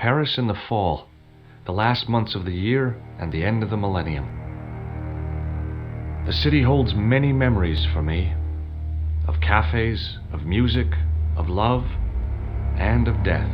Paris in the fall, the last months of the year and the end of the millennium. The city holds many memories for me, of cafes, of music, of love, and of death.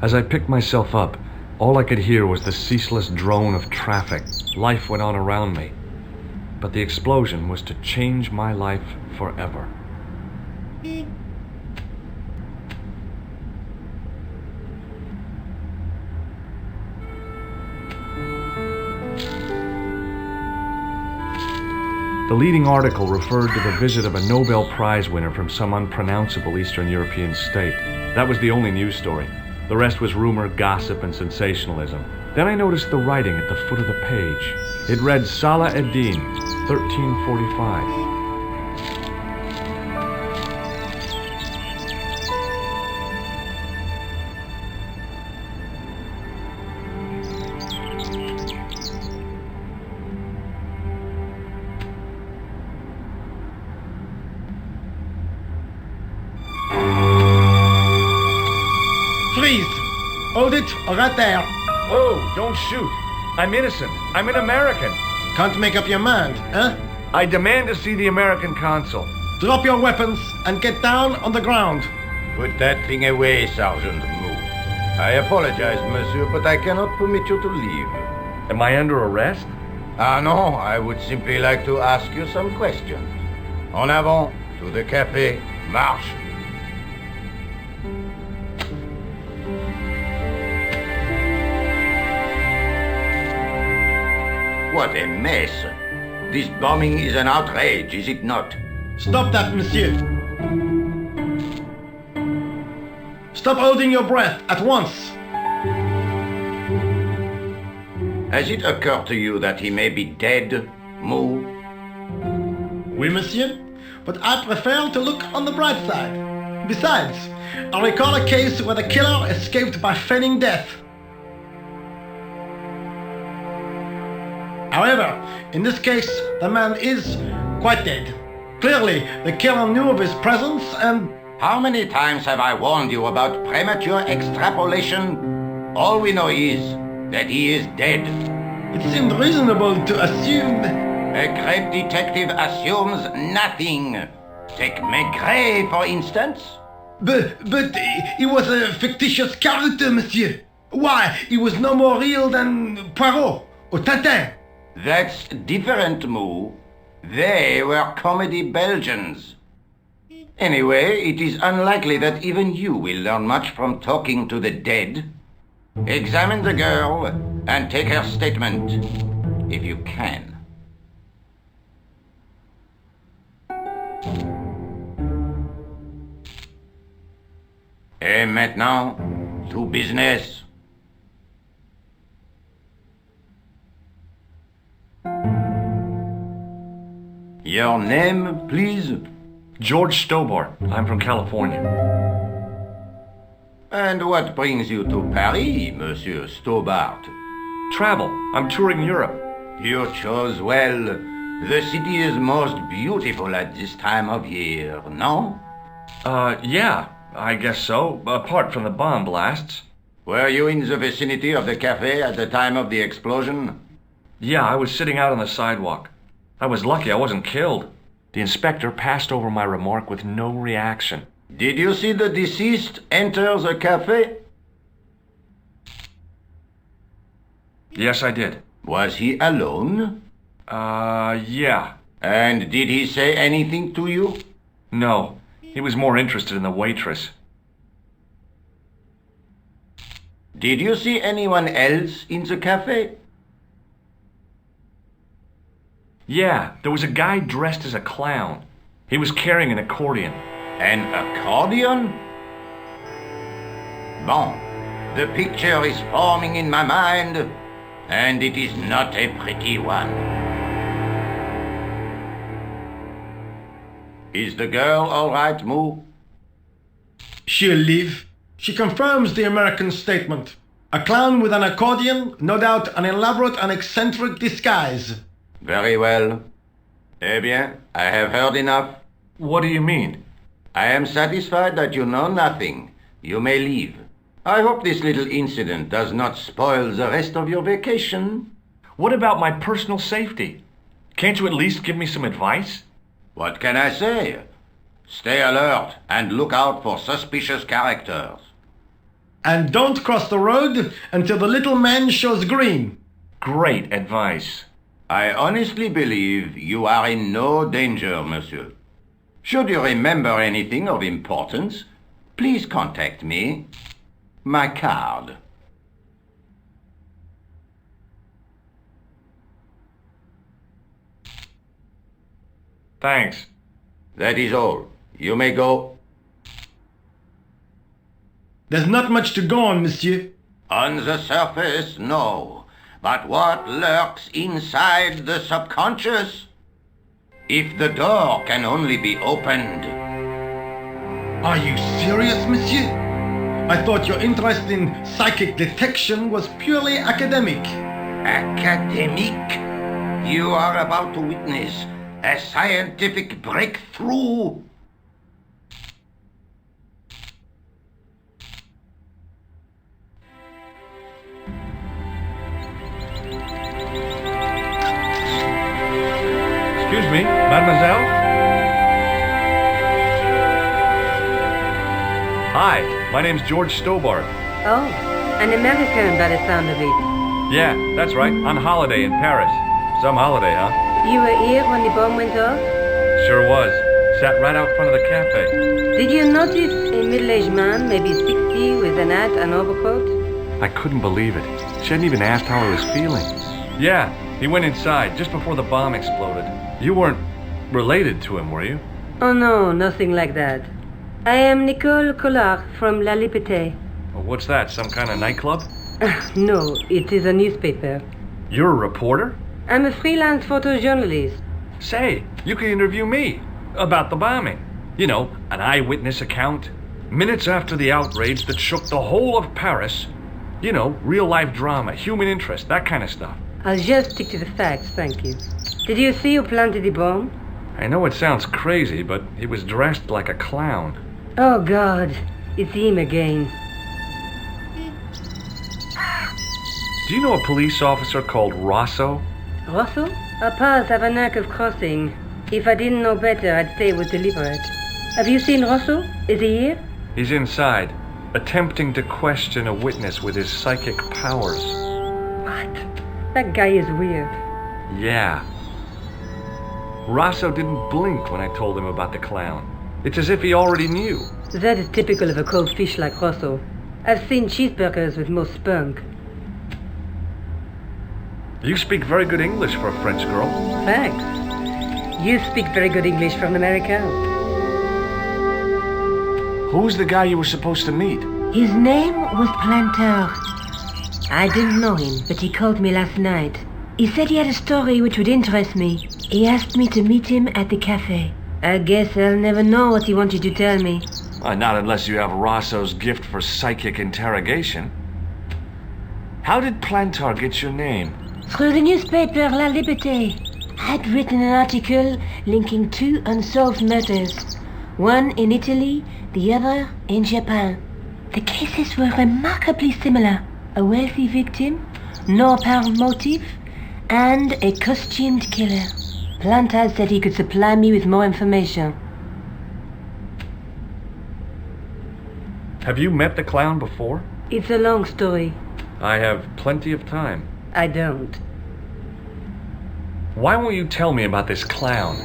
As I picked myself up, all I could hear was the ceaseless drone of traffic. Life went on around me. But the explosion was to change my life forever. The leading article referred to the visit of a Nobel Prize winner from some unpronounceable Eastern European state. That was the only news story. The rest was rumor, gossip, and sensationalism. Then I noticed the writing at the foot of the page. It read Salah ad-Din, 1345. Freeze! Hold it, right there. Whoa, don't shoot. I'm innocent. I'm an American. Can't make up your mind, huh? I demand to see the American consul. Drop your weapons and get down on the ground. Put that thing away, Sergeant Mou. I apologize, monsieur, but I cannot permit you to leave. Am I under arrest? No, I would simply like to ask you some questions. En avant, to the café, marche. What a mess. This bombing is an outrage, is it not? Stop that, monsieur. Stop holding your breath at once. Has it occurred to you that he may be dead, Mou? Oui, monsieur, but I prefer to look on the bright side. Besides, I recall a case where the killer escaped by feigning death. However, in this case, the man is quite dead. Clearly, the killer knew of his presence and... How many times have I warned you about premature extrapolation? All we know is that he is dead. It seemed reasonable to assume... A great detective assumes nothing. Take Maigret, for instance. But he was a fictitious character, monsieur. Why, he was no more real than Poirot or Tintin. That's different, Moo. They were comedy Belgians. Anyway, it is unlikely that even you will learn much from talking to the dead. Examine the girl and take her statement, if you can. Et maintenant, to business. Your name, please? George Stobart. I'm from California. And what brings you to Paris, Monsieur Stobart? Travel. I'm touring Europe. You chose well. The city is most beautiful at this time of year, no? Yeah, I guess so, apart from the bomb blasts. Were you in the vicinity of the cafe at the time of the explosion? Yeah, I was sitting out on the sidewalk. I was lucky I wasn't killed. The inspector passed over my remark with no reaction. Did you see the deceased enter the cafe? Yes, I did. Was he alone? Yeah. And did he say anything to you? No, he was more interested in the waitress. Did you see anyone else in the cafe? Yeah, there was a guy dressed as a clown. He was carrying an accordion. An accordion? Bon, the picture is forming in my mind, and it is not a pretty one. Is the girl all right, Moo? She'll live. She confirms the American statement. A clown with an accordion, no doubt an elaborate and eccentric disguise. Very well. Eh bien, I have heard enough. What do you mean? I am satisfied that you know nothing. You may leave. I hope this little incident does not spoil the rest of your vacation. What about my personal safety? Can't you at least give me some advice? What can I say? Stay alert and look out for suspicious characters. And don't cross the road until the little man shows green. Great advice. I honestly believe you are in no danger, monsieur. Should you remember anything of importance, please contact me. My card. Thanks. That is all. You may go. There's not much to go on, monsieur. On the surface, no. But what lurks inside the subconscious? If the door can only be opened. Are you serious, monsieur? I thought your interest in psychic detection was purely academic. Academic? You are about to witness a scientific breakthrough. Excuse me, mademoiselle? Hi, my name's George Stobart. Oh, an American by the sound of it. Yeah, that's right, on holiday in Paris. Some holiday, huh? You were here when the bomb went off? Sure was. Sat right out front of the cafe. Did you notice a middle-aged man, maybe 60, with an hat and overcoat? I couldn't believe it. She hadn't even asked how I was feeling. Yeah, he went inside just before the bomb exploded. You weren't related to him, were you? Oh no, nothing like that. I am Nicole Collard from La Liberté. Well, what's that, some kind of nightclub? No, it is a newspaper. You're a reporter? I'm a freelance photojournalist. Say, you can interview me about the bombing. You know, an eyewitness account. Minutes after the outrage that shook the whole of Paris. You know, real-life drama, human interest, that kind of stuff. I'll just stick to the facts, thank you. Did you see who planted the bomb? I know it sounds crazy, but he was dressed like a clown. Oh God, it's him again. Do you know a police officer called Rosso? Rosso? Our paths have a knack of crossing. If I didn't know better, I'd say it was deliberate. Have you seen Rosso? Is he here? He's inside, attempting to question a witness with his psychic powers. What? That guy is weird. Yeah. Rosso didn't blink when I told him about the clown. It's as if he already knew. That is typical of a cold fish like Rosso. I've seen cheeseburgers with more spunk. You speak very good English for a French girl. Thanks. You speak very good English from America. Who's the guy you were supposed to meet? His name was Planter. I didn't know him, but he called me last night. He said he had a story which would interest me. He asked me to meet him at the cafe. I guess I'll never know what he wanted to tell me. Not unless you have Rosso's gift for psychic interrogation. How did Plantar get your name? Through the newspaper La Liberté. I'd written an article linking two unsolved murders. One in Italy, the other in Japan. The cases were remarkably similar. A wealthy victim, no apparent motive, and a costumed killer. Plantas said he could supply me with more information. Have you met the clown before? It's a long story. I have plenty of time. I don't. Why won't you tell me about this clown?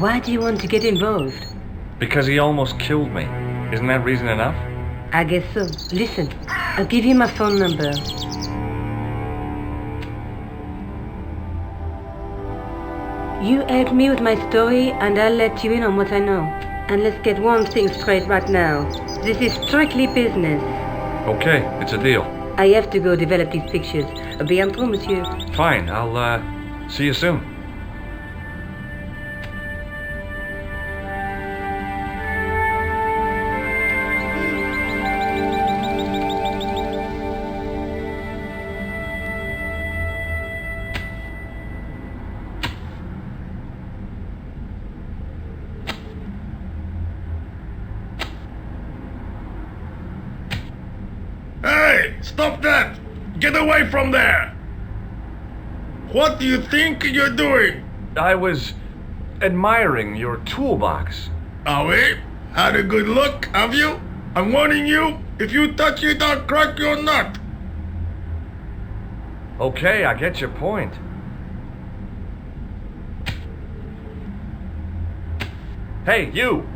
Why do you want to get involved? Because he almost killed me. Isn't that reason enough? I guess so. Listen, I'll give you my phone number. You help me with my story and I'll let you in on what I know. And let's get one thing straight right now. This is strictly business. Okay, it's a deal. I have to go develop these pictures. À bientôt, monsieur. Fine, I'll see you soon. Hey, stop that! Get away from there! What do you think you're doing? I was admiring your toolbox. Oh, eh? Had a good look, have you? I'm warning you, if you touch it, I'll crack your nut. Okay, I get your point. Hey, you!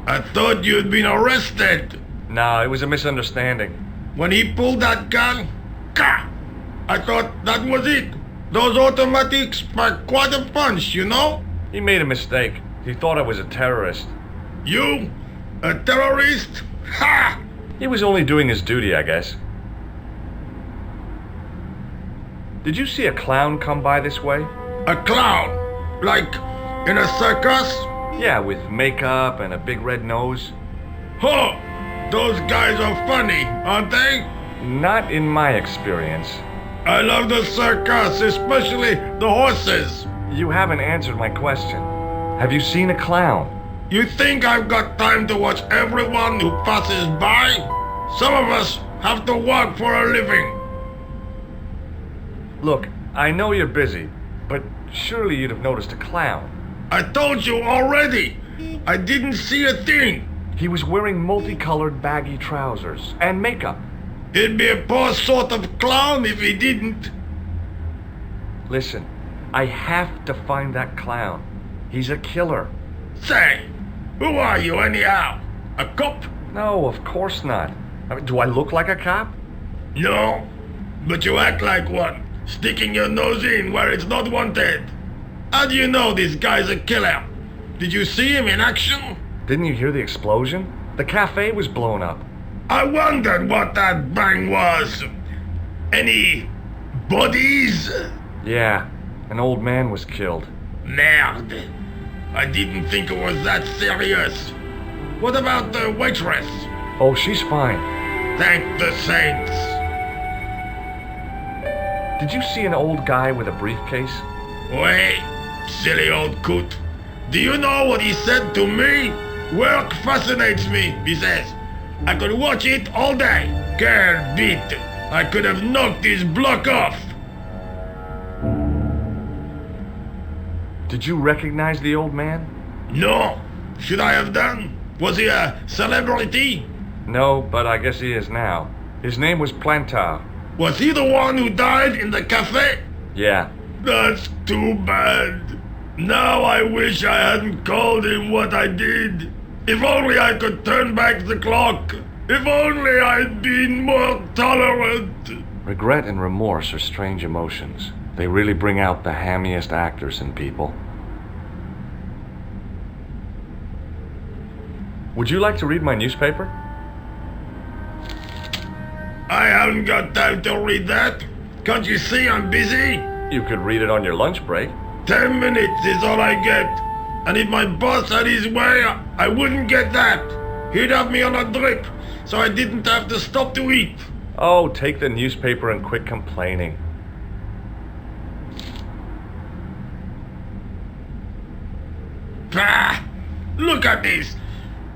I thought you'd been arrested. No, it was a misunderstanding. When he pulled that gun, ka! I thought that was it. Those automatics pack quite a punch, you know? He made a mistake. He thought I was a terrorist. You? A terrorist? Ha! He was only doing his duty, I guess. Did you see a clown come by this way? A clown? Like in a circus? Yeah, with makeup and a big red nose. Huh! Those guys are funny, aren't they? Not in my experience. I love the circus, especially the horses. You haven't answered my question. Have you seen a clown? You think I've got time to watch everyone who passes by? Some of us have to work for a living. Look, I know you're busy, but surely you'd have noticed a clown. I told you already. I didn't see a thing. He was wearing multicolored baggy trousers and makeup. He'd be a poor sort of clown if he didn't. Listen, I have to find that clown. He's a killer. Say, who are you anyhow? A cop? No, of course not. I mean, do I look like a cop? No, but you act like one, sticking your nose in where it's not wanted. How do you know this guy's a killer? Did you see him in action? Didn't you hear the explosion? The cafe was blown up. I wondered what that bang was. Any bodies? Yeah, an old man was killed. Merde. I didn't think it was that serious. What about the waitress? Oh, she's fine. Thank the saints. Did you see an old guy with a briefcase? Wait, silly old coot. Do you know what he said to me? Work fascinates me, he says. I could watch it all day. Quelle bite. I could have knocked his block off. Did you recognize the old man? No. Should I have done? Was he a celebrity? No, but I guess he is now. His name was Plantar. Was he the one who died in the cafe? Yeah. That's too bad. Now I wish I hadn't called him what I did. If only I could turn back the clock. If only I'd been more tolerant. Regret and remorse are strange emotions. They really bring out the hammiest actors in people. Would you like to read my newspaper? I haven't got time to read that. Can't you see I'm busy? You could read it on your lunch break. 10 minutes is all I get. And if my boss had his way, I wouldn't get that. He'd have me on a drip, so I didn't have to stop to eat. Oh, take the newspaper and quit complaining. Pah! Look at this.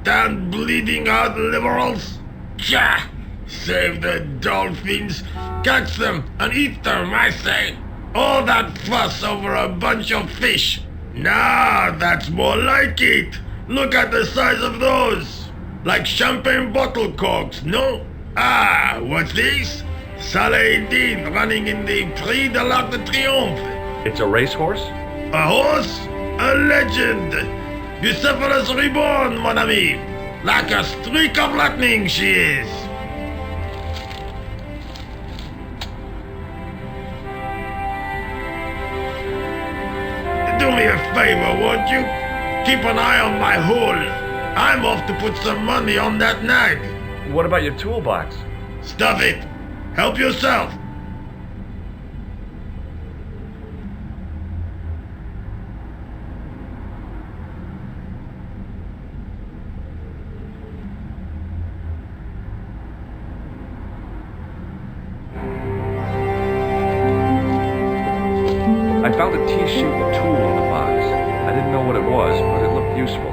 Damn bleeding out liberals. Tcha! Save the dolphins. Catch them and eat them, I say. All that fuss over a bunch of fish. Nah, that's more like it. Look at the size of those. Like champagne bottle corks, no? Ah, what's this? Saladin running in the Prix de l'Arc de Triomphe. It's a racehorse? A horse? A legend. Bucephalus reborn, mon ami. Like a streak of lightning she is. Do me a favor, won't you? Keep an eye on my hole. I'm off to put some money on that nag. What about your toolbox? Stuff it. Help yourself. I found a T-shooting tool in the box. I didn't know what it was, but it looked useful.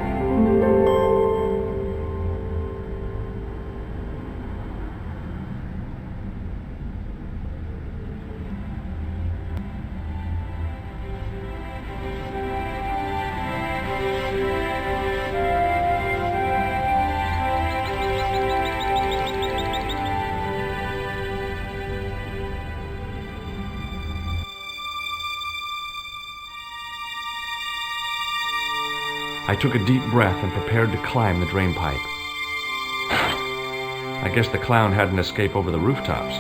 I took a deep breath and prepared to climb the drain pipe. I guess the clown had an escape over the rooftops.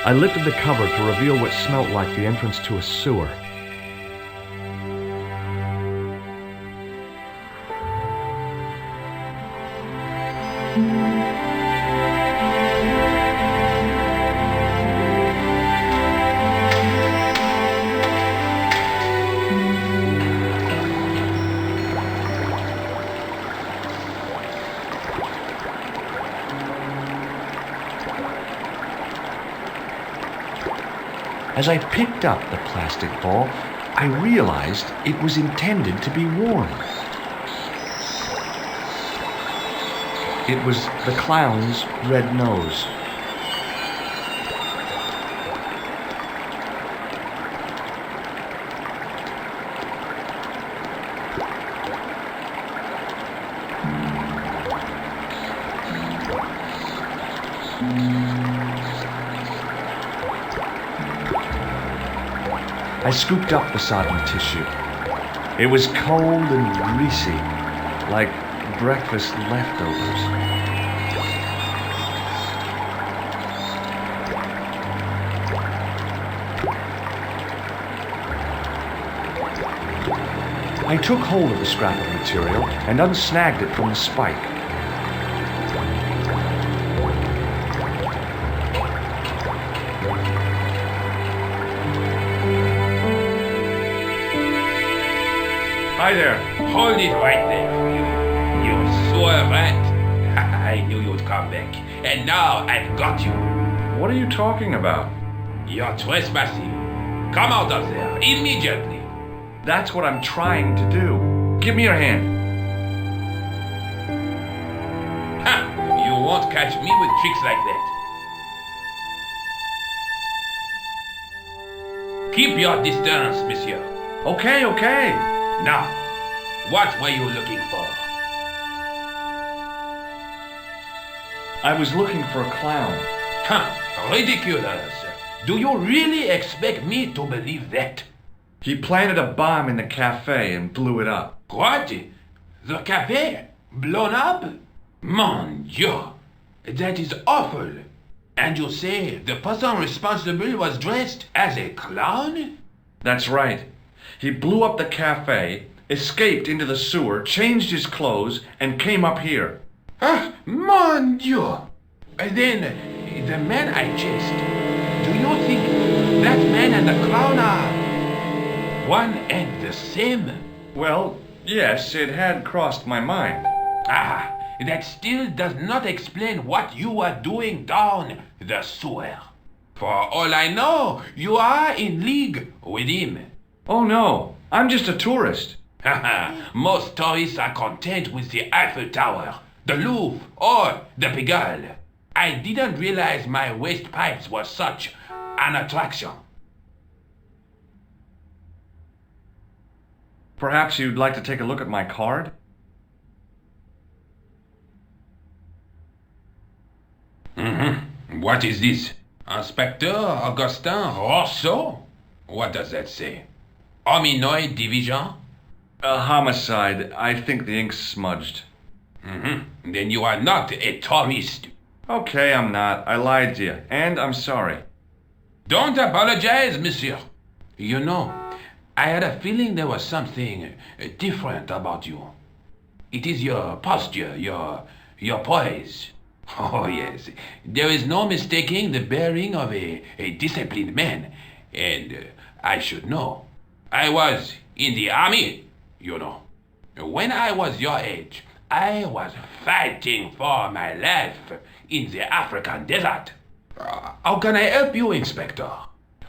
I lifted the cover to reveal what smelt like the entrance to a sewer. As I picked up the plastic ball, I realized it was intended to be worn. It was the clown's red nose. I scooped up the sodden tissue. It was cold and greasy, like breakfast leftovers. I took hold of the scrap of material and unsnagged it from the spike. Hi there. Hold it right there, you sewer rat. I knew you'd come back. And now I've got you. What are you talking about? You're trespassing. Come out of there immediately. That's what I'm trying to do. Give me your hand. Ha! You won't catch me with tricks like that. Keep your distance, monsieur. Okay, okay. Now, what were you looking for? I was looking for a clown. Ridiculous. Do you really expect me to believe that? He planted a bomb in the cafe and blew it up. What? The cafe? Blown up? Mon Dieu! That is awful. And you say the person responsible was dressed as a clown? That's right. He blew up the cafe, escaped into the sewer, changed his clothes, and came up here. Ah, mon Dieu! Then, the man I chased, do you think that man and the clown are one and the same? Well, yes, it had crossed my mind. Ah, that still does not explain what you are doing down the sewer. For all I know, you are in league with him. Oh no, I'm just a tourist. Most tourists are content with the Eiffel Tower, the Louvre, or the Pigalle. I didn't realize my waste pipes were such an attraction. Perhaps you'd like to take a look at my card? What is this? Inspector Augustin Rousseau? What does that say? Hominoid Division? A homicide. I think the ink's smudged. Then you are not a tourist. Okay, I'm not. I lied to you, and I'm sorry. Don't apologize, monsieur. You know, I had a feeling there was something different about you. It is your posture, your poise. Oh, yes. There is no mistaking the bearing of a disciplined man. And I should know. I was in the army, you know. When I was your age, I was fighting for my life in the African desert. How can I help you, Inspector?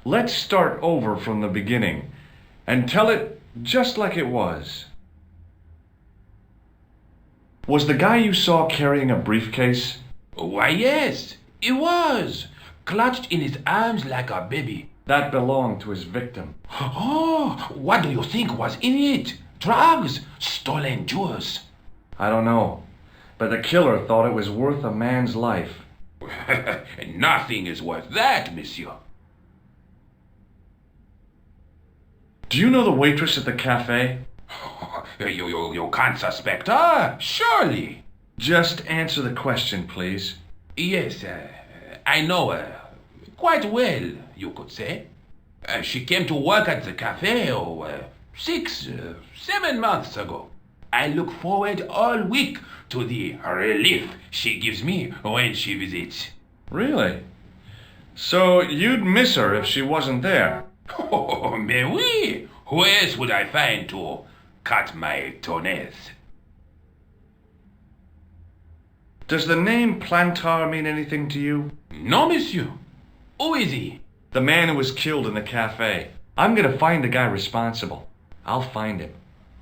Let's start over from the beginning and tell it just like it was. Was the guy you saw carrying a briefcase? Why, yes, he was. Clutched in his arms like a baby. That belonged to his victim. Oh, what do you think was in it? Drugs? Stolen jewels? I don't know, but the killer thought it was worth a man's life. Nothing is worth that, monsieur. Do you know the waitress at the cafe? You can't suspect her, surely. Just answer the question, please. Yes, I know her. Quite well, you could say. She came to work at the cafe 7 months ago. I look forward all week to the relief she gives me when she visits. Really? So you'd miss her if she wasn't there? Oh, mais oui! Who else would I find to cut my toenails? Does the name Plantar mean anything to you? No, monsieur. Who is he? The man who was killed in the cafe. I'm gonna find the guy responsible. I'll find him.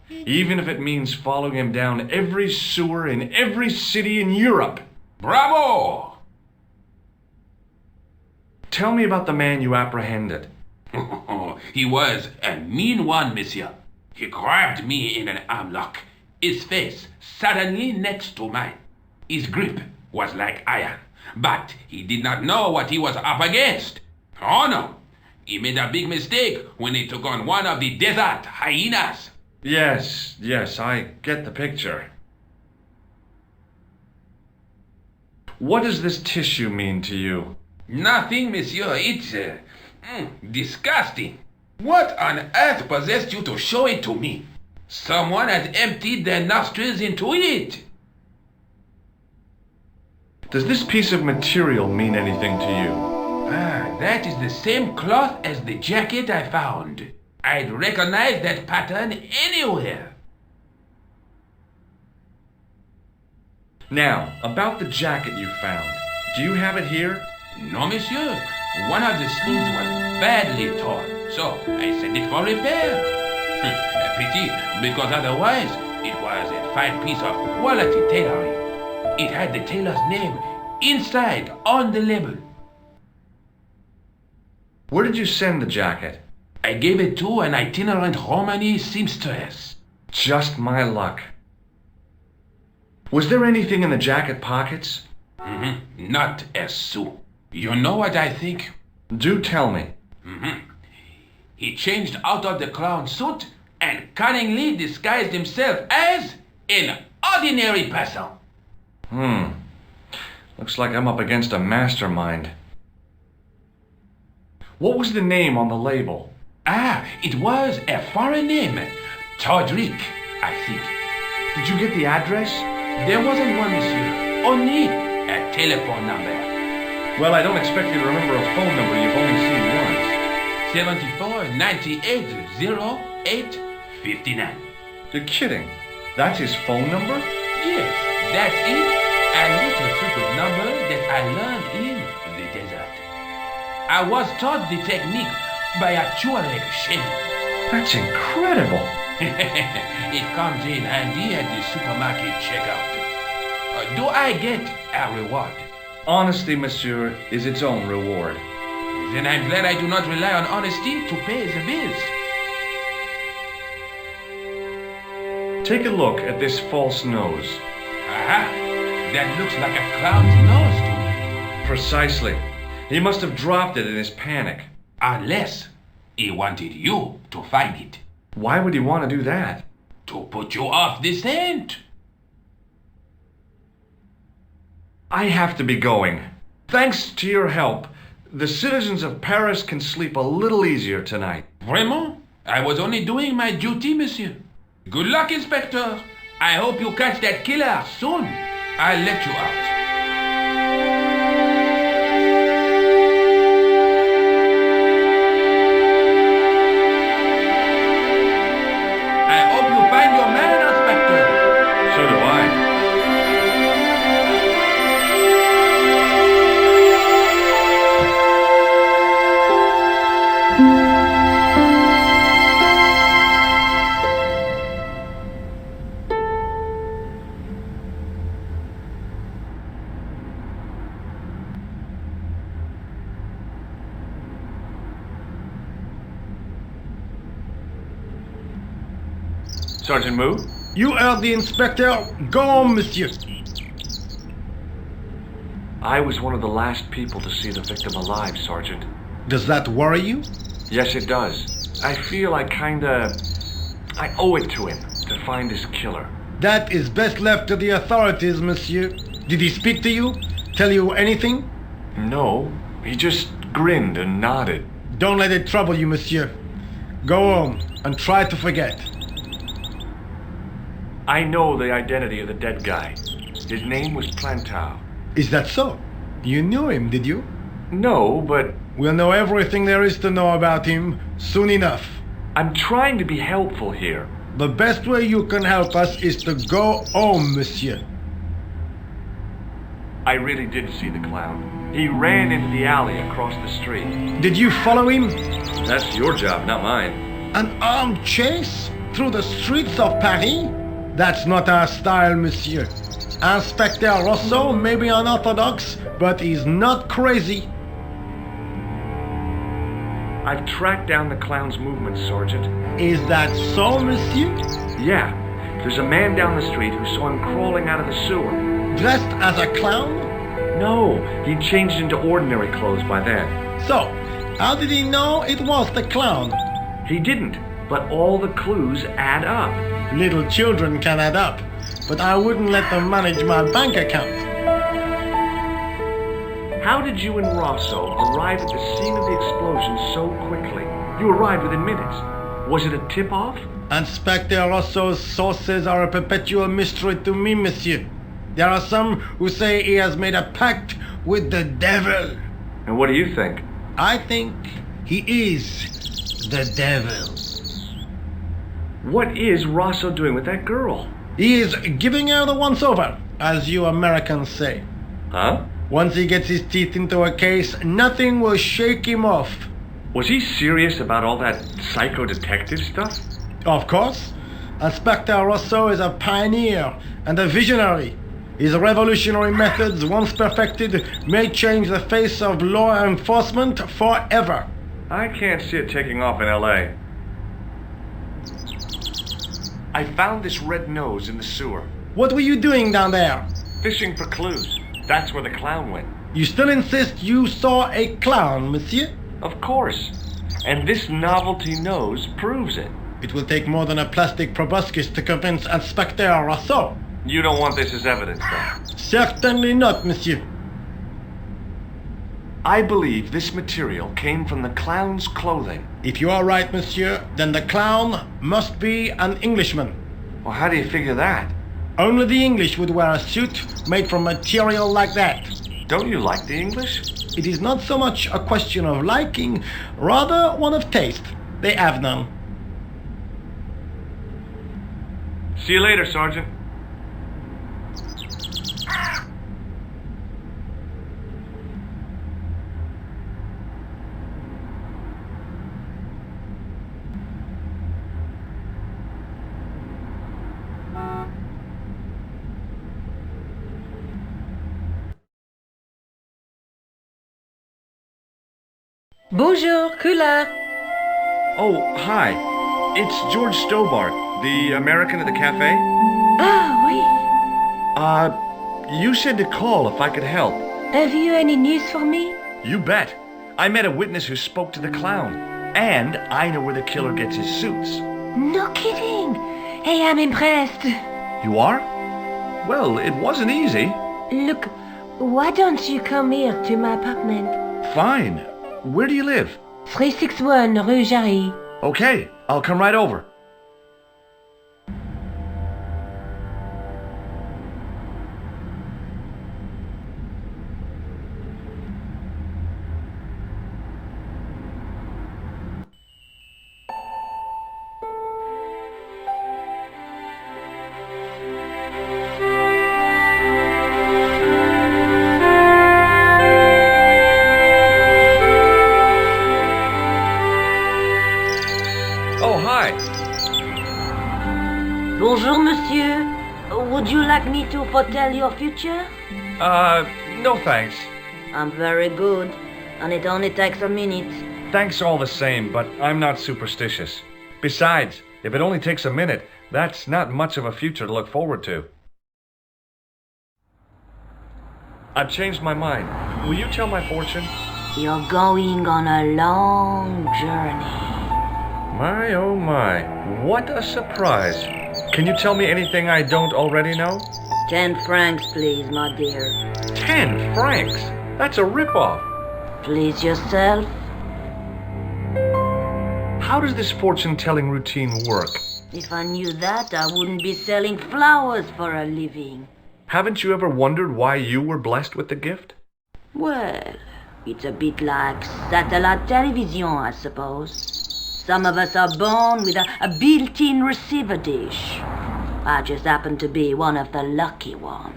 Even if it means following him down every sewer in every city in Europe. Bravo! Tell me about the man you apprehended. He was a mean one, monsieur. He grabbed me in an armlock, his face suddenly next to mine. His grip was like iron, but he did not know what he was up against. Oh no, he made a big mistake when he took on one of the desert hyenas. Yes, I get the picture. What does this tissue mean to you? Nothing, monsieur. It's disgusting. What on earth possessed you to show it to me? Someone had emptied their nostrils into it. Does this piece of material mean anything to you? That is the same cloth as the jacket I found. I'd recognize that pattern anywhere. Now, about the jacket you found. Do you have it here? No, monsieur. One of the sleeves was badly torn, so I sent it for repair. A pity, because otherwise it was a fine piece of quality tailoring. It had the tailor's name inside on the label. Where did you send the jacket? I gave it to an itinerant Romani seamstress. Just my luck. Was there anything in the jacket pockets? Not a sou. You know what I think? Do tell me. He changed out of the clown suit and cunningly disguised himself as an ordinary person. Looks like I'm up against a mastermind. What was the name on the label? It was a foreign name. Todrick, I think. Did you get the address? There wasn't one, monsieur. Only a telephone number. Well, I don't expect you to remember a phone number you've only seen once. 74 98 08 59. You're kidding. That's his phone number? Yes, that's it. A little secret number that I learned in the desert. I was taught the technique by a Tuareg shaman. That's incredible. It comes in handy at the supermarket checkout. Do I get a reward? Honesty, monsieur, is its own reward. Then I'm glad I do not rely on honesty to pay the bills. Take a look at this false nose. Aha! That looks like a clown's nose to me. Precisely. He must have dropped it in his panic. Unless he wanted you to find it. Why would he want to do that? To put you off the scent. I have to be going. Thanks to your help, the citizens of Paris can sleep a little easier tonight. Vraiment? I was only doing my duty, monsieur. Good luck, Inspector. I hope you catch that killer soon. I'll let you out. I hope you find your man, Inspector. So do I. Sergeant Moo? You heard the inspector. Go on, monsieur. I was one of the last people to see the victim alive, Sergeant. Does that worry you? Yes, it does. I feel I owe it to him to find his killer. That is best left to the authorities, monsieur. Did he speak to you? Tell you anything? No, he just grinned and nodded. Don't let it trouble you, monsieur. Go home and try to forget. I know the identity of the dead guy. His name was Plantau. Is that so? You knew him, did you? No, but We'll know everything there is to know about him soon enough. I'm trying to be helpful here. The best way you can help us is to go home, monsieur. I really did see the clown. He ran into the alley across the street. Did you follow him? That's your job, not mine. An armed chase through the streets of Paris? That's not our style, monsieur. Inspector Rosso may be unorthodox, but he's not crazy. I've tracked down the clown's movements, Sergeant. Is that so, monsieur? Yeah, there's a man down the street who saw him crawling out of the sewer. Dressed as a clown? No, he'd changed into ordinary clothes by then. So, how did he know it was the clown? He didn't, but all the clues add up. Little children can add up, but I wouldn't let them manage my bank account. How did you and Rosso arrive at the scene of the explosion so quickly? You arrived within minutes. Was it a tip-off? Inspector Rosso's sources are a perpetual mystery to me, monsieur. There are some who say he has made a pact with the devil. And what do you think? I think he is the devil. What is Rosso doing with that girl? He is giving her the once-over. as you Americans say. Huh? Once he gets his teeth into a case, nothing will shake him off. Was he serious about all that psycho-detective stuff? Of course, Inspector Rosso is a pioneer and a visionary. His revolutionary methods, once perfected, may change the face of law enforcement forever. I can't see it taking off in L.A. I found this red nose in the sewer. What were you doing down there? Fishing for clues. That's where the clown went. You still insist you saw a clown, monsieur? Of course. And this novelty nose proves it. It will take more than a plastic proboscis to convince Inspector Rosso. You don't want this as evidence, then? Certainly not, monsieur. I believe this material came from the clown's clothing. If you are right, monsieur, then the clown must be an Englishman. Well, how do you figure that? Only the English would wear a suit made from material like that. Don't you like the English? It is not so much a question of liking, rather one of taste. They have none. See you later, Sergeant. Bonjour, Kula. Oh, hi. It's George Stobart, the American at the cafe. Ah, oui. You said to call if I could help. Have you any news for me? You bet. I met a witness who spoke to the clown. And I know where the killer gets his suits. No kidding. Hey, I'm impressed. You are? Well, it wasn't easy. Look, why don't you come here to my apartment? Fine. Where do you live? 361 Rue Jarry. Okay, I'll come right over. Oh, hi. Bonjour, monsieur. Would you like me to foretell your future? No thanks. I'm very good, and it only takes a minute. Thanks all the same, but I'm not superstitious. Besides, if it only takes a minute, that's not much of a future to look forward to. I've changed my mind. Will you tell my fortune? You're going on a long journey. My, oh my. What a surprise. Can you tell me anything I don't already know? 10 francs, please, my dear. 10 francs? That's a ripoff. Please yourself. How does this fortune-telling routine work? If I knew that, I wouldn't be selling flowers for a living. Haven't you ever wondered why you were blessed with the gift? Well, it's a bit like satellite television, I suppose. Some of us are born with a built-in receiver dish. I just happen to be one of the lucky ones.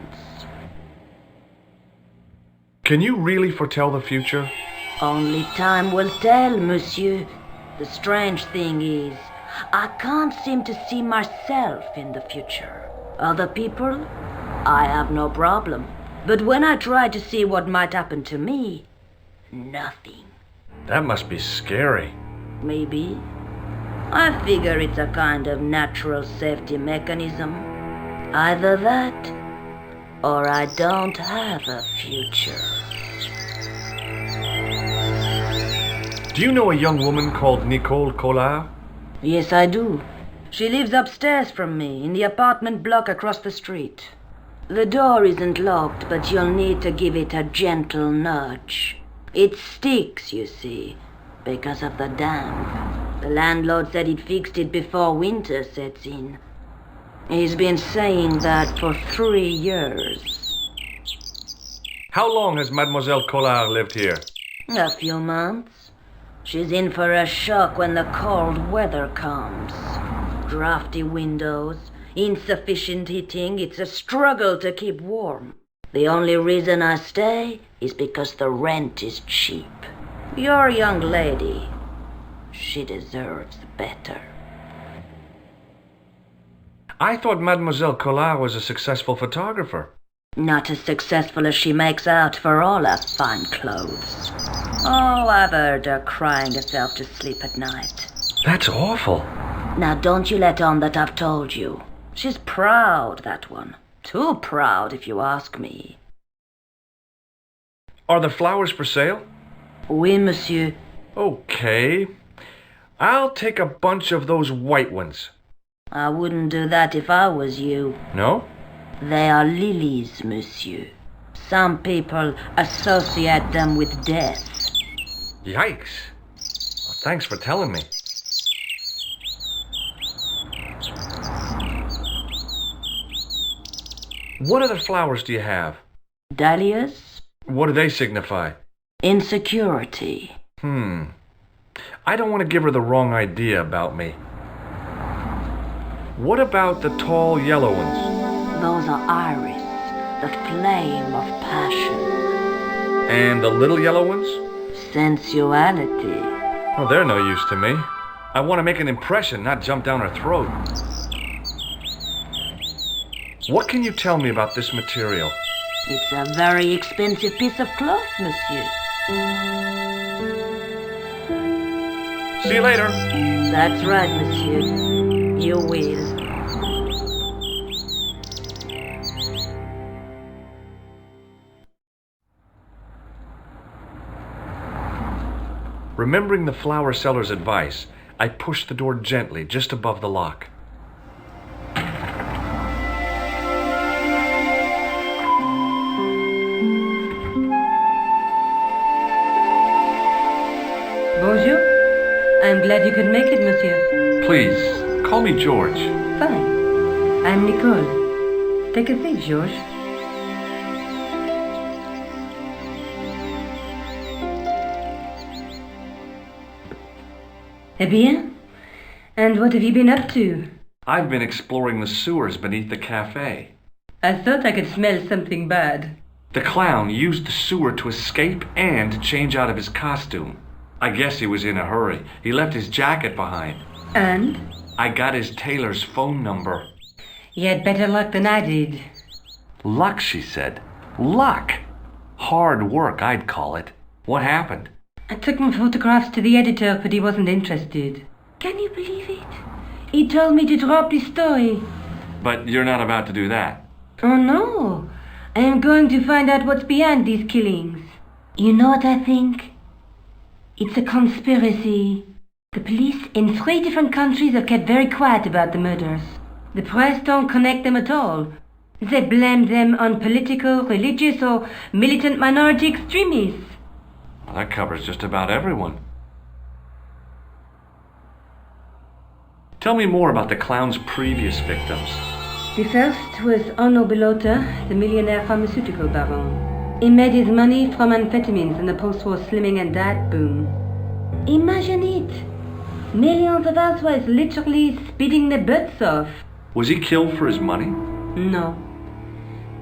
Can you really foretell the future? Only time will tell, monsieur. The strange thing is, I can't seem to see myself in the future. Other people, I have no problem. But when I try to see what might happen to me, nothing. That must be scary. Maybe. I figure it's a kind of natural safety mechanism. Either that, or I don't have a future. Do you know a young woman called Nicole Collard? Yes, I do. She lives upstairs from me, in the apartment block across the street. The door isn't locked, but you'll need to give it a gentle nudge. It sticks, you see, because of the damp. The landlord said he'd fixed it before winter sets in. He's been saying that for 3 years. How long has Mademoiselle Collard lived here? A few months. She's in for a shock when the cold weather comes. Drafty windows, Insufficient heating, it's a struggle to keep warm. The only reason I stay is because the rent is cheap. Your young lady, she deserves better. I thought Mademoiselle Collard was a successful photographer. Not as successful as she makes out for all her fine clothes. Oh, I've heard her crying herself to sleep at night. That's awful. Now don't you let on that I've told you. She's proud, that one. Too proud, if you ask me. Are the flowers for sale? Oui, monsieur. Okay. I'll take a bunch of those white ones. I wouldn't do that if I was you. No? They are lilies, monsieur. Some people associate them with death. Yikes. Well, thanks for telling me. What other flowers do you have? Dahlias? What do they signify? Insecurity. I don't want to give her the wrong idea about me. What about the tall yellow ones? Those are iris, the flame of passion. And the little yellow ones? Sensuality. Oh, they're no use to me. I want to make an impression, not jump down her throat. What can you tell me about this material? It's a very expensive piece of cloth, monsieur. See you later. That's right, monsieur. You will. Remembering the flower seller's advice, I pushed the door gently just above the lock. Bonjour. I'm glad you could make it, monsieur. Please, call me George. Fine. I'm Nicole. Take a seat, George. Eh bien? And what have you been up to? I've been exploring the sewers beneath the cafe. I thought I could smell something bad. The clown used the sewer to escape and change out of his costume. I guess he was in a hurry. He left his jacket behind. And? I got his tailor's phone number. You had better luck than I did. Luck, she said. Luck! Hard work, I'd call it. What happened? I took my photographs to the editor, but he wasn't interested. Can you believe it? He told me to drop the story. But you're not about to do that. Oh no! I am going to find out what's behind these killings. You know what I think? It's a conspiracy. The police in 3 different countries have kept very quiet about the murders. The press don't connect them at all. They blame them on political, religious, or militant minority extremists. Well, that covers just about everyone. Tell me more about the clown's previous victims. The first was Onno Belota, the millionaire pharmaceutical baron. He made his money from amphetamines in the post-war slimming and diet boom. Imagine it! Millions of housewives literally speeding their butts off. Was he killed for his money? No.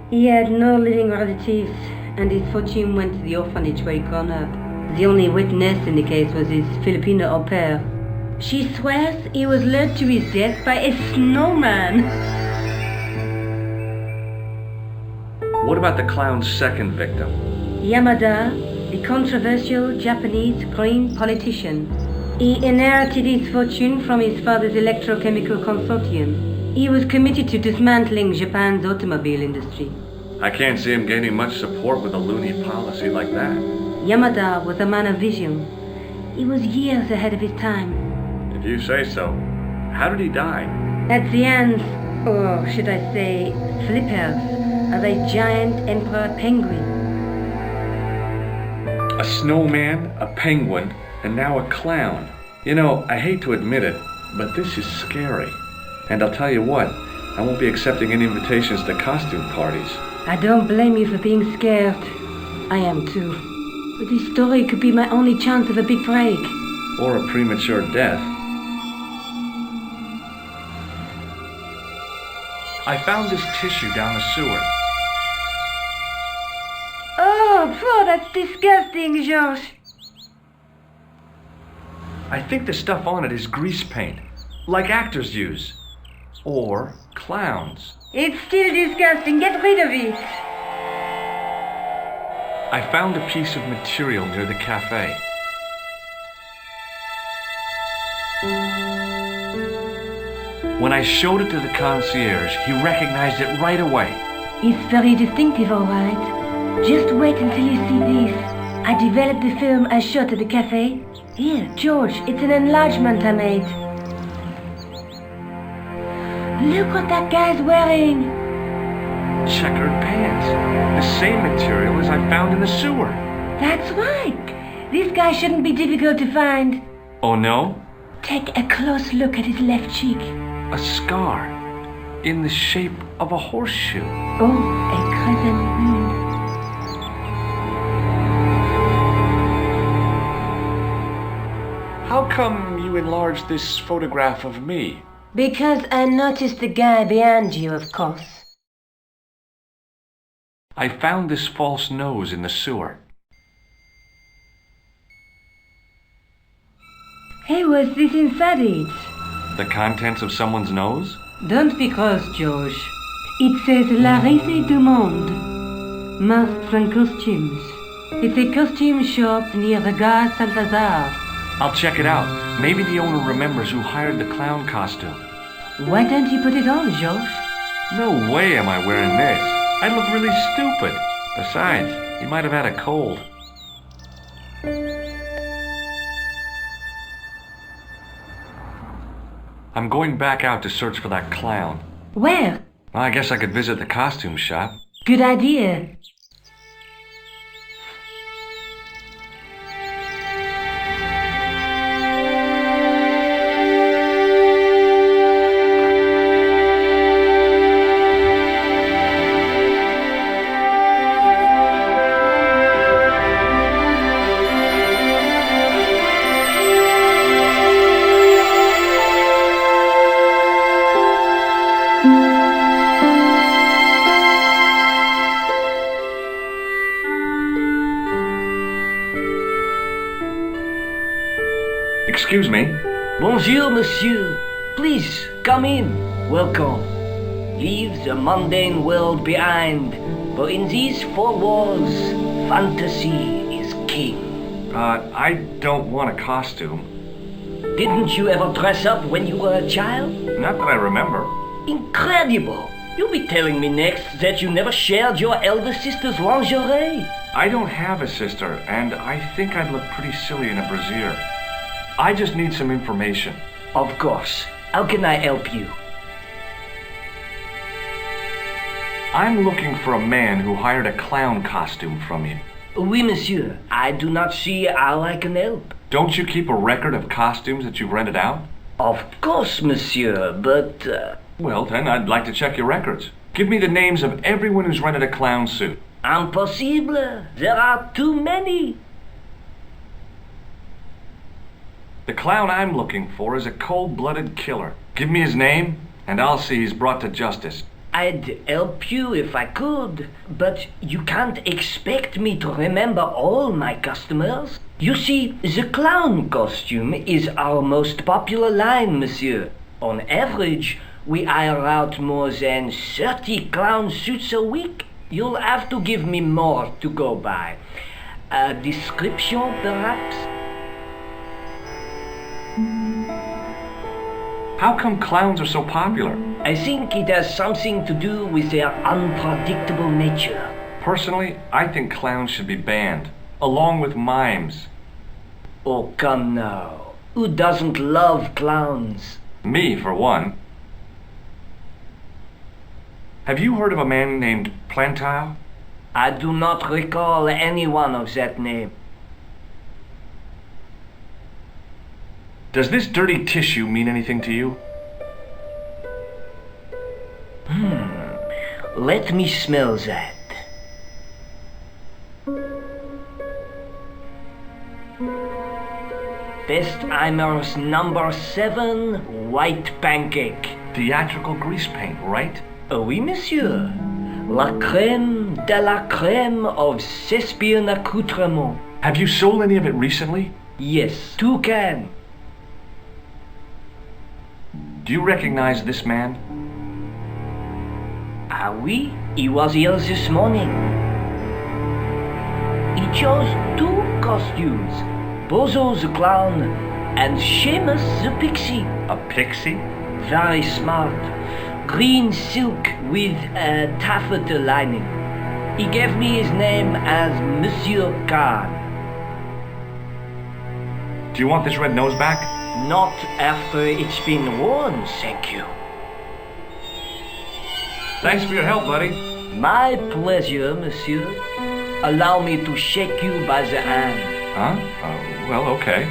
He had no living relatives, and his fortune went to the orphanage where he'd grown up. The only witness in the case was his Filipino au pair. She swears he was lured to his death by a snowman. What about the clown's second victim? Yamada, the controversial Japanese green politician. He inherited his fortune from his father's electrochemical consortium. He was committed to dismantling Japan's automobile industry. I can't see him gaining much support with a loony policy like that. Yamada was a man of vision. He was years ahead of his time. If you say so. How did he die? At the hands, or should I say, flippers, of a giant emperor penguin. A snowman, a penguin, and now a clown. You know, I hate to admit it, but this is scary. And I'll tell you what, I won't be accepting any invitations to costume parties. I don't blame you for being scared. I am too. But this story could be my only chance of a big break. Or a premature death. I found this tissue down the sewer. Oh, that's disgusting, George. I think the stuff on it is grease paint, like actors use. Or clowns. It's still disgusting. Get rid of it. I found a piece of material near the cafe. When I showed it to the concierge, he recognized it right away. It's very distinctive, all right. Just wait until you see this. I developed the film I shot at the cafe. Here, George, it's an enlargement I made. Look what that guy's wearing. Checkered pants. The same material as I found in the sewer. That's right. This guy shouldn't be difficult to find. Oh no? Take a close look at his left cheek. A scar. In the shape of a horseshoe. Oh, a crescent moon. How come you enlarged this photograph of me? Because I noticed the guy behind you, of course. I found this false nose in the sewer. Hey, what's this inside it? The contents of someone's nose? Don't be cross, George. It says La Risée du Monde. Masks and costumes. It's a costume shop near the Gare Saint-Lazare. I'll check it out. Maybe the owner remembers who hired the clown costume. Why don't you put it on, George? No way am I wearing this. I'd look really stupid. Besides, he might have had a cold. I'm going back out to search for that clown. Where? Well, I guess I could visit the costume shop. Good idea. Excuse me. Bonjour, monsieur. Please, come in. Welcome. Leave the mundane world behind, for in these four walls, fantasy is king. I don't want a costume. Didn't you ever dress up when you were a child? Not that I remember. Incredible. You'll be telling me next that you never shared your elder sister's lingerie. I don't have a sister, and I think I'd look pretty silly in a brassiere. I just need some information. Of course. How can I help you? I'm looking for a man who hired a clown costume from you. Oui, monsieur. I do not see how I can help. Don't you keep a record of costumes that you've rented out? Of course, monsieur, but... Well, then, I'd like to check your records. Give me the names of everyone who's rented a clown suit. Impossible. There are too many. The clown I'm looking for is a cold-blooded killer. Give me his name, and I'll see he's brought to justice. I'd help you if I could, but you can't expect me to remember all my customers. You see, the clown costume is our most popular line, monsieur. On average, we hire out more than 30 clown suits a week. You'll have to give me more to go by. A description, perhaps? How come clowns are so popular? I think it has something to do with their unpredictable nature. Personally, I think clowns should be banned, along with mimes. Oh, come now. Who doesn't love clowns? Me, for one. Have you heard of a man named Plantile? I do not recall anyone of that name. Does this dirty tissue mean anything to you? Let me smell that. Bestheimer's number 7 white pancake. Theatrical grease paint, right? Oui, monsieur. La crème de la crème of Thespian accoutrement. Have you sold any of it recently? Yes, 2 cans. Do you recognize this man? Ah oui, he was here this morning. He chose 2 costumes, Bozo the clown and Seamus the pixie. A pixie? Very smart. Green silk with a taffeta lining. He gave me his name as Monsieur Khan. Do you want this red nose back? Not after it's been worn, thank you. Thanks for your help, buddy. My pleasure, monsieur. Allow me to shake you by the hand. Huh? Well, okay.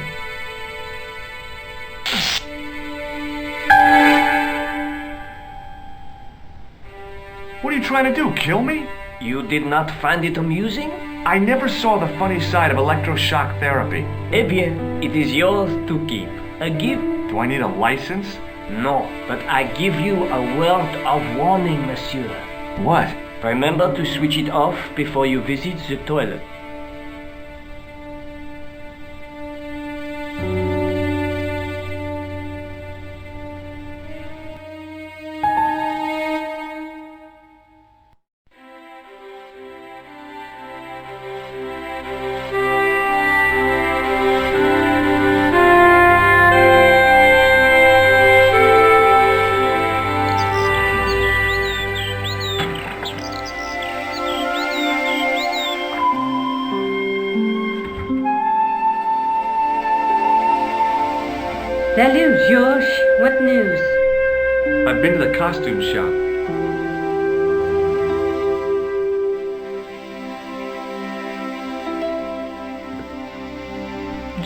What are you trying to do, kill me? You did not find it amusing? I never saw the funny side of electroshock therapy. Eh bien, it is yours to keep. A gift? Do I need a license? No, but I give you a word of warning, monsieur. What? Remember to switch it off before you visit the toilet. Salut, George. What news? I've been to the costume shop.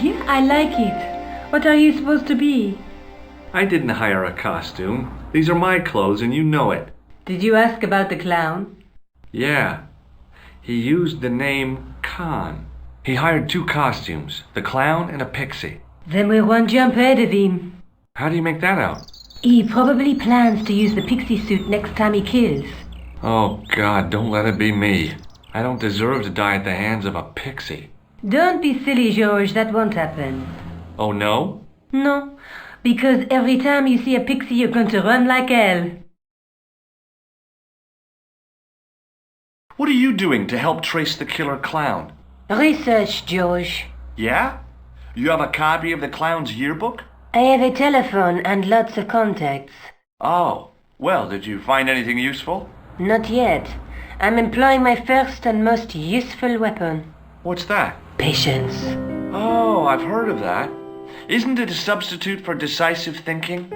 Yeah, I like it. What are you supposed to be? I didn't hire a costume. These are my clothes and you know it. Did you ask about the clown? Yeah. He used the name Khan. He hired 2 costumes, the clown and a pixie. Then we're one jump ahead of him. How do you make that out? He probably plans to use the pixie suit next time he kills. Oh, God, don't let it be me. I don't deserve to die at the hands of a pixie. Don't be silly, George. That won't happen. Oh, no? No, because every time you see a pixie, you're going to run like hell. What are you doing to help trace the killer clown? Research, George. Yeah? You have a copy of the clown's yearbook? I have a telephone and lots of contacts. Oh, well, did you find anything useful? Not yet. I'm employing my first and most useful weapon. What's that? Patience. Oh, I've heard of that. Isn't it a substitute for decisive thinking?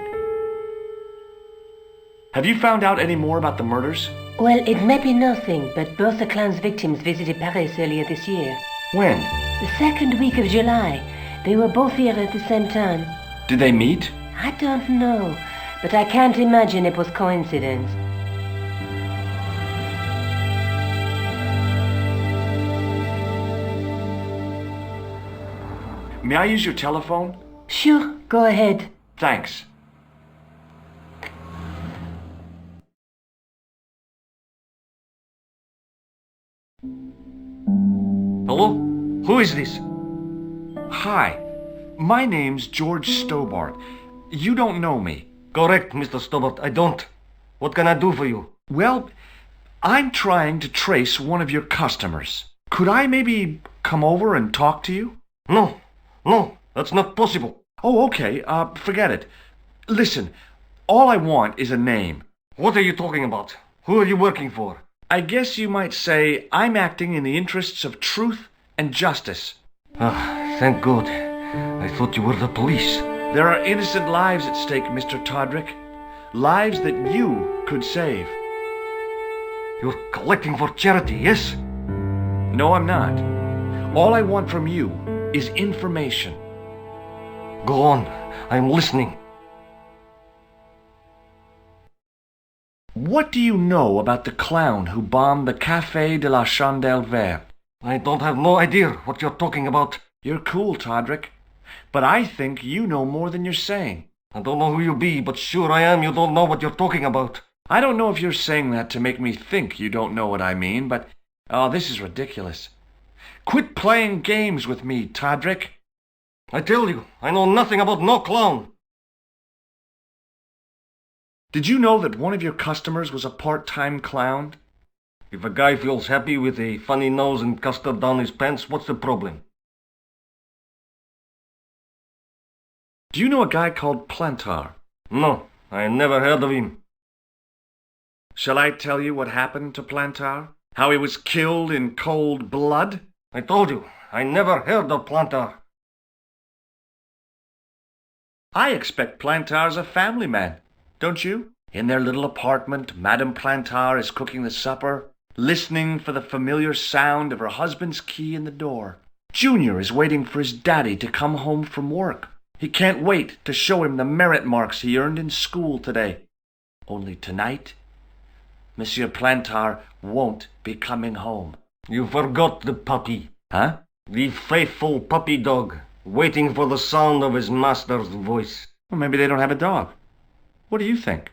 Have you found out any more about the murders? Well, it may be nothing, but both the clown's victims visited Paris earlier this year. When? The second week of July. They were both here at the same time. Did they meet? I don't know, but I can't imagine it was coincidence. May I use your telephone? Sure, go ahead. Thanks. Hello? Who is this? Hi. My name's George Stobart. You don't know me. Correct, Mr. Stobart, I don't. What can I do for you? Well, I'm trying to trace one of your customers. Could I maybe come over and talk to you? No, that's not possible. Oh, okay. Forget it. Listen, all I want is a name. What are you talking about? Who are you working for? I guess you might say I'm acting in the interests of truth and justice. Thank God. I thought you were the police. There are innocent lives at stake, Mr. Todrick. Lives that you could save. You're collecting for charity, yes? No, I'm not. All I want from you is information. Go on. I'm listening. What do you know about the clown who bombed the Café de la Chandelle Verte? I don't have no idea what you're talking about. You're cool, Todrick. But I think you know more than you're saying. I don't know who you be, but sure I am you don't know what you're talking about. I don't know if you're saying that to make me think you don't know what I mean, but... Oh, this is ridiculous. Quit playing games with me, Todrick. I tell you, I know nothing about no clown. Did you know that one of your customers was a part-time clown? If a guy feels happy with a funny nose and custard down his pants, what's the problem? Do you know a guy called Plantar? No, I never heard of him. Shall I tell you what happened to Plantar? How he was killed in cold blood? I told you, I never heard of Plantar. I expect Plantar's a family man, don't you? In their little apartment, Madame Plantar is cooking the supper, listening for the familiar sound of her husband's key in the door. Junior is waiting for his daddy to come home from work. He can't wait to show him the merit marks he earned in school today. Only tonight, Monsieur Plantar won't be coming home. You forgot the puppy. Huh? The faithful puppy dog, waiting for the sound of his master's voice. Well, maybe they don't have a dog. What do you think?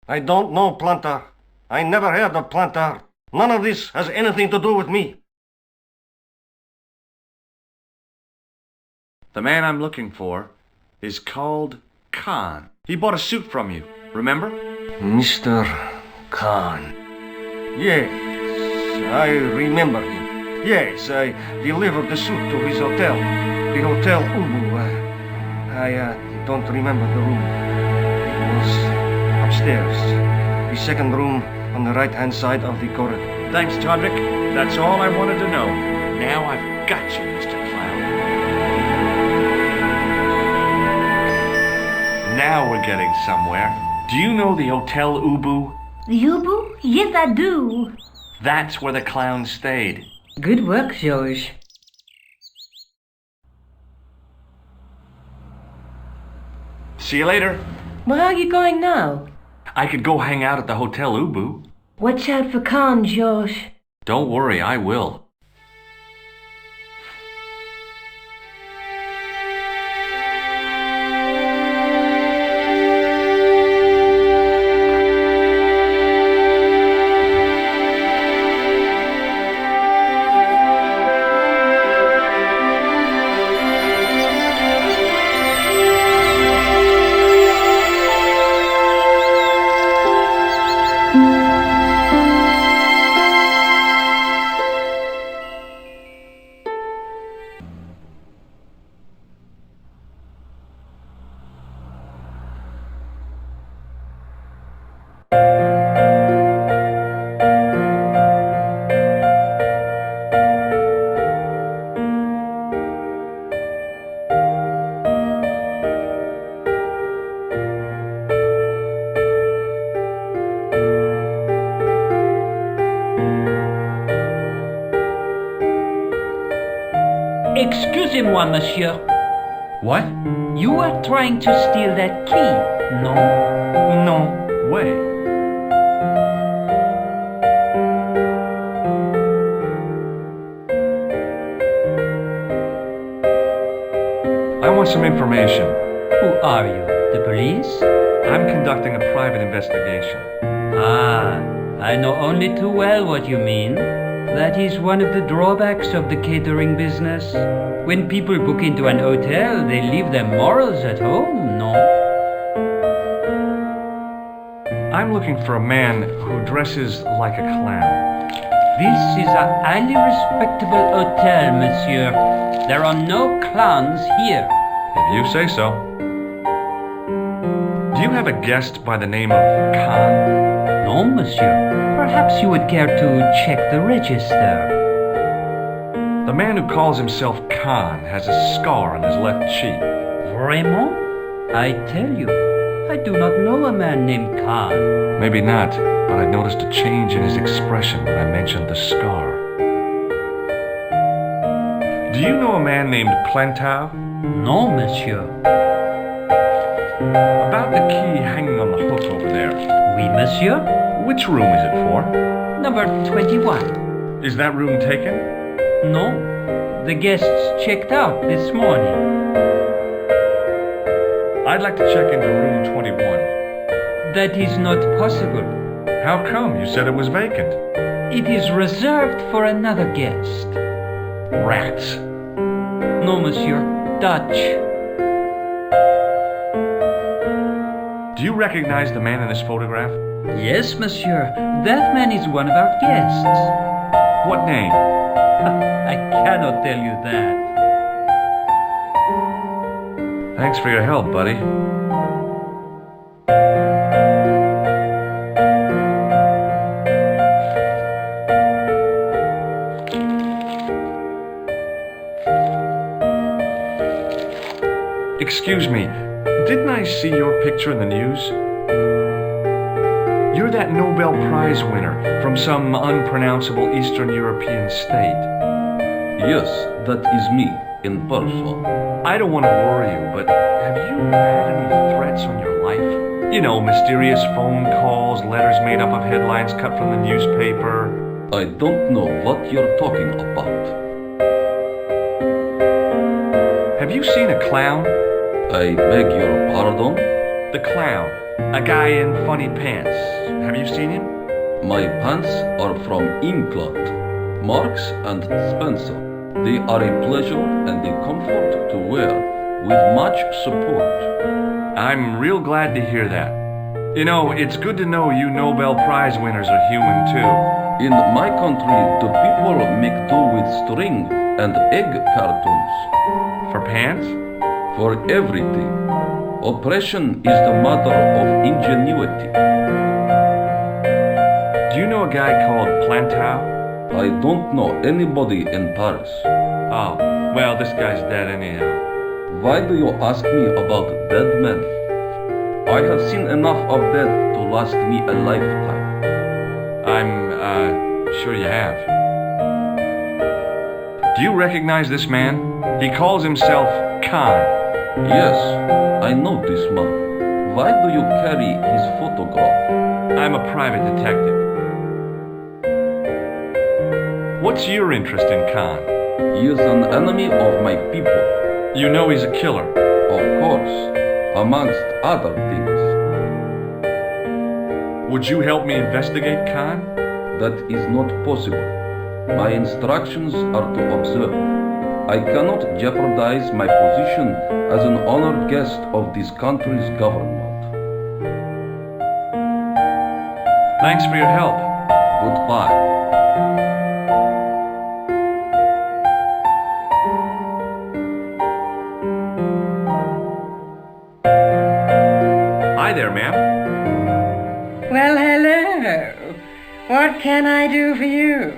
I don't know, Plantar. I never heard of Plantar. None of this has anything to do with me. The man I'm looking for is called Khan. He bought a suit from you, remember? Mr. Khan. Yes, I remember him. Yes, I delivered the suit to his hotel. The Hotel Ubu. I don't remember the room. It was upstairs. The second room on the right-hand side of the corridor. Thanks, Todrick. That's all I wanted to know. Now I've got you, Mr. Clown. Now we're getting somewhere. Do you know the Hotel Ubu? The Ubu? Yes, I do. That's where the clown stayed. Good work, George. See you later. Where are you going now? I could go hang out at the Hotel Ubu. Watch out for Khan, Josh. Don't worry, I will. Excusez-moi, monsieur. What? You are trying to steal that key, no? No way. I want some information. Who are you? The police? I'm conducting a private investigation. Ah, I know only too well what you mean. That is one of the drawbacks of the catering business. When people book into an hotel, they leave their morals at home, no? I'm looking for a man who dresses like a clown. This is a highly respectable hotel, monsieur. There are no clowns here. If you say so. Do you have a guest by the name of Khan? No, monsieur. Perhaps you would care to check the register. The man who calls himself Khan has a scar on his left cheek. Vraiment? I tell you, I do not know a man named Khan. Maybe not, but I noticed a change in his expression when I mentioned the scar. Do you know a man named Plantar? No, monsieur. About the key hanging on the hook over there. Oui, monsieur. Which room is it for? Number 21. Is that room taken? No. The guests checked out this morning. I'd like to check into room 21. That is not possible. How come? You said it was vacant. It is reserved for another guest. Rats. No, monsieur. Dutch. Do you recognize the man in this photograph? Yes, monsieur. That man is one of our guests. What name? I cannot tell you that. Thanks for your help, buddy. Excuse me, didn't I see your picture in the news? You're that Nobel Prize winner from some unpronounceable Eastern European state. Yes, that is me, in person. I don't want to worry you, but have you had any threats on your life? You know, mysterious phone calls, letters made up of headlines cut from the newspaper. I don't know what you're talking about. Have you seen a clown? I beg your pardon? The clown. A guy in funny pants. Have you seen him? My pants are from England. Marks and Spencer. They are a pleasure and a comfort to wear, with much support. I'm real glad to hear that. You know, it's good to know you Nobel Prize winners are human too. In my country, the people make do with string and egg cartoons. For pants? For everything. Oppression is the mother of ingenuity. Do you know a guy called Plantow? I don't know anybody in Paris. Oh, well, this guy's dead anyhow. Why do you ask me about dead men? I have seen enough of death to last me a lifetime. I'm sure you have. Do you recognize this man? He calls himself Khan. Yes, I know this man. Why do you carry his photograph? I'm a private detective. What's your interest in Khan? He is an enemy of my people. You know he's a killer. Of course, amongst other things. Would you help me investigate Khan? That is not possible. My instructions are to observe. I cannot jeopardize my position as an honored guest of this country's government. Thanks for your help. Goodbye. Hi there, ma'am. Well, hello. What can I do for you?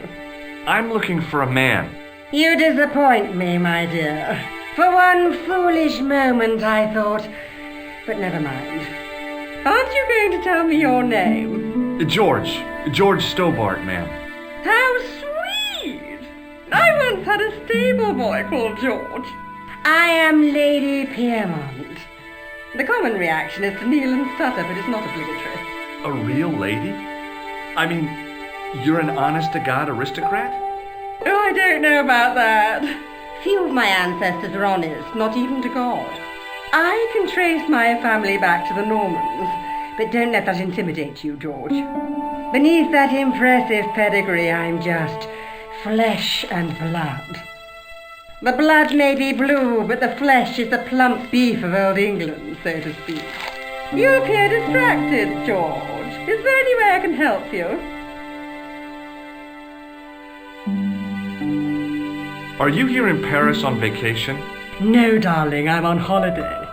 I'm looking for a man. You disappoint me, my dear. For one foolish moment I thought... But never mind. Aren't you going to tell me your name? George Stobart, ma'am. How sweet! I once had a stable boy called George. I am Lady Piermont. The common reaction is to kneel and stutter, but it's not obligatory. A real lady? I mean, you're an honest-to-God aristocrat? Oh, I don't know about that. Few of my ancestors are honest, not even to God. I can trace my family back to the Normans, but don't let that intimidate you, George. Beneath that impressive pedigree, I'm just flesh and blood. The blood may be blue, but the flesh is the plump beef of old England, so to speak. You appear distracted, George. Is there any way I can help you? Are you here in Paris on vacation? No, darling, I'm on holiday.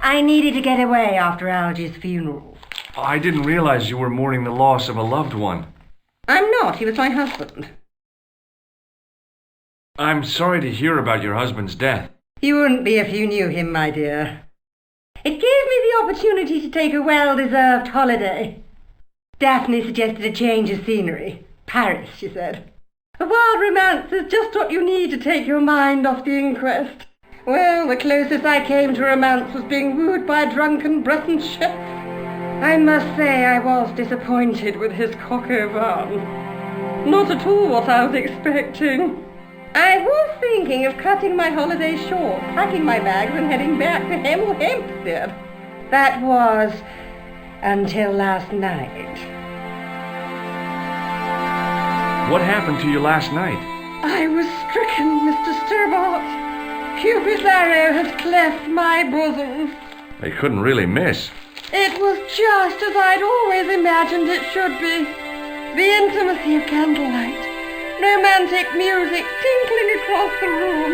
I needed to get away after Algy's funeral. I didn't realize you were mourning the loss of a loved one. I'm not. He was my husband. I'm sorry to hear about your husband's death. You wouldn't be if you knew him, my dear. It gave me the opportunity to take a well-deserved holiday. Daphne suggested a change of scenery. Paris, she said. A wild romance is just what you need to take your mind off the inquest. Well, the closest I came to romance was being wooed by a drunken Breton chef. I must say I was disappointed with his coq au vin. Not at all what I was expecting. I was thinking of cutting my holiday short, packing my bags and heading back to Hempstead. That was until last night. What happened to you last night? I was stricken, Mr. Stobart. Cupid's arrow has cleft my bosom. They couldn't really miss. It was just as I'd always imagined it should be. The intimacy of candlelight, romantic music tinkling across the room,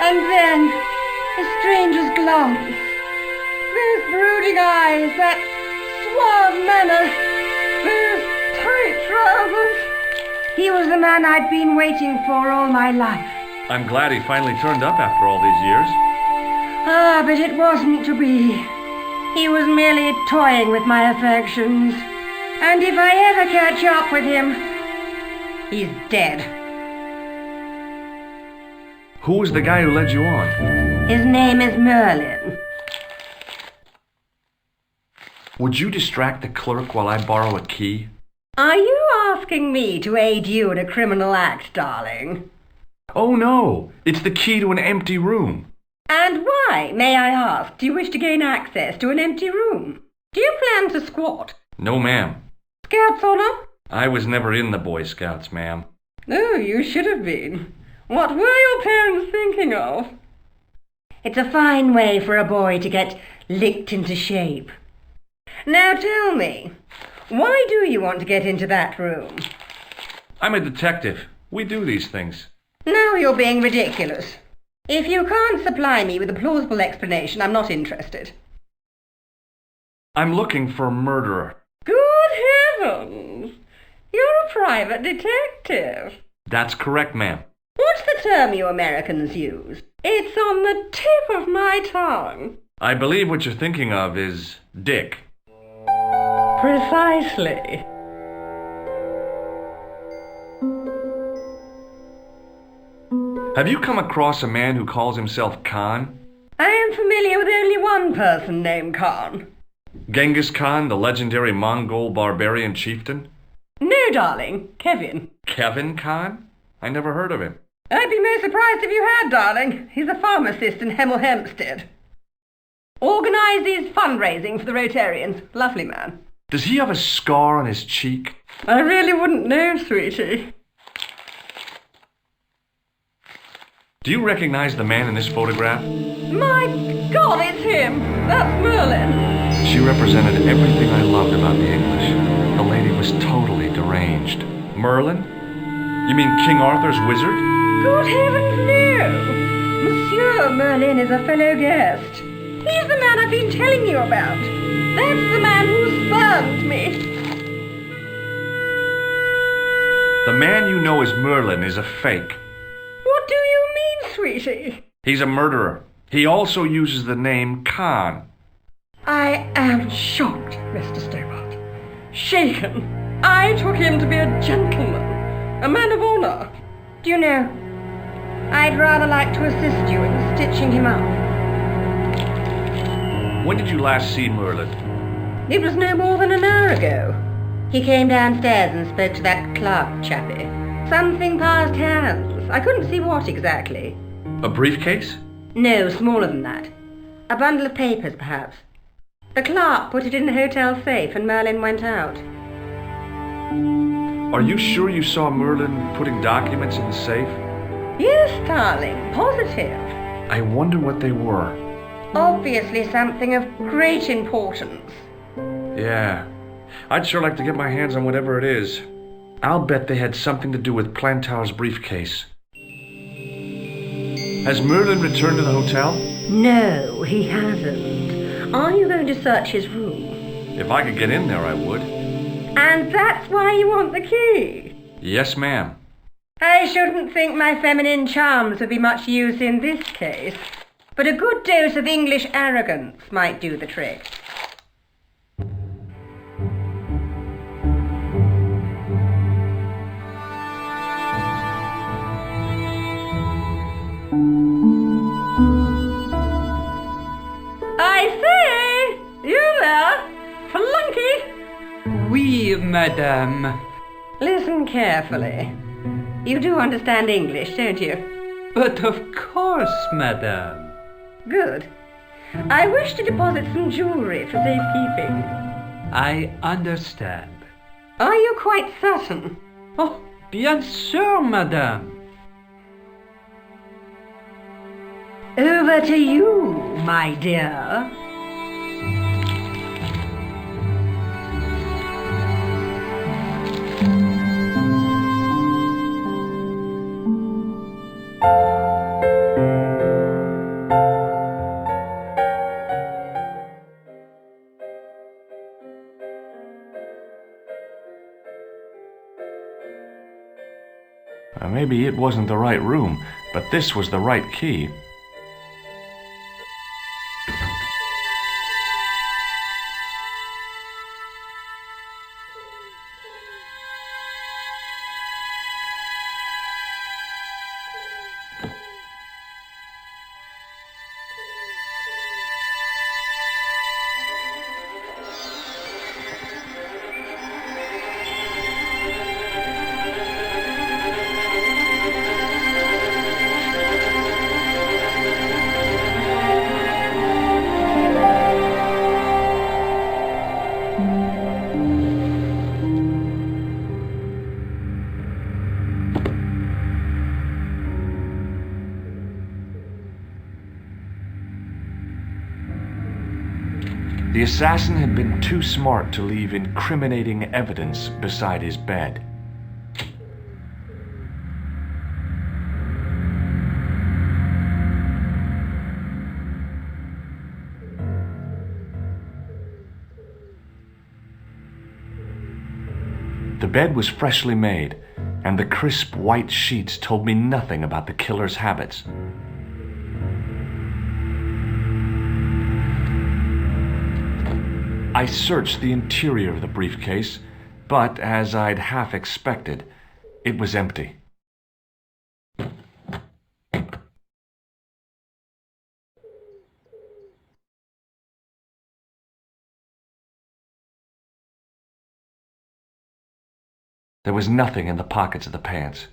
and then a stranger's glance. Those brooding eyes, that suave manner, those tight trousers. He was the man I'd been waiting for all my life. I'm glad he finally turned up after all these years. Ah, but it wasn't to be. He was merely toying with my affections. And if I ever catch up with him, he's dead. Who was the guy who led you on? His name is Merlin. Would you distract the clerk while I borrow a key? Are you asking me to aid you in a criminal act, darling? Oh no, it's the key to an empty room. And why, may I ask, do you wish to gain access to an empty room? Do you plan to squat? No, ma'am. Scouts honor? I was never in the Boy Scouts, ma'am. Oh, you should have been. What were your parents thinking of? It's a fine way for a boy to get licked into shape. Now tell me, why do you want to get into that room? I'm a detective. We do these things. Now you're being ridiculous. If you can't supply me with a plausible explanation, I'm not interested. I'm looking for a murderer. Good heavens! You're a private detective. That's correct, ma'am. What's the term you Americans use? It's on the tip of my tongue. I believe what you're thinking of is Dick. Precisely. Have you come across a man who calls himself Khan? I am familiar with only one person named Khan. Genghis Khan, the legendary Mongol barbarian chieftain? No, darling. Kevin. Kevin Khan? I never heard of him. I'd be most surprised if you had, darling. He's a pharmacist in Hemel Hempstead. Organises fundraising for the Rotarians. Lovely man. Does he have a scar on his cheek? I really wouldn't know, sweetie. Do you recognize the man in this photograph? My God, it's him! That's Merlin! She represented everything I loved about the English. The lady was totally deranged. Merlin? You mean King Arthur's wizard? Good heavens, no! Monsieur Merlin is a fellow guest. He's the man I've been telling you about. That's the man who spurned me. The man you know as Merlin is a fake. What do you mean, sweetie? He's a murderer. He also uses the name Khan. I am shocked, Mr. Stobart. Shaken. I took him to be a gentleman, a man of honour. Do you know, I'd rather like to assist you in stitching him up. When did you last see Merlin? It was no more than an hour ago. He came downstairs and spoke to that clerk chappie. Something passed hands. I couldn't see what exactly. A briefcase? No, smaller than that. A bundle of papers, perhaps. The clerk put it in the hotel safe and Merlin went out. Are you sure you saw Merlin putting documents in the safe? Yes, darling, positive. I wonder what they were. Obviously something of great importance. Yeah. I'd sure like to get my hands on whatever it is. I'll bet they had something to do with Plantar's briefcase. Has Merlin returned to the hotel? No, he hasn't. Are you going to search his room? If I could get in there, I would. And that's why you want the key? Yes, ma'am. I shouldn't think my feminine charms would be much use in this case. But a good dose of English arrogance might do the trick. I say! You there? Flunky! Oui, madame. Listen carefully. You do understand English, don't you? But of course, madame. Good. I wish to deposit some jewellery for safekeeping. I understand. Are you quite certain? Oh, Bien sûr, madame. Over to you, my dear. Maybe it wasn't the right room, but this was the right key. The assassin had been too smart to leave incriminating evidence beside his bed. The bed was freshly made, and the crisp white sheets told me nothing about the killer's habits. I searched the interior of the briefcase, but as I'd half expected, it was empty. There was nothing in the pockets of the pants.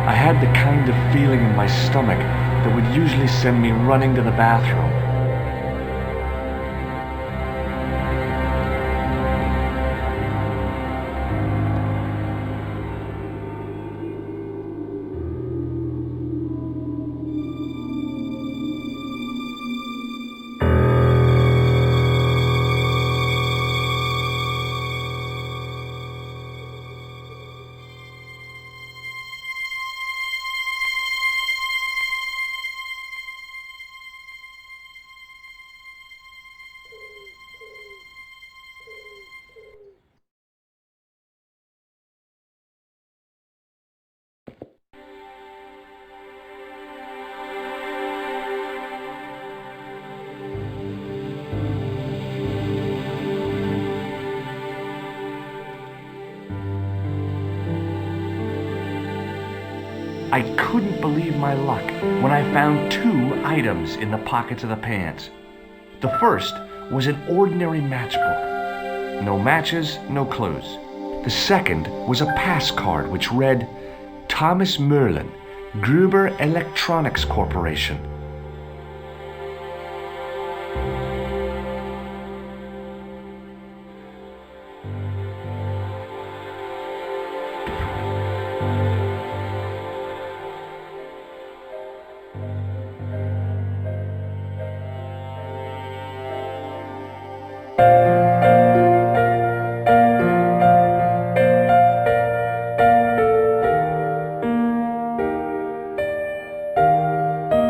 I had the kind of feeling in my stomach that would usually send me running to the bathroom. I couldn't believe my luck when I found two items in the pockets of the pants. The first was an ordinary matchbook. No matches, no clues. The second was a pass card which read, Thomas Merlin, Gruber Electronics Corporation.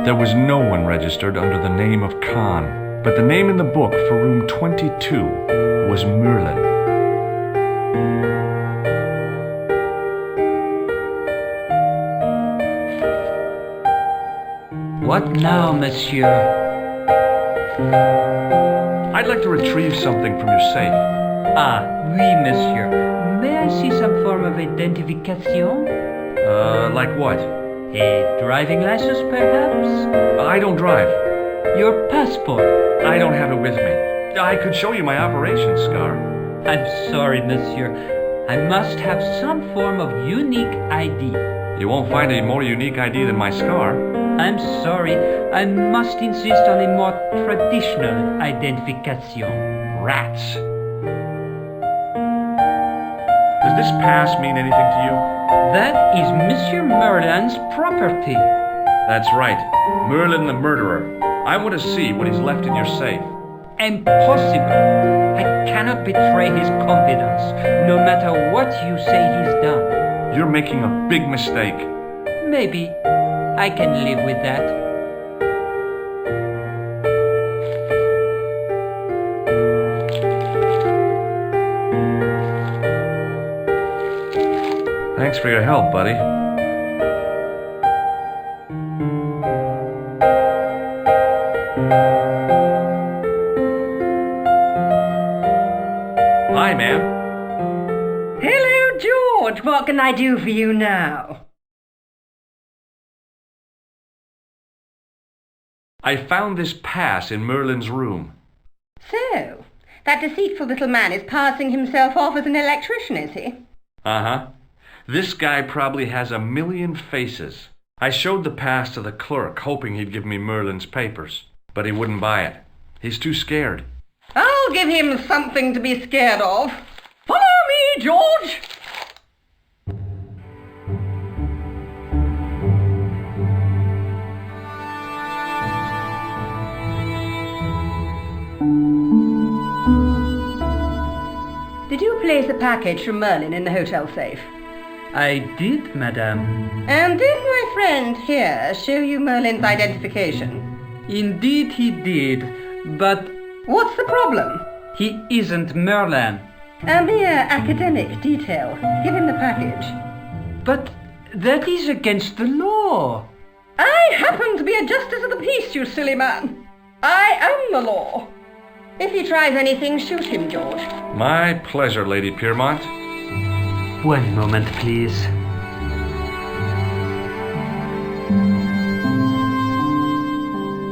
There was no one registered under the name of Khan, but the name in the book for room 22 was Merlin. What now, monsieur? I'd like to retrieve something from your safe. Ah, oui, monsieur. May I see some form of identification? Like what? A driving license, perhaps? I don't drive. Your passport? I don't have it with me. I could show you my operation scar. I'm sorry, monsieur. I must have some form of unique ID. You won't find a more unique ID than my scar. I'm sorry, I must insist on a more traditional identification. Rats. Does this pass mean anything to you? That is Monsieur Merlin's property. That's right. Merlin the murderer. I want to see what he's left in your safe. Impossible. I cannot betray his confidence, no matter what you say he's done. You're making a big mistake. Maybe. I can live with that. Thanks for your help, buddy. Hi, ma'am. Hello, George. What can I do for you now? I found this pass in Merlin's room. So, that deceitful little man is passing himself off as an electrician, is he? Uh-huh. This guy probably has 1,000,000 faces. I showed the pass to the clerk, hoping he'd give me Merlin's papers, but he wouldn't buy it. He's too scared. I'll give him something to be scared of. Follow me, George! Did you place a package from Merlin in the hotel safe? I did, madame. And did my friend here show you Merlin's identification? Indeed he did, but What's the problem? he isn't Merlin. A mere academic detail. Give him the package. But that is against the law. I happen to be a justice of the peace, you silly man. I am the law. If he tries anything, shoot him, George. My pleasure, Lady Piermont. One moment, please.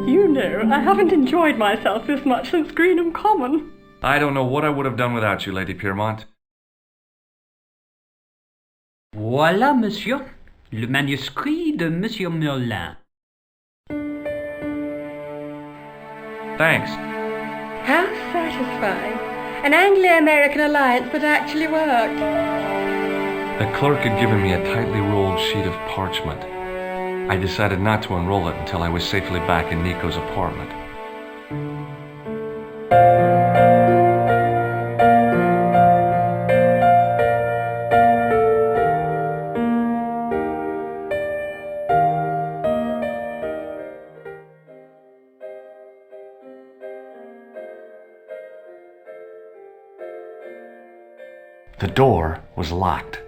You know, I haven't enjoyed myself this much since Greenham Common. I don't know what I would have done without you, Lady Piermont. Voilà, monsieur. Le manuscrit de Monsieur Merlin. Thanks. How satisfying. An Anglo-American alliance that actually worked. The clerk had given me a tightly rolled sheet of parchment. I decided not to unroll it until I was safely back in Nico's apartment. The door was locked.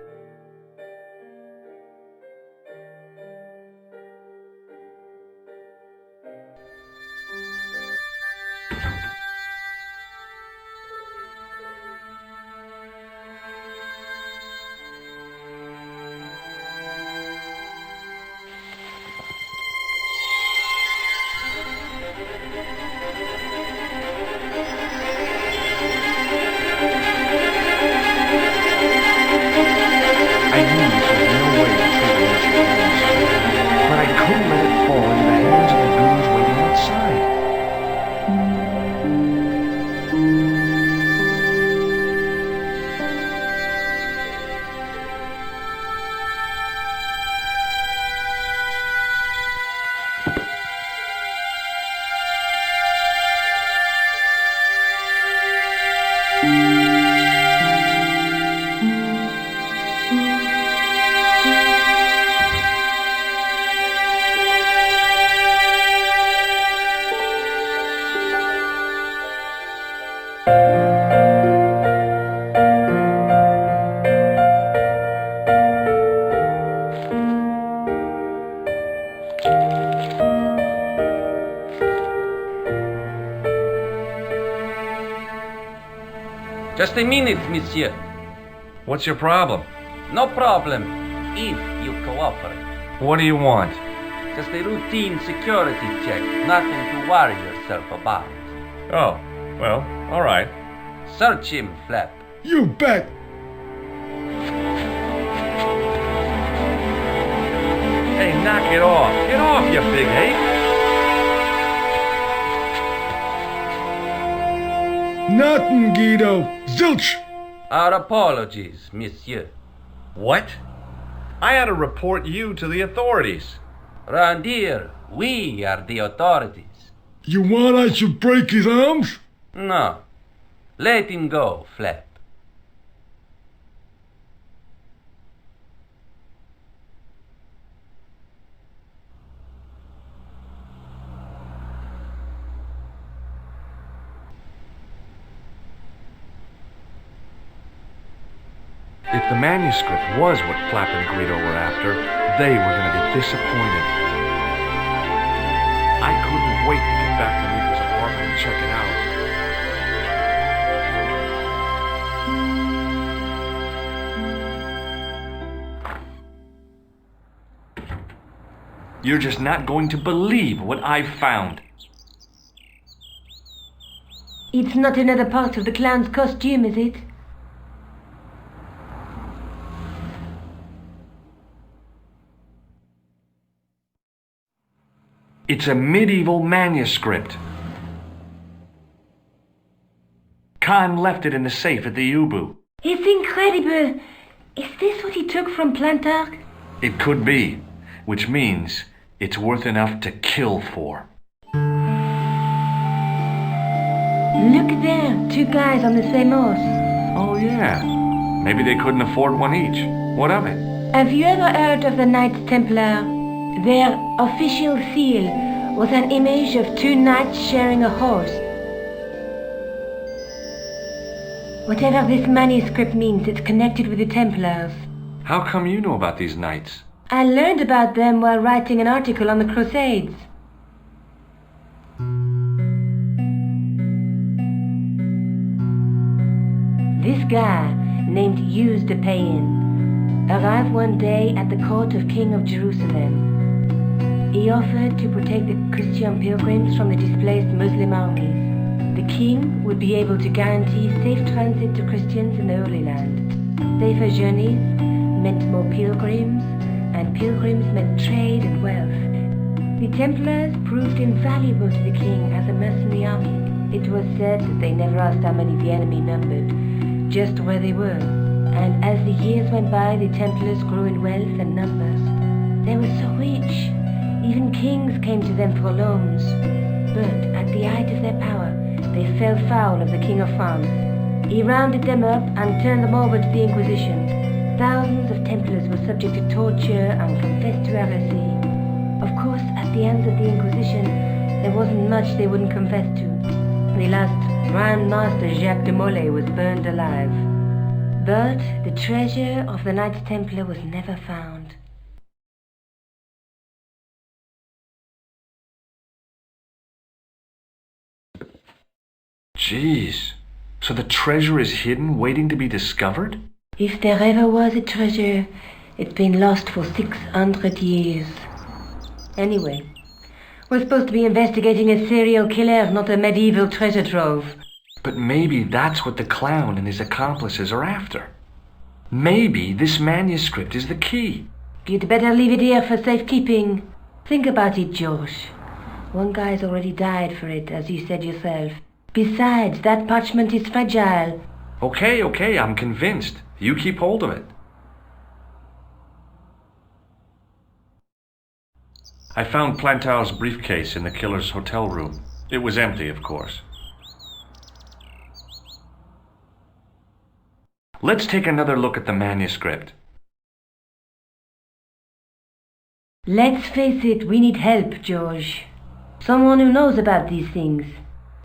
Just a minute, monsieur. What's your problem? No problem, if you cooperate. What do you want? Just a routine security check, nothing to worry yourself about. Oh, well, all right. Search him, Flap. You bet. Hey, knock it off. Get off, you big ape. Nothing, Guido. Zilch! Our apologies, monsieur. What? I had to report you to the authorities. Randir, we are the authorities. You want I should break his arms? No. Let him go, Flap. If the manuscript was what Flap and Greedo were after, they were going to be disappointed. I couldn't wait to get back to Nico's apartment and check it out. You're just not going to believe what I've found. It's not another part of the clown's costume, is it? It's a medieval manuscript. Khan left it in the safe at the U-Boo. It's incredible. Is this what he took from Plantark? It could be, which means it's worth enough to kill for. Look there, two guys on the same horse. Oh yeah, maybe they couldn't afford one each. What of it? Have you ever heard of the Knights Templar? Their official seal was an image of two knights sharing a horse. Whatever this manuscript means, it's connected with the Templars. How come you know about these knights? I learned about them while writing an article on the Crusades. This guy, named Hughes de Payen, arrived one day at the court of King of Jerusalem. He offered to protect the Christian pilgrims from the displaced Muslim armies. The king would be able to guarantee safe transit to Christians in the Holy Land. Safer journeys meant more pilgrims, and pilgrims meant trade and wealth. The Templars proved invaluable to the king as a mercenary army. It was said that they never asked how many the enemy numbered, just where they were. And as the years went by, the Templars grew in wealth and numbers. They were so rich, even kings came to them for loans. But at the height of their power, they fell foul of the King of France. He rounded them up and turned them over to the Inquisition. Thousands of Templars were subject to torture and confessed to heresy. Of course, at the hands of the Inquisition, there wasn't much they wouldn't confess to. The last Grand Master Jacques de Molay was burned alive. But the treasure of the Knights Templar was never found. Jeez, so the treasure is hidden, waiting to be discovered? If there ever was a treasure, it's been lost for 600 years. Anyway, we're supposed to be investigating a serial killer, not a medieval treasure trove. But maybe that's what the clown and his accomplices are after. Maybe this manuscript is the key. You'd better leave it here for safekeeping. Think about it, Josh. One guy's already died for it, as you said yourself. Besides, that parchment is fragile. Okay, I'm convinced. You keep hold of it. I found Plantar's briefcase in the killer's hotel room. It was empty, of course. Let's take another look at the manuscript. Let's face it, we need help, George. Someone who knows about these things.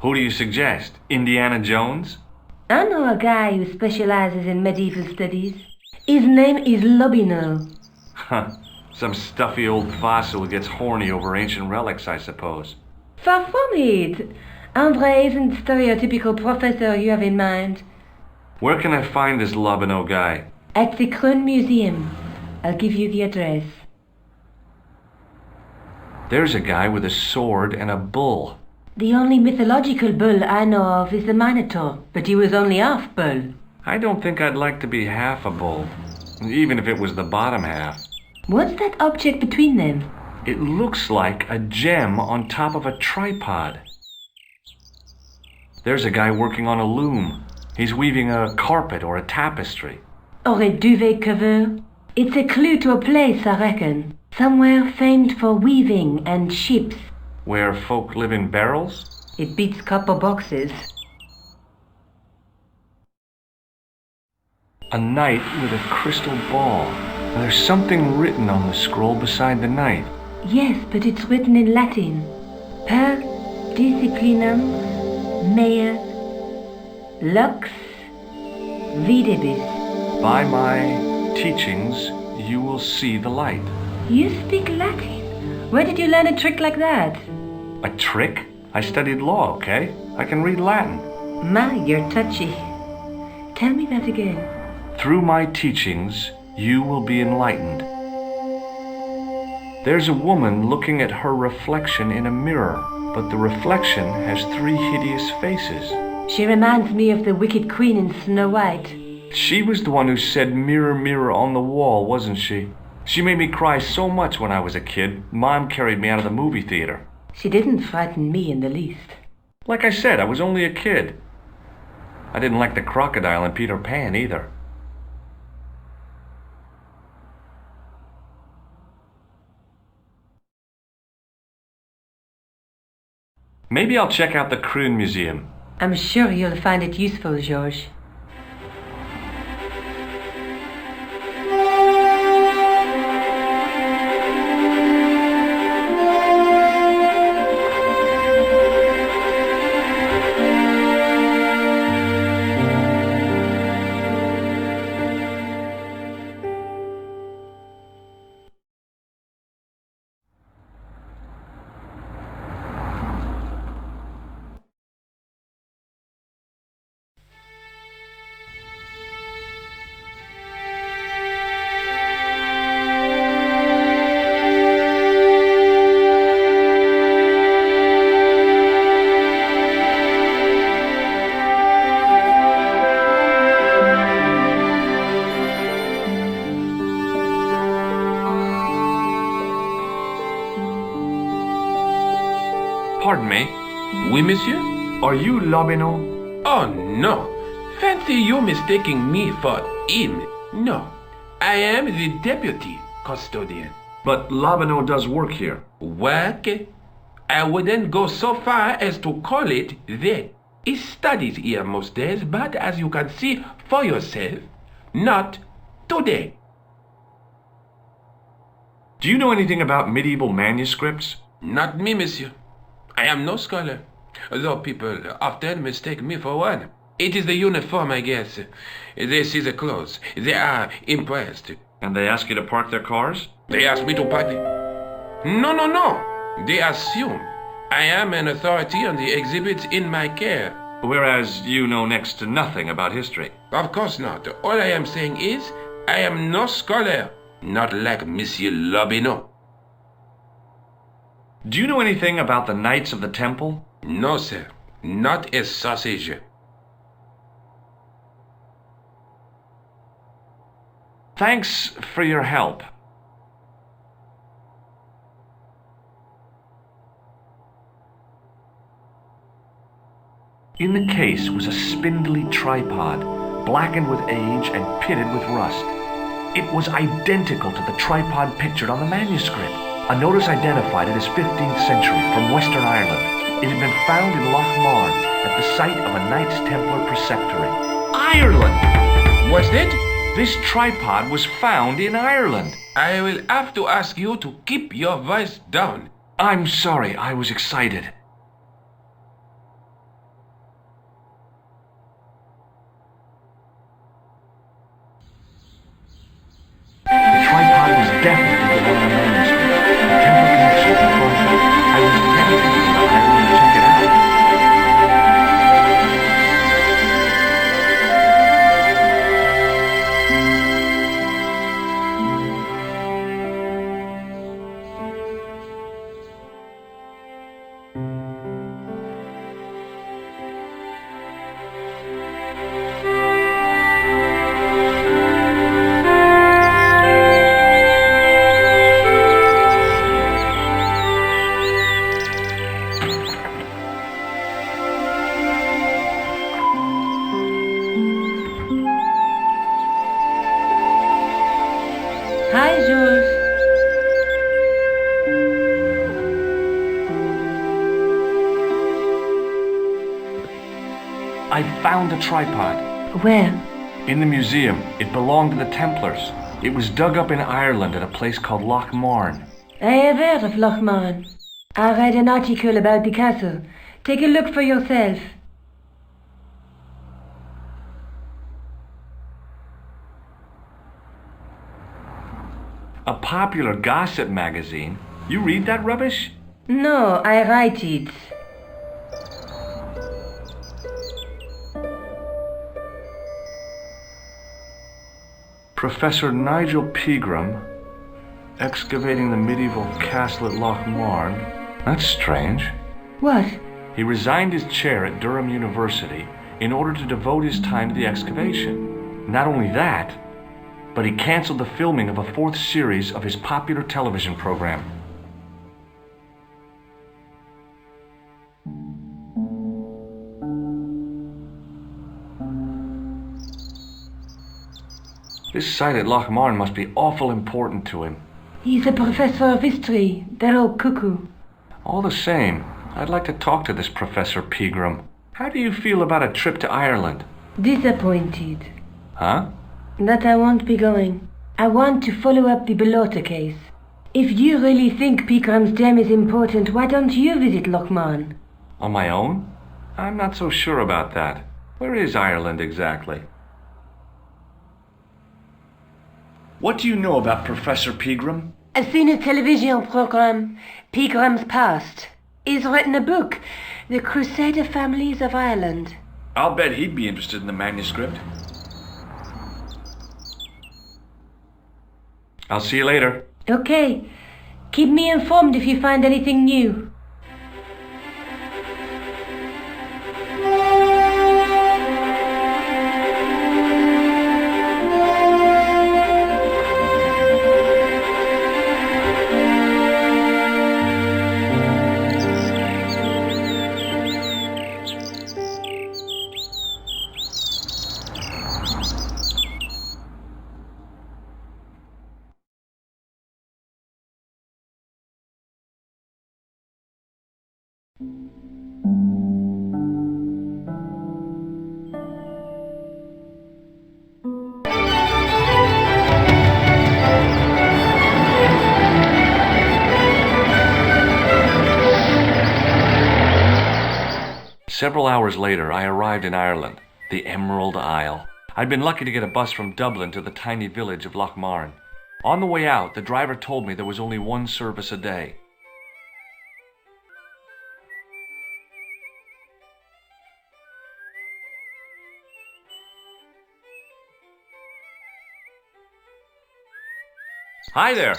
Who do you suggest? Indiana Jones? I know a guy who specializes in medieval studies. His name is Lobinol. Huh. Some stuffy old fossil who gets horny over ancient relics, I suppose. Far from it. Andre isn't the stereotypical professor you have in mind. Where can I find this Lobino guy? At the Kroon Museum. I'll give you the address. There's a guy with a sword and a bull. The only mythological bull I know of is the Minotaur, but he was only half bull. I don't think I'd like to be half a bull, even if it was the bottom half. What's that object between them? It looks like a gem on top of a tripod. There's a guy working on a loom. He's weaving a carpet or a tapestry. Or a duvet cover? It's a clue to a place, I reckon. Somewhere famed for weaving and ships. Where folk live in barrels? It beats copper boxes. A knight with a crystal ball. There's something written on the scroll beside the knight. Yes, but it's written in Latin. Per disciplinam mea lux videbis. By my teachings, you will see the light. You speak Latin? Where did you learn a trick like that? A trick? I studied law, okay? I can read Latin. My, you're touchy. Tell me that again. Through my teachings, you will be enlightened. There's a woman looking at her reflection in a mirror, but the reflection has 3 hideous faces. She reminds me of the wicked queen in Snow White. She was the one who said, "Mirror, mirror on the wall," wasn't she? She made me cry so much when I was a kid, Mom carried me out of the movie theater. She didn't frighten me in the least. Like I said, I was only a kid. I didn't like the crocodile in Peter Pan either. Maybe I'll check out the Kroon Museum. I'm sure you'll find it useful, George. Pardon me. Oui, monsieur? Are you Lobineau? Oh, no. Fancy you mistaking me for him. No. I am the deputy custodian. But Lobineau does work here. Work? I wouldn't go so far as to call it that. He studies here most days, but as you can see for yourself, not today. Do you know anything about medieval manuscripts? Not me, monsieur. I am no scholar, though people often mistake me for one. It is the uniform, I guess. They see the clothes. They are impressed. And they ask you to park their cars? They ask me to park them. No. They assume I am an authority on the exhibits in my care. Whereas you know next to nothing about history. Of course not. All I am saying is, I am no scholar. Not like Monsieur Lobineau. Do you know anything about the Knights of the Temple? No, sir. Not a sausage. Thanks for your help. In the case was a spindly tripod, blackened with age and pitted with rust. It was identical to the tripod pictured on the manuscript. A notice identified it as 15th century from Western Ireland. It had been found in Loch Marn at the site of a Knights Templar preceptory. Ireland! What's that? This tripod was found in Ireland. I will have to ask you to keep your voice down. I'm sorry, I was excited. The tripod was definitely the one on the manuscript. The temple connection confirmed it. I was tempted to go Ireland to check it out. I found the tripod. Where? In the museum. It belonged to the Templars. It was dug up in Ireland at a place called Loch Marne. I have heard of Loch Marne. I read an article about the castle. Take a look for yourself. A popular gossip magazine? You read that rubbish? No, I write it. Professor Nigel Pegram, excavating the medieval castle at Loch Marne. That's strange. What? He resigned his chair at Durham University in order to devote his time to the excavation. Not only that, but he canceled the filming of a fourth series of his popular television program. This site at Loch Marne must be awful important to him. He's a professor of history. They're all cuckoo. All the same, I'd like to talk to this Professor Pegram. How do you feel about a trip to Ireland? Disappointed. Huh? That I won't be going. I want to follow up the Bellotta case. If you really think Pegram's gem is important, why don't you visit Loch Marne? On my own? I'm not so sure about that. Where is Ireland exactly? What do you know about Professor Pegram? I've seen a television program, Pegram's Past. He's written a book, The Crusader Families of Ireland. I'll bet he'd be interested in the manuscript. I'll see you later. Okay. Keep me informed if you find anything new. Several hours later, I arrived in Ireland, the Emerald Isle. I'd been lucky to get a bus from Dublin to the tiny village of Loch Marne. On the way out, the driver told me there was only one service a day. Hi there.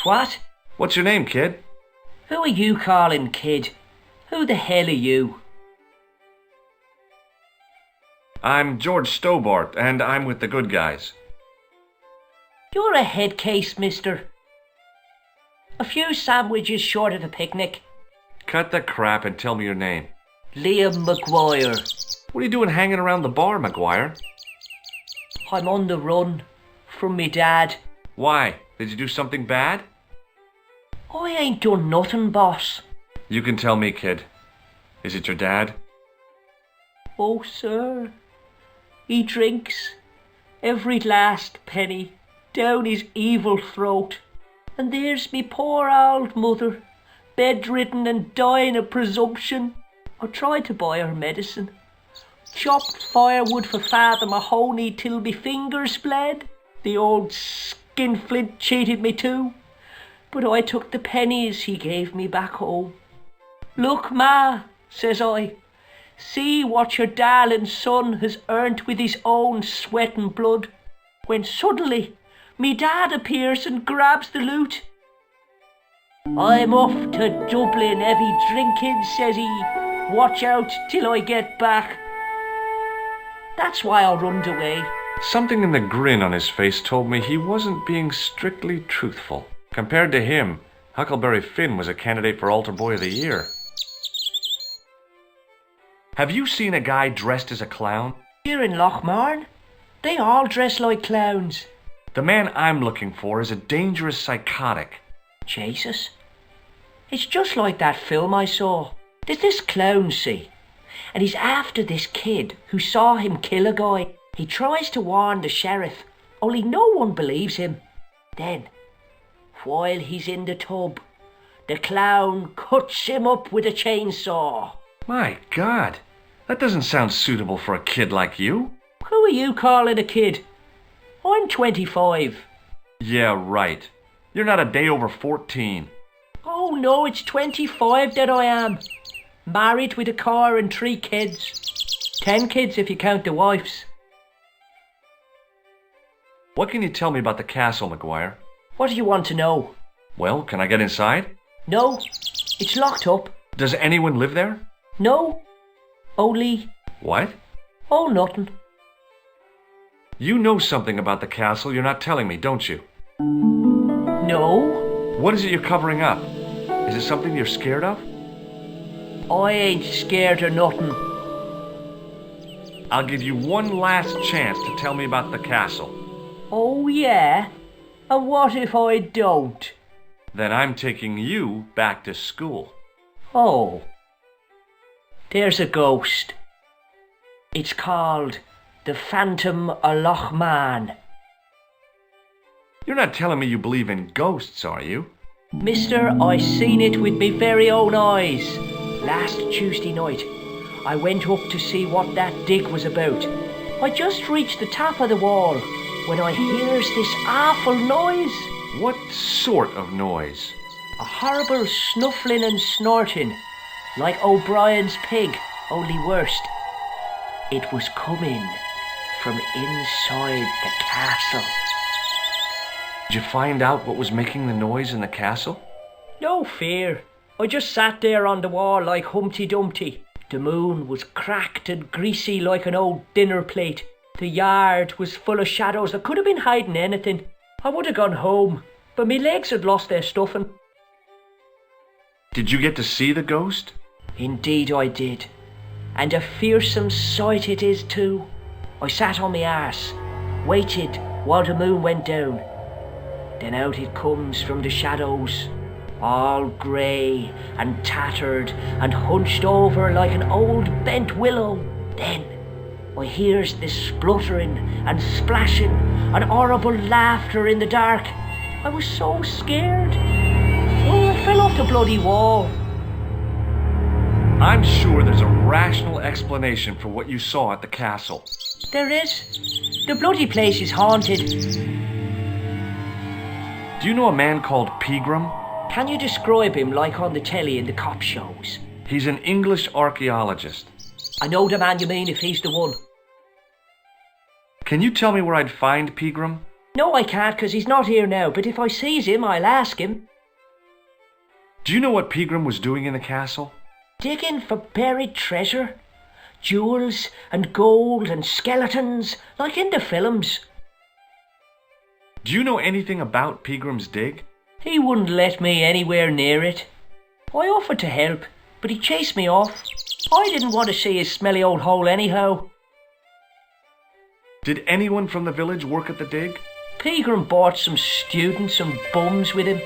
What? What's your name, kid? Who are you calling kid? Who the hell are you? I'm George Stobart, and I'm with the good guys. You're a head case, mister. A few sandwiches short of a picnic. Cut the crap and tell me your name. Liam McGuire. What are you doing hanging around the bar, McGuire? I'm on the run from me dad. Why? Did you do something bad? I ain't done nothing, boss. You can tell me, kid. Is it your dad? Oh, sir. He drinks every last penny down his evil throat. And there's me poor old mother, bedridden and dying of presumption. I tried to buy her medicine. Chopped firewood for Father Mahoney till me fingers bled. The old skinflint cheated me too. But I took the pennies he gave me back home. Look, Ma, says I, see what your darling son has earned with his own sweat and blood. When suddenly, me dad appears and grabs the loot. I'm off to Dublin heavy drinking, says he. Watch out till I get back. That's why I runned away. Something in the grin on his face told me he wasn't being strictly truthful. Compared to him, Huckleberry Finn was a candidate for Altar Boy of the Year. Have you seen a guy dressed as a clown? Here in Loch Marne, they all dress like clowns. The man I'm looking for is a dangerous psychotic. Jesus. It's just like that film I saw. There's this clown, see. and he's after this kid who saw him kill a guy. He tries to warn the sheriff, only no one believes him. Then, while he's in the tub, the clown cuts him up with a chainsaw. My God, that doesn't sound suitable for a kid like you. Who are you calling a kid? I'm 25. Yeah, right. You're not a day over 14. Oh no, it's 25 that I am. Married with a car and 3 kids. 10 kids if you count the wives. What can you tell me about the castle, McGuire? What do you want to know? Well, can I get inside? No, it's locked up. Does anyone live there? No, only... What? Oh, nothing. You know something about the castle you're not telling me, don't you? No. What is it you're covering up? Is it something you're scared of? I ain't scared of nothing. I'll give you one last chance to tell me about the castle. Oh, yeah? And what if I don't? Then I'm taking you back to school. Oh. There's a ghost. It's called the Phantom of Loch Man. You're not telling me you believe in ghosts, are you? Mister, I seen it with me very own eyes. Last Tuesday night, I went up to see what that dig was about. I just reached the top of the wall when I hears this awful noise. What sort of noise? A horrible snuffling and snorting, like O'Brien's pig, only worse. It was coming from inside the castle. Did you find out what was making the noise in the castle? No fear. I just sat there on the wall like Humpty Dumpty. The moon was cracked and greasy like an old dinner plate. The yard was full of shadows. I could have been hiding anything. I would have gone home, but me legs had lost their stuffing. Did you get to see the ghost? Indeed I did. And a fearsome sight it is too. I sat on my arse, waited while the moon went down. Then out it comes from the shadows, all grey and tattered and hunched over like an old bent willow. Then I hears this spluttering and splashing and horrible laughter in the dark. I was so scared. Oh, I fell off the bloody wall. I'm sure there's a rational explanation for what you saw at the castle. There is. The bloody place is haunted. Do you know a man called Pegram? Can you describe him like on the telly in the cop shows? He's an English archaeologist. I know the man you mean if he's the one. Can you tell me where I'd find Pegram? No, I can't, 'cause he's not here now, but if I sees him, I'll ask him. Do you know what Pegram was doing in the castle? Digging for buried treasure. Jewels and gold and skeletons, like in the films. Do you know anything about Pegram's dig? He wouldn't let me anywhere near it. I offered to help, but he chased me off. I didn't want to see his smelly old hole anyhow. Did anyone from the village work at the dig? Pegram brought some students and bums with him.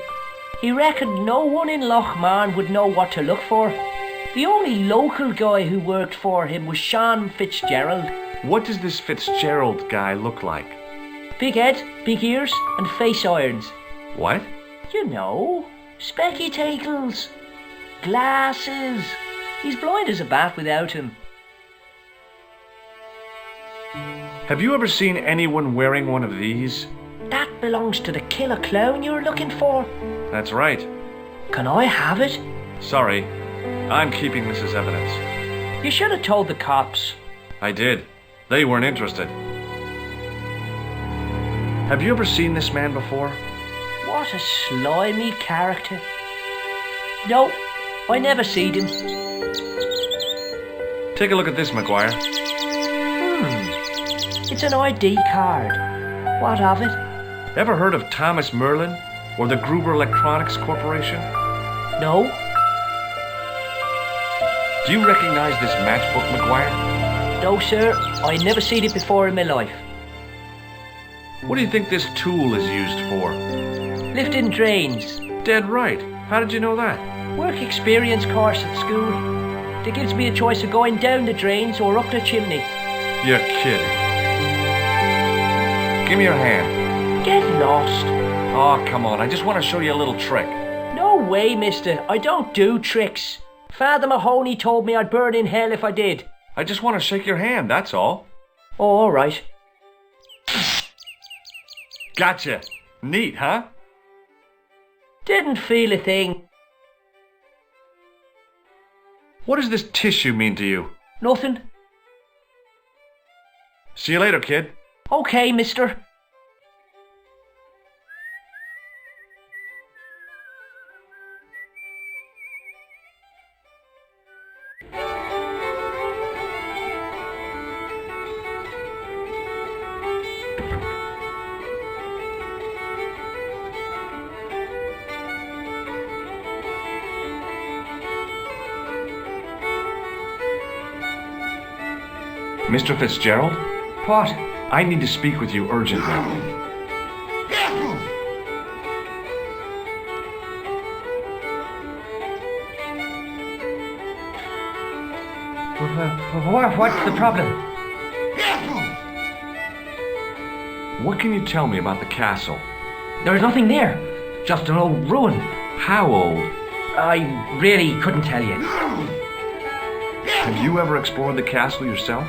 He reckoned no one in Loch Man would know what to look for. The only local guy who worked for him was Sean Fitzgerald. What does this Fitzgerald guy look like? Big head, big ears, and face irons. What? You know, spectacles, glasses. He's blind as a bat without him. Have you ever seen anyone wearing one of these? That belongs to the killer clown you're looking for. That's right. Can I have it? Sorry, I'm keeping this as evidence. You should have told the cops. I did. They weren't interested. Have you ever seen this man before? What a slimy character. No, I never seen him. Take a look at this, McGuire. It's an ID card. What of it? Ever heard of Thomas Merlin or the Gruber Electronics Corporation? No. Do you recognize this matchbook, McGuire? No, sir. I never seen it before in my life. What do you think this tool is used for? Lifting drains. Dead right. How did you know that? Work experience course at school. They gives me a choice of going down the drains or up the chimney. You're kidding. Give me your hand. Get lost. Oh, come on. I just want to show you a little trick. No way, mister. I don't do tricks. Father Mahoney told me I'd burn in hell if I did. I just want to shake your hand, that's all. Oh, all right. Gotcha. Neat, huh? Didn't feel a thing. What does this tissue mean to you? Nothing. See you later, kid. Okay, mister. Mr. Fitzgerald? What? I need to speak with you urgently. What's the problem? What can you tell me about the castle? There's nothing there. Just an old ruin. How old? I really couldn't tell you. Have you ever explored the castle yourself?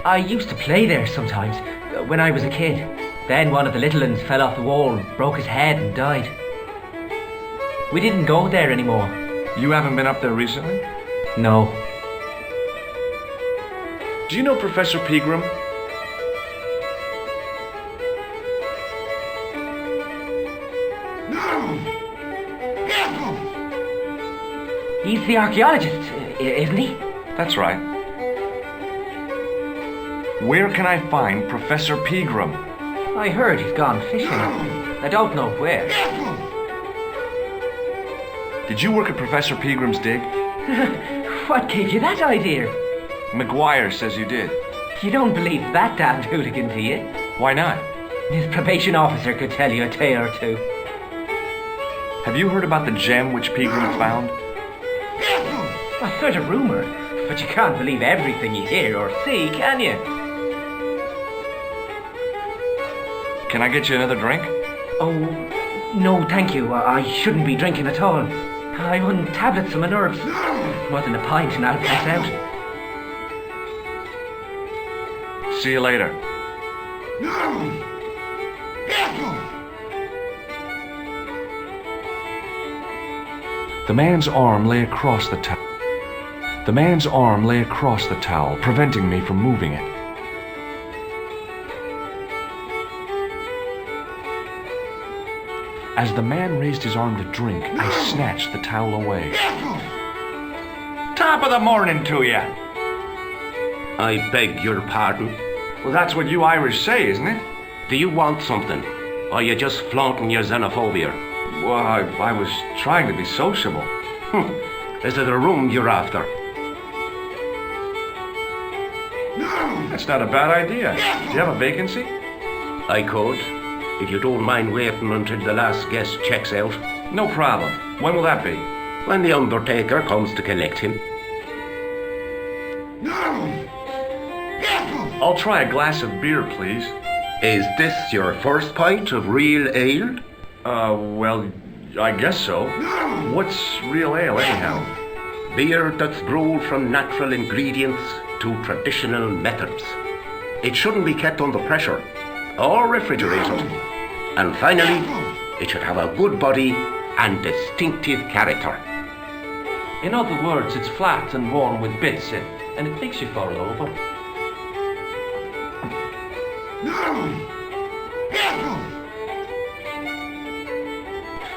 I used to play there sometimes, when I was a kid. Then one of the little uns fell off the wall, broke his head and died. We didn't go there anymore. You haven't been up there recently? No. Do you know Professor Pegram? He's the archaeologist, isn't he? That's right. Where can I find Professor Pegram? I heard he's gone fishing. I don't know where. Did you work at Professor Pegram's dig? What gave you that idea? McGuire says you did. You don't believe that damned hooligan, do you? Why not? His probation officer could tell you a tale or two. Have you heard about the gem which Pegram found? I heard a rumour, but you can't believe everything you hear or see, can you? Can I get you another drink? Oh, no, thank you. I shouldn't be drinking at all. I want tablets for my nerves. More than a pint and I'll pass out. See you later. The man's arm lay across the towel. The man's arm lay across the towel, preventing me from moving it. As the man raised his arm to drink, I snatched the towel away. Top of the morning to you. I beg your pardon. Well, that's what you Irish say, isn't it? Do you want something? Or are you just flaunting your xenophobia? Well, I was trying to be sociable. Is it a room you're after? That's not a bad idea. Do you have a vacancy? I could, if you don't mind waiting until the last guest checks out. No problem. When will that be? When the undertaker comes to collect him. I'll try a glass of beer, please. Is this your first pint of real ale? Well, I guess so. What's real ale, anyhow? Beer that's brewed from natural ingredients to traditional methods. It shouldn't be kept under pressure or refrigerated. And finally, it should have a good body and distinctive character. In other words, it's flat and worn with bits in, and it makes you fall over.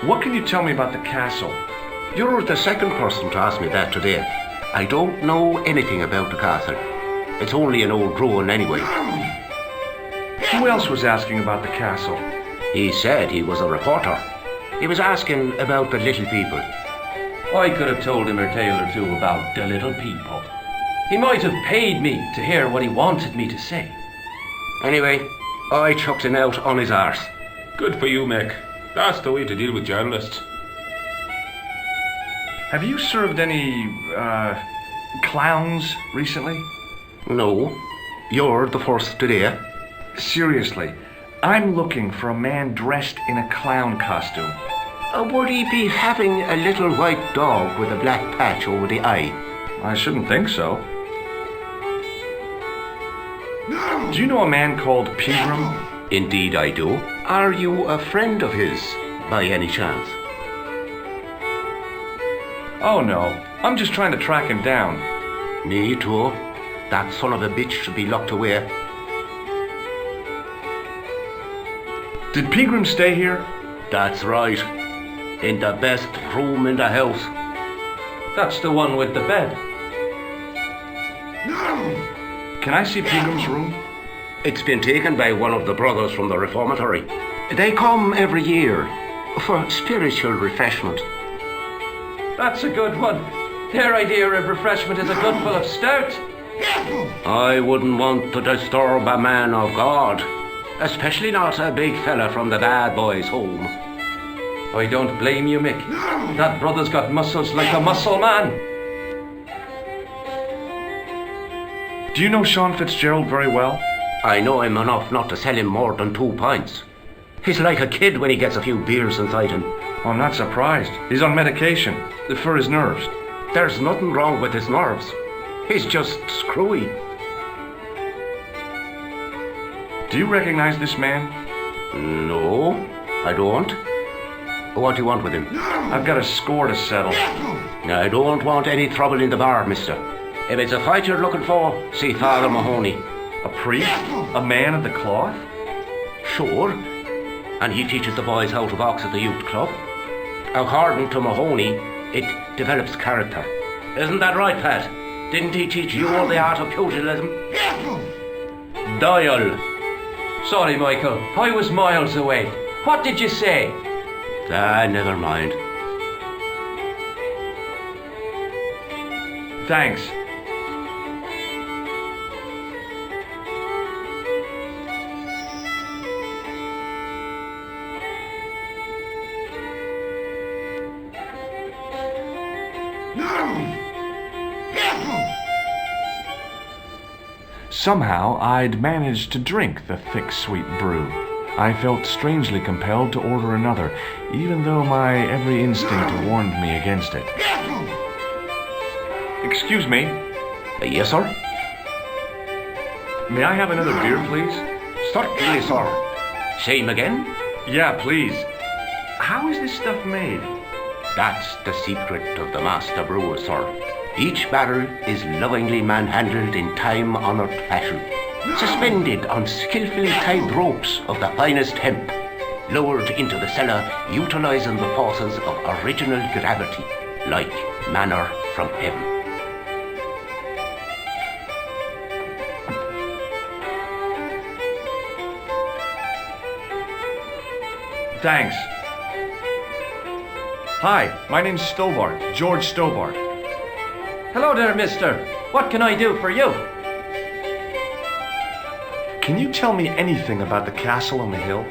What can you tell me about the castle? You're the second person to ask me that today. I don't know anything about the castle. It's only an old ruin anyway. Who else was asking about the castle? He said he was a reporter. He was asking about the little people. I could have told him a tale or two about the little people. He might have paid me to hear what he wanted me to say. Anyway, I chucked him out on his arse. Good for you, Mick. That's the way to deal with journalists. Have you served any, clowns recently? No, you're the first today. Seriously, I'm looking for a man dressed in a clown costume. Would he be having a little white dog with a black patch over the eye? I shouldn't think so. Do you know a man called Pegram? Indeed I do. Are you a friend of his, by any chance? Oh no, I'm just trying to track him down. Me too. That son of a bitch should be locked away. Did Pegram stay here? That's right. In the best room in the house. That's the one with the bed. Can I see Pegram's room? It's been taken by one of the brothers from the reformatory. They come every year for spiritual refreshment. That's a good one. Their idea of refreshment is a good full of stout. I wouldn't want to disturb a man of God, especially not a big fella from the bad boys' home. I don't blame you, Mick. That brother's got muscles like a muscle man. Do you know Sean Fitzgerald very well? I know him enough not to sell him more than 2 pints. He's like a kid when he gets a few beers inside him. Oh, I'm not surprised. He's on medication for his nerves. There's nothing wrong with his nerves. He's just screwy. Do you recognize this man? No, I don't. What do you want with him? I've got a score to settle. I don't want any trouble in the bar, mister. If it's a fight you're looking for, see Father Mahoney. A priest? A man of the cloth? Sure. And he teaches the boys how to box at the youth club. According to Mahoney, it develops character. Isn't that right, Pat? Didn't he teach you all the art of pugilism? Doyle. Sorry, Michael. I was miles away. What did you say? Never mind. Thanks. Somehow, I'd managed to drink the thick, sweet brew. I felt strangely compelled to order another, even though my every instinct warned me against it. Excuse me. Yes, sir? May I have another beer, please? Certainly, sir. Same again? Yeah, please. How is this stuff made? That's the secret of the master brewer, sir. Each barrel is lovingly manhandled in time-honored fashion, suspended on skillfully tied ropes of the finest hemp, lowered into the cellar utilizing the forces of original gravity, like manna from heaven. Thanks. Hi, my name's Stobart, George Stobart. Hello there, mister. What can I do for you? Can you tell me anything about the castle on the hill?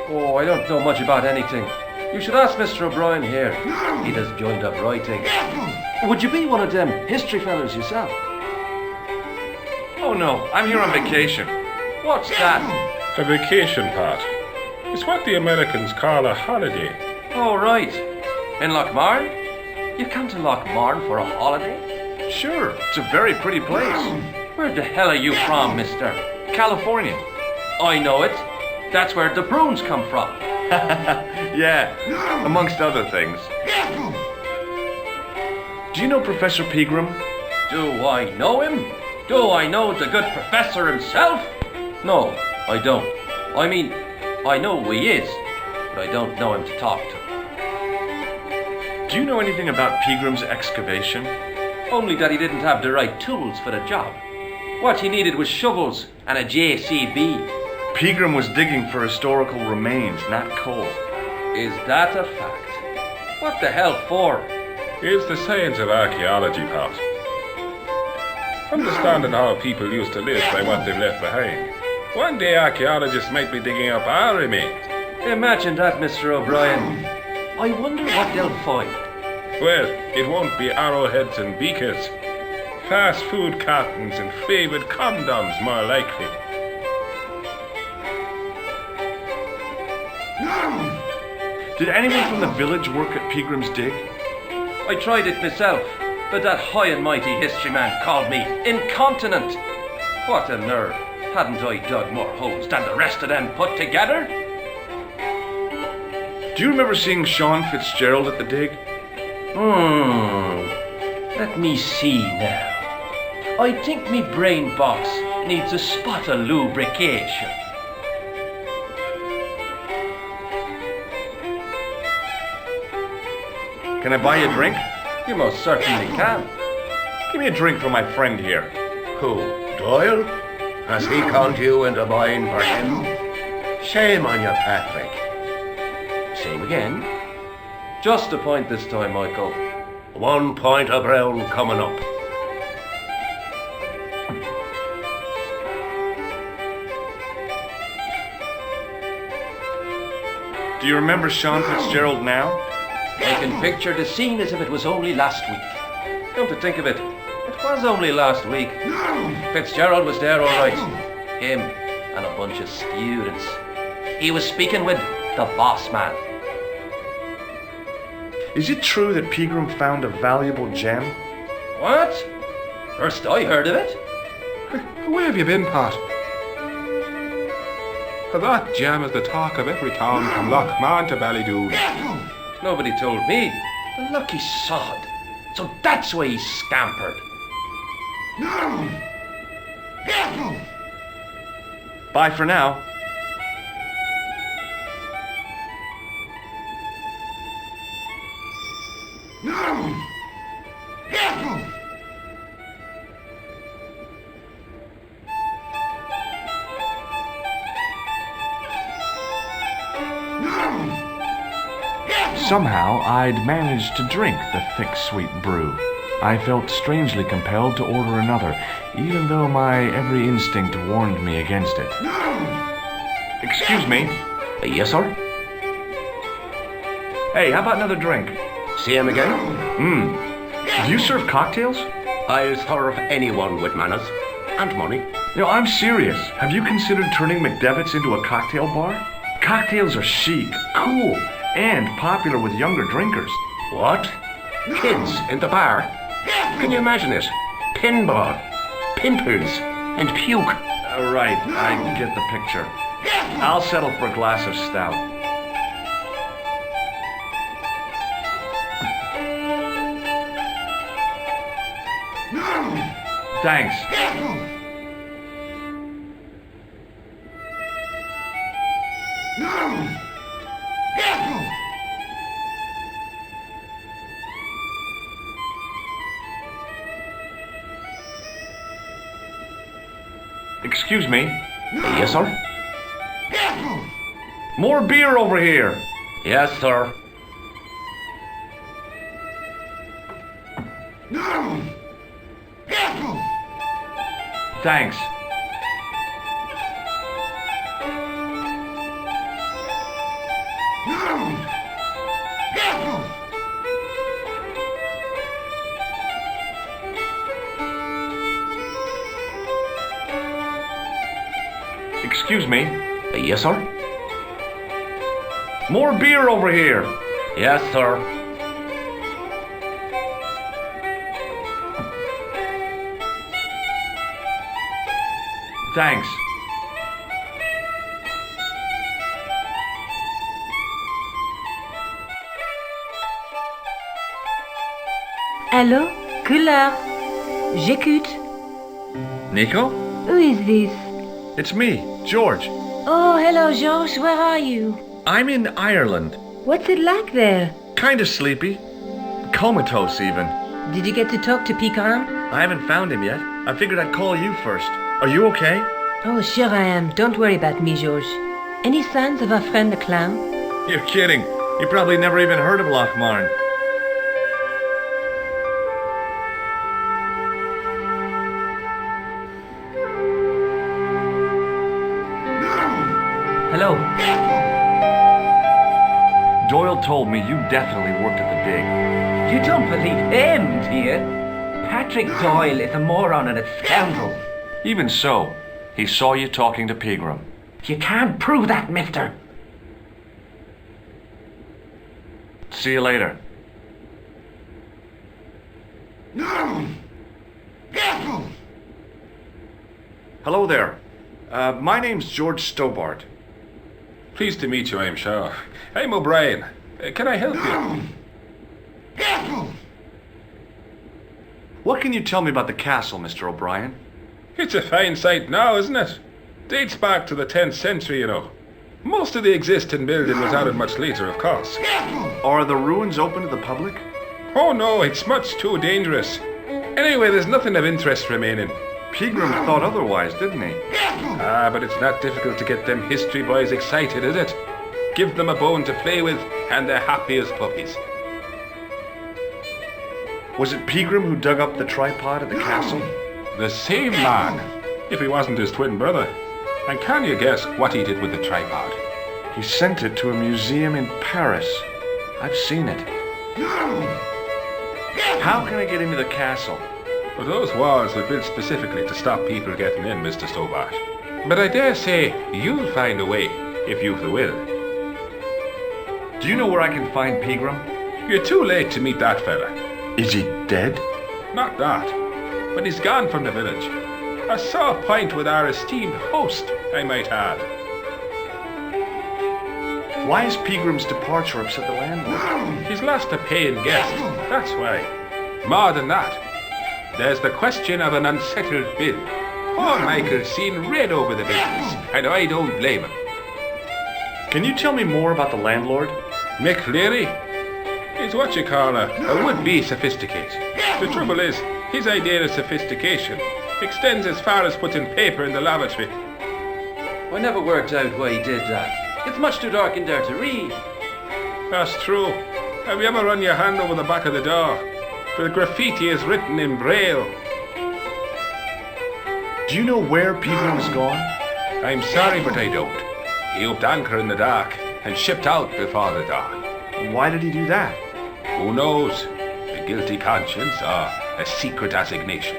Oh, I don't know much about anything. You should ask Mr. O'Brien here. He does joined up writing. Would you be one of them history fellas yourself? Oh no, I'm here on vacation. What's that? A vacation, Pat. It's what the Americans call a holiday. Oh, right. In Lochmarn? You come to Lochmarn for a holiday? Sure, it's a very pretty place. Where the hell are you from, mister? California. I know it. That's where the prunes come from. Yeah, amongst other things. Do you know Professor Pegram? Do I know him? Do I know the good professor himself? No, I don't. I mean, I know who he is, but I don't know him to talk to. Do you know anything about Pegram's excavation? Only that he didn't have the right tools for the job. What he needed was shovels and a JCB. Pegram was digging for historical remains, not coal. Is that a fact? What the hell for? It's the science of archaeology, Pat. Understanding how people used to live by what they've left behind. One day archaeologists might be digging up our remains. Imagine that, Mr. O'Brien. I wonder what they'll find. Well, it won't be arrowheads and beakers. Fast food cartons and favored condoms, more likely. Did anyone from the village work at Peagram's Dig? I tried it myself, but that high and mighty history man called me incontinent. What a nerve. Hadn't I dug more holes than the rest of them put together? Do you remember seeing Sean Fitzgerald at the dig? Let me see now. I think me brain box needs a spot of lubrication. Can I buy you a drink? You most certainly can. Give me a drink for my friend here. Who, Doyle? Has he called you into mine for him? Shame on you, Patrick. Same again. Just a point this time, Michael. 1 point of brown coming up. Do you remember Sean Fitzgerald now? I can picture the scene as if it was only last week. Come to think of it, it was only last week. Fitzgerald was there all right. Him and a bunch of students. He was speaking with the boss man. Is it true that Pegram found a valuable gem? What? First I heard of it. Where have you been, Pat? That gem is the talk of every town from Lochmahon to Ballydoon. Nobody told me. The lucky sod. So that's why he scampered. Bye for now. Somehow, I'd managed to drink the thick, sweet brew. I felt strangely compelled to order another, even though my every instinct warned me against it. Excuse me. Yes, sir? Hey, how about another drink? See him again? Do you serve cocktails? I'll serve anyone with manners. And money. I'm serious. Have you considered turning McDevitt's into a cocktail bar? Cocktails are chic, cool, and popular with younger drinkers. What? Kids in the bar? Can you imagine it? Pinball, pimples, and puke. Right, I get the picture. I'll settle for a glass of stout. Thanks. Excuse me. Yes, sir? More beer over here. Yes, sir. Thanks. Excuse me. Yes, sir? More beer over here. Yes, sir. Thanks. Allô? Couleur. J'écoute. Nico? Who is this? It's me, George. Oh, hello, George. Where are you? I'm in Ireland. What's it like there? Kind of sleepy. Comatose, even. Did you get to talk to Pegram? I haven't found him yet. I figured I'd call you first. Are you okay? Oh, sure I am. Don't worry about me, George. Any signs of our friend the clown? You're kidding. You probably never even heard of Lochmahon. Hello. Doyle told me you definitely worked at the dig. You don't believe him, do you? Patrick Doyle is a moron and a scoundrel. Even so, he saw you talking to Pegram. You can't prove that, mister. See you later. No! Careful! Hello there. My name's George Stobart. Pleased to meet you, I'm sure. I'm O'Brien. Can I help you? Careful! What can you tell me about the castle, Mr. O'Brien? It's a fine site now, isn't it? Dates back to the 10th century, you know. Most of the existing building was added much later, of course. Are the ruins open to the public? Oh no, it's much too dangerous. Anyway, there's nothing of interest remaining. Pegram thought otherwise, didn't he? Ah, but it's not difficult to get them history boys excited, is it? Give them a bone to play with, and they're happy as puppies. Was it Pegram who dug up the tripod at the castle? The same man, if he wasn't his twin brother. And can you guess what he did with the tripod? He sent it to a museum in Paris. I've seen it. How can I get into the castle? Well, those walls were built specifically to stop people getting in, Mr. Stobart. But I dare say you'll find a way, if you've the will. Do you know where I can find Pegram? You're too late to meet that fella. Is he dead? Not that, but he's gone from the village. A sore point with our esteemed host, I might add. Why has Pegram's departure upset the landlord? He's lost a paying guest, that's why. More than that, there's the question of an unsettled bill. Poor Michael's seen red over the business, and I don't blame him. Can you tell me more about the landlord? Mick Leary? He's what you call a would-be sophisticate. The trouble is, his idea of sophistication extends as far as putting paper in the lavatory. I never worked out why he did that. It's much too dark in there to read. That's true. Have you ever run your hand over the back of the door? The graffiti is written in Braille. Do you know where Pegram's gone? I'm sorry, but I don't. He upped anchor in the dark and shipped out before the dawn. Why did he do that? Who knows? A guilty conscience or a secret assignation.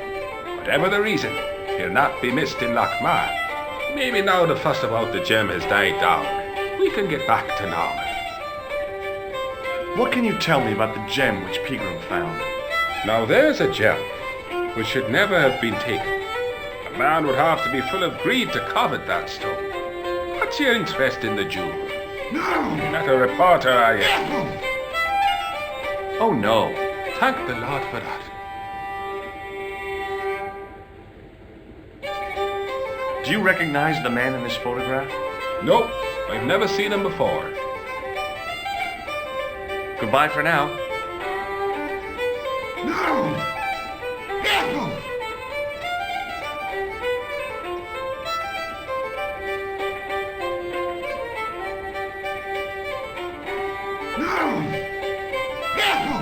Whatever the reason, he'll not be missed in Lochmar. Maybe now the fuss about the gem has died down, we can get back to normal. What can you tell me about the gem which Pegram found? Now there's a gem which should never have been taken. A man would have to be full of greed to covet that stone. What's your interest in the jewel? You're not a reporter, are you? Oh no. Thank the Lord for that. Do you recognize the man in this photograph? Nope, I've never seen him before. Goodbye for now.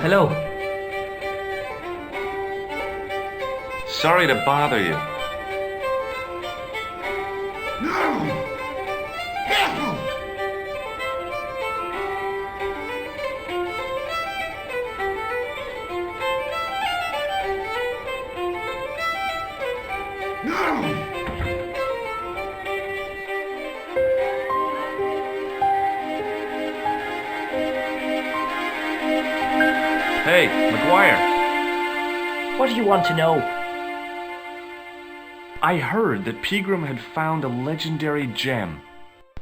Hello. Sorry to bother you. Hey, McGuire. What do you want to know? I heard that Pegram had found a legendary gem.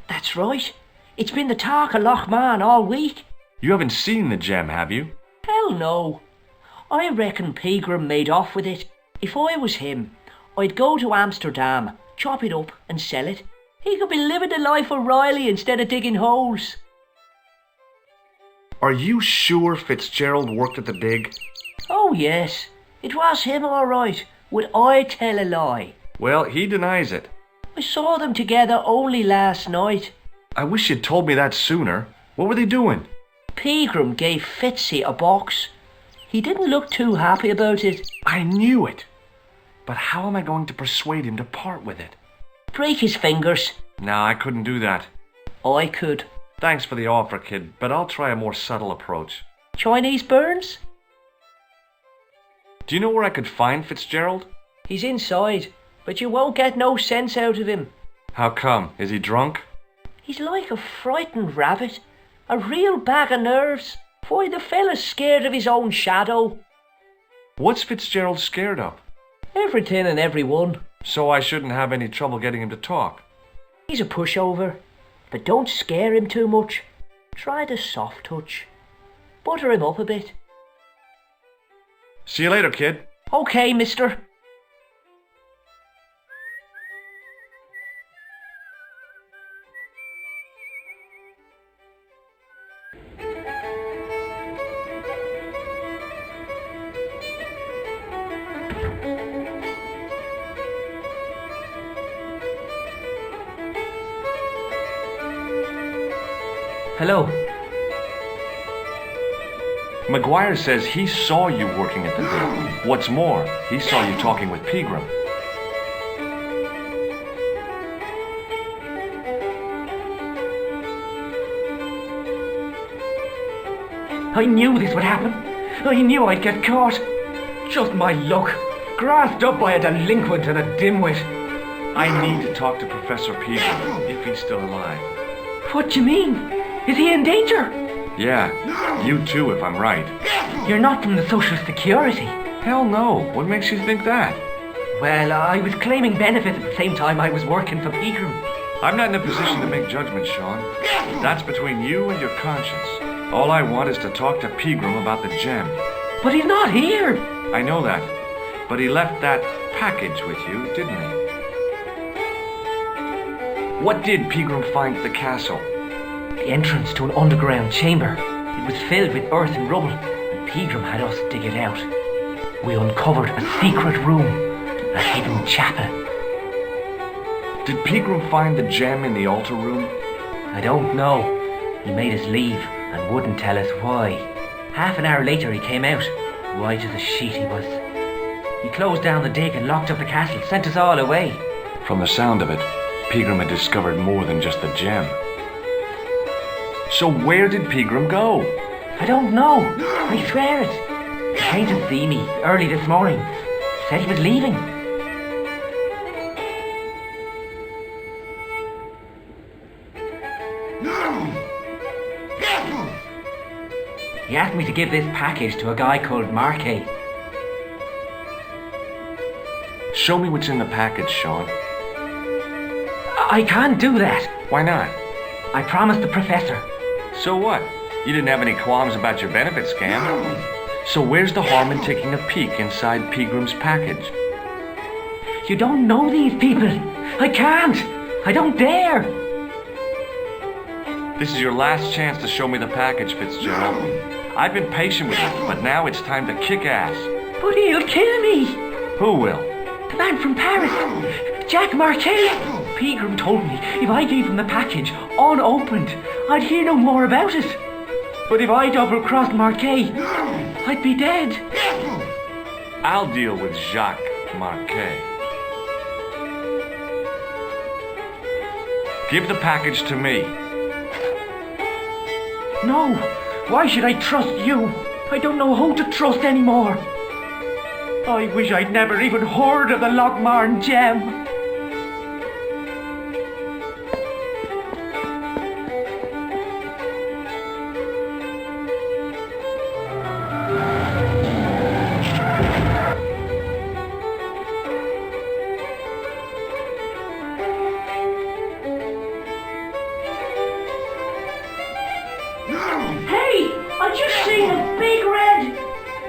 That's right. It's been the talk of Lochmar all week. You haven't seen the gem, have you? Hell no. I reckon Pegram made off with it. If I was him, I'd go to Amsterdam, chop it up and sell it. He could be living the life of Riley instead of digging holes. Are you sure Fitzgerald worked at the dig? Oh yes, it was him all right. Would I tell a lie? Well, he denies it. I saw them together only last night. I wish you'd told me that sooner. What were they doing? Pegram gave Fitzy a box. He didn't look too happy about it. I knew it. But how am I going to persuade him to part with it? Break his fingers. No, I couldn't do that. I could. Thanks for the offer, kid, but I'll try a more subtle approach. Chinese burns? Do Do you know where I could find Fitzgerald? He's inside, but you won't get no sense out of him. How come? Is he drunk? He's like a frightened rabbit. A real bag of nerves. Why, the fella's scared of his own shadow. What's Fitzgerald scared of? Everything and everyone. So I shouldn't have any trouble getting him to talk. He's a pushover, but don't scare him too much. Try the soft touch. Butter him up a bit. See you later, kid. Okay, mister. Hello. McGuire says he saw you working at the dip. What's more, he saw you talking with Pegram. I knew this would happen. I knew I'd get caught. Just my luck. Grasped up by a delinquent and a dimwit. I need to talk to Professor Pegram, if he's still alive. What do you mean? Is he in danger? Yeah, you too, if I'm right. You're not from the Social Security. Hell no. What makes you think that? Well, I was claiming benefits at the same time I was working for Pegram. I'm not in a position to make judgments, Sean. That's between you and your conscience. All I want is to talk to Pegram about the gem. But he's not here. I know that. But he left that package with you, didn't he? What did Pegram find at the castle? The entrance to an underground chamber. It was filled with earth and rubble, and Pegram had us dig it out. We uncovered a secret room, a hidden chapel. Did Pegram find the gem in the altar room? I don't know. He made us leave and wouldn't tell us why. Half an hour later he came out, white as a sheet he was. He closed down the dig and locked up the castle, sent us all away. From the sound of it, Pegram had discovered more than just the gem. So where did Pegram go? I don't know. I swear it. He came to see me early this morning. Said he was leaving. He asked me to give this package to a guy called Marquet. Show me what's in the package, Sean. I can't do that. Why not? I promised the professor. So what? You didn't have any qualms about your benefit scam. So where's the harm in taking a peek inside Pegram's package? You don't know these people. I can't. I don't dare. This is your last chance to show me the package, Fitzgerald. I've been patient with it, but now it's time to kick ass. But he'll kill me. Who will? The man from Paris. Jack Marquet. Pegram told me if I gave him the package unopened, I'd hear no more about it. But if I double-crossed Marquet, I'd be dead. I'll deal with Jacques Marquet. Give the package to me. No, why should I trust you? I don't know who to trust anymore. I wish I'd never even heard of the Lochmarn gem.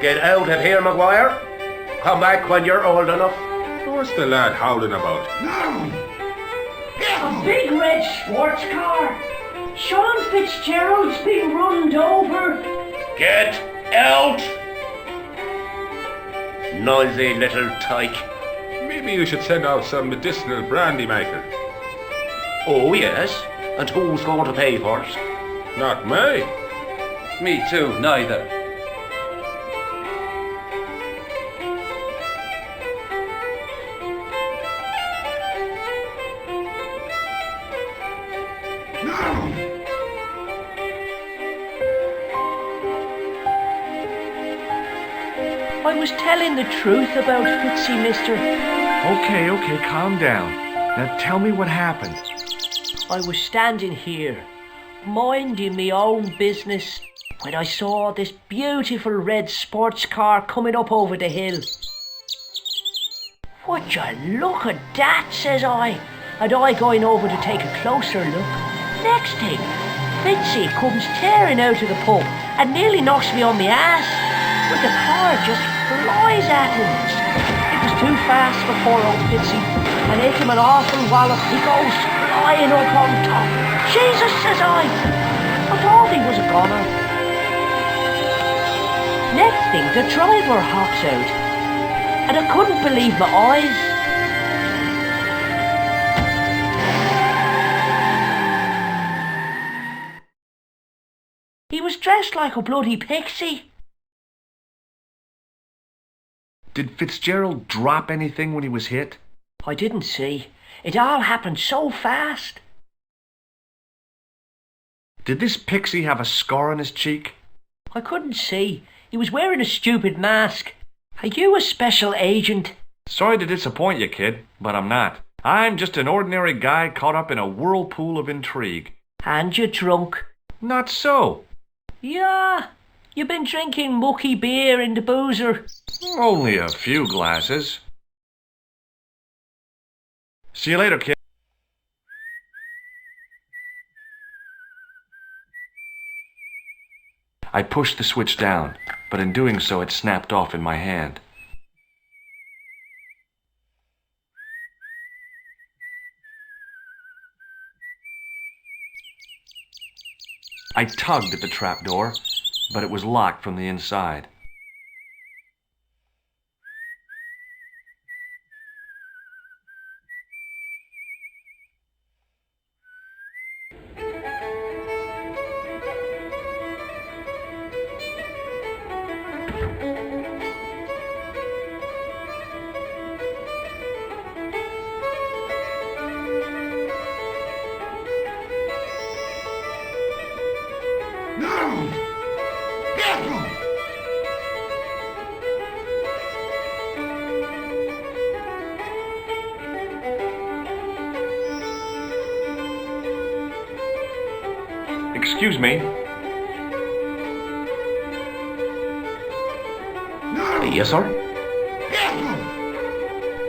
Get out of here, McGuire. Come back when you're old enough. What's the lad howling about? A big red sports car. Sean Fitzgerald's been runned over. Get out! Noisy little tyke. Maybe you should send out some medicinal brandy maker. Oh, yes? And who's going to pay for it? Not me. Me too, neither. I was telling the truth about Fitzy, mister. Okay, calm down. Now tell me what happened. I was standing here, minding my own business, when I saw this beautiful red sports car coming up over the hill. Would you look at that, says I, and I going over to take a closer look. Next thing, Fitzy comes tearing out of the pub and nearly knocks me on my ass, but the car just flies at him. It was too fast for poor old Fitzy, and hit him an awful wallop. He goes flying up on top. Jesus, says I thought he was a goner. Next thing, the driver hops out, and I couldn't believe my eyes. He was dressed like a bloody pixie. Did Fitzgerald drop anything when he was hit? I didn't see. It all happened so fast. Did this pixie have a scar on his cheek? I couldn't see. He was wearing a stupid mask. Are you a special agent? Sorry to disappoint you, kid, but I'm not. I'm just an ordinary guy caught up in a whirlpool of intrigue. And you're drunk? Not so. Yeah, you've been drinking mucky beer in the boozer. Only a few glasses. See you later, kid. I pushed the switch down, but in doing so it snapped off in my hand. I tugged at the trapdoor, but it was locked from the inside. Excuse me. Yes, sir?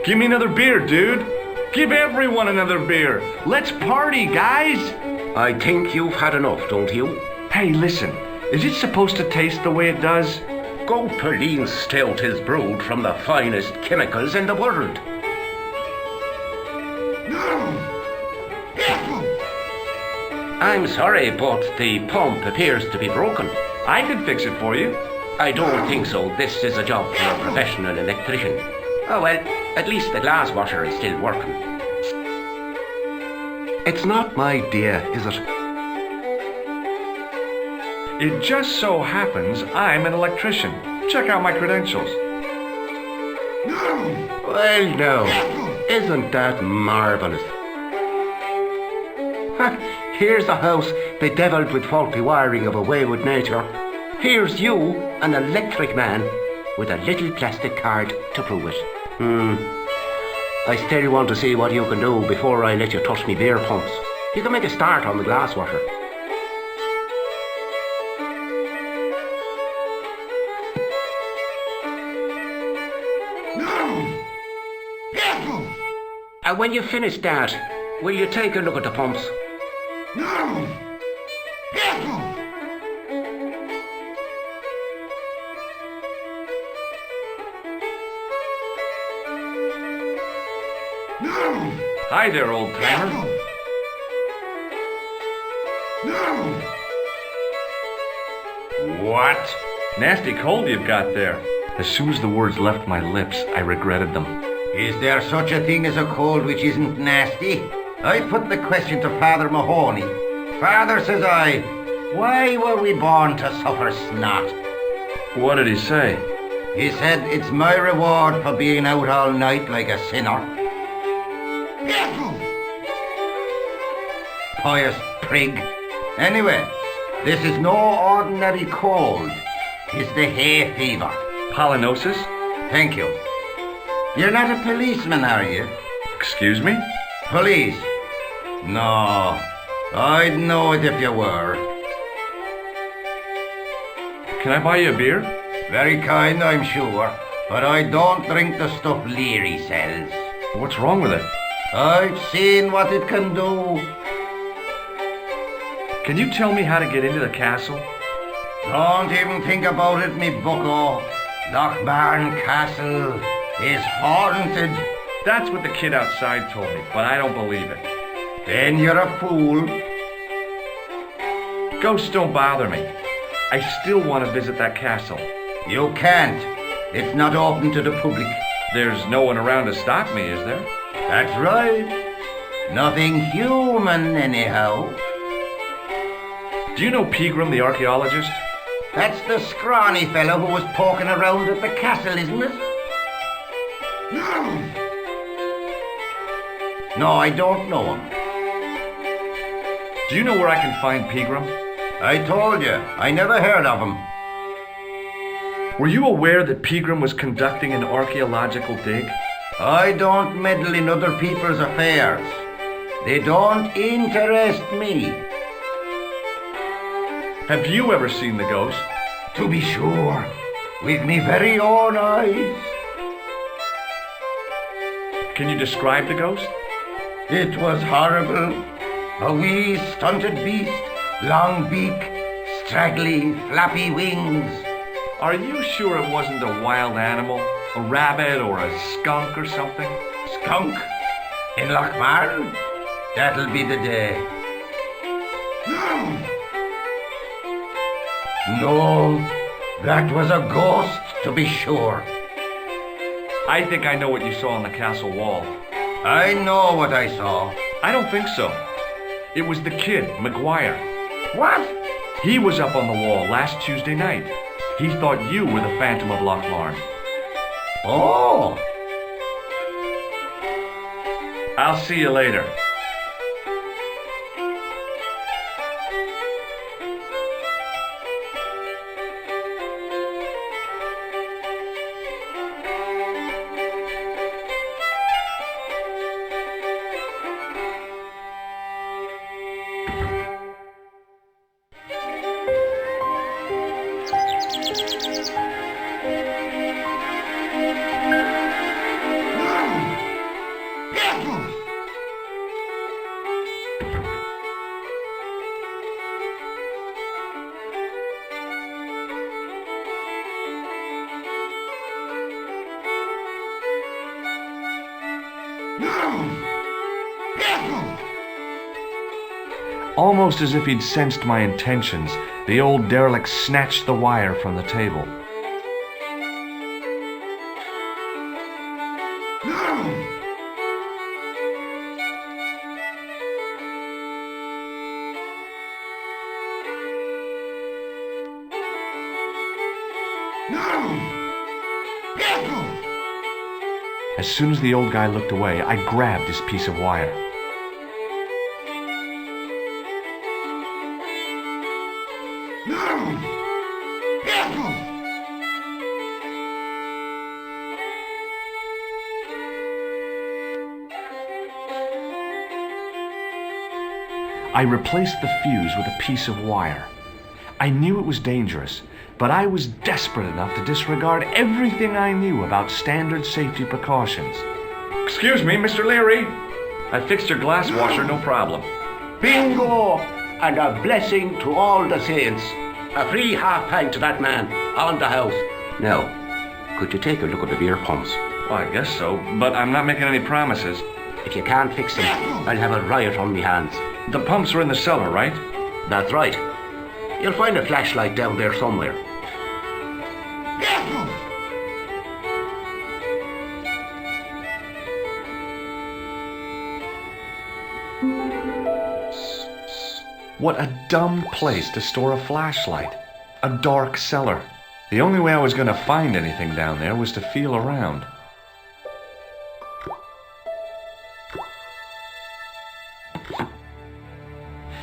Give me another beer, dude. Give everyone another beer. Let's party, guys. I think you've had enough, don't you? Hey, listen. Is it supposed to taste the way it does? Goat stout is brewed from the finest chemicals in the world. I'm sorry, but the pump appears to be broken. I could fix it for you. I don't think so. This is a job for a professional electrician. Oh well, at least the glass washer is still working. It's not my idea, is it? It just so happens I'm an electrician. Check out my credentials. Well, now, isn't that marvellous? Here's a house bedevilled with faulty wiring of a wayward nature. Here's you, an electric man, with a little plastic card to prove it. I still want to see what you can do before I let you touch me beer pumps. You can make a start on the glass washer. And when you finish that, will you take a look at the pumps? Hi there, old timer. What? Nasty cold you've got there. As soon as the words left my lips, I regretted them. Is there such a thing as a cold which isn't nasty? I put the question to Father Mahoney. Father, says I, why were we born to suffer snot? What did he say? He said it's my reward for being out all night like a sinner. Pious prig. Anyway, this is no ordinary cold. It's the hay fever. Polynosis? Thank you. You're not a policeman, are you? Excuse me? Police? No. I'd know it if you were. Can I buy you a beer? Very kind, I'm sure. But I don't drink the stuff Leary sells. What's wrong with it? I've seen what it can do. Can you tell me how to get into the castle? Don't even think about it, me bucko. Lochbarn Castle is haunted. That's what the kid outside told me, but I don't believe it. Then you're a fool. Ghosts don't bother me. I still want to visit that castle. You can't. It's not open to the public. There's no one around to stop me, is there? That's right. Nothing human, anyhow. Do you know Pegram, the archaeologist? That's the scrawny fellow who was poking around at the castle, isn't it? No, I don't know him. Do you know where I can find Pegram? I told you, I never heard of him. Were you aware that Pegram was conducting an archaeological dig? I don't meddle in other people's affairs. They don't interest me. Have you ever seen the ghost? To be sure, with me very own eyes. Can you describe the ghost? It was horrible. A wee stunted beast, long beak, straggly, flappy wings. Are you sure it wasn't a wild animal? A rabbit or a skunk or something? Skunk? In Lochmarn? That'll be the day. No, that was a ghost, to be sure. I think I know what you saw on the castle wall. I know what I saw. I don't think so. It was the kid, McGuire. What? He was up on the wall last Tuesday night. He thought you were the Phantom of Lochmarn. Oh! I'll see you later. Almost as if he'd sensed my intentions, the old derelict snatched the wire from the table. As soon as the old guy looked away, I grabbed his piece of wire. I replaced the fuse with a piece of wire. I knew it was dangerous, but I was desperate enough to disregard everything I knew about standard safety precautions. Excuse me, Mr. Leary. I fixed your glass washer, no problem. Bingo! And a blessing to all the saints. A free half pint to that man on the house. Now, could you take a look at the beer pumps? Well, I guess so, but I'm not making any promises. If you can't fix them, I'll have a riot on me hands. The pumps are in the cellar, right? That's right. You'll find a flashlight down there somewhere. What a dumb place to store a flashlight. A dark cellar. The only way I was going to find anything down there was to feel around.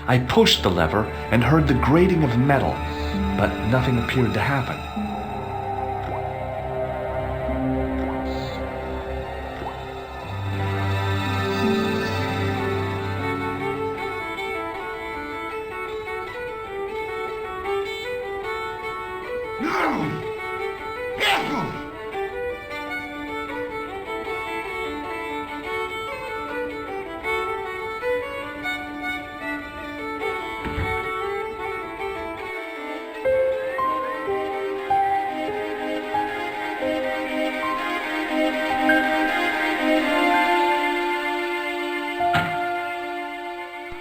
I pushed the lever and heard the grating of metal, but nothing appeared to happen.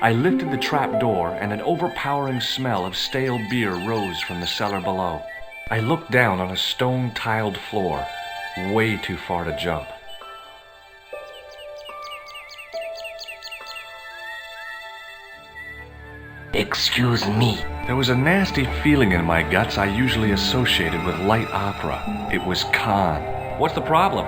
I lifted the trap door, and an overpowering smell of stale beer rose from the cellar below. I looked down on a stone-tiled floor, way too far to jump. Excuse me. There was a nasty feeling in my guts I usually associated with light opera. It was Khan. What's the problem?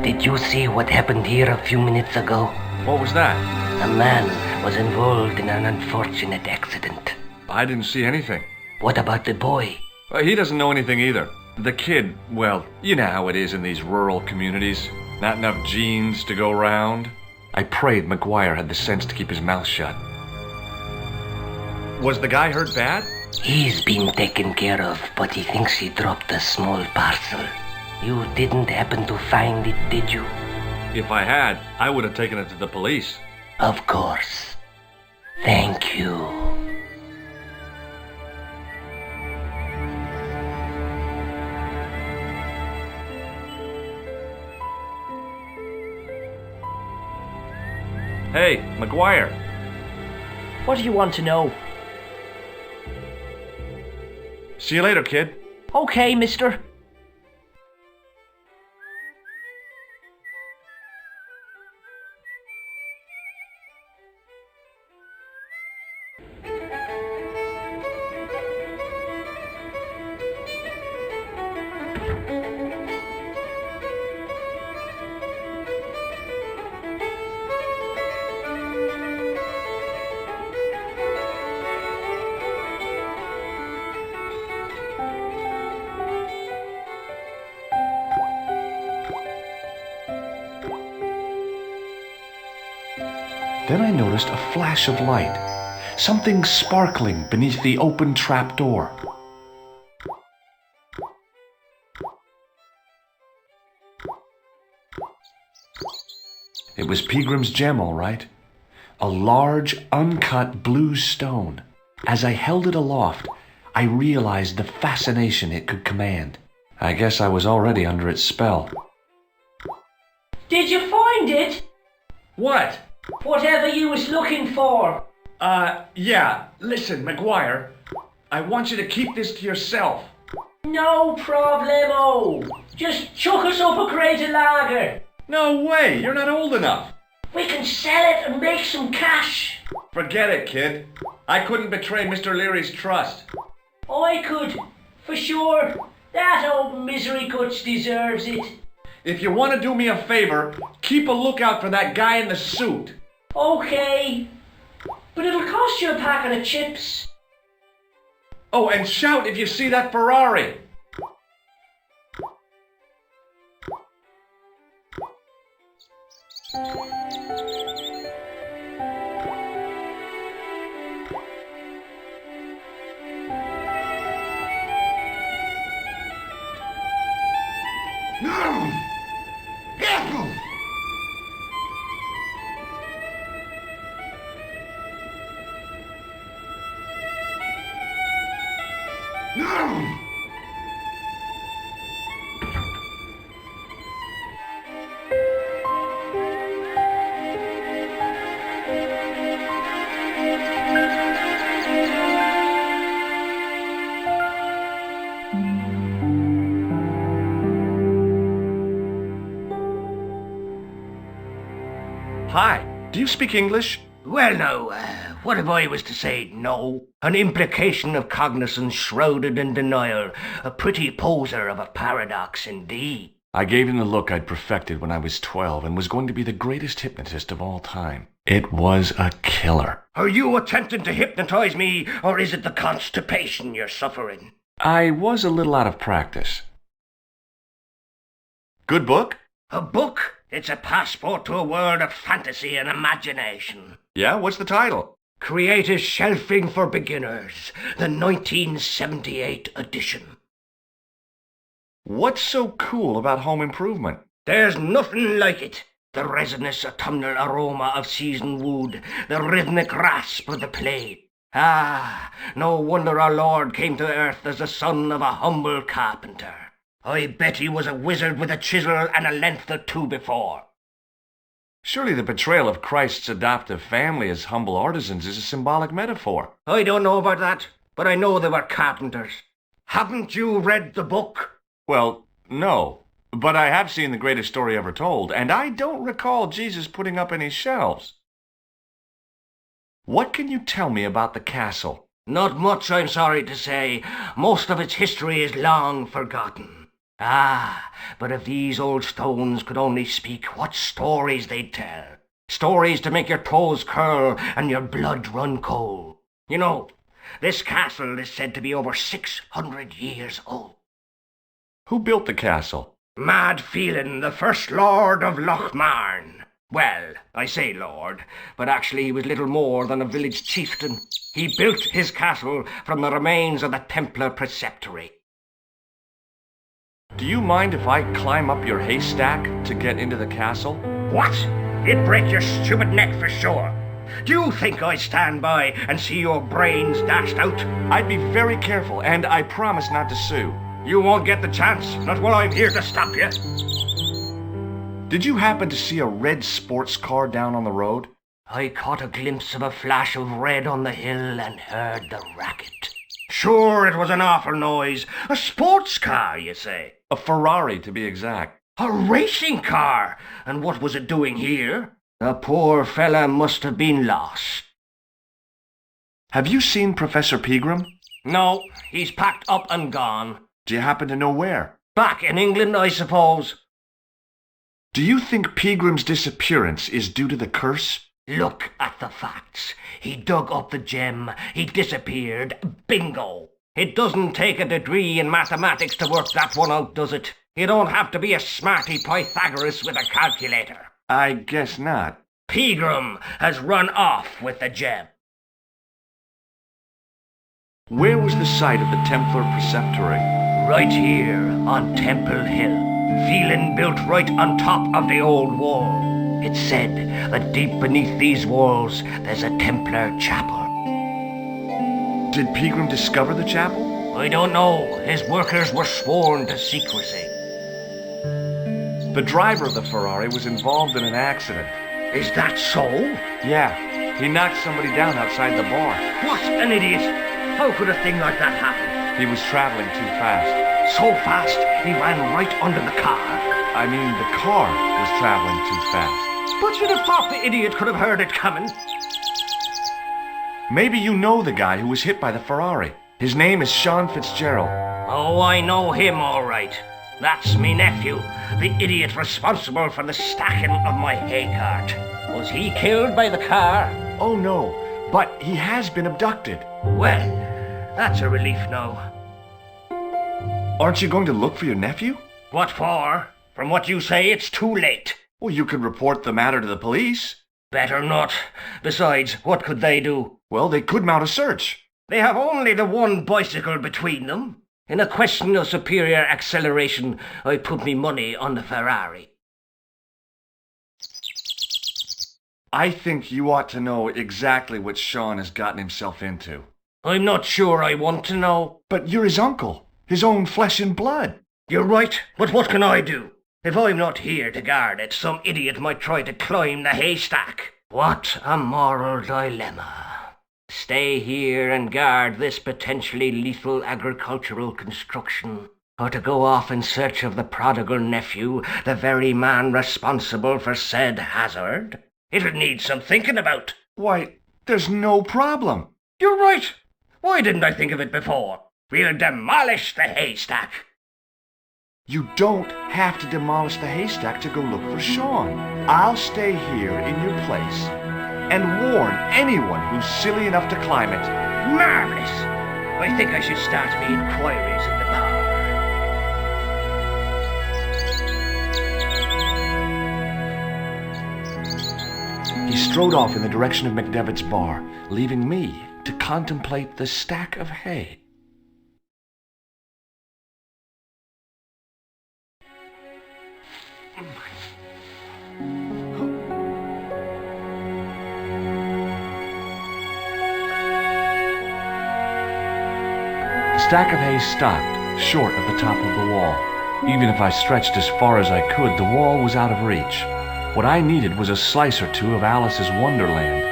Did you see what happened here a few minutes ago? What was that? A man was involved in an unfortunate accident. I didn't see anything. What about the boy? He doesn't know anything either. The kid, well, you know how it is in these rural communities. Not enough genes to go round. I prayed McGuire had the sense to keep his mouth shut. Was the guy hurt bad? He's been taken care of, but he thinks he dropped a small parcel. You didn't happen to find it, did you? If I had, I would have taken it to the police. Of course. Thank you. Hey, McGuire. What do you want to know? See you later, kid. Okay, mister. Then I noticed a flash of light, something sparkling beneath the open trap door. It was Peagram's gem, all right. A large, uncut blue stone. As I held it aloft, I realized the fascination it could command. I guess I was already under its spell. Did you find it? What? Whatever you was looking for. Yeah. Listen, McGuire, I want you to keep this to yourself. No problemo. Just chuck us up a crate of lager. No way, you're not old enough. We can sell it and make some cash. Forget it, kid. I couldn't betray Mr. Leary's trust. I could, for sure. That old misery guts deserves it. If you want to do me a favor, keep a lookout for that guy in the suit. Okay. But it'll cost you a packet of chips. Oh, and shout if you see that Ferrari. No! Careful! No! Hi, do you speak English? Well, now, what if I was to say no? An implication of cognizance shrouded in denial. A pretty poser of a paradox indeed. I gave him the look I'd perfected when I was 12 and was going to be the greatest hypnotist of all time. It was a killer. Are you attempting to hypnotize me, or is it the constipation you're suffering? I was a little out of practice. Good book? A book? It's a passport to a world of fantasy and imagination. Yeah, what's the title? Creative Shelving for Beginners, the 1978 edition. What's so cool about home improvement? There's nothing like it. The resinous autumnal aroma of seasoned wood, the rhythmic rasp of the plate. Ah, no wonder our Lord came to earth as the son of a humble carpenter. I bet he was a wizard with a chisel and a length or two before. Surely the betrayal of Christ's adoptive family as humble artisans is a symbolic metaphor. I don't know about that, but I know they were carpenters. Haven't you read the book? Well, no. But I have seen the greatest story ever told, and I don't recall Jesus putting up any shelves. What can you tell me about the castle? Not much, I'm sorry to say. Most of its history is long forgotten. Ah, but if these old stones could only speak, what stories they'd tell. Stories to make your toes curl and your blood run cold. You know, this castle is said to be over 600 years old. Who built the castle? Mad Phelan, the first lord of Lochmarn. Well, I say lord, but actually he was little more than a village chieftain. He built his castle from the remains of the Templar preceptory. Do you mind if I climb up your haystack to get into the castle? What? It'd break your stupid neck for sure. Do you think I'd stand by and see your brains dashed out? I'd be very careful, and I promise not to sue. You won't get the chance, not while I'm here to stop you. Did you happen to see a red sports car down on the road? I caught a glimpse of a flash of red on the hill and heard the racket. Sure, it was an awful noise. A sports car, you say? A Ferrari, to be exact. A racing car? And what was it doing here? The poor fella must have been lost. Have you seen Professor Pegram? No, he's packed up and gone. Do you happen to know where? Back in England, I suppose. Do you think Pegram's disappearance is due to the curse? Look at the facts. He dug up the gem. He disappeared. Bingo. It doesn't take a degree in mathematics to work that one out, does it? You don't have to be a smarty Pythagoras with a calculator. I guess not. Pegram has run off with the gem. Where was the site of the Templar preceptory? Right here on Temple Hill. Phelan built right on top of the old wall. It's said that deep beneath these walls there's a Templar chapel. Did Pegram discover the chapel? I don't know. His workers were sworn to secrecy. The driver of the Ferrari was involved in an accident. Is that so? Yeah. He knocked somebody down outside the bar. What an idiot! How could a thing like that happen? He was traveling too fast. So fast, he ran right under the car. I mean, the car was traveling too fast. But you'd have thought the idiot could have heard it coming. Maybe you know the guy who was hit by the Ferrari. His name is Sean Fitzgerald. Oh, I know him all right. That's me nephew, the idiot responsible for the stacking of my hay cart. Was he killed by the car? Oh, no, but he has been abducted. Well, that's a relief now. Aren't you going to look for your nephew? What for? From what you say, it's too late. Well, you could report the matter to the police. Better not. Besides, what could they do? Well, they could mount a search. They have only the one bicycle between them. In a question of superior acceleration, I put me money on the Ferrari. I think you ought to know exactly what Sean has gotten himself into. I'm not sure I want to know. But you're his uncle. His own flesh and blood. You're right, but what can I do? If I'm not here to guard it, some idiot might try to climb the haystack. What a moral dilemma. Stay here and guard this potentially lethal agricultural construction, or to go off in search of the prodigal nephew, the very man responsible for said hazard? It'll need some thinking about. Why, there's no problem. You're right. Why didn't I think of it before? We'll demolish the haystack. You don't have to demolish the haystack to go look for Sean. I'll stay here in your place and warn anyone who's silly enough to climb it. Marvelous! I think I should start me inquiries in the bar. He strode off in the direction of McDevitt's bar, leaving me to contemplate the stack of hay. The stack of hay stopped, short of the top of the wall. Even if I stretched as far as I could, the wall was out of reach. What I needed was a slice or two of Alice's Wonderland.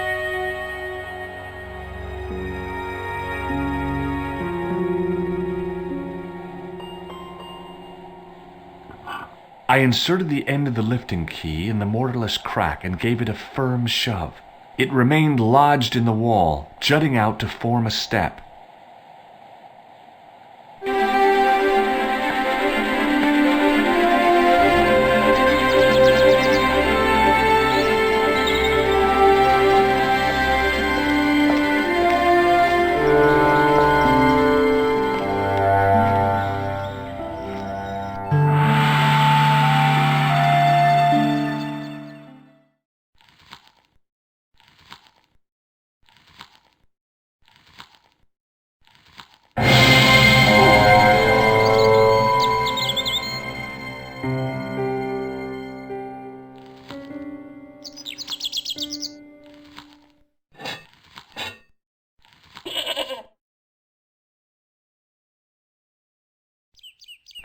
I inserted the end of the lifting key in the mortarless crack and gave it a firm shove. It remained lodged in the wall, jutting out to form a step.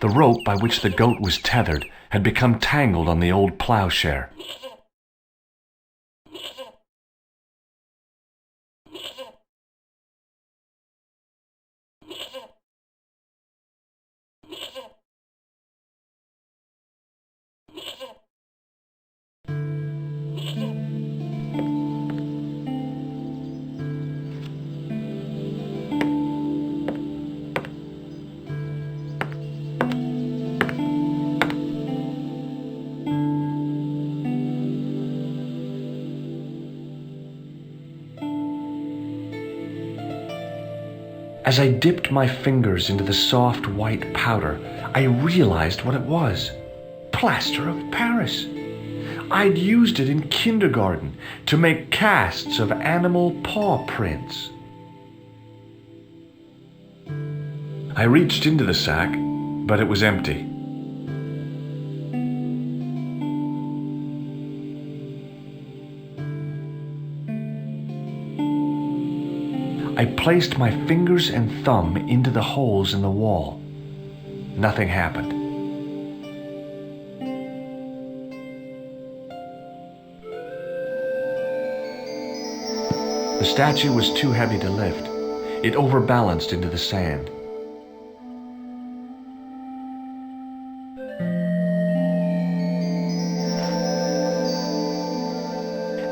The rope by which the goat was tethered had become tangled on the old plowshare. As I dipped my fingers into the soft white powder, I realized what it was. Plaster of Paris. I'd used it in kindergarten to make casts of animal paw prints. I reached into the sack, but it was empty. I placed my fingers and thumb into the holes in the wall. Nothing happened. The statue was too heavy to lift. It overbalanced into the sand.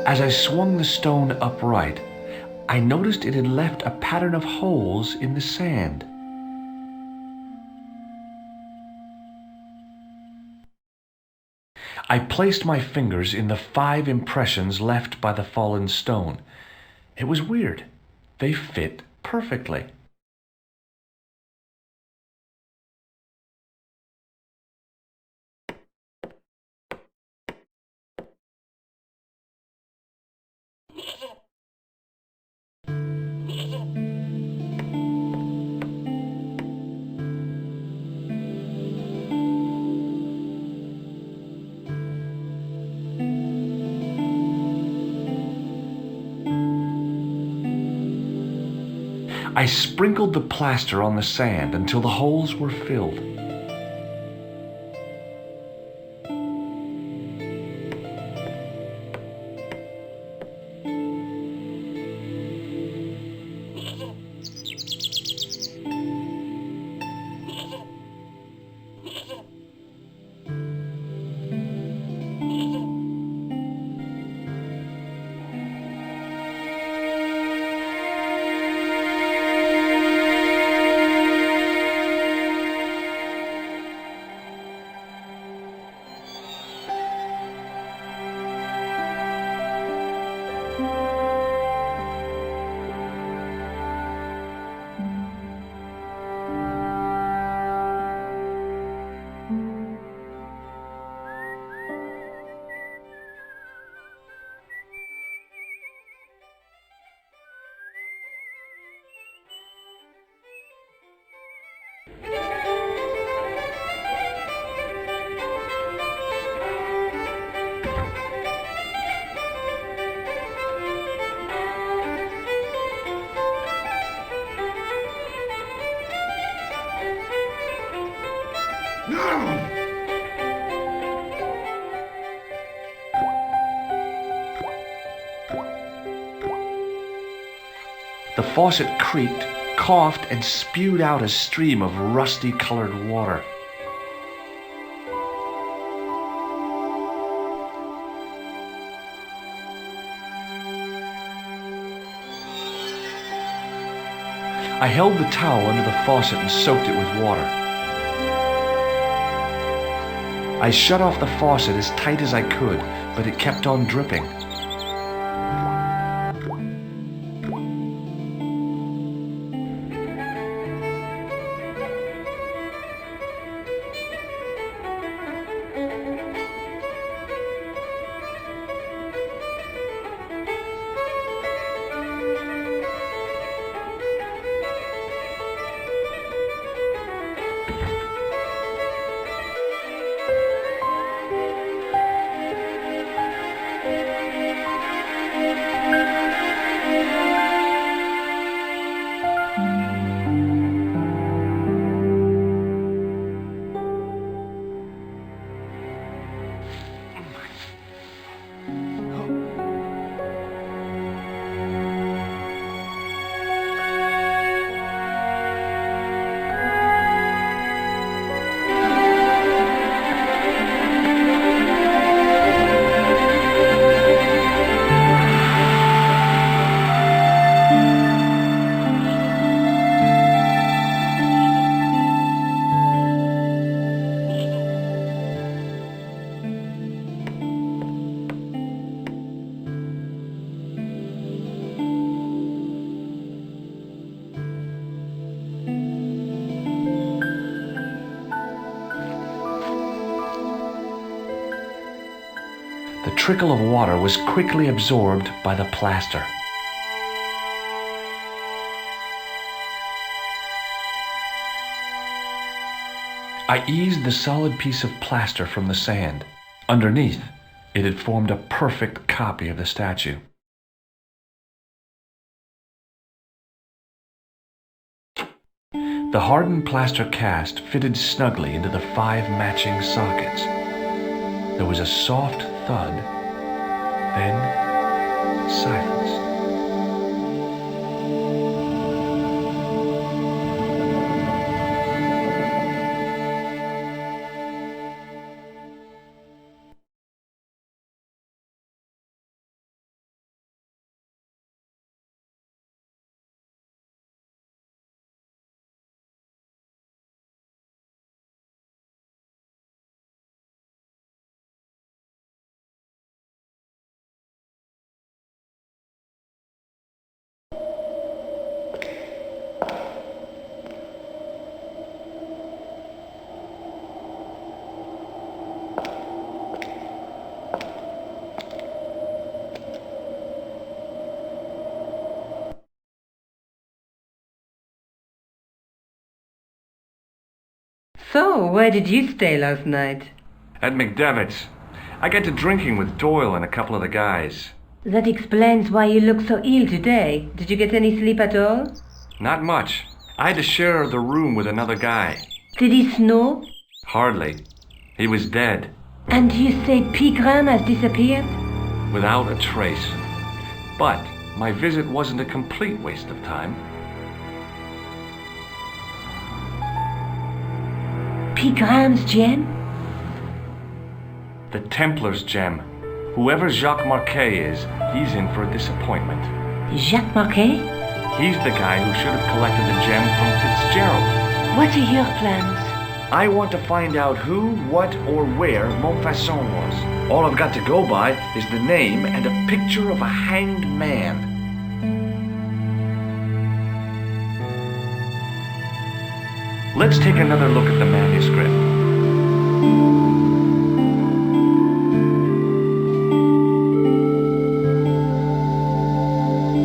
As I swung the stone upright, I noticed it had left a pattern of holes in the sand. I placed my fingers in the 5 impressions left by the fallen stone. It was weird. They fit perfectly. I sprinkled the plaster on the sand until the holes were filled. The faucet creaked, coughed, and spewed out a stream of rusty-colored water. I held the towel under the faucet and soaked it with water. I shut off the faucet as tight as I could, but it kept on dripping. The trickle of water was quickly absorbed by the plaster. I eased the solid piece of plaster from the sand. Underneath, it had formed a perfect copy of the statue. The hardened plaster cast fitted snugly into the 5 matching sockets. There was a soft thud, then silence. So, where did you stay last night? At McDevitt's. I got to drinking with Doyle and a couple of the guys. That explains why you look so ill today. Did you get any sleep at all? Not much. I had to share the room with another guy. Did he snore? Hardly. He was dead. And you say Pegram has disappeared? Without a trace. But my visit wasn't a complete waste of time. Pegram's gem? The Templars gem. Whoever Jacques Marquet is, he's in for a disappointment. Jacques Marquet? He's the guy who should have collected the gem from Fitzgerald. What are your plans? I want to find out who, what, or where Montfaucon was. All I've got to go by is the name and a picture of a hanged man. Let's take another look at the manuscript.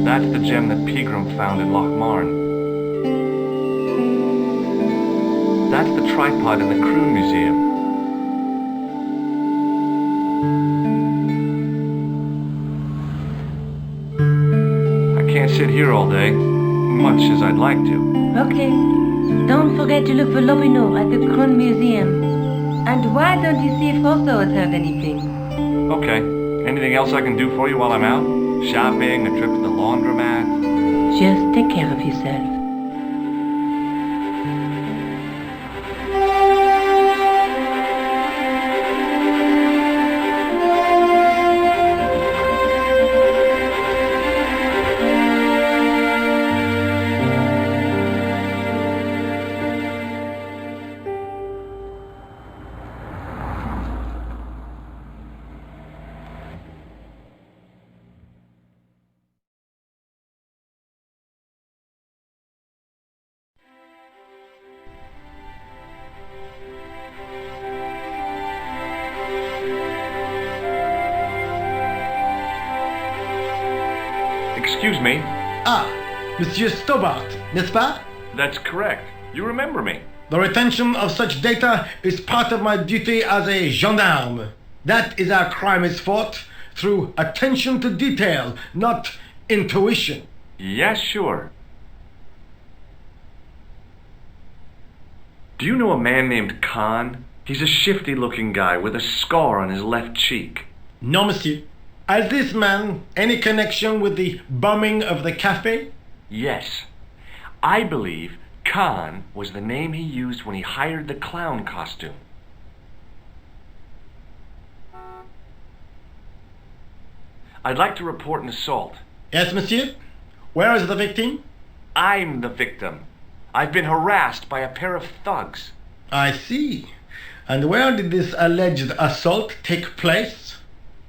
That's the gem that Pegram found in Lochmarn. That's the tripod in the Crew Museum. I can't sit here all day, much as I'd like to. Okay. Don't forget to look for Lobineau at the Crown Museum. And why don't you see if Orthos has anything? Okay. Anything else I can do for you while I'm out? Shopping, a trip to the laundromat? Just take care of yourself. Excuse me. Ah, Monsieur Stobart, n'est-ce pas? That's correct. You remember me. The retention of such data is part of my duty as a gendarme. That is how crime is fought, through attention to detail, not intuition. Yes, sure. Do you know a man named Khan? He's a shifty-looking guy with a scar on his left cheek. No, monsieur. Has this man any connection with the bombing of the cafe? Yes. I believe Khan was the name he used when he hired the clown costume. I'd like to report an assault. Yes, monsieur. Where is the victim? I'm the victim. I've been harassed by a pair of thugs. I see. And where did this alleged assault take place?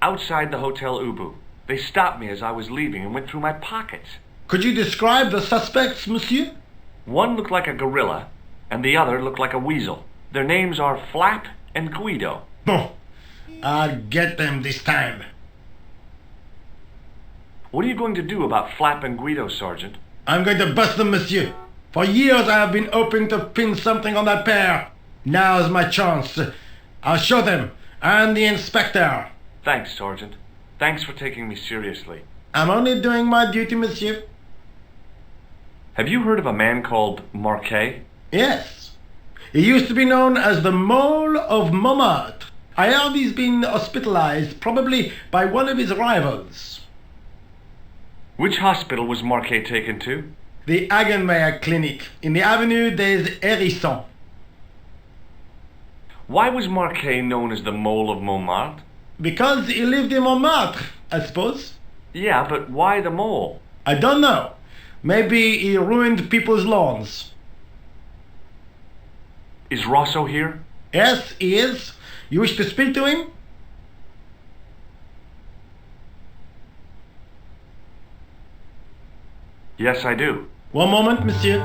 Outside the Hotel Ubu. They stopped me as I was leaving and went through my pockets. Could you describe the suspects, monsieur? One looked like a gorilla, and the other looked like a weasel. Their names are Flap and Guido. Bon. I'll get them this time. What are you going to do about Flap and Guido, Sergeant? I'm going to bust them, monsieur. For years I have been hoping to pin something on that pair. Now's my chance. I'll show them, and the inspector. Thanks, Sergeant. Thanks for taking me seriously. I'm only doing my duty, monsieur. Have you heard of a man called Marquet? Yes. He used to be known as the Mole of Montmartre. I heard he's been hospitalized, probably by one of his rivals. Which hospital was Marquet taken to? The Hagenmeyer Clinic, in the Avenue des Hérissons. Why was Marquet known as the Mole of Montmartre? Because he lived in Montmartre, I suppose. Yeah, but why the mole? I don't know. Maybe he ruined people's lawns. Is Rosso here? Yes, he is. You wish to speak to him? Yes, I do. One moment, monsieur.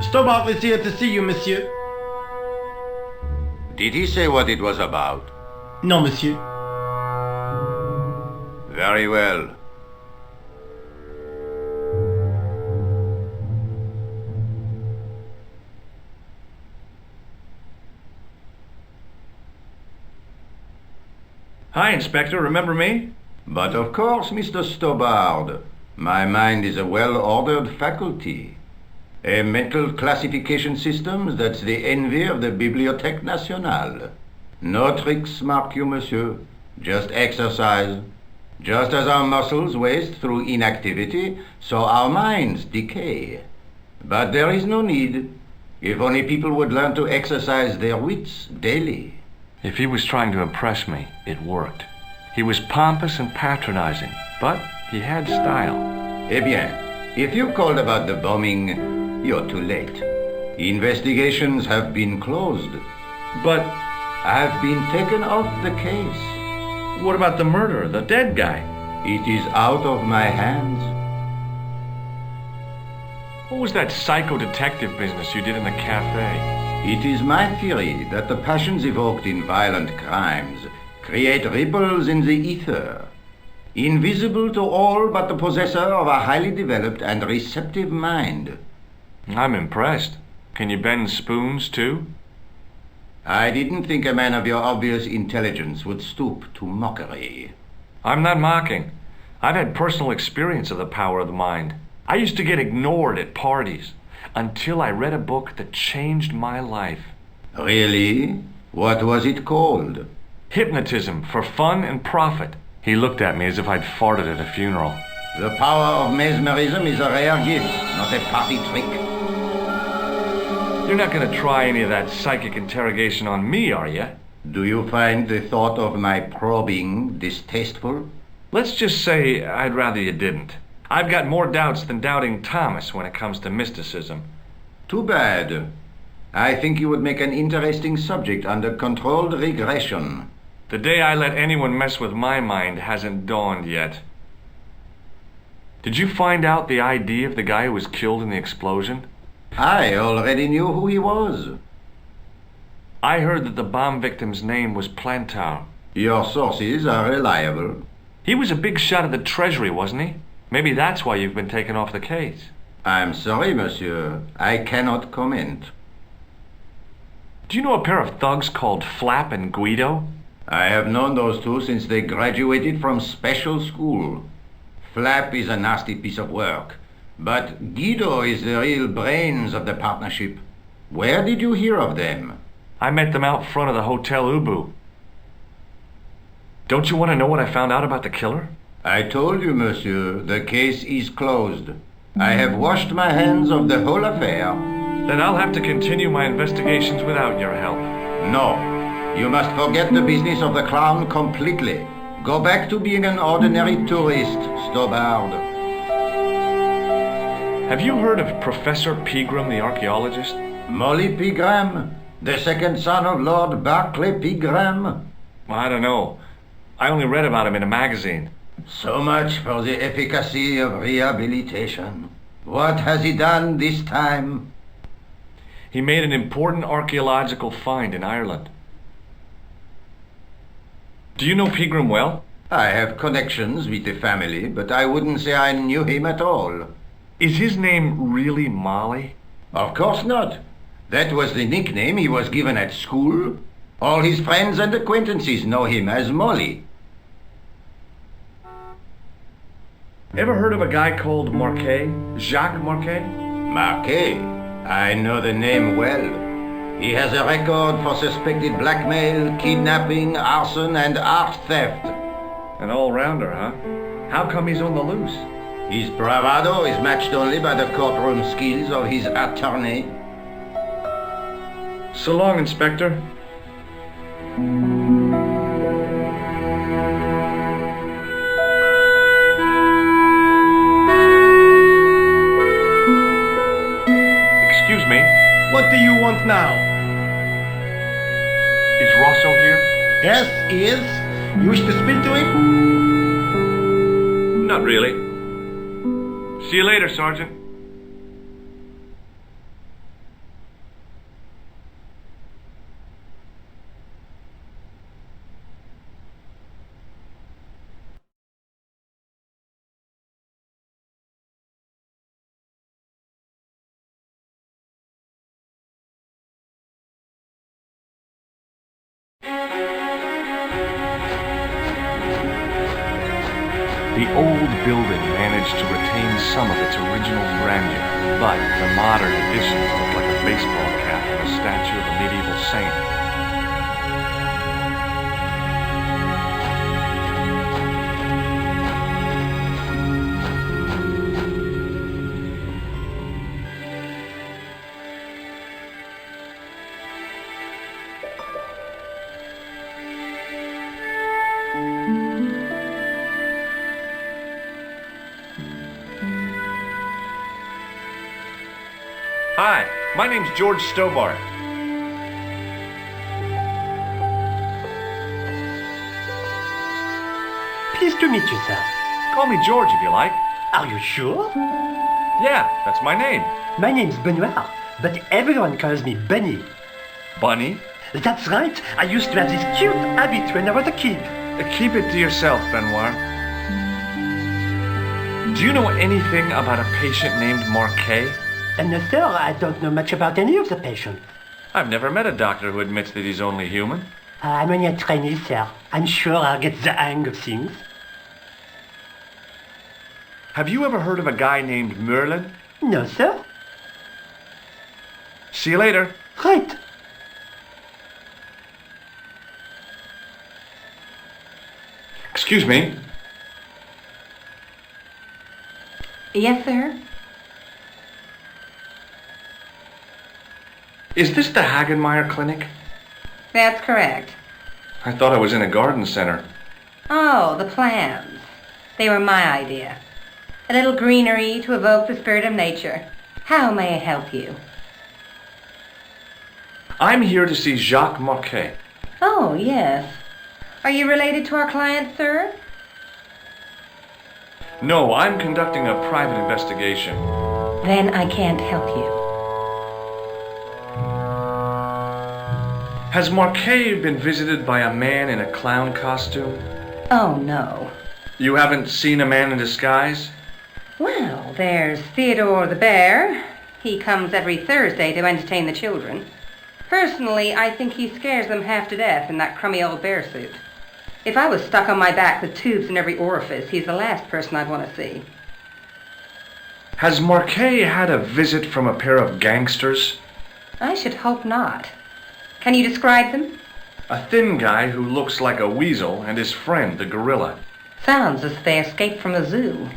Stobart is here to see you, monsieur. Did he say what it was about? No, monsieur. Very well. Hi, Inspector. Remember me? But of course, Mr. Stobart. My mind is a well-ordered faculty. A mental classification system that's the envy of the Bibliothèque Nationale. No tricks, mark you, monsieur. Just exercise. Just as our muscles waste through inactivity, so our minds decay. But there is no need. If only people would learn to exercise their wits daily. If he was trying to impress me, it worked. He was pompous and patronizing, but he had style. Eh bien, if you called about the bombing, you're too late. Investigations have been closed. But I've been taken off the case. what about the murderer, the dead guy? It is out of my hands. What was that psycho-detective business you did in the cafe? It is my theory that the passions evoked in violent crimes create ripples in the ether, invisible to all but the possessor of a highly developed and receptive mind. I'm impressed. Can you bend spoons, too? I didn't think a man of your obvious intelligence would stoop to mockery. I'm not mocking. I've had personal experience of the power of the mind. I used to get ignored at parties until I read a book that changed my life. Really? What was it called? Hypnotism for Fun and Profit. He looked at me as if I'd farted at a funeral. The power of mesmerism is a rare gift, not a party trick. You're not gonna try any of that psychic interrogation on me, are you? Do you find the thought of my probing distasteful? Let's just say I'd rather you didn't. I've got more doubts than doubting Thomas when it comes to mysticism. Too bad. I think you would make an interesting subject under controlled regression. The day I let anyone mess with my mind hasn't dawned yet. Did you find out the ID of the guy who was killed in the explosion? I already knew who he was. I heard that the bomb victim's name was Plantar. Your sources are reliable. He was a big shot at the Treasury, wasn't he? Maybe that's why you've been taken off the case. I'm sorry, monsieur. I cannot comment. Do you know a pair of thugs called Flap and Guido? I have known those two since they graduated from special school. Flap is a nasty piece of work, but Guido is the real brains of the partnership. Where did you hear of them? I met them out front of the Hotel Ubu. Don't you want to know what I found out about the killer? I told you, monsieur, the case is closed. I have washed my hands of the whole affair. Then I'll have to continue my investigations without your help. No. You must forget the business of the clown completely. Go back to being an ordinary tourist, Stobard. Have you heard of Professor Pegram, the archaeologist? Molly Pegram? The second son of Lord Barclay Pegram? I don't know. I only read about him in a magazine. So much for the efficacy of rehabilitation. What has he done this time? He made an important archaeological find in Ireland. Do you know Pegram well? I have connections with the family, but I wouldn't say I knew him at all. Is his name really Molly? Of course not. That was the nickname he was given at school. All his friends and acquaintances know him as Molly. Ever heard of a guy called Marquet? Jacques Marquet? Marquet? I know the name well. He has a record for suspected blackmail, kidnapping, arson, and art theft. An all-rounder, huh? How come he's on the loose? His bravado is matched only by the courtroom skills of his attorney. So long, Inspector. Excuse me. What do you want now? Is Rosso here? Yes, he is. You wish to speak to him? Not really. See you later, Sergeant. The old building managed to retain some of its original grandeur, but the modern additions look like a baseball cap and a statue of a medieval saint. Hi, my name's George Stobart. Pleased to meet you, sir. Call me George if you like. Are you sure? Yeah, that's my name. My name's Benoit, but everyone calls me Bunny. Bunny? That's right. I used to have this cute habit when I was a kid. Keep it to yourself, Benoit. Do you know anything about a patient named Marquet? No, sir, I don't know much about any of the patients. I've never met a doctor who admits that he's only human. I'm only a trainee, sir. I'm sure I'll get the hang of things. Have you ever heard of a guy named Merlin? No, sir. See you later. Right. Excuse me. Yes, sir? Is this the Hagenmeyer Clinic? That's correct. I thought I was in a garden center. Oh, the plants. They were my idea. A little greenery to evoke the spirit of nature. How may I help you? I'm here to see Jacques Marquet. Oh, yes. Are you related to our client, sir? No, I'm conducting a private investigation. Then I can't help you. Has Marquet been visited by a man in a clown costume? Oh, no. You haven't seen a man in disguise? Well, there's Theodore the Bear. He comes every Thursday to entertain the children. Personally, I think he scares them half to death in that crummy old bear suit. If I was stuck on my back with tubes in every orifice, he's the last person I'd want to see. Has Marquet had a visit from a pair of gangsters? I should hope not. Can you describe them? A thin guy who looks like a weasel and his friend, the gorilla. Sounds as if they escaped from the zoo.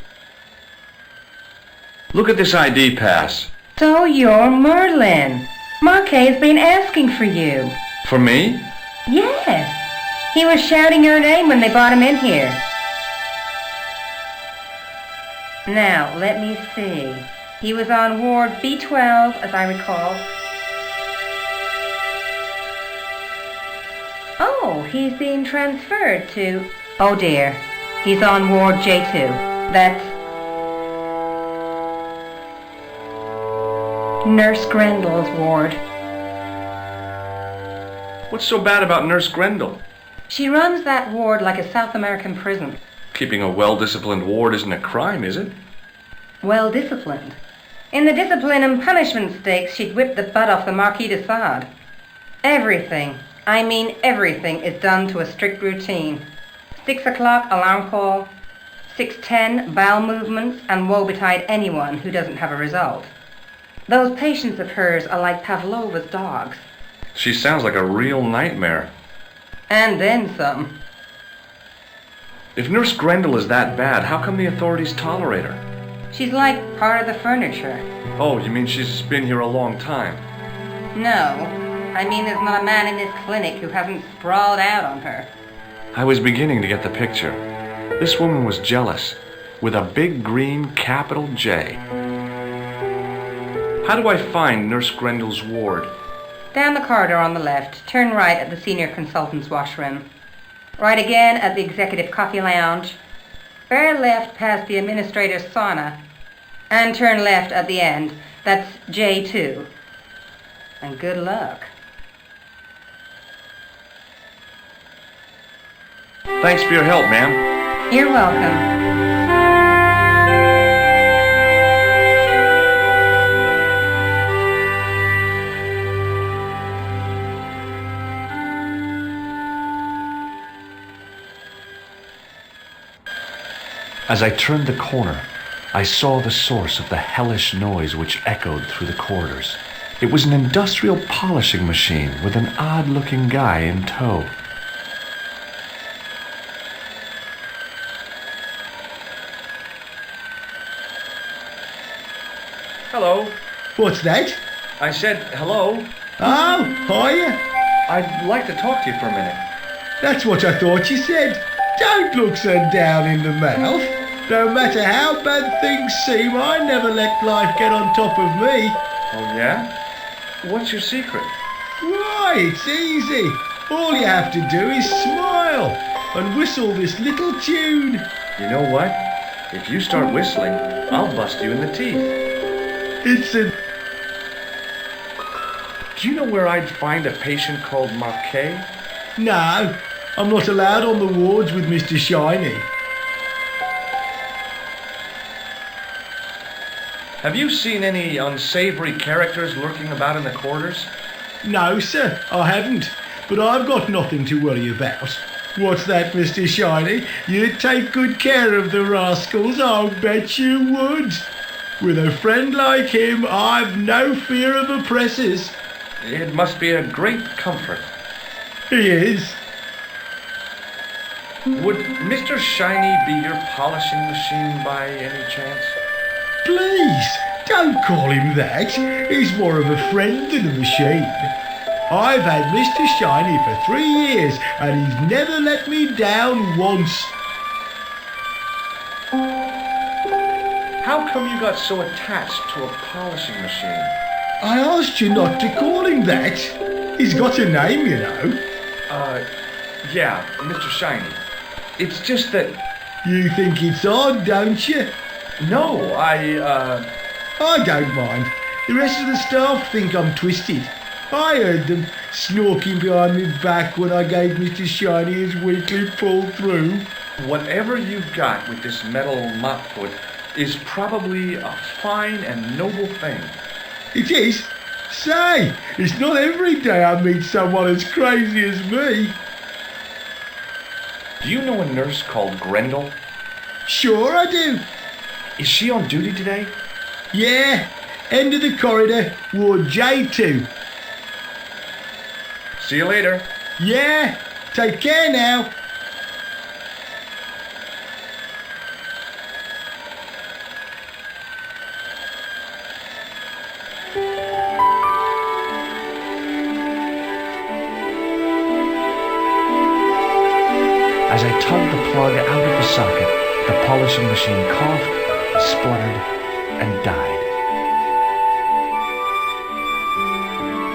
Look at this ID pass. So you're Merlin. Marquet's been asking for you. For me? Yes. He was shouting your name when they brought him in here. Now, let me see. He was on Ward B12, as I recall. Oh, he's being transferred to... Oh dear. He's on Ward J2. That's... Nurse Grendel's ward. What's so bad about Nurse Grendel? She runs that ward like a South American prison. Keeping a well-disciplined ward isn't a crime, is it? Well-disciplined. In the discipline and punishment stakes, she'd whip the butt off the Marquis de Sade. Everything, I mean everything, is done to a strict routine. 6 o'clock alarm call, 6:10 bowel movements, and woe betide anyone who doesn't have a result. Those patients of hers are like Pavlova's dogs. She sounds like a real nightmare. And then some. If Nurse Grendel is that bad, how come the authorities tolerate her? She's like part of the furniture. Oh, you mean she's been here a long time? No, I mean there's not a man in this clinic who hasn't sprawled out on her. I was beginning to get the picture. This woman was jealous, with a big green capital J. How do I find Nurse Grendel's ward? Down the corridor on the left, turn right at the senior consultant's washroom. Right again at the executive coffee lounge. Bear left past the administrator's sauna. And turn left at the end. That's J2. And good luck. Thanks for your help, ma'am. You're welcome. As I turned the corner, I saw the source of the hellish noise which echoed through the corridors. It was an industrial polishing machine with an odd-looking guy in tow. Hello. What's that? I said hello. Oh, hiya. I'd like to talk to you for a minute. That's what I thought you said. Don't look so down in the mouth. No matter how bad things seem, I never let life get on top of me. Oh, yeah? What's your secret? Why, it's easy. All you have to do is smile and whistle this little tune. You know what? If you start whistling, I'll bust you in the teeth. It's a... Do you know where I'd find a patient called Marquet? No, I'm not allowed on the wards with Mr. Shiny. Have you seen any unsavory characters lurking about in the corridors? No, sir, I haven't. But I've got nothing to worry about. What's that, Mr. Shiny? You'd take good care of the rascals, I'll bet you would. With a friend like him, I've no fear of oppressors. It must be a great comfort. He is. Would Mr. Shiny be your polishing machine by any chance? Please, don't call him that. He's more of a friend than a machine. I've had Mr. Shiny for 3 years and he's never let me down once. How come you got so attached to a polishing machine? I asked you not to call him that. He's got a name, you know. Yeah, Mr. Shiny. It's just that... You think it's odd, don't you? No, I don't mind. The rest of the staff think I'm twisted. I heard them snorking behind my back when I gave Mr. Shiny his weekly pull-through. Whatever you've got with this metal mop-foot is probably a fine and noble thing. It is? Say, it's not every day I meet someone as crazy as me. Do you know a nurse called Grendel? Sure I do. Is she on duty today? Yeah, end of the corridor, ward J2. See you later. Yeah, take care now. As I tugged the plug out of the socket, the polishing machine coughed, spluttered, and died.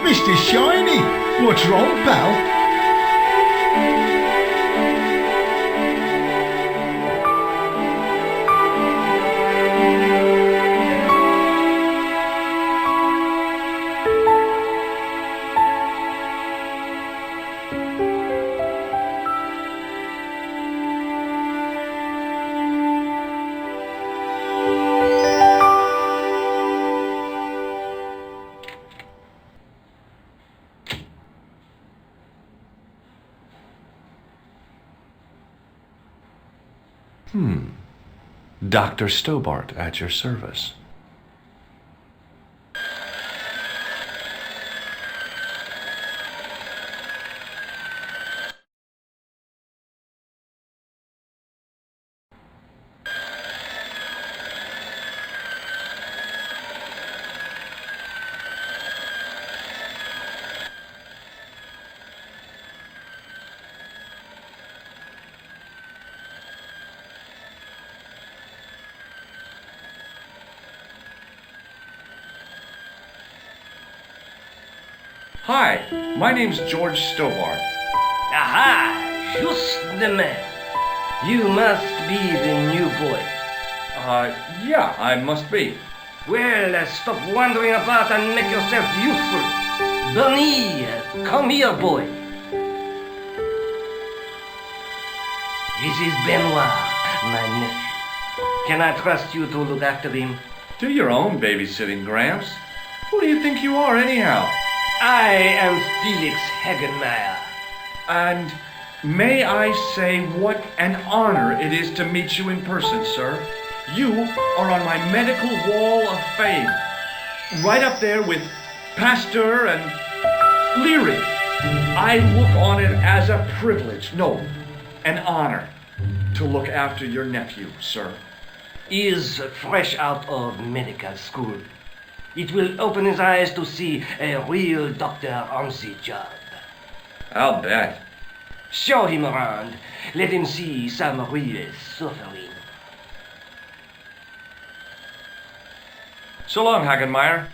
Mr. Shiny, what's wrong, pal? Dr. Stobart at your service. Hi, my name's George Stobart. Aha! Just the man. You must be the new boy. Yeah, I must be. Well, stop wandering about and make yourself useful. Bernie, come here, boy. This is Benoit, my nephew. Can I trust you to look after him? Do your own babysitting, Gramps. Who do you think you are, anyhow? I am Felix Hagenmeyer. And may I say what an honor it is to meet you in person, sir. You are on my medical wall of fame. Right up there with Pasteur and Leary. I look on it as a privilege, no, an honor, to look after your nephew, sir. He is fresh out of medical school. It will open his eyes to see a real doctor on the job. I'll bet. Show him around. Let him see some real suffering. So long, Hagenmeyer.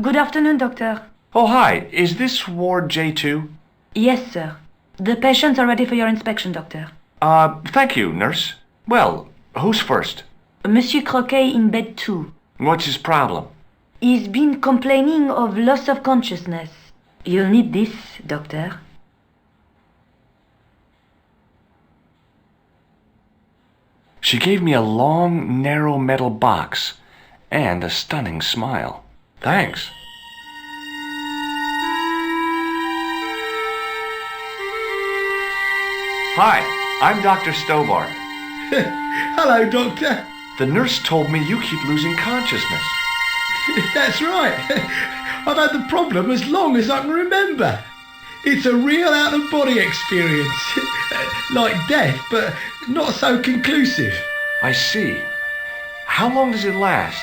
Good afternoon, Doctor. Oh, hi. Is this Ward J2? Yes, sir. The patients are ready for your inspection, Doctor. Thank you, nurse. Well, who's first? Monsieur Croquet in bed 2. What's his problem? He's been complaining of loss of consciousness. You'll need this, Doctor. She gave me a long, narrow metal box and a stunning smile. Thanks. Hi, I'm Dr. Stobart. Hello, Doctor. The nurse told me you keep losing consciousness. That's right. I've had the problem as long as I can remember. It's a real out-of-body experience. Like death, but not so conclusive. I see. How long does it last?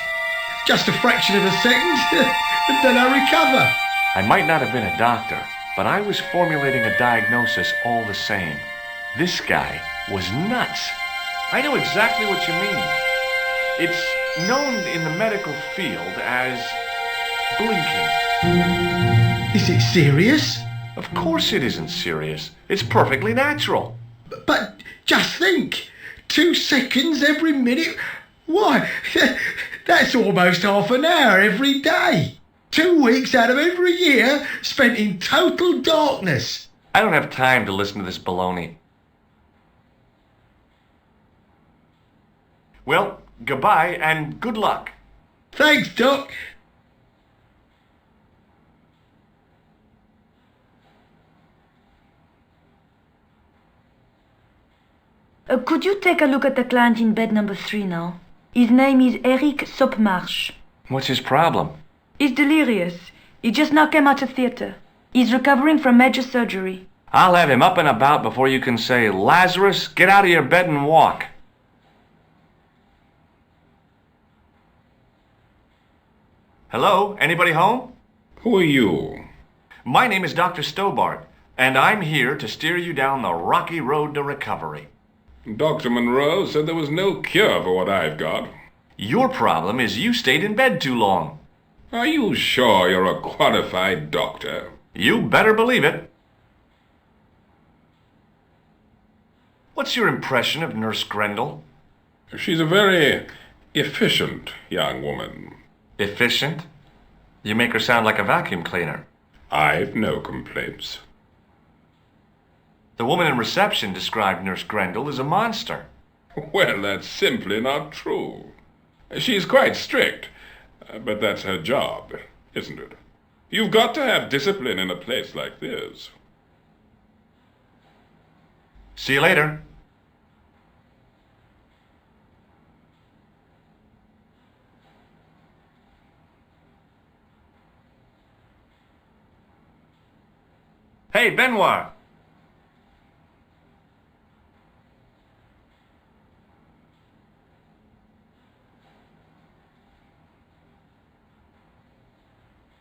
Just a fraction of a second, and then I recover. I might not have been a doctor, but I was formulating a diagnosis all the same. This guy was nuts. I know exactly what you mean. It's known in the medical field as blinking. Is it serious? Of course it isn't serious. It's perfectly natural. But just think, 2 seconds every minute. Why, that's almost half an hour every day. 2 weeks out of every year spent in total darkness. I don't have time to listen to this baloney. Well, goodbye and good luck. Thanks, Doc. Could you take a look at the client in bed number 3 now? His name is Eric Sopmarsh. What's his problem? He's delirious. He just now came out of theatre. He's recovering from major surgery. I'll have him up and about before you can say, Lazarus, get out of your bed and walk. Hello? Anybody home? Who are you? My name is Dr. Stobart, and I'm here to steer you down the rocky road to recovery. Dr. Monroe said there was no cure for what I've got. Your problem is you stayed in bed too long. Are you sure you're a qualified doctor? You better believe it. What's your impression of Nurse Grendel? She's a very efficient young woman. Efficient? You make her sound like a vacuum cleaner. I've no complaints. The woman in reception described Nurse Grendel as a monster. Well, that's simply not true. She's quite strict, but that's her job, isn't it? You've got to have discipline in a place like this. See you later. Hey, Benoit.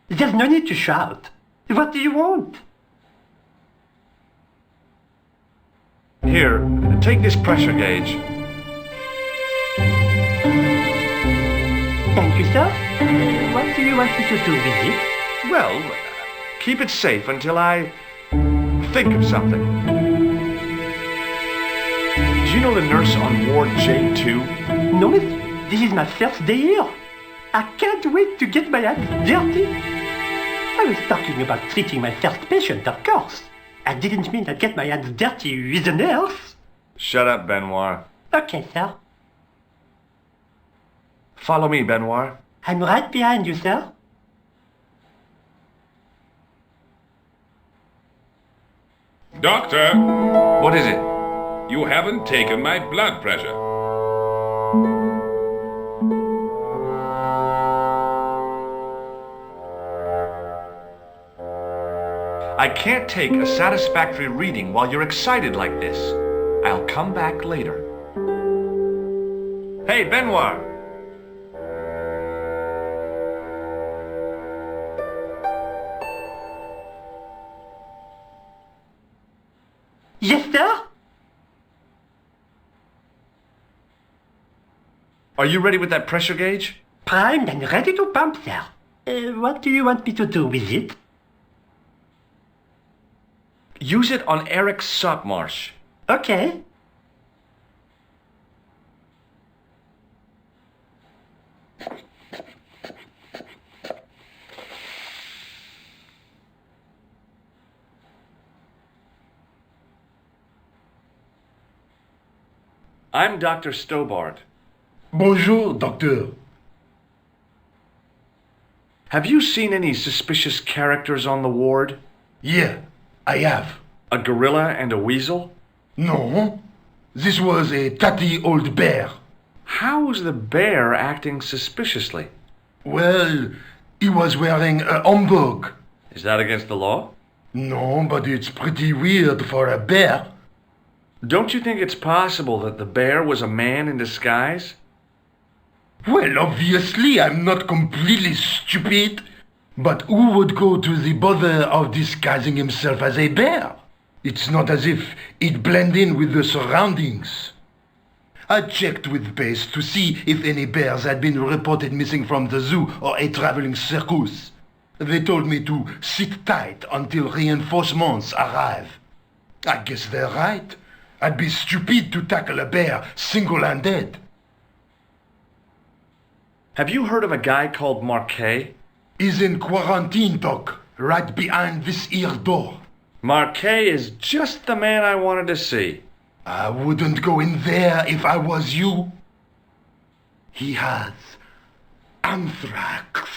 There's no need to shout. What do you want? Here, take this pressure gauge. Thank you, sir. What do you want me to do with it? Well, keep it safe until I think of something. Do you know the nurse on Ward J2? No, monsieur. This is my first day here. I can't wait to get my hands dirty. I was talking about treating my first patient, of course. I didn't mean I'd get my hands dirty with a nurse. Shut up, Benoit. Okay, sir. Follow me, Benoit. I'm right behind you, sir. Doctor! What is it? You haven't taken my blood pressure. I can't take a satisfactory reading while you're excited like this. I'll come back later. Hey, Benoit! Yes, sir? Are you ready with that pressure gauge? Primed and ready to pump, sir. What do you want me to do with it? Use it on Eric Sopmarsh. Okay. I'm Dr. Stobart. Bonjour, docteur. Have you seen any suspicious characters on the ward? Yeah, I have. A gorilla and a weasel? No, this was a tatty old bear. How's the bear acting suspiciously? Well, he was wearing a homburg. Is that against the law? No, but it's pretty weird for a bear. Don't you think it's possible that the bear was a man in disguise? Well, obviously, I'm not completely stupid. But who would go to the bother of disguising himself as a bear? It's not as if he'd blend in with the surroundings. I checked with base to see if any bears had been reported missing from the zoo or a traveling circus. They told me to sit tight until reinforcements arrive. I guess they're right. I'd be stupid to tackle a bear single-handed. Have you heard of a guy called Marquet? He's in quarantine, Doc, right behind this here door. Marquet is just the man I wanted to see. I wouldn't go in there if I was you. He has anthrax.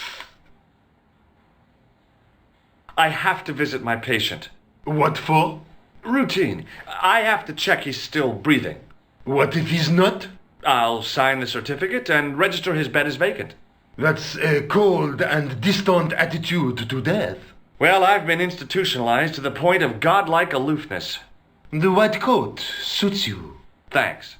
I have to visit my patient. What for? Routine. I have to check he's still breathing. What if he's not? I'll sign the certificate and register his bed as vacant. That's a cold and distant attitude to death. Well, I've been institutionalized to the point of godlike aloofness. The white coat suits you. Thanks.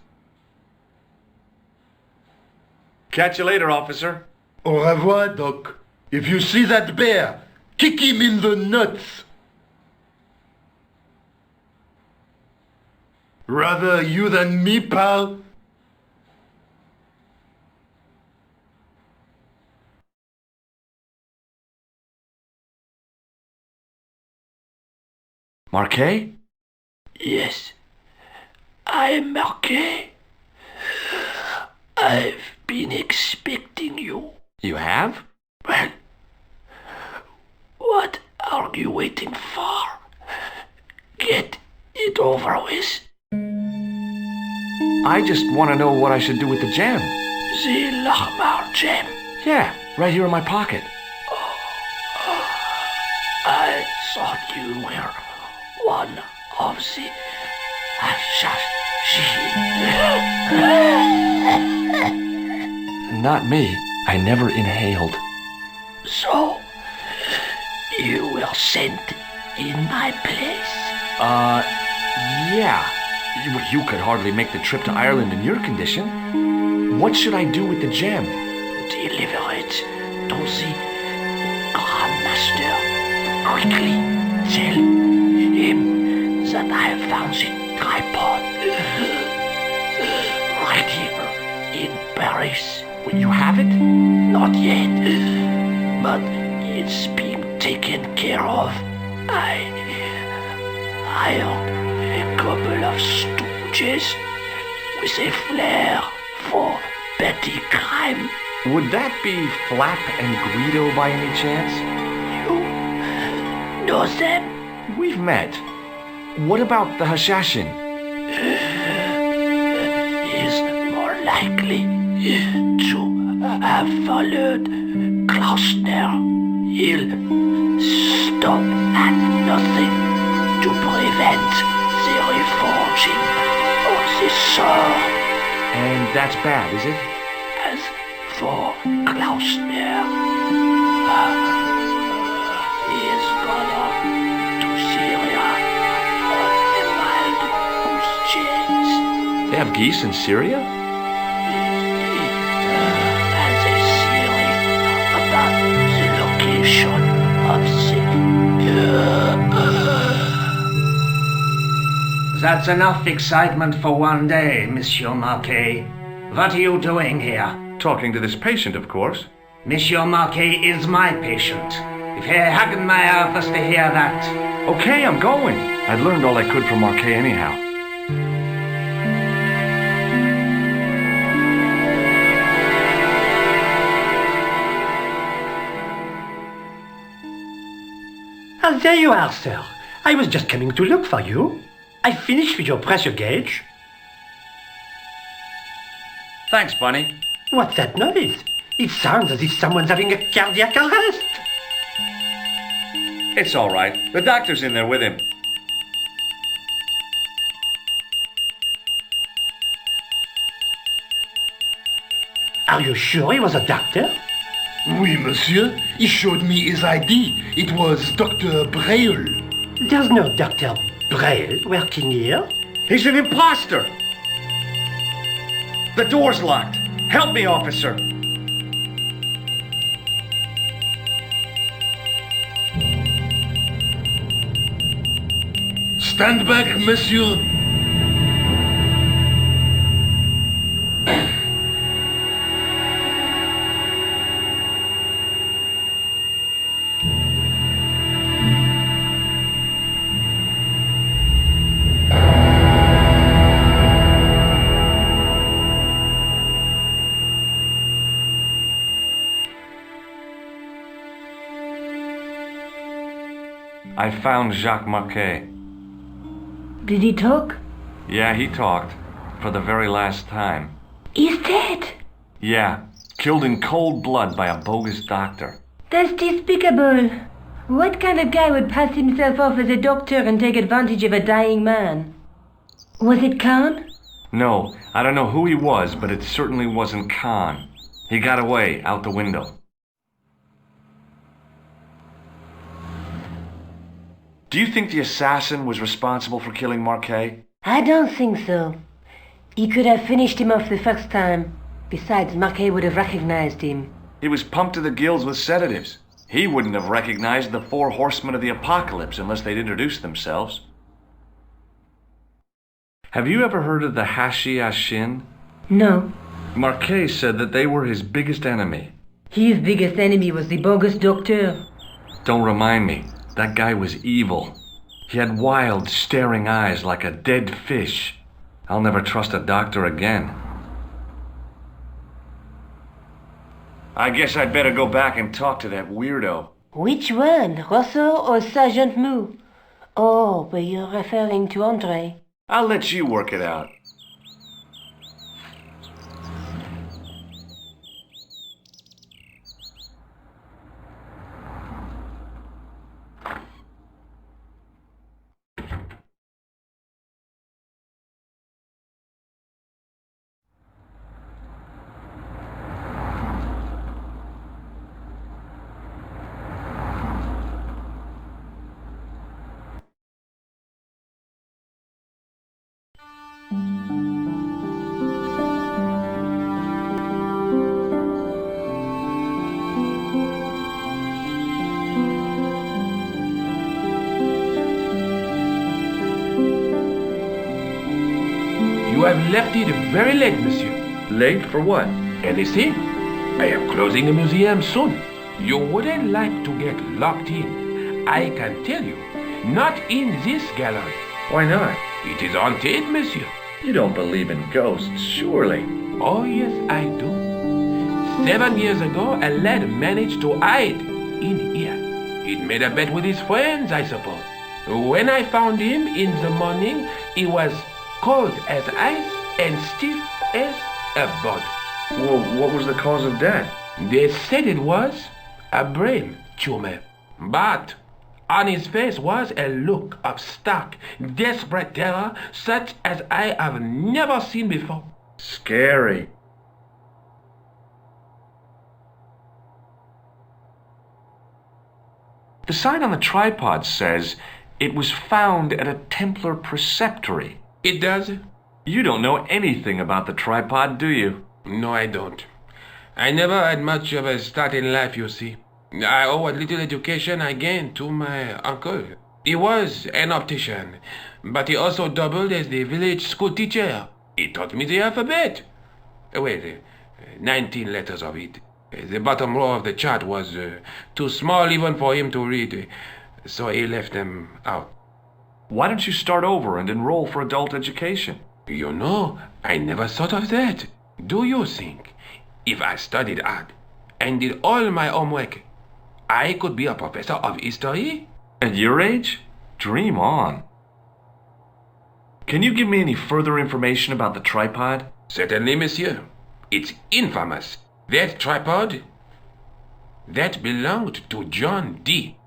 Catch you later, officer. Au revoir, Doc. If you see that bear, kick him in the nuts. Rather you than me, pal. Marquet? Yes, I am Marquet. I've been expecting you. You have? Well, what are you waiting for? Get it over with. I just want to know what I should do with the gem. The Lahmar gem? Yeah, right here in my pocket. I thought you were one of the Not me. I never inhaled. So, you were sent in my place? Yeah. You could hardly make the trip to Ireland in your condition. What should I do with the gem? Deliver it to the Grand Master. Quickly tell him that I have found the tripod right here in Paris. You have it? Not yet, but it's being taken care of. I hired a couple of stooges with a flair for petty crime. Would that be Flap and Guido by any chance? You know them? We've met. What about the Hashashin? Is more likely to have followed Klausner. He'll stop at nothing to prevent the reforging of the sword. And that's bad, is it? As for Klausner, he is gone to Syria on a wild goose chase. They have geese in Syria? Has a theory about the location of That's enough excitement for one day, Monsieur Marquet. What are you doing here? Talking to this patient, of course. Monsieur Marquet is my patient. If Herr Hagenmeyer was to hear that... Okay, I'm going. I'd learned all I could from Marquet anyhow. Ah, there you are, sir. I was just coming to look for you. I finished with your pressure gauge. Thanks, Bunny. What's that noise? It sounds as if someone's having a cardiac arrest. It's all right. The doctor's in there with him. Are you sure he was a doctor? Oui, monsieur. He showed me his ID. It was Dr. Braille. There's no Dr. Braille working here. He's an imposter! The door's locked. Help me, officer. Stand back, monsieur. I found Jacques Marquet. Did he talk? Yeah, he talked. For the very last time. He's dead. Yeah, killed in cold blood by a bogus doctor. That's despicable. What kind of guy would pass himself off as a doctor and take advantage of a dying man? Was it Khan? No, I don't know who he was, but it certainly wasn't Khan. He got away, out the window. Do you think the assassin was responsible for killing Marquet? I don't think so. He could have finished him off the first time. Besides, Marquet would have recognized him. He was pumped to the gills with sedatives. He wouldn't have recognized the 4 horsemen of the apocalypse unless they'd introduced themselves. Have you ever heard of the Hashi Ashin? No. Marquet said that they were his biggest enemy. His biggest enemy was the bogus doctor. Don't remind me. That guy was evil. He had wild, staring eyes like a dead fish. I'll never trust a doctor again. I guess I'd better go back and talk to that weirdo. Which one, Rousseau or Sergeant Mou? Oh, but you're referring to Andre. I'll let you work it out. You have left it very late, monsieur. Late for what? Anything? I am closing the museum soon. You wouldn't like to get locked in. I can tell you, not in this gallery. Why not? It is haunted, monsieur. You don't believe in ghosts, surely. Oh, yes, I do. 7 years ago, a lad managed to hide in here. He'd made a bet with his friends, I suppose. When I found him in the morning, he was cold as ice and stiff as a board. Well, what was the cause of death? They said it was a brain tumor. But on his face was a look of stark, desperate terror such as I have never seen before. Scary. The sign on the tripod says it was found at a Templar preceptory. It does? You don't know anything about the tripod, do you? No, I don't. I never had much of a start in life, you see. I owe what little education I gained to my uncle. He was an optician, but he also doubled as the village school teacher. He taught me the alphabet. 19 letters of it. The bottom row of the chart was too small even for him to read, so he left them out. Why don't you start over and enroll for adult education? You know, I never thought of that. Do you think, if I studied hard and did all my homework, I could be a professor of history? At your age? Dream on. Can you give me any further information about the tripod? Certainly, monsieur. It's infamous. That tripod? That belonged to John Dee.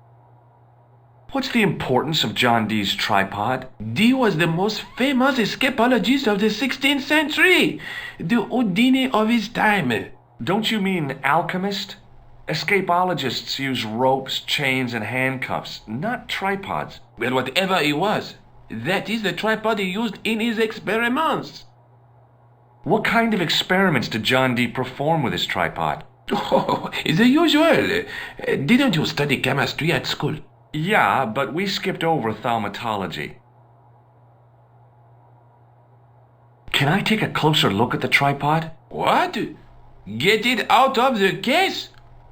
What's the importance of John Dee's tripod? Dee was the most famous escapologist of the 16th century. The Houdini of his time. Don't you mean alchemist? Escapologists use ropes, chains, and handcuffs, not tripods. Well, whatever he was, that is the tripod he used in his experiments. What kind of experiments did John Dee perform with his tripod? Oh, the usual. Didn't you study chemistry at school? Yeah, but we skipped over thaumatology. Can I take a closer look at the tripod? What? Get it out of the case?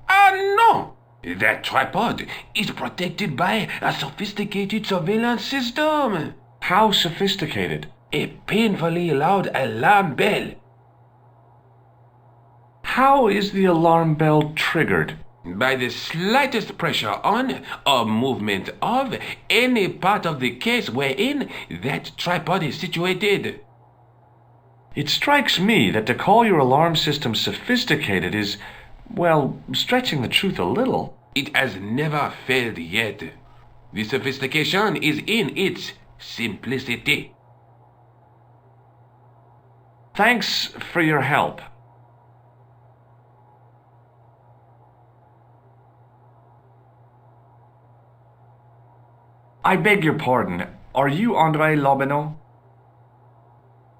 Ah, no! That tripod is protected by a sophisticated surveillance system. How sophisticated? A painfully loud alarm bell. How is the alarm bell triggered? By the slightest pressure on or movement of any part of the case wherein that tripod is situated. It strikes me that to call your alarm system sophisticated is, well, stretching the truth a little. It has never failed yet. The sophistication is in its simplicity. Thanks for your help. I beg your pardon. Are you André Lobineau?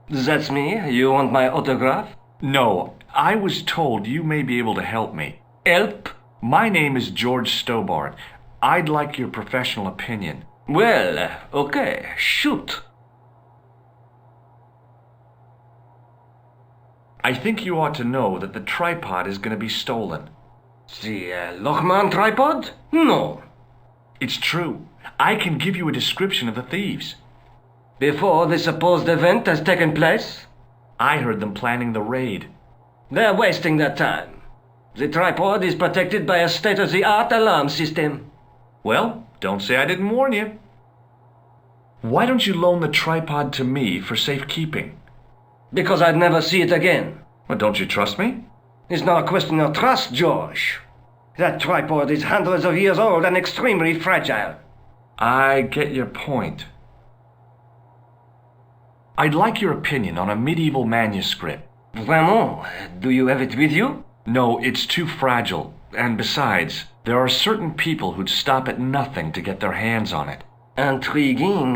That's me. You want my autograph? No, I was told you may be able to help me. Help? My name is George Stobart. I'd like your professional opinion. Well, okay, shoot. I think you ought to know that the tripod is going to be stolen. The Lochman tripod? No. It's true. I can give you a description of the thieves. Before the supposed event has taken place? I heard them planning the raid. They're wasting their time. The tripod is protected by a state-of-the-art alarm system. Well, don't say I didn't warn you. Why don't you loan the tripod to me for safekeeping? Because I'd never see it again. Well, don't you trust me? It's not a question of trust, George. That tripod is hundreds of years old and extremely fragile. I get your point. I'd like your opinion on a medieval manuscript. Vraiment? Do you have it with you? No, it's too fragile. And besides, there are certain people who'd stop at nothing to get their hands on it. Intriguing.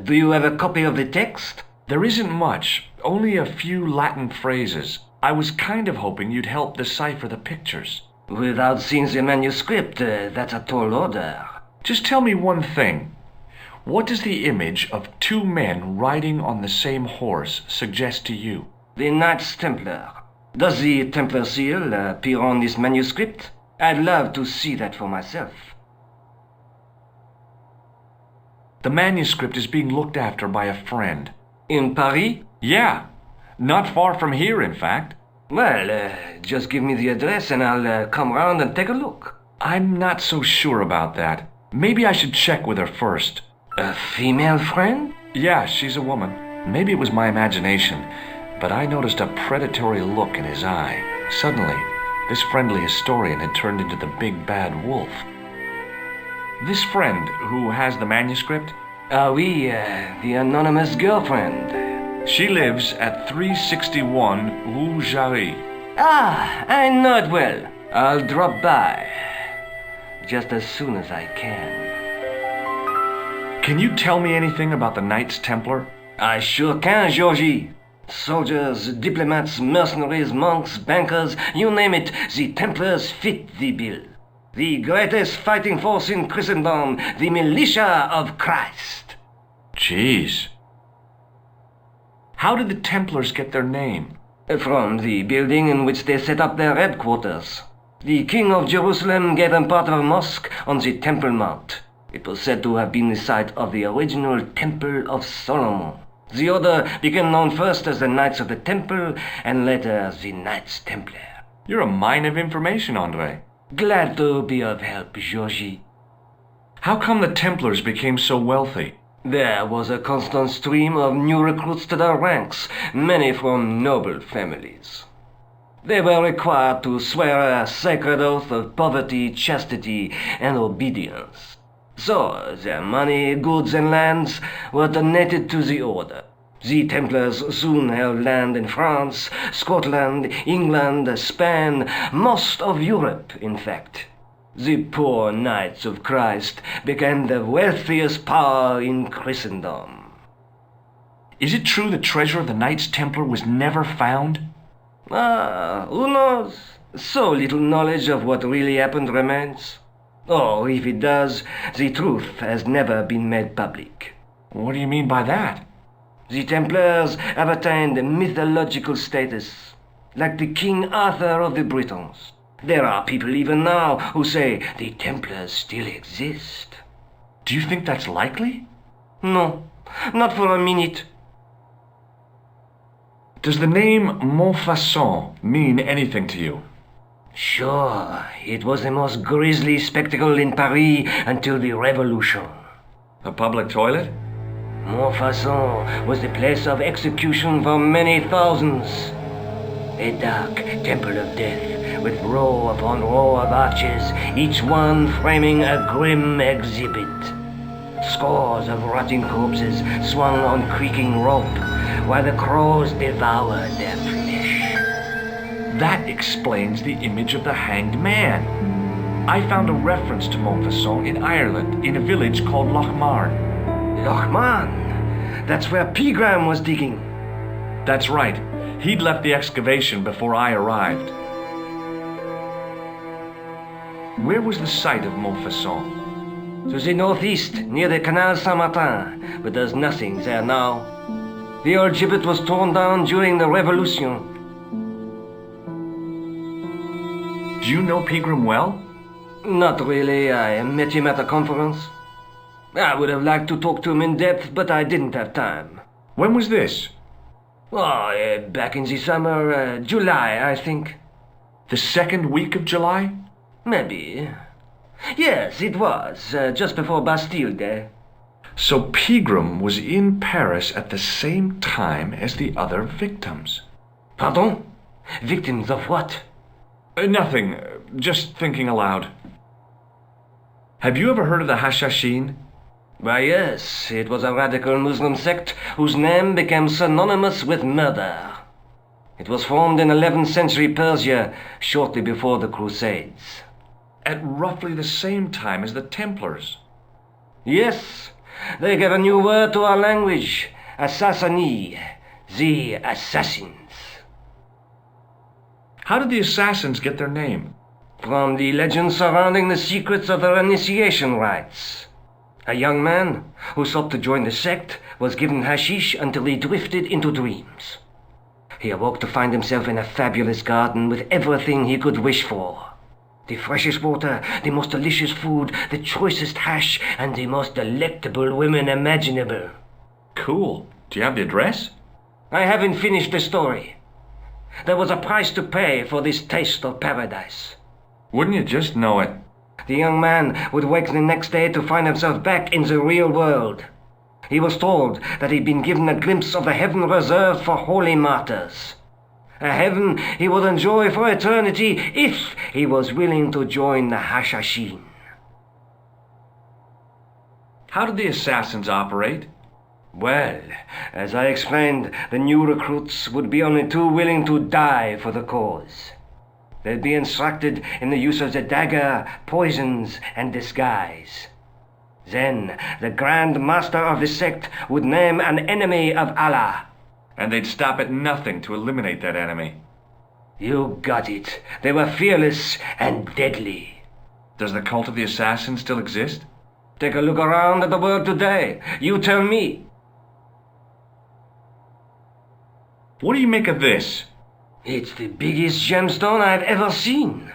Do you have a copy of the text? There isn't much. Only a few Latin phrases. I was kind of hoping you'd help decipher the pictures. Without seeing the manuscript, that's a tall order. Just tell me one thing. What does the image of two men riding on the same horse suggest to you? The Knights Templar. Does the Templar seal appear on this manuscript? I'd love to see that for myself. The manuscript is being looked after by a friend. In Paris? Yeah. Not far from here, in fact. Well, just give me the address and I'll come round and take a look. I'm not so sure about that. Maybe I should check with her first. A female friend? Yeah, she's a woman. Maybe it was my imagination, but I noticed a predatory look in his eye. Suddenly, this friendly historian had turned into the big bad wolf. This friend, who has the manuscript? Oui, the anonymous girlfriend. She lives at 361 Rue Jarry. Ah, I know it well. I'll drop by. Just as soon as I can. Can you tell me anything about the Knights Templar? I sure can, Georgie. Soldiers, diplomats, mercenaries, monks, bankers, you name it, the Templars fit the bill. The greatest fighting force in Christendom, the militia of Christ. Jeez. How did the Templars get their name? From the building in which they set up their headquarters. The King of Jerusalem gave them part of a mosque on the Temple Mount. It was said to have been the site of the original Temple of Solomon. The order became known first as the Knights of the Temple, and later as the Knights Templar. You're a mine of information, André. Glad to be of help, Georgie. How come the Templars became so wealthy? There was a constant stream of new recruits to their ranks, many from noble families. They were required to swear a sacred oath of poverty, chastity, and obedience. So, their money, goods, and lands were donated to the order. The Templars soon held land in France, Scotland, England, Spain, most of Europe, in fact. The poor Knights of Christ became the wealthiest power in Christendom. Is it true the treasure of the Knights Templar was never found? Who knows? So little knowledge of what really happened remains. Or, if it does, the truth has never been made public. What do you mean by that? The Templars have attained mythological status, like the King Arthur of the Britons. There are people even now who say the Templars still exist. Do you think that's likely? No, not for a minute. Does the name Montfaucon mean anything to you? Sure, it was the most grisly spectacle in Paris until the Revolution. A public toilet? Montfaucon was the place of execution for many thousands. A dark temple of death, with row upon row of arches, each one framing a grim exhibit. Scores of rotting corpses swung on creaking rope, while the crows devoured their flesh. That explains the image of the hanged man. I found a reference to Montfaucon in Ireland, in a village called Lochmarn. Lochmarn? That's where Pegram was digging. That's right. He'd left the excavation before I arrived. Where was the site of Montfaucon? To the northeast, near the Canal Saint-Martin, but there's nothing there now. The old gibbet was torn down during the Revolution. Do you know Pegram well? Not really. I met him at a conference. I would have liked to talk to him in depth, but I didn't have time. When was this? Oh, back in the summer, July, I think. The second week of July? Maybe. Yes, it was, just before Bastille Day. So Pegram was in Paris at the same time as the other victims. Pardon? Victims of what? Nothing. Just thinking aloud. Have you ever heard of the Hashashin? Why, yes. It was a radical Muslim sect whose name became synonymous with murder. It was formed in 11th century Persia, shortly before the Crusades. At roughly the same time as the Templars. Yes. They gave a new word to our language. Assassini. The assassins. How did the assassins get their name? From the legend surrounding the secrets of their initiation rites. A young man who sought to join the sect was given hashish until he drifted into dreams. He awoke to find himself in a fabulous garden with everything he could wish for. The freshest water, the most delicious food, the choicest hash, and the most delectable women imaginable. Cool. Do you have the address? I haven't finished the story. There was a price to pay for this taste of paradise. Wouldn't you just know it? The young man would wake the next day to find himself back in the real world. He was told that he'd been given a glimpse of the heaven reserved for holy martyrs. A heaven he would enjoy for eternity if he was willing to join the Hashashin. How did the assassins operate? Well, as I explained, the new recruits would be only too willing to die for the cause. They'd be instructed in the use of the dagger, poisons, and disguise. Then, the Grand Master of the sect would name an enemy of Allah. And they'd stop at nothing to eliminate that enemy. You got it. They were fearless and deadly. Does the cult of the assassins still exist? Take a look around at the world today. You tell me. What do you make of this? It's the biggest gemstone I've ever seen.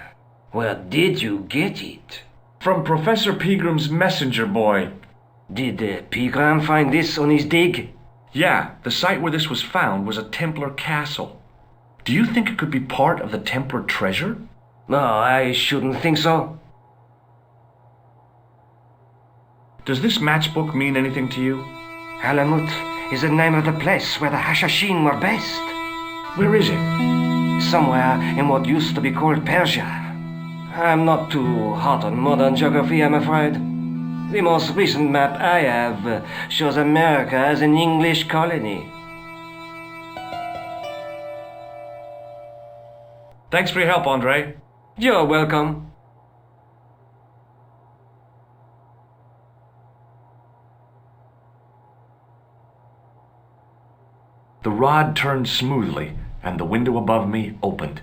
Where did you get it? From Professor Pegram's messenger boy. Did Pegram find this on his dig? Yeah, the site where this was found was a Templar castle. Do you think it could be part of the Templar treasure? No, I shouldn't think so. Does this matchbook mean anything to you? Alamut is the name of the place where the Hashashin were based. Where is it? somewhere in what used to be called Persia. I'm not too hot on modern geography, I'm afraid. The most recent map I have shows America as an English colony. Thanks for your help, Andre. You're welcome. The rod turned smoothly, and the window above me opened.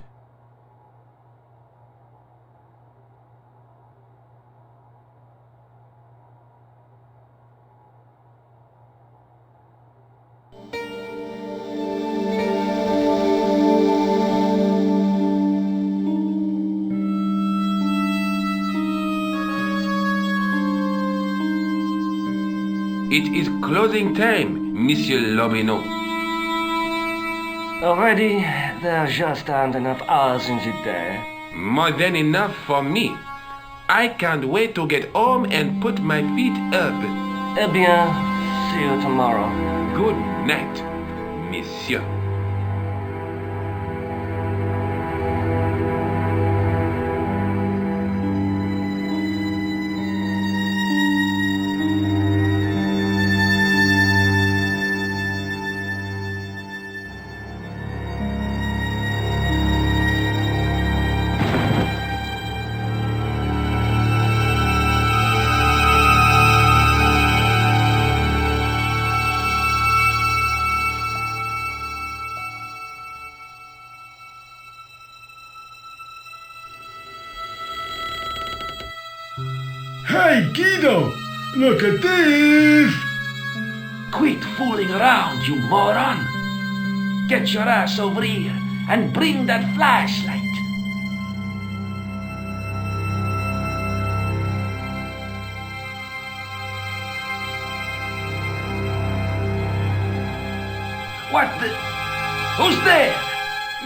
It is closing time, Monsieur Lobineau. Already, there just aren't enough hours in the day. More than enough for me. I can't wait to get home and put my feet up. Eh bien, see you tomorrow. Good night, Monsieur. Hey, Guido! Look at this! Quit fooling around, you moron! Get your ass over here and bring that flashlight. What the? Who's there?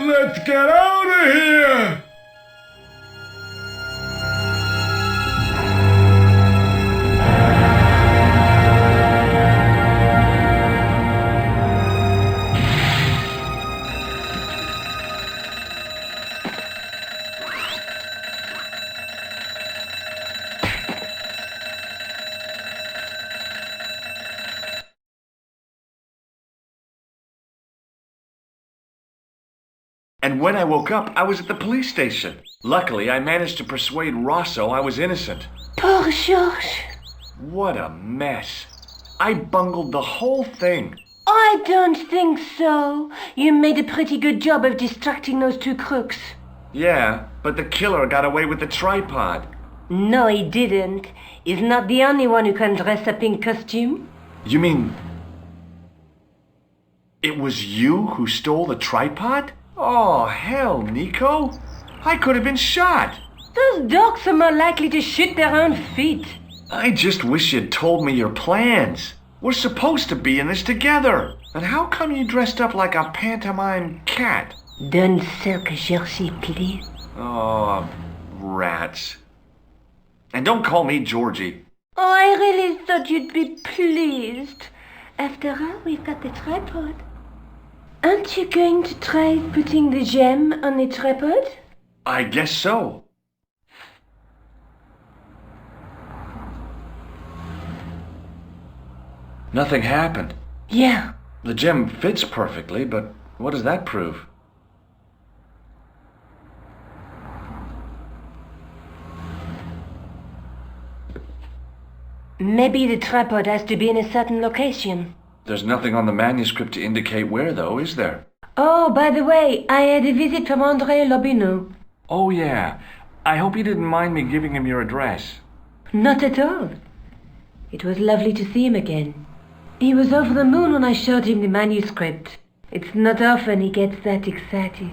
Let's get out of here! And when I woke up, I was at the police station. Luckily, I managed to persuade Rosso I was innocent. Poor Georges. What a mess. I bungled the whole thing. I don't think so. You made a pretty good job of distracting those two crooks. Yeah, but the killer got away with the tripod. No, he didn't. He's not the only one who can dress up in costume. You mean... it was you who stole the tripod? Oh, hell, Nico. I could have been shot. Those dogs are more likely to shoot their own feet. I just wish you'd told me your plans. We're supposed to be in this together. And how come you dressed up like a pantomime cat? Don't sulk, Georgie, please. Oh, rats. And don't call me Georgie. Oh, I really thought you'd be pleased. After all, we've got the tripod. Aren't you going to try putting the gem on the tripod? I guess so. Nothing happened. Yeah. The gem fits perfectly, but what does that prove? Maybe the tripod has to be in a certain location. There's nothing on the manuscript to indicate where, though, is there? Oh, by the way, I had a visit from Andre Lobineau. Oh, yeah. I hope you didn't mind me giving him your address. Not at all. It was lovely to see him again. He was over the moon when I showed him the manuscript. It's not often he gets that excited.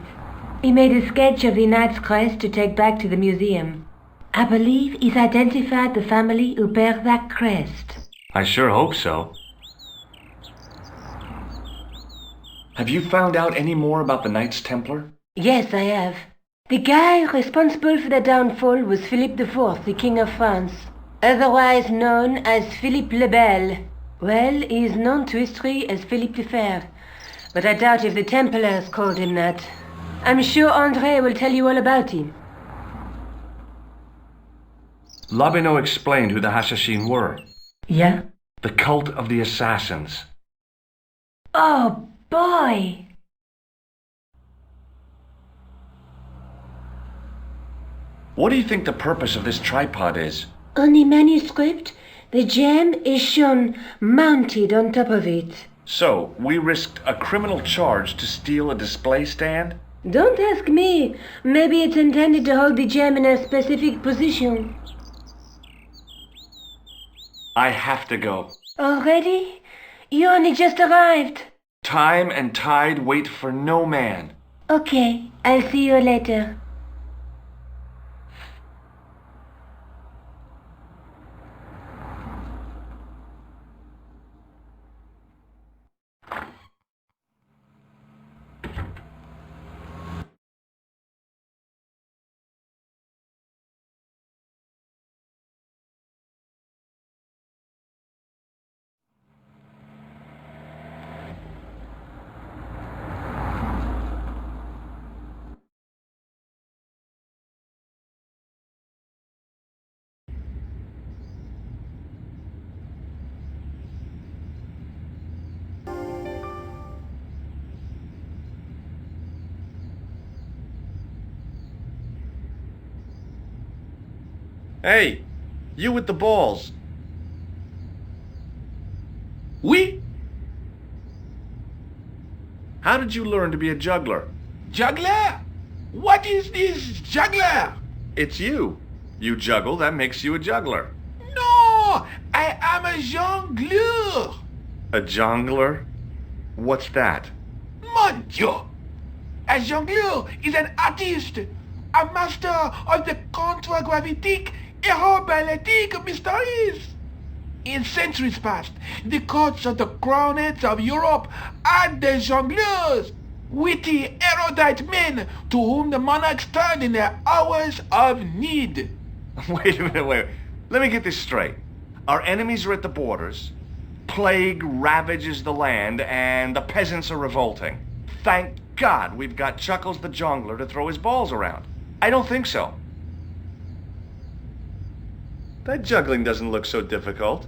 He made a sketch of the Knight's crest to take back to the museum. I believe he's identified the family who bear that crest. I sure hope so. Have you found out any more about the Knights Templar? Yes, I have. The guy responsible for their downfall was Philippe IV, the King of France, otherwise known as Philippe le Bel. Well, he is known to history as Philippe the Fair, but I doubt if the Templars called him that. I'm sure André will tell you all about him. Labino explained who the Hashashin were. Yeah? The cult of the assassins. Oh, boy! What do you think the purpose of this tripod is? On the manuscript, the gem is shown mounted on top of it. So, we risked a criminal charge to steal a display stand? Don't ask me. Maybe it's intended to hold the gem in a specific position. I have to go. Already? You only just arrived. Time and tide wait for no man. Okay, I'll see you later. Hey, you with the balls. Oui? How did you learn to be a juggler? Juggler? What is this juggler? It's you. You juggle, that makes you a juggler. No, I am a jongleur. A jongler? What's that? Mon Dieu! A jongleur is an artist, a master of the contragravitic aeroballetic mysteries. In centuries past, the courts of the crownheads of Europe had the jongleurs, witty, erudite men to whom the monarchs turned in their hours of need. Wait a minute, wait. Let me get this straight. Our enemies are at the borders, plague ravages the land, and the peasants are revolting. Thank God we've got Chuckles the Jongler to throw his balls around. I don't think so. That juggling doesn't look so difficult.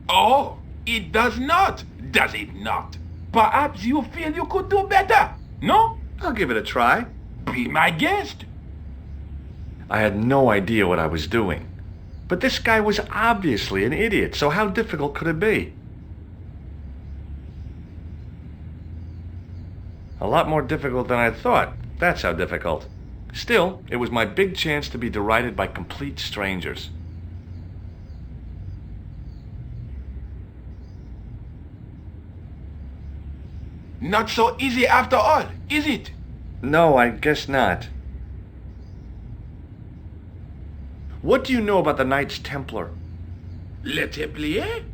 Oh, it does not, does it not? Perhaps you feel you could do better, no? I'll give it a try. Be my guest. I had no idea what I was doing. But this guy was obviously an idiot, so how difficult could it be? A lot more difficult than I thought. That's how difficult. Still, it was my big chance to be derided by complete strangers. Not so easy after all, is it? No, I guess not. What do you know about the Knights Templar? Le Templier?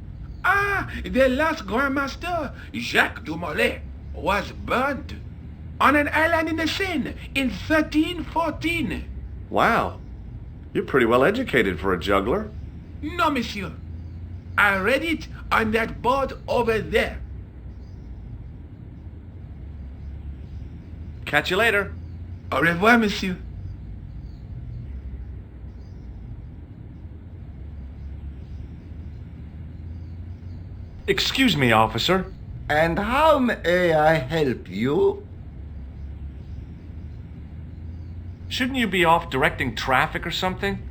Ah, the last Grand Master, Jacques Dumoulin, was burnt on an island in the Seine in 1314. Wow. You're pretty well educated for a juggler. No, monsieur. I read it on that board over there. Catch you later. Au revoir, monsieur. Excuse me, officer. And how may I help you? Shouldn't you be off directing traffic or something?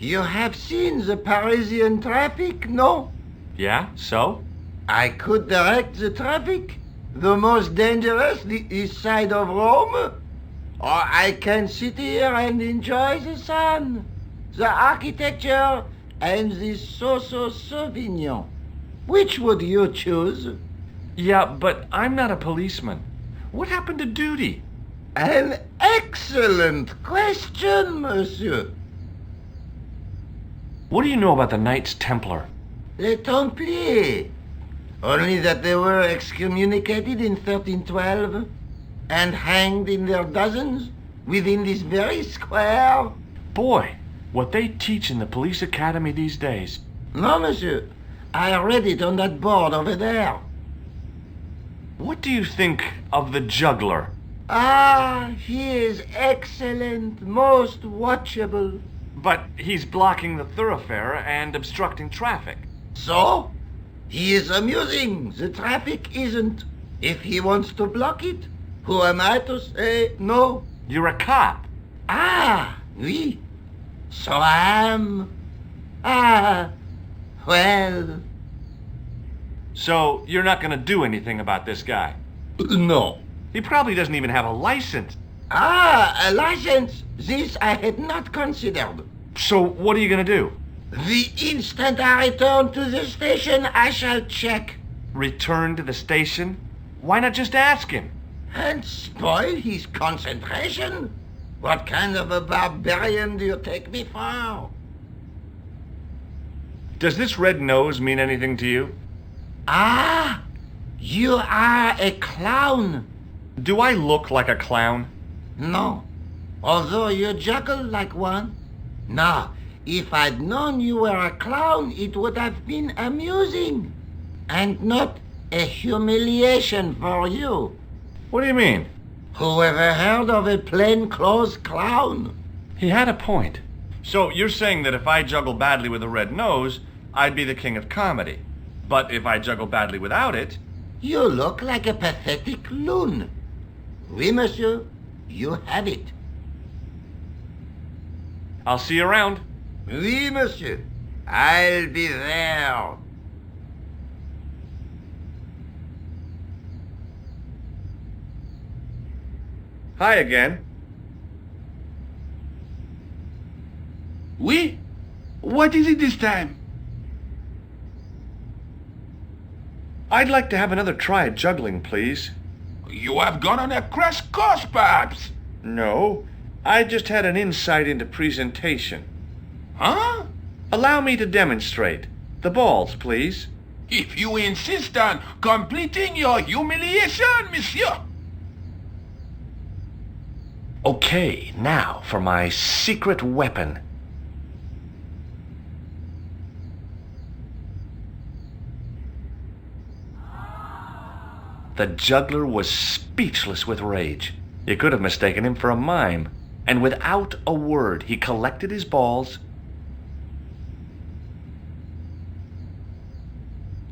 You have seen the Parisian traffic, no? Yeah, so? I could direct the traffic. The most dangerous, the east side of Rome. Or I can sit here and enjoy the sun, the architecture, and the Sauvignon. Which would you choose? Yeah, but I'm not a policeman. What happened to duty? An excellent question, monsieur. What do you know about the Knights Templar? Les Templiers. Only that they were excommunicated in 1312 and hanged in their dozens within this very square. Boy, what they teach in the police academy these days. No, monsieur. I read it on that board over there. What do you think of the juggler? Ah, he is excellent, most watchable. But he's blocking the thoroughfare and obstructing traffic. So? He is amusing, the traffic isn't. If he wants to block it, who am I to say no? You're a cop. Ah, oui. So I am. Ah, well. So you're not gonna do anything about this guy? No. He probably doesn't even have a license. Ah, a license. This I had not considered. So what are you gonna do? The instant I return to the station, I shall check. Return to the station? Why not just ask him? And spoil his concentration? What kind of a barbarian do you take me for? Does this red nose mean anything to you? Ah, you are a clown. Do I look like a clown? No, although you juggle like one. Now, if I'd known you were a clown, it would have been amusing. And not a humiliation for you. What do you mean? Who ever heard of a plainclothes clown? He had a point. So you're saying that if I juggle badly with a red nose, I'd be the king of comedy. But if I juggle badly without it... You look like a pathetic loon. Oui, monsieur, you have it. I'll see you around. Oui, monsieur. I'll be there. Hi again. Oui? What is it this time? I'd like to have another try at juggling, please. You have gone on a crash course, perhaps? No, I just had an insight into presentation. Huh? Allow me to demonstrate. The balls, please. If you insist on completing your humiliation, monsieur. Okay, now for my secret weapon. The juggler was speechless with rage. You could have mistaken him for a mime. And without a word, he collected his balls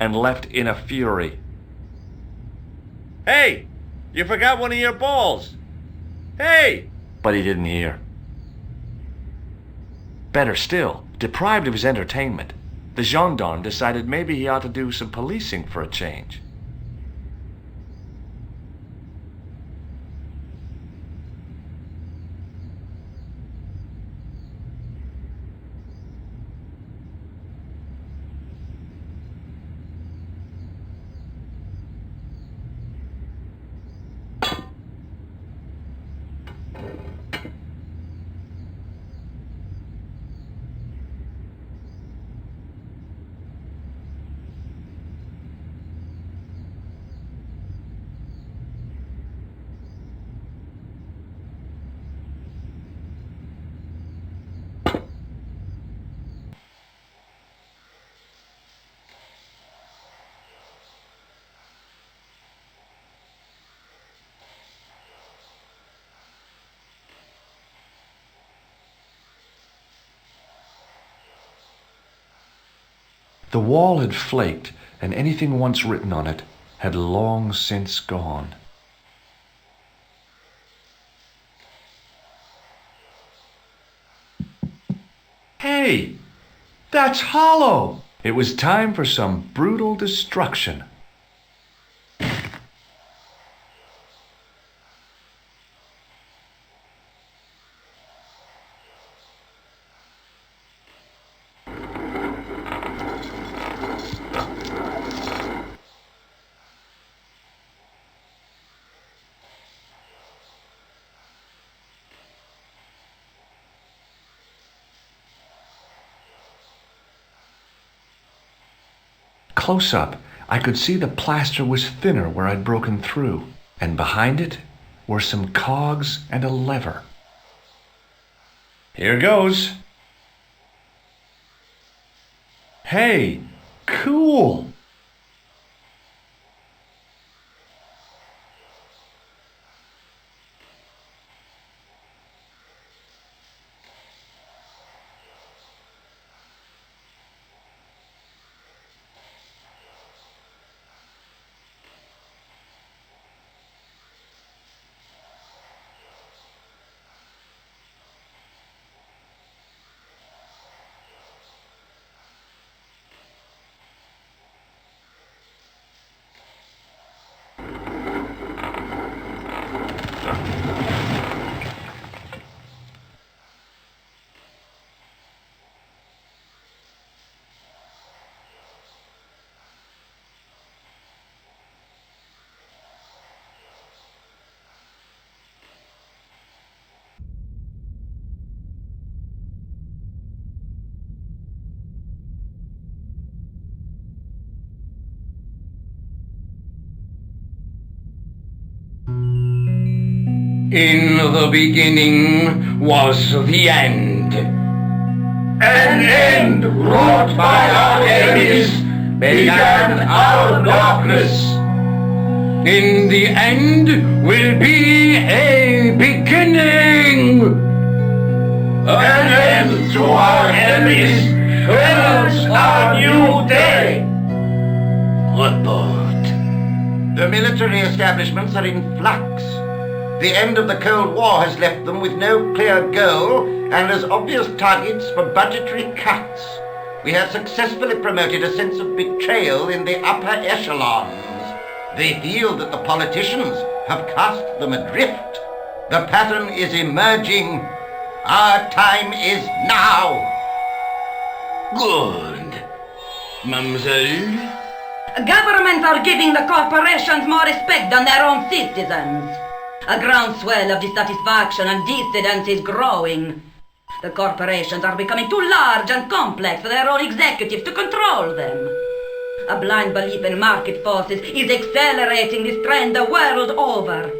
and left in a fury. Hey! You forgot one of your balls! Hey! But he didn't hear. Better still, deprived of his entertainment, the gendarme decided maybe he ought to do some policing for a change. The wall had flaked, and anything once written on it had long since gone. Hey! That's hollow! It was time for some brutal destruction. Close up, I could see the plaster was thinner where I'd broken through, and behind it were some cogs and a lever. Here goes. Hey, cool! In the beginning was the end. An end wrought by our enemies began our darkness. In the end will be a beginning. An end to our enemies heralds our new day. Report. The military establishments are in flux. The end of the Cold War has left them with no clear goal and as obvious targets for budgetary cuts. We have successfully promoted a sense of betrayal in the upper echelons. They feel that the politicians have cast them adrift. The pattern is emerging. Our time is now. Good. Mademoiselle? Governments are giving the corporations more respect than their own citizens. A groundswell of dissatisfaction and dissidence is growing. The corporations are becoming too large and complex for their own executives to control them. A blind belief in market forces is accelerating this trend the world over.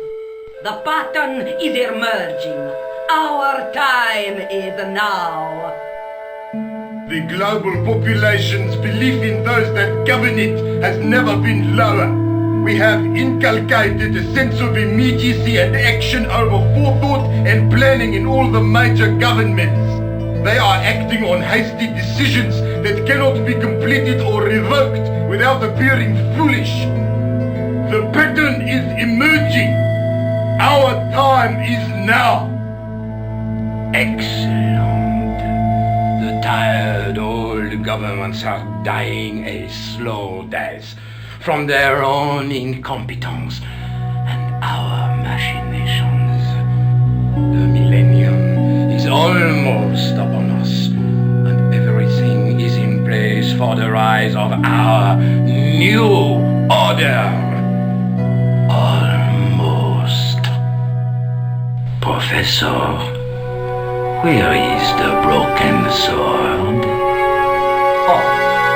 The pattern is emerging. Our time is now. The global population's belief in those that govern it has never been lower. We have inculcated a sense of immediacy and action over forethought and planning in all the major governments. They are acting on hasty decisions that cannot be completed or revoked without appearing foolish. The pattern is emerging. Our time is now. Excellent. The tired old governments are dying a slow death from their own incompetence and our machinations. The millennium is almost upon us, and everything is in place for the rise of our new order. Almost. Professor, where is the broken sword?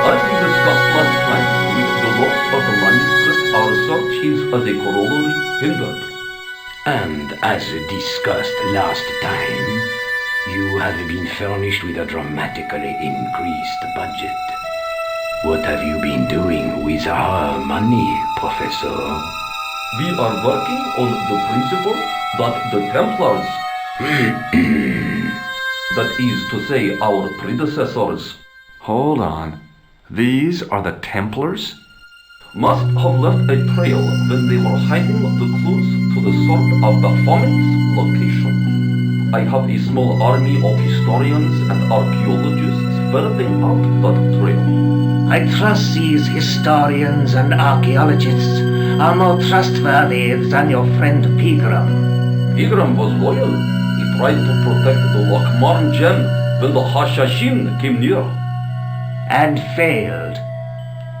As we discussed last night, with the loss of the manuscript, our search is as a corollary hindered. And as discussed last time, you have been furnished with a dramatically increased budget. What have you been doing with our money, Professor? We are working on the principle that the Templars, that is to say, our predecessors, Hold on. These are the Templars? must have left a trail when they were hiding the clues to the sword of Baphomet's location. I have a small army of historians and archaeologists ferreting out that trail. I trust these historians and archaeologists are more trustworthy than your friend Pegram. Pegram was loyal. He tried to protect the Lochmarn gem when the Hashashin came near. And failed.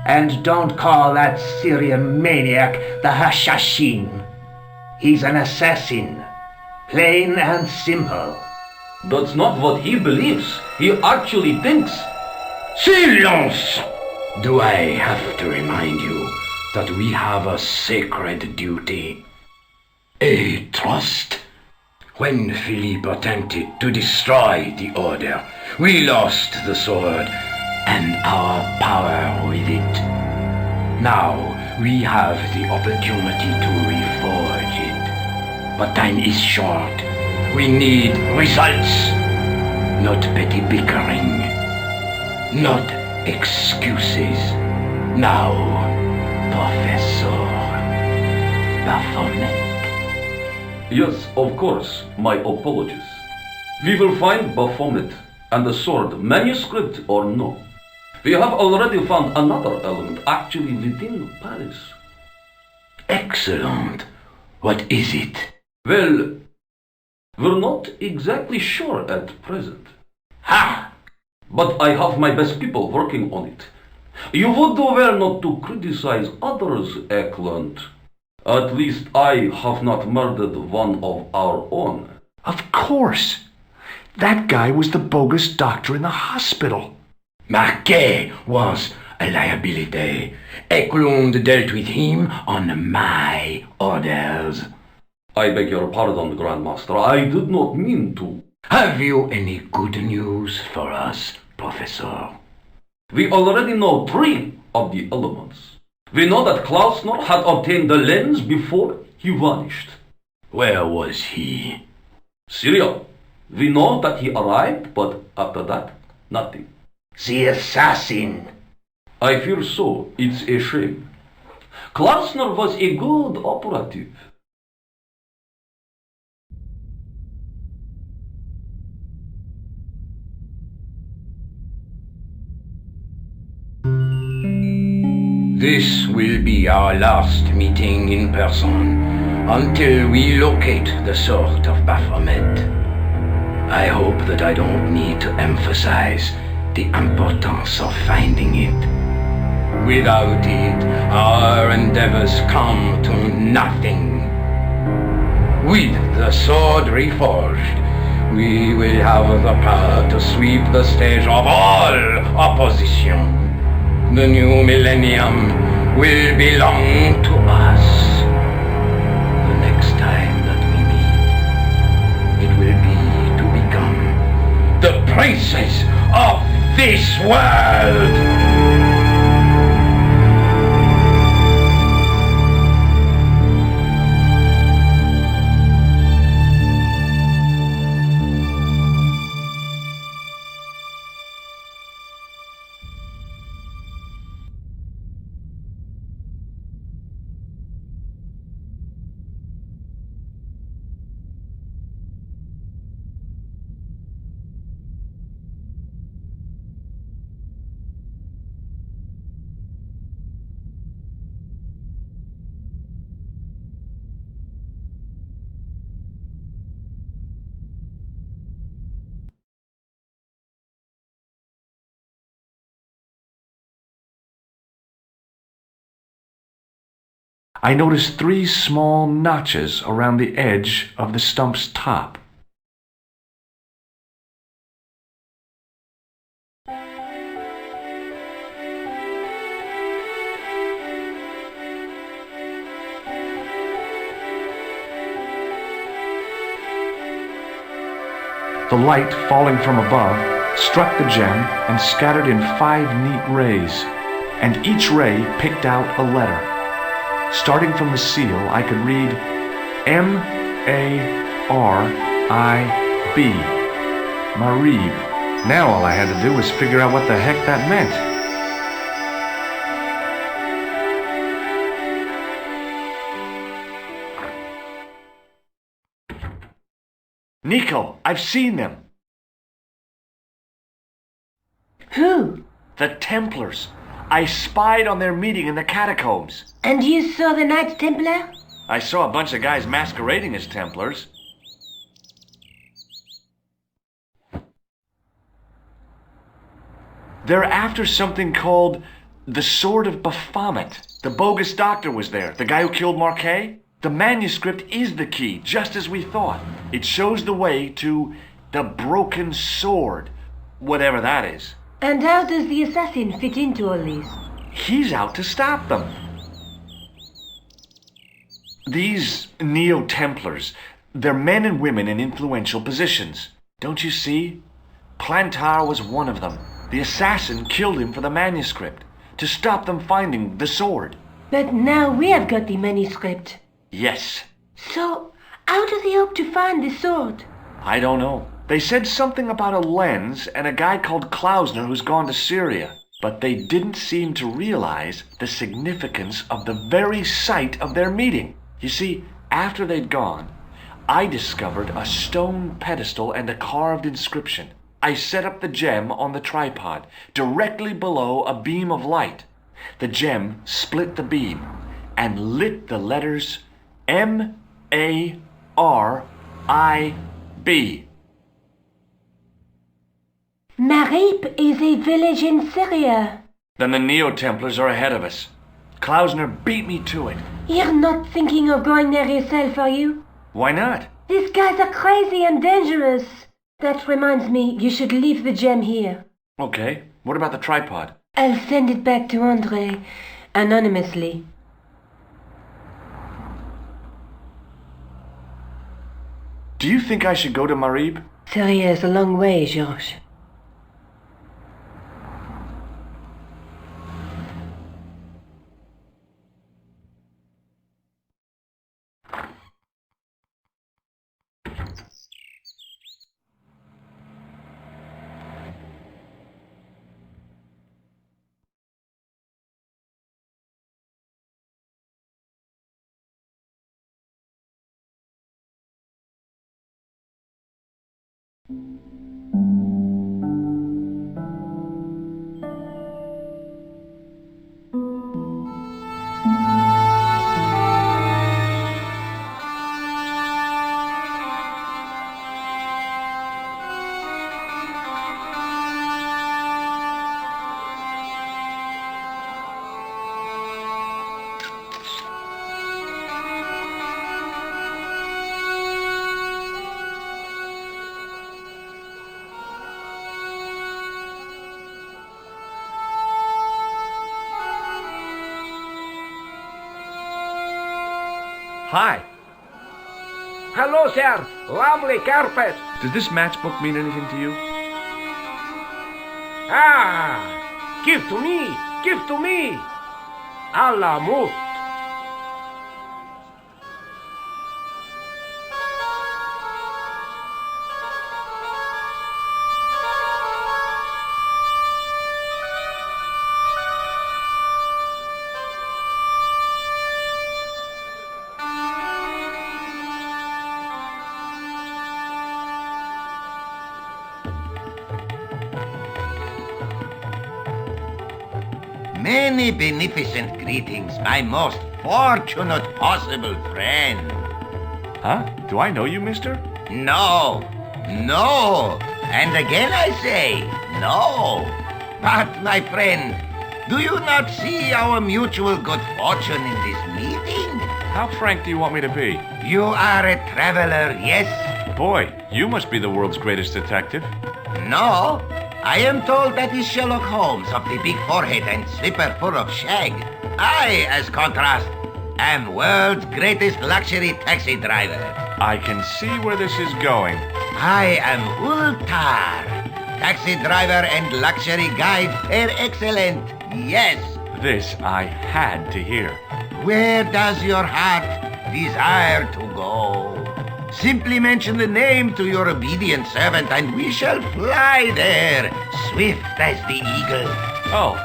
And don't call that Syrian maniac the Hashashin. He's an assassin. Plain and simple. That's not what he believes. He actually thinks. Silence! Do I have to remind you that we have a sacred duty? A trust? When Philippe attempted to destroy the Order, we lost the sword and our power with it. Now we have the opportunity to reforge it. But time is short. We need results, not petty bickering, not excuses. Now, Professor Baphomet. Yes, of course, my apologies. We will find Baphomet and the sword, manuscript or no. We have already found another element actually within Paris. Excellent. What is it? Well, we're not exactly sure at present. Ha! But I have my best people working on it. You would do well not to criticize others, Eklund. At least I have not murdered one of our own. Of course. That guy was the bogus doctor in the hospital. Marquet was a liability. Eklund dealt with him on my orders. I beg your pardon, Grandmaster. I did not mean to. Have you any good news for us, Professor? We already know 3 of the elements. We know that Klausner had obtained the lens before he vanished. Where was he? Syria. We know that he arrived, but after that, nothing. The assassin! I fear so. It's a shame. Klausner was a good operative. This will be our last meeting in person until we locate the sword of Baphomet. I hope that I don't need to emphasize the importance of finding it. Without it, our endeavors come to nothing. With the sword reforged, we will have the power to sweep the stage of all opposition. The new millennium will belong to us. The next time that we meet, it will be to become the princes of this world! I noticed 3 small notches around the edge of the stump's top. The light falling from above struck the gem and scattered in 5 neat rays, and each ray picked out a letter. Starting from the seal, I could read M-A-R-I-B, Marib. Now all I had to do was figure out what the heck that meant. Nico, I've seen them. Who? The Templars. I spied on their meeting in the catacombs. And you saw the Knights Templar? I saw a bunch of guys masquerading as Templars. They're after something called the Sword of Baphomet. The bogus doctor was there, the guy who killed Marquet. The manuscript is the key, just as we thought. It shows the way to the broken sword, whatever that is. And how does the assassin fit into all this? He's out to stop them. These Neo-Templars, they're men and women in influential positions. Don't you see? Plantar was one of them. The assassin killed him for the manuscript, to stop them finding the sword. But now we have got the manuscript. Yes. So, how do they hope to find the sword? I don't know. They said something about a lens and a guy called Klausner who's gone to Syria. But they didn't seem to realize the significance of the very site of their meeting. You see, after they'd gone, I discovered a stone pedestal and a carved inscription. I set up the gem on the tripod, directly below a beam of light. The gem split the beam and lit the letters M-A-R-I-B. Marib is a village in Syria. Then the Neo-Templars are ahead of us. Klausner beat me to it. You're not thinking of going there yourself, are you? Why not? These guys are crazy and dangerous. That reminds me, you should leave the gem here. Okay, what about the tripod? I'll send it back to André, anonymously. Do you think I should go to Marib? Serious, a long way, Georges. Hi. Hello, sir. Lovely carpet. Does this matchbook mean anything to you? Ah, give to me. Give to me. A la mousse. Many beneficent greetings, my most fortunate possible friend. Huh? Do I know you, mister? No, no, and again I say, no. But, my friend, do you not see our mutual good fortune in this meeting? How frank do you want me to be? You are a traveler, yes? Boy, you must be the world's greatest detective. No, I am told that is Sherlock Holmes of the big forehead and slipper full of shag. I, as contrast, am world's greatest luxury taxi driver. I can see where this is going. I am Ultar, taxi driver and luxury guide per excellent. Yes. This I had to hear. Where does your heart desire to go? Simply mention the name to your obedient servant and we shall fly there, swift as the eagle. Oh,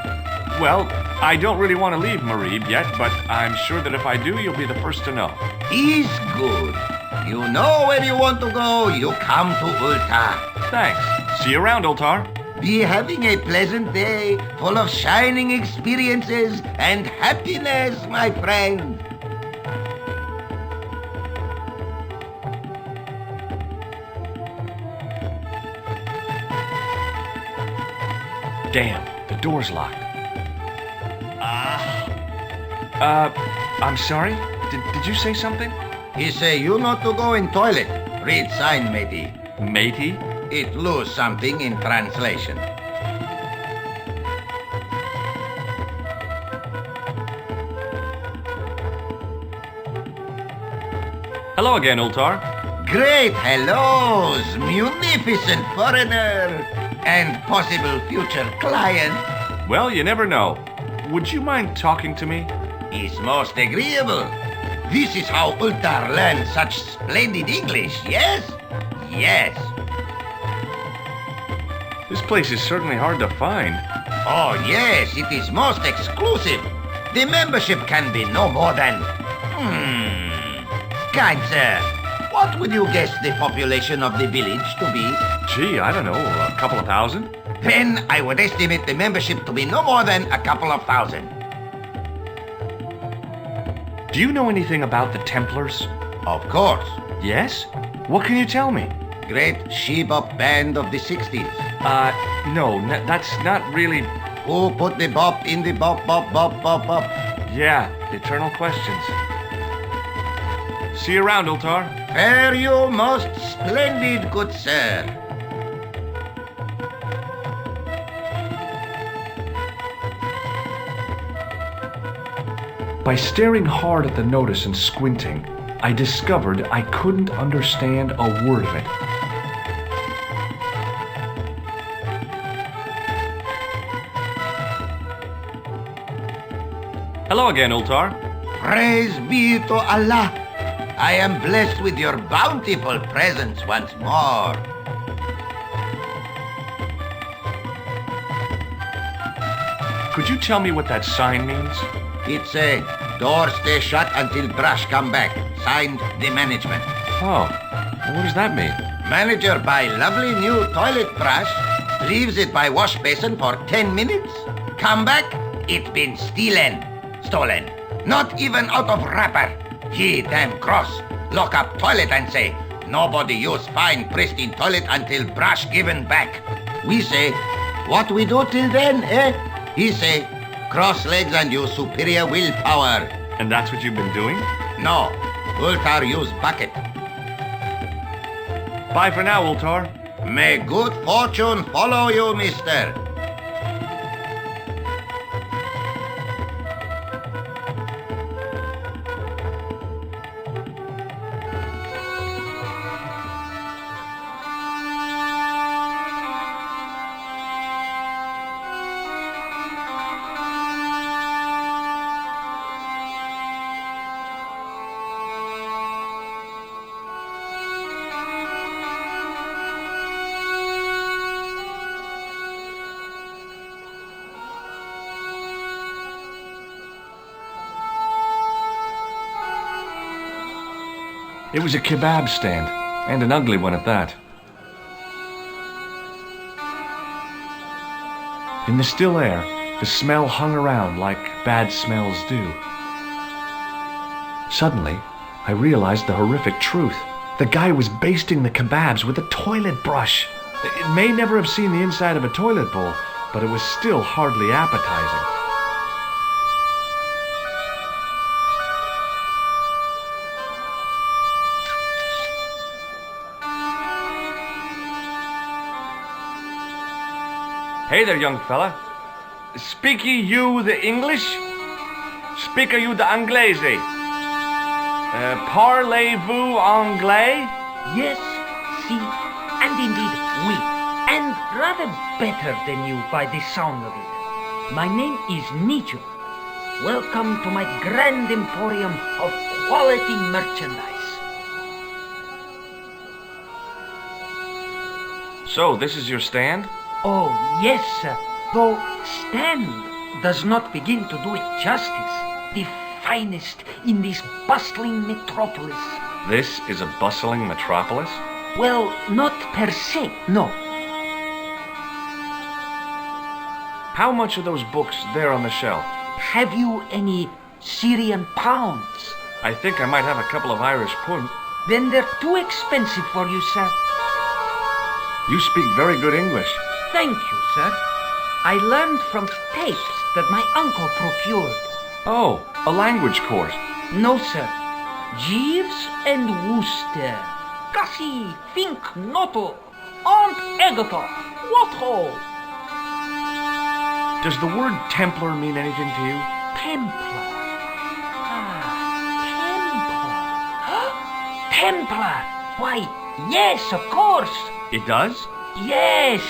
well, I don't really want to leave Marib yet, but I'm sure that if I do, you'll be the first to know. Is good. You know where you want to go, you come to Ultar. Thanks. See you around, Ultar. Be having a pleasant day, full of shining experiences and happiness, my friend. Damn, the door's locked. I'm sorry? Did you say something? He say you not to go in toilet. Read sign, matey. Matey? It lose something in translation. Hello again, Ultar. Great hellos, munificent foreigner, and possible future client. Well, you never know. Would you mind talking to me? Is most agreeable. This is how Ultar learned such splendid English, yes? Yes. This place is certainly hard to find. Oh, yes, it is most exclusive. The membership can be no more than... Kind sir, what would you guess the population of the village to be? Gee, I don't know, a couple of thousand? Then I would estimate the membership to be no more than a couple of thousand. Do you know anything about the Templars? Of course. Yes? What can you tell me? Great she-bop band of the 60s. No, that's not really... Who put the bop in the bop, bop, bop, bop, bop? Yeah, eternal questions. See you around, Ultar. Fare you most splendid, good sir. By staring hard at the notice and squinting, I discovered I couldn't understand a word of it. Hello again, Ultar. Praise be to Allah. I am blessed with your bountiful presence once more. Could you tell me what that sign means? It's a door stay shut until brush come back. Signed, the management. Oh, what does that mean? Manager buy lovely new toilet brush, leaves it by wash basin for 10 minutes. Come back, it been stolen. Not even out of wrapper. He damn cross. Lock up toilet and say, nobody use fine pristine toilet until brush given back. We say, what we do till then, eh? He say, cross legs and use superior willpower. And that's what you've been doing? No, Ultar use bucket. Bye for now, Ultar. May good fortune follow you, mister. It was a kebab stand, and an ugly one at that. In the still air, the smell hung around like bad smells do. Suddenly, I realized the horrific truth. The guy was basting the kebabs with a toilet brush. It may never have seen the inside of a toilet bowl, but it was still hardly appetizing. Hey there, young fella. Speaky you the English? Speaker you the Anglaise? Parlez-vous anglais? Yes, si, and indeed oui, and rather better than you by the sound of it. My name is Nijo. Welcome to my grand emporium of quality merchandise. So, this is your stand? Oh, yes, sir. Though stand does not begin to do it justice. The finest in this bustling metropolis. This is a bustling metropolis? Well, not per se, no. How much are those books there on the shelf? Have you any Syrian pounds? I think I might have a couple of Irish pund. Then they're too expensive for you, sir. You speak very good English. Thank you, sir. I learned from tapes that my uncle procured. Oh, a language course. No, sir. Jeeves and Wooster. Gussie, Fink, Noto, Aunt Agatha. What ho? Does the word Templar mean anything to you? Templar. Templar. Why, yes, of course. It does? Yes.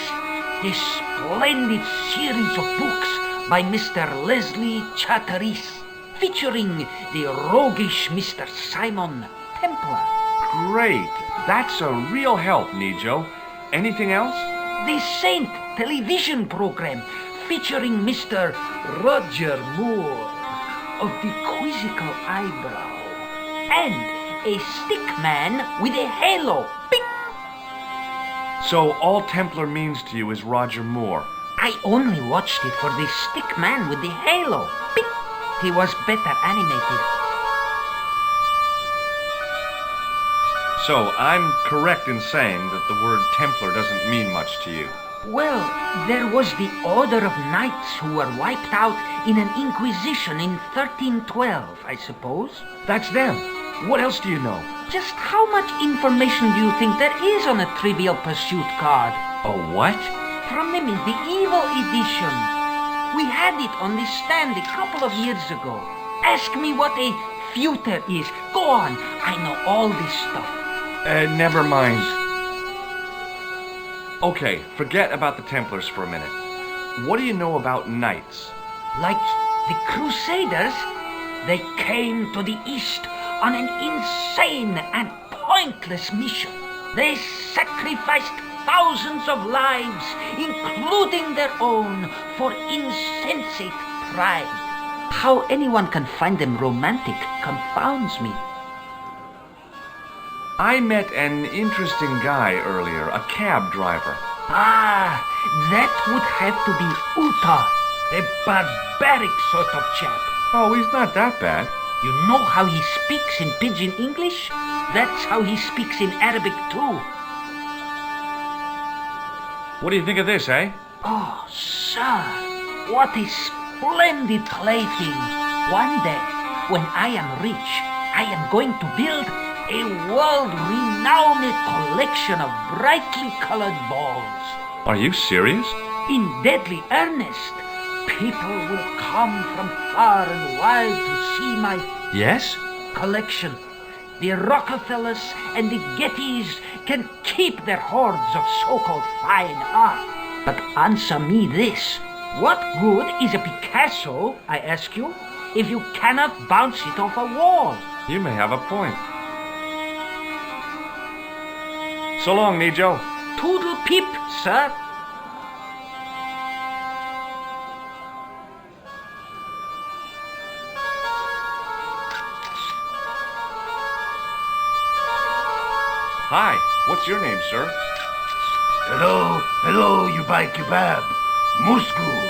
A splendid series of books by Mr. Leslie Chatteris, featuring the roguish Mr. Simon Templar. Great. That's a real help, Nijo. Anything else? The Saint television program, featuring Mr. Roger Moore of the quizzical eyebrow, and a stick man with a halo. Bing! So all Templar means to you is Roger Moore? I only watched it for the stick man with the halo. Bing! He was better animated. So I'm correct in saying that the word Templar doesn't mean much to you? Well, there was the Order of Knights who were wiped out in an Inquisition in 1312, I suppose. That's them. What else do you know? Just how much information do you think there is on a Trivial Pursuit card? A what? From the medieval edition. We had it on the stand a couple of years ago. Ask me what a future is. Go on. I know all this stuff. Never mind. Okay, forget about the Templars for a minute. What do you know about knights? Like the Crusaders, they came to the East on an insane and pointless mission. They sacrificed thousands of lives, including their own, for insensate pride. How anyone can find them romantic confounds me. I met an interesting guy earlier, a cab driver. Ah, that would have to be Utar, a barbaric sort of chap. Oh, he's not that bad. You know how he speaks in Pidgin English? That's how he speaks in Arabic too. What do you think of this, eh? Oh, sir, what a splendid plaything. One day, when I am rich, I am going to build a world-renowned collection of brightly colored balls. Are you serious? In deadly earnest. People will come from far and wide to see my Yes? collection. The Rockefellers and the Gettys can keep their hoards of so-called fine art. But answer me this. What good is a Picasso, I ask you, if you cannot bounce it off a wall? You may have a point. So long, Nijo. Toodle peep, sir. Hi, what's your name, sir? Hello, you buy kebab. Musgul.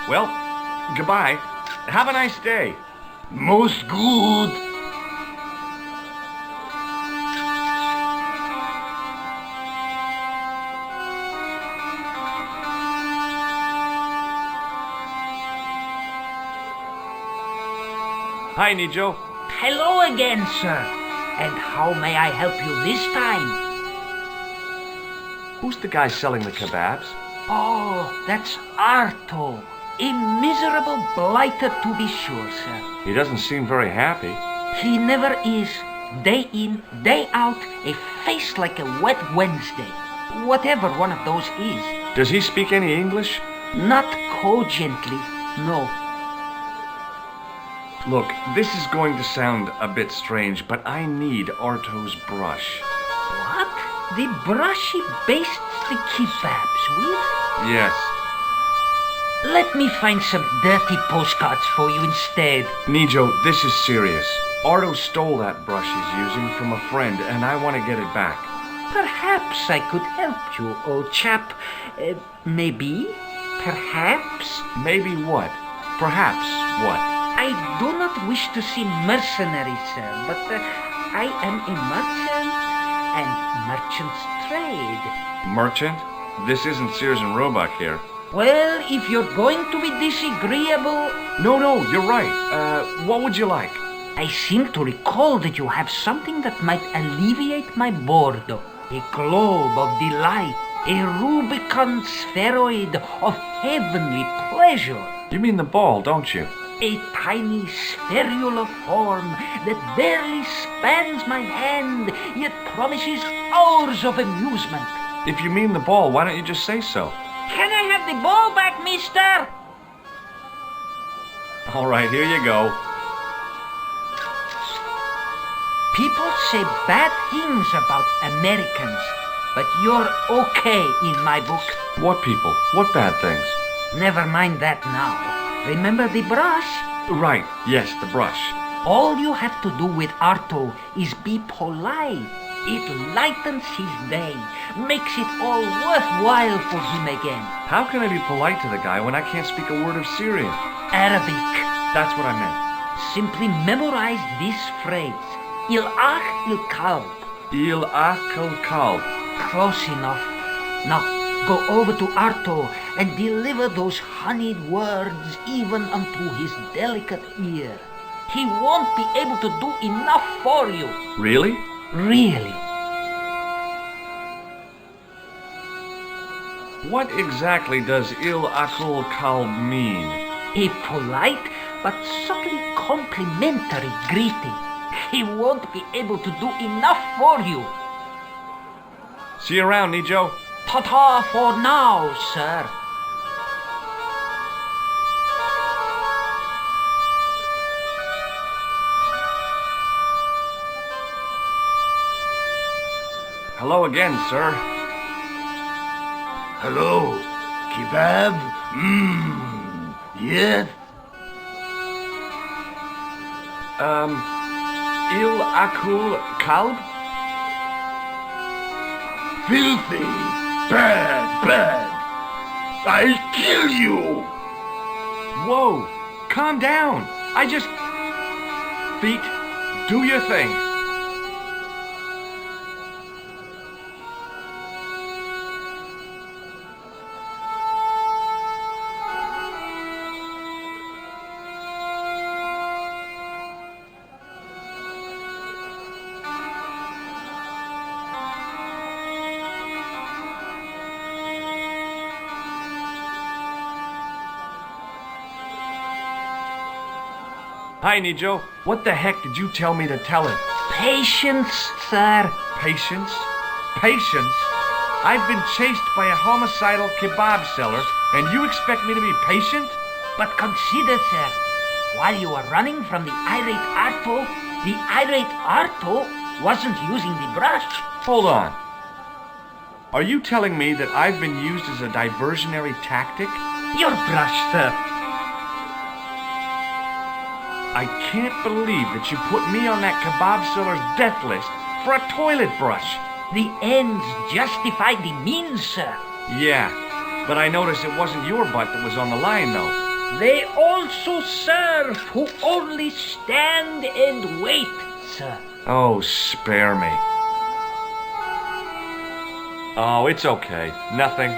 Well, goodbye. Have a nice day. Most good. Hi, Nijo. Hello again, sir. And how may I help you this time? Who's the guy selling the kebabs? Oh, that's Arto. A miserable blighter to be sure, sir. He doesn't seem very happy. He never is. Day in, day out, a face like a wet Wednesday. Whatever one of those is. Does he speak any English? Not cogently, no. Look, this is going to sound a bit strange, but I need Arto's brush. What? The brush he bastes the kebabs with? Yes. Let me find some dirty postcards for you instead. Nijo, this is serious. Arto stole that brush he's using from a friend, and I want to get it back. Perhaps I could help you, old chap. Maybe? Perhaps? Maybe what? Perhaps what? I do not wish to seem mercenary, sir, but I am a merchant, and merchants trade. Merchant? This isn't Sears and Roebuck here. Well, if you're going to be disagreeable... No, you're right. What would you like? I seem to recall that you have something that might alleviate my boredom. A globe of delight, a Rubicon spheroid of heavenly pleasure. You mean the ball, don't you? A tiny spherular form that barely spans my hand, yet promises hours of amusement. If you mean the ball, why don't you just say so? Can I have the ball back, mister? All right, here you go. People say bad things about Americans, but you're okay in my book. What people? What bad things? Never mind that now. Remember the brush? Right, yes, the brush. All you have to do with Arto is be polite. It lightens his day, makes it all worthwhile for him again. How can I be polite to the guy when I can't speak a word of Syrian? Arabic. That's what I meant. Simply memorize this phrase. Il-ach il-kalb. Il-ach il-kalb. Close enough. Now, go over to Arto and deliver those honeyed words even unto his delicate ear. He won't be able to do enough for you. Really? Really. What exactly does il-akul kalb mean? A polite but subtly complimentary greeting. He won't be able to do enough for you. See you around, Nijo. Ta-ta for now, sir. Hello again, sir. Hello. Kebab? Mmm. Yes? Il akul kalb? Filthy. Bad. I'll kill you. Whoa, calm down. Feet, do your thing. Hi, Nijo. What the heck did you tell me to tell him? Patience, sir. Patience? Patience? I've been chased by a homicidal kebab seller, and you expect me to be patient? But consider, sir, while you were running from the irate Arto wasn't using the brush. Hold on. Are you telling me that I've been used as a diversionary tactic? Your brush, sir. I can't believe that you put me on that kebab seller's death list for a toilet brush. The ends justify the means, sir. Yeah, but I noticed it wasn't your butt that was on the line, though. They also serve who only stand and wait, sir. Oh, spare me. Oh, it's okay. Nothing.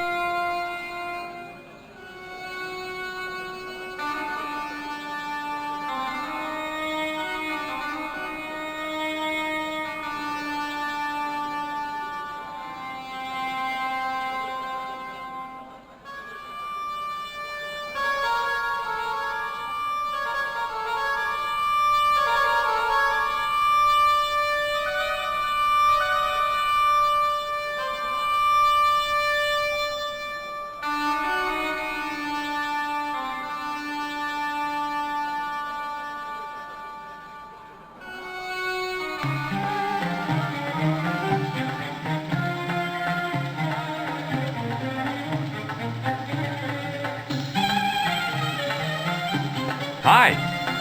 Hi.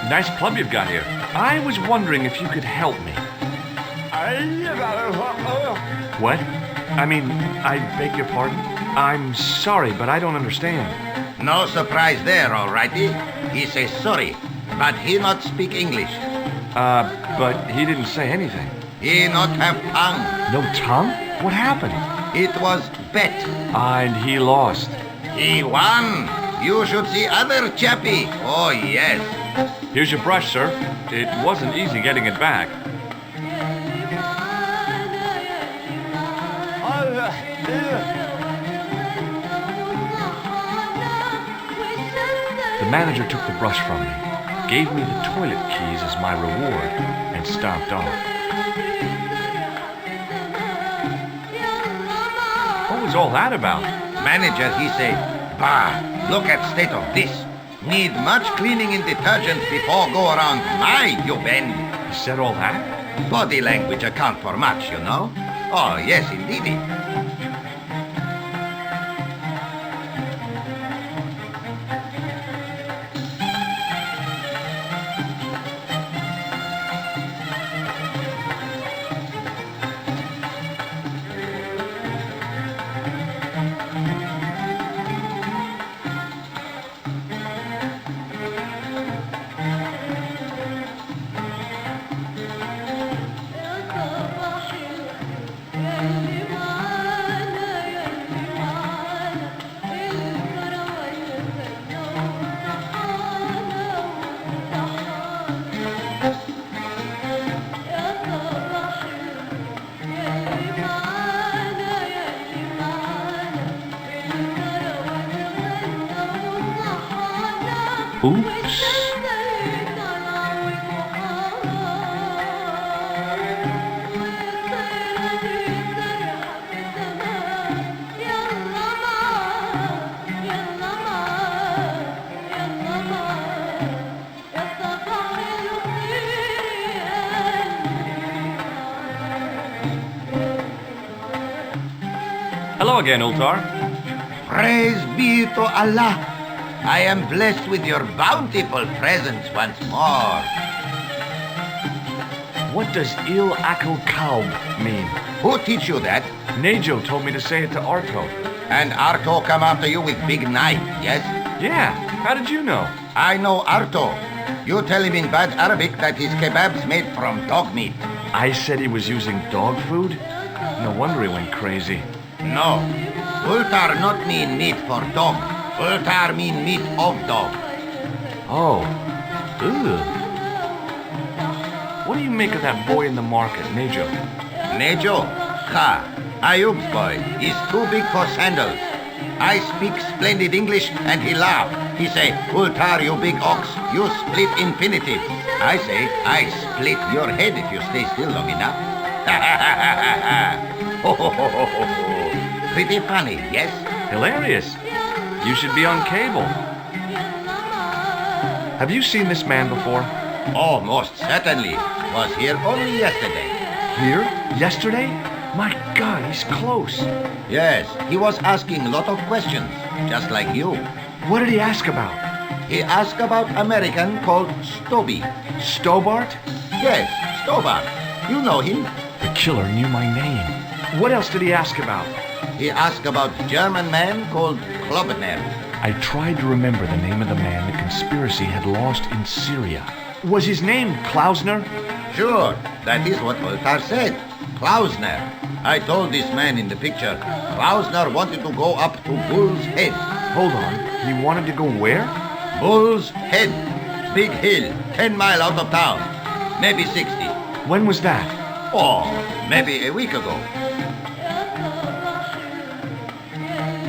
Nice club you've got here. I was wondering if you could help me. What? I beg your pardon? I'm sorry, but I don't understand. No surprise there, alrighty. He says sorry, but he not speak English. But he didn't say anything. He not have tongue. No tongue? What happened? It was bet. And he lost. He won. You should see other chappie. Oh, yes. Here's your brush, sir. It wasn't easy getting it back. The manager took the brush from me, gave me the toilet keys as my reward, and stomped off. What was all that about? Manager, he say, bah, look at state of this. Need much cleaning in detergent before go around my, you bend. He said all that? Body language account for much, you know. Oh, yes, indeedy. Oops. Hello again, Ultar. Praise be to Allah. I am blessed with your bountiful presence once more. What does Il Akal Kalb mean? Who teach you that? Nejo told me to say it to Arto. And Arto come after you with big knife, yes? Yeah, how did you know? I know Arto. You tell him in bad Arabic that his kebab's made from dog meat. I said he was using dog food? No wonder he went crazy. No. Ultar not mean meat for dog. Ultar mean meat of dog. Oh. Ugh. What do you make of that boy in the market, Nejo? Nejo? Ha! Ayub's boy. He's too big for sandals. I speak splendid English and he laugh. He say, Ultar, you big ox, you split infinitive. I say, I split your head if you stay still long enough. Ho, ho, ho, ho, ho, ho. Pretty funny, yes? Hilarious. You should be on cable. Have you seen this man before? Oh, most certainly. Was here only yesterday. Here? Yesterday? My God, he's close. Yes, he was asking a lot of questions, just like you. What did he ask about? He asked about American called Stoby. Stobart? Yes, Stobart. You know him. The killer knew my name. What else did he ask about? He asked about German man called Klobner. I tried to remember the name of the man the conspiracy had lost in Syria. Was his name Klausner? Sure, that is what Ultar said. Klausner. I told this man in the picture, Klausner wanted to go up to Bull's Head. Hold on, he wanted to go where? Bull's Head. Big hill, 10 miles out of town. Maybe 60. When was that? Oh, maybe a week ago.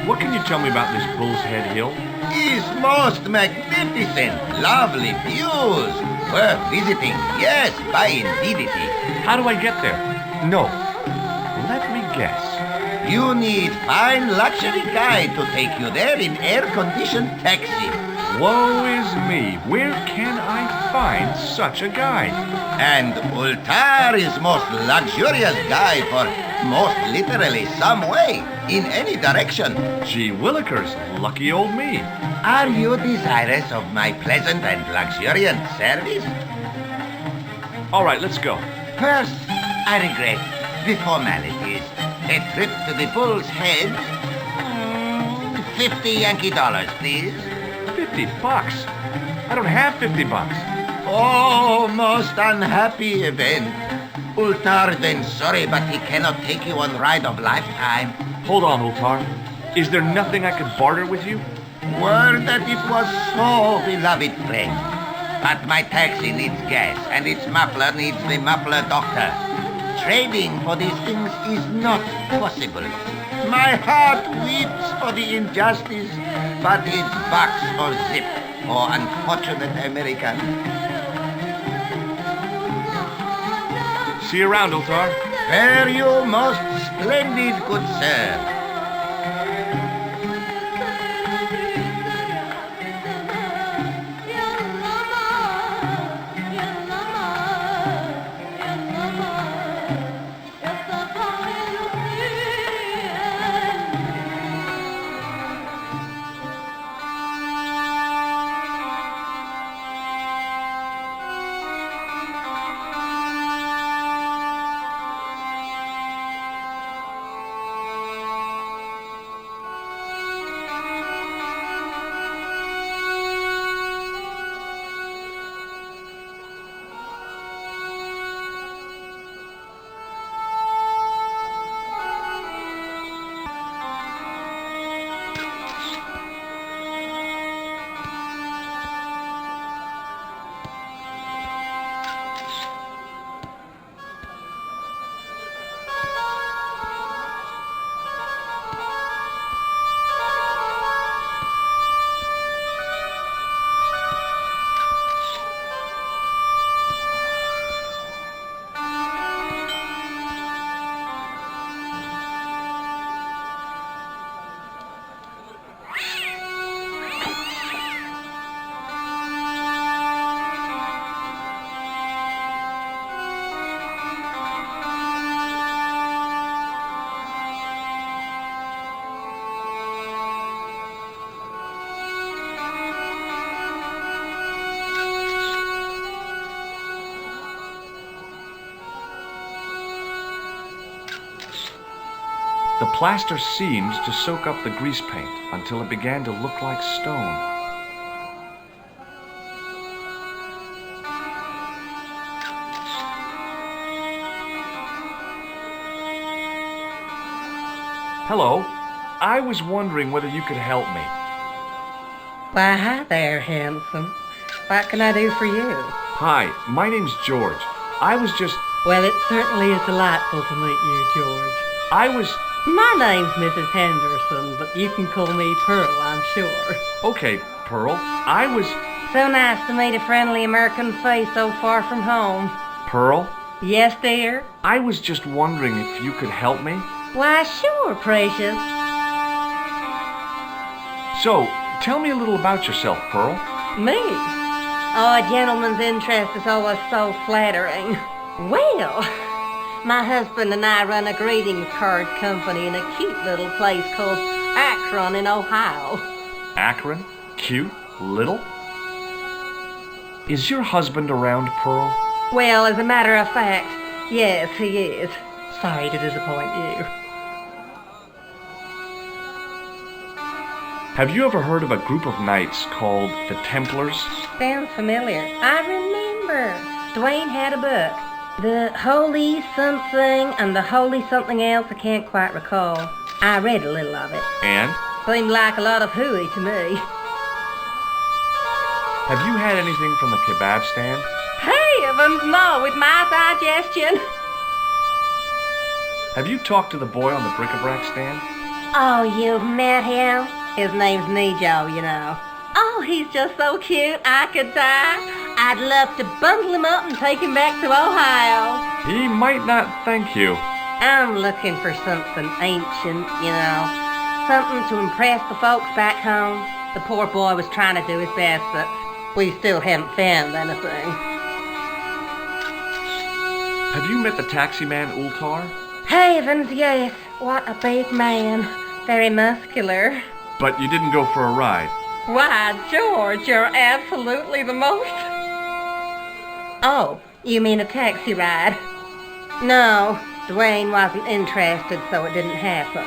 What can you tell me about this Bull's Head Hill? It's most magnificent. Lovely views. Worth visiting. Yes, by indeedity. How do I get there? No. Let me guess. You need fine luxury guide to take you there in air-conditioned taxi. Woe is me. Where can I find such a guide? And Ultar is most luxurious guide for most literally some way, in any direction. Gee willikers, lucky old me. Are you desirous of my pleasant and luxuriant service? All right, let's go. First, I regret the formalities. A trip to the Bull's Head. 50 Yankee dollars, please. $50? I don't have $50. Oh, most unhappy event. Ultar then sorry, but he cannot take you on ride of lifetime. Hold on, Ultar. Is there nothing I could barter with you? Word that it was so, beloved friend. But my taxi needs gas, and its muffler needs the muffler doctor. Trading for these things is not possible. My heart weeps for the injustice, but it's box or zip, oh unfortunate American. See you around, Ultar. Fare you most splendid, good sir. The plaster seemed to soak up the grease paint until it began to look like stone. Hello. I was wondering whether you could help me. Why, hi there, handsome. What can I do for you? Hi, my name's George. I was just... Well, it certainly is delightful to meet you, George. My name's Mrs. Henderson, but you can call me Pearl, I'm sure. Okay, Pearl. I was... So nice to meet a friendly American face so far from home. Pearl? Yes, dear? I was just wondering if you could help me. Why, sure, precious. So, tell me a little about yourself, Pearl. Me? Oh, a gentleman's interest is always so flattering. Well, my husband and I run a greetings card company in a cute little place called Akron in Ohio. Akron? Cute? Little? Is your husband around, Pearl? Well, as a matter of fact, yes, he is. Sorry to disappoint you. Have you ever heard of a group of knights called the Templars? Sounds familiar. I remember. Dwayne had a book. The Holy Something and the Holy Something Else, I can't quite recall. I read a little of it. And? Seemed like a lot of hooey to me. Have you had anything from the kebab stand? Heavens, no, with my digestion. Have you talked to the boy on the bric-a-brac stand? Oh, you've met him? His name's Nejo, you know. Oh, he's just so cute, I could die. I'd love to bundle him up and take him back to Ohio. He might not thank you. I'm looking for something ancient, you know. Something to impress the folks back home. The poor boy was trying to do his best, but we still haven't found anything. Have you met the taxi man, Ultar? Heavens, yes. What a big man. Very muscular. But you didn't go for a ride. Why, George, you're absolutely the most... Oh, you mean a taxi ride? No, Dwayne wasn't interested, so it didn't happen.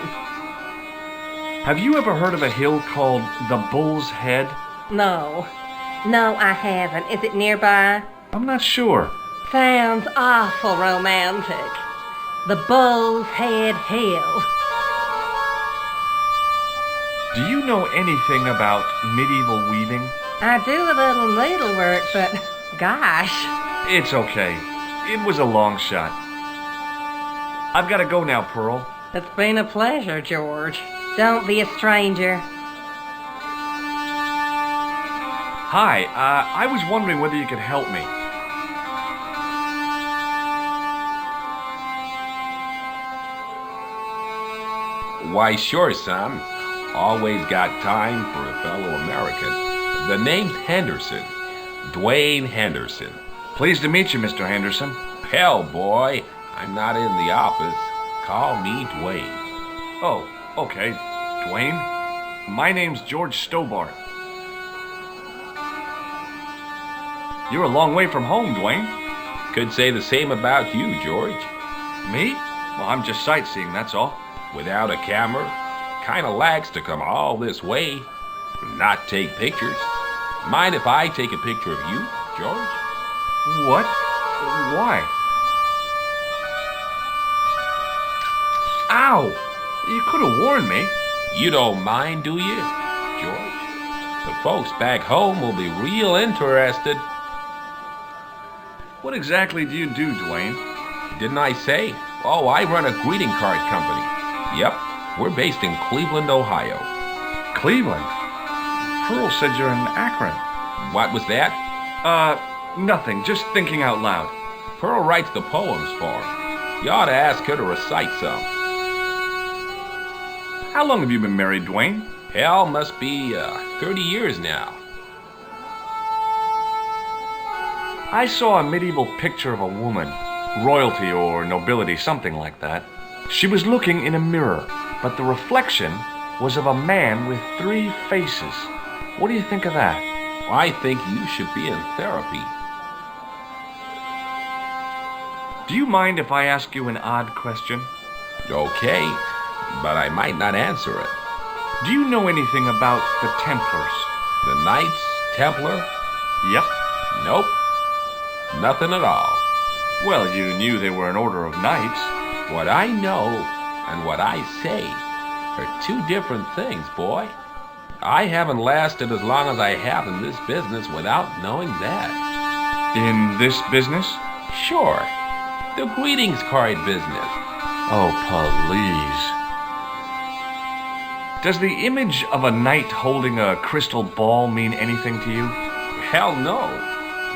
Have you ever heard of a hill called the Bull's Head? No. No, I haven't. Is it nearby? I'm not sure. Sounds awful romantic. The Bull's Head Hill. Do you know anything about medieval weaving? I do a little needlework, but gosh. It's okay. It was a long shot. I've got to go now, Pearl. It's been a pleasure, George. Don't be a stranger. Hi, I was wondering whether you could help me. Why, sure, son. Always got time for a fellow American. The name's Henderson. Dwayne Henderson. Pleased to meet you, Mr. Henderson. Hell, boy, I'm not in the office. Call me Dwayne. Oh, okay. Dwayne? My name's George Stobart. You're a long way from home, Dwayne. Could say the same about you, George. Me? Well, I'm just sightseeing, that's all. Without a camera? Kinda lags to come all this way. Not take pictures. Mind if I take a picture of you, George? What? Why? Ow! You could have warned me. You don't mind, do you, George? The folks back home will be real interested. What exactly do you do, Dwayne? Didn't I say? Oh, I run a greeting card company. Yep, we're based in Cleveland, Ohio. Cleveland? Pearl said you're in Akron. What was that? Nothing. Just thinking out loud. Pearl writes the poems for him. You ought to ask her to recite some. How long have you been married, Dwayne? Hell, must be 30 years now. I saw a medieval picture of a woman. Royalty or nobility, something like that. She was looking in a mirror, but the reflection was of a man with 3 faces. What do you think of that? I think you should be in therapy. Do you mind if I ask you an odd question? Okay. but I might not answer it. Do you know anything about the Templars? The Knights Templar? Yep. Nope. Nothing at all. Well, you knew they were an order of knights. What I know and what I say are two different things, boy. I haven't lasted as long as I have in this business without knowing that. In this business? Sure. The greetings card business. Oh, please. Does the image of a knight holding a crystal ball mean anything to you? Hell no.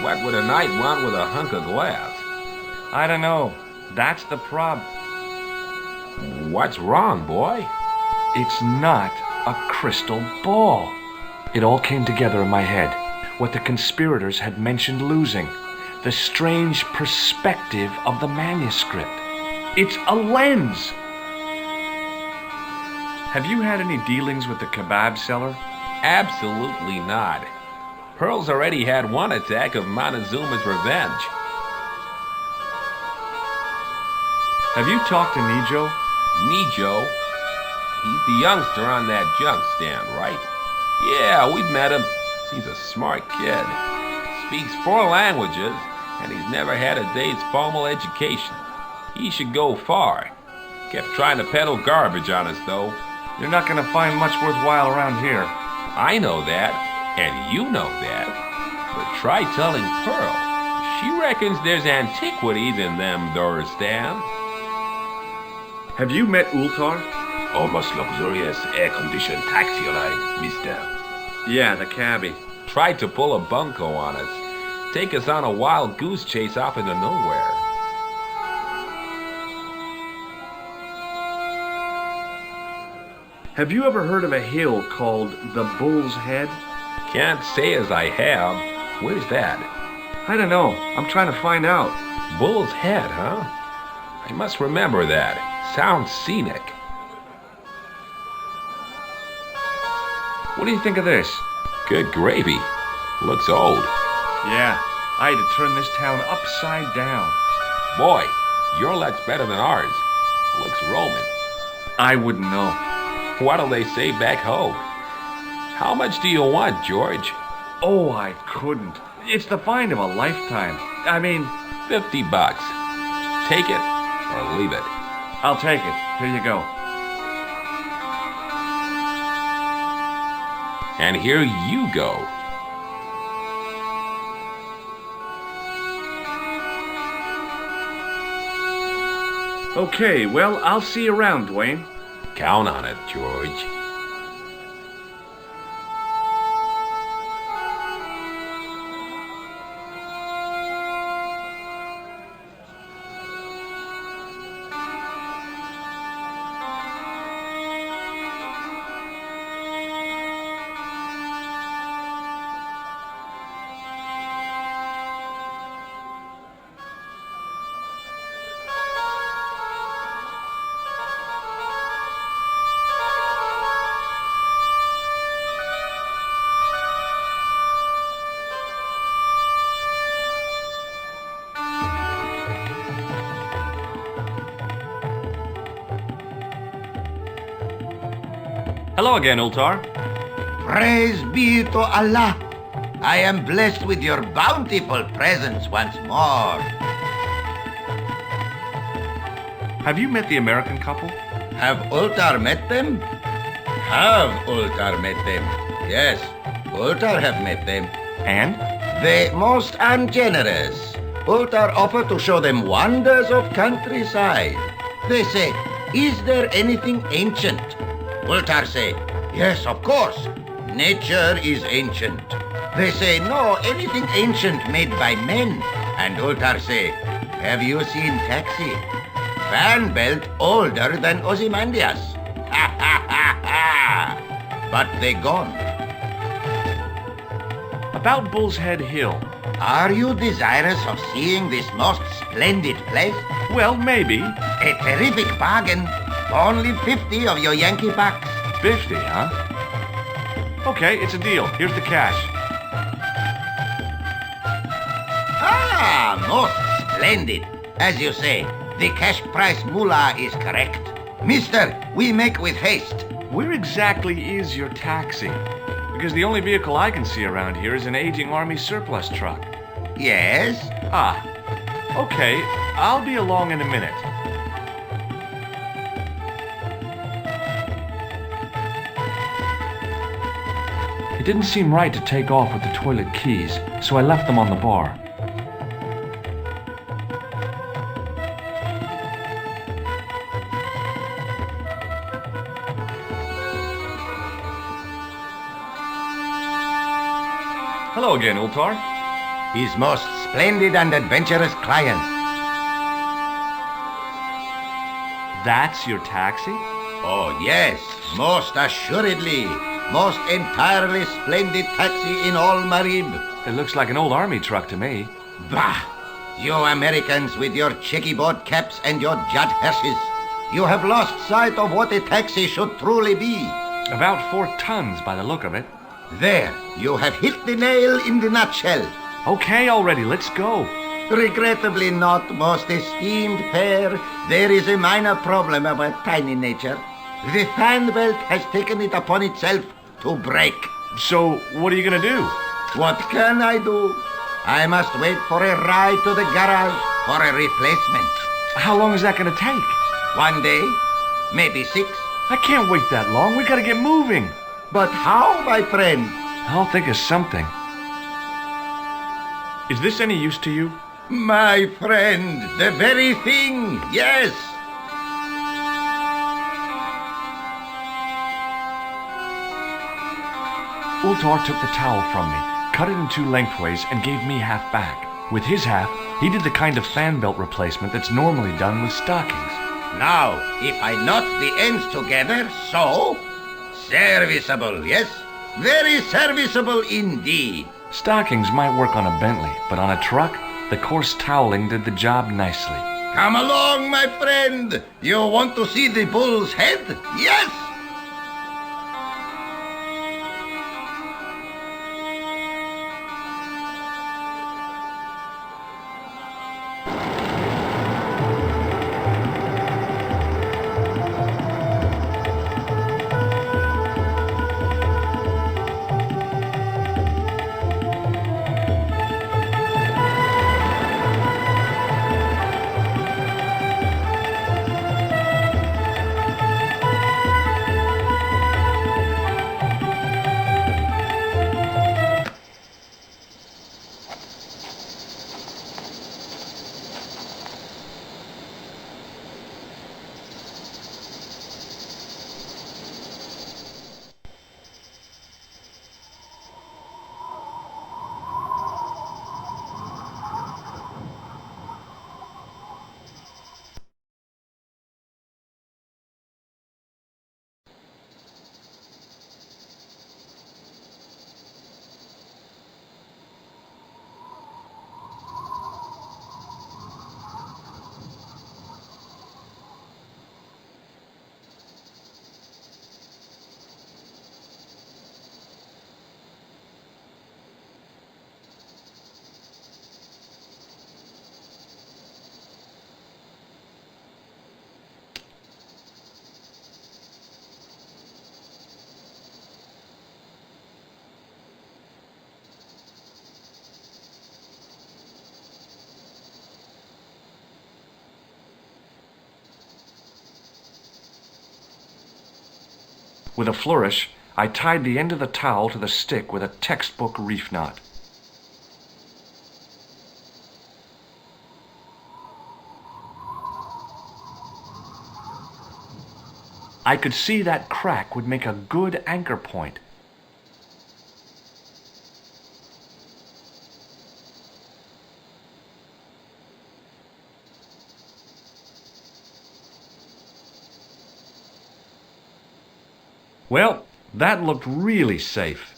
What would a knight want with a hunk of glass? I don't know. That's the prob. What's wrong, boy? It's not a crystal ball. It all came together in my head. What the conspirators had mentioned losing. The strange perspective of the manuscript. It's a lens. Have you had any dealings with the kebab seller? Absolutely not. Pearl's already had one attack of Montezuma's revenge. Have you talked to Nijo? Nijo? He's the youngster on that junk stand, right? Yeah, we've met him. He's a smart kid. Speaks 4 languages, and he's never had a day's formal education. He should go far. Kept trying to peddle garbage on us, though. You're not gonna find much worthwhile around here. I know that, and you know that. But try telling Pearl. She reckons there's antiquities in them door stands. Have you met Ultar? Almost luxurious air-conditioned taxi ride, mister. Yeah, the cabbie. Tried to pull a bunco on us. Take us on a wild goose chase off into nowhere. Have you ever heard of a hill called the Bull's Head? Can't say as I have. Where's that? I don't know. I'm trying to find out. Bull's Head, huh? I must remember that. Sounds scenic. What do you think of this? Good gravy. Looks old. Yeah, I had to turn this town upside down. Boy, your luck's better than ours. Looks Roman. I wouldn't know. What'll they say back home? How much do you want, George? Oh, I couldn't. It's the find of a lifetime. I mean, $50. Take it or leave it. I'll take it. Here you go. And here you go. Okay, well, I'll see you around, Dwayne. Count on it, George. Hello again, Ultar. Praise be to Allah. I am blessed with your bountiful presence once more. Have you met the American couple? Have Ultar met them? Have Ultar met them? Yes, Ultar have met them. And? They most ungenerous. Ultar offer to show them wonders of countryside. They say, is there anything ancient? Ultar say, yes, of course. Nature is ancient. They say, no, anything ancient made by men. And Ultar say, have you seen Taxi? Fan belt older than Ozymandias. Ha ha ha ha! But they gone. About Bull's Head Hill. Are you desirous of seeing this most splendid place? Well, maybe. A terrific bargain. Only 50 of your Yankee bucks. 50, huh? Okay, it's a deal. Here's the cash. Ah, most splendid. As you say, the cash price moolah is correct. Mister, we make with haste. Where exactly is your taxi? Because the only vehicle I can see around here is an aging army surplus truck. Yes? Ah, okay. I'll be along in a minute. It didn't seem right to take off with the toilet keys, so I left them on the bar. Hello again, Ultar. His most splendid and adventurous client. That's your taxi? Oh, yes, most assuredly. Most entirely splendid taxi in all Marib. It looks like an old army truck to me. Bah! You Americans with your checkerboard caps and your jet hearses. You have lost sight of what a taxi should truly be. About 4 tons by the look of it. There, you have hit the nail in the nutshell. Okay already, let's go. Regrettably not, most esteemed pair. There is a minor problem of a tiny nature. The fan belt has taken it upon itself to break. So, what are you gonna do? What can I do? I must wait for a ride to the garage for a replacement. How long is that gonna take? 1 day, maybe 6. I can't wait that long. We gotta get moving. But how, my friend? I'll think of something. Is this any use to you? My friend, the very thing, yes. Ultar took the towel from me, cut it in 2 lengthways, and gave me half back. With his half, he did the kind of fan belt replacement that's normally done with stockings. Now, if I knot the ends together, so... Serviceable, yes? Very serviceable indeed. Stockings might work on a Bentley, but on a truck, the coarse toweling did the job nicely. Come along, my friend. You want to see the bull's head? Yes? With a flourish, I tied the end of the towel to the stick with a textbook reef knot. I could see that crack would make a good anchor point. Well, that looked really safe,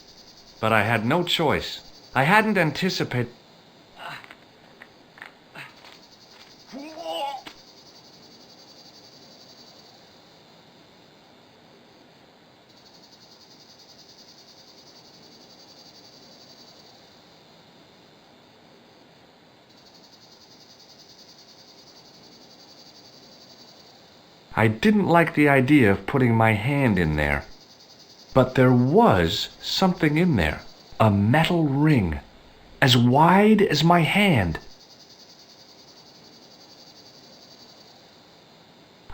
but I had no choice. I hadn't anticipated... I didn't like the idea of putting my hand in there. But there was something in there. A metal ring, as wide as my hand.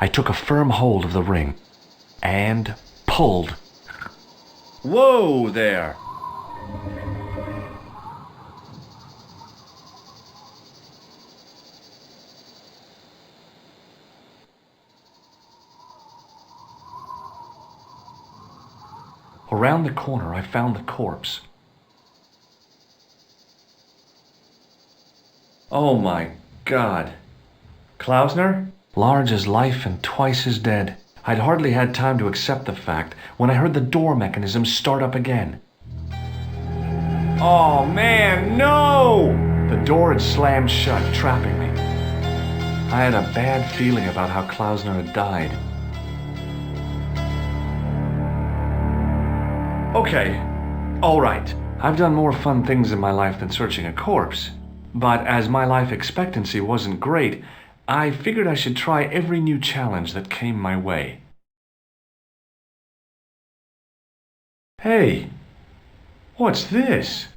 I took a firm hold of the ring and pulled. Whoa there! Around the corner, I found the corpse. Oh my God. Klausner? Large as life and twice as dead. I'd hardly had time to accept the fact when I heard the door mechanism start up again. Oh man, no! The door had slammed shut, trapping me. I had a bad feeling about how Klausner had died. Okay, all right. I've done more fun things in my life than searching a corpse. But as my life expectancy wasn't great, I figured I should try every new challenge that came my way. Hey, what's this?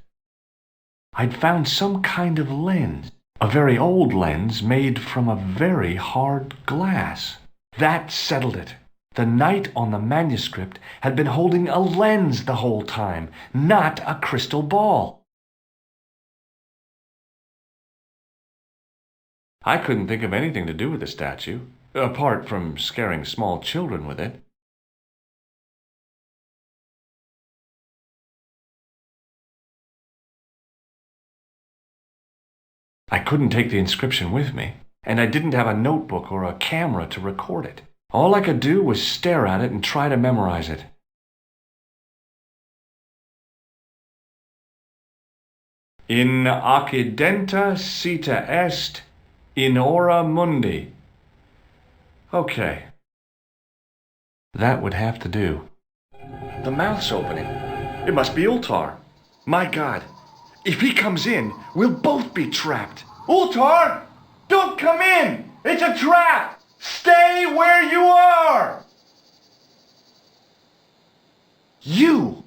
I'd found some kind of lens. A very old lens made from a very hard glass. That settled it. The knight on the manuscript had been holding a lens the whole time, not a crystal ball. I couldn't think of anything to do with the statue, apart from scaring small children with it. I couldn't take the inscription with me, and I didn't have a notebook or a camera to record it. All I could do was stare at it and try to memorize it. In occidenta cita est, in ora mundi. Okay. That would have to do. The mouth's opening. It must be Ultar. My God. If he comes in, we'll both be trapped. Ultar! Don't come in! It's a trap! Stay where you are! You!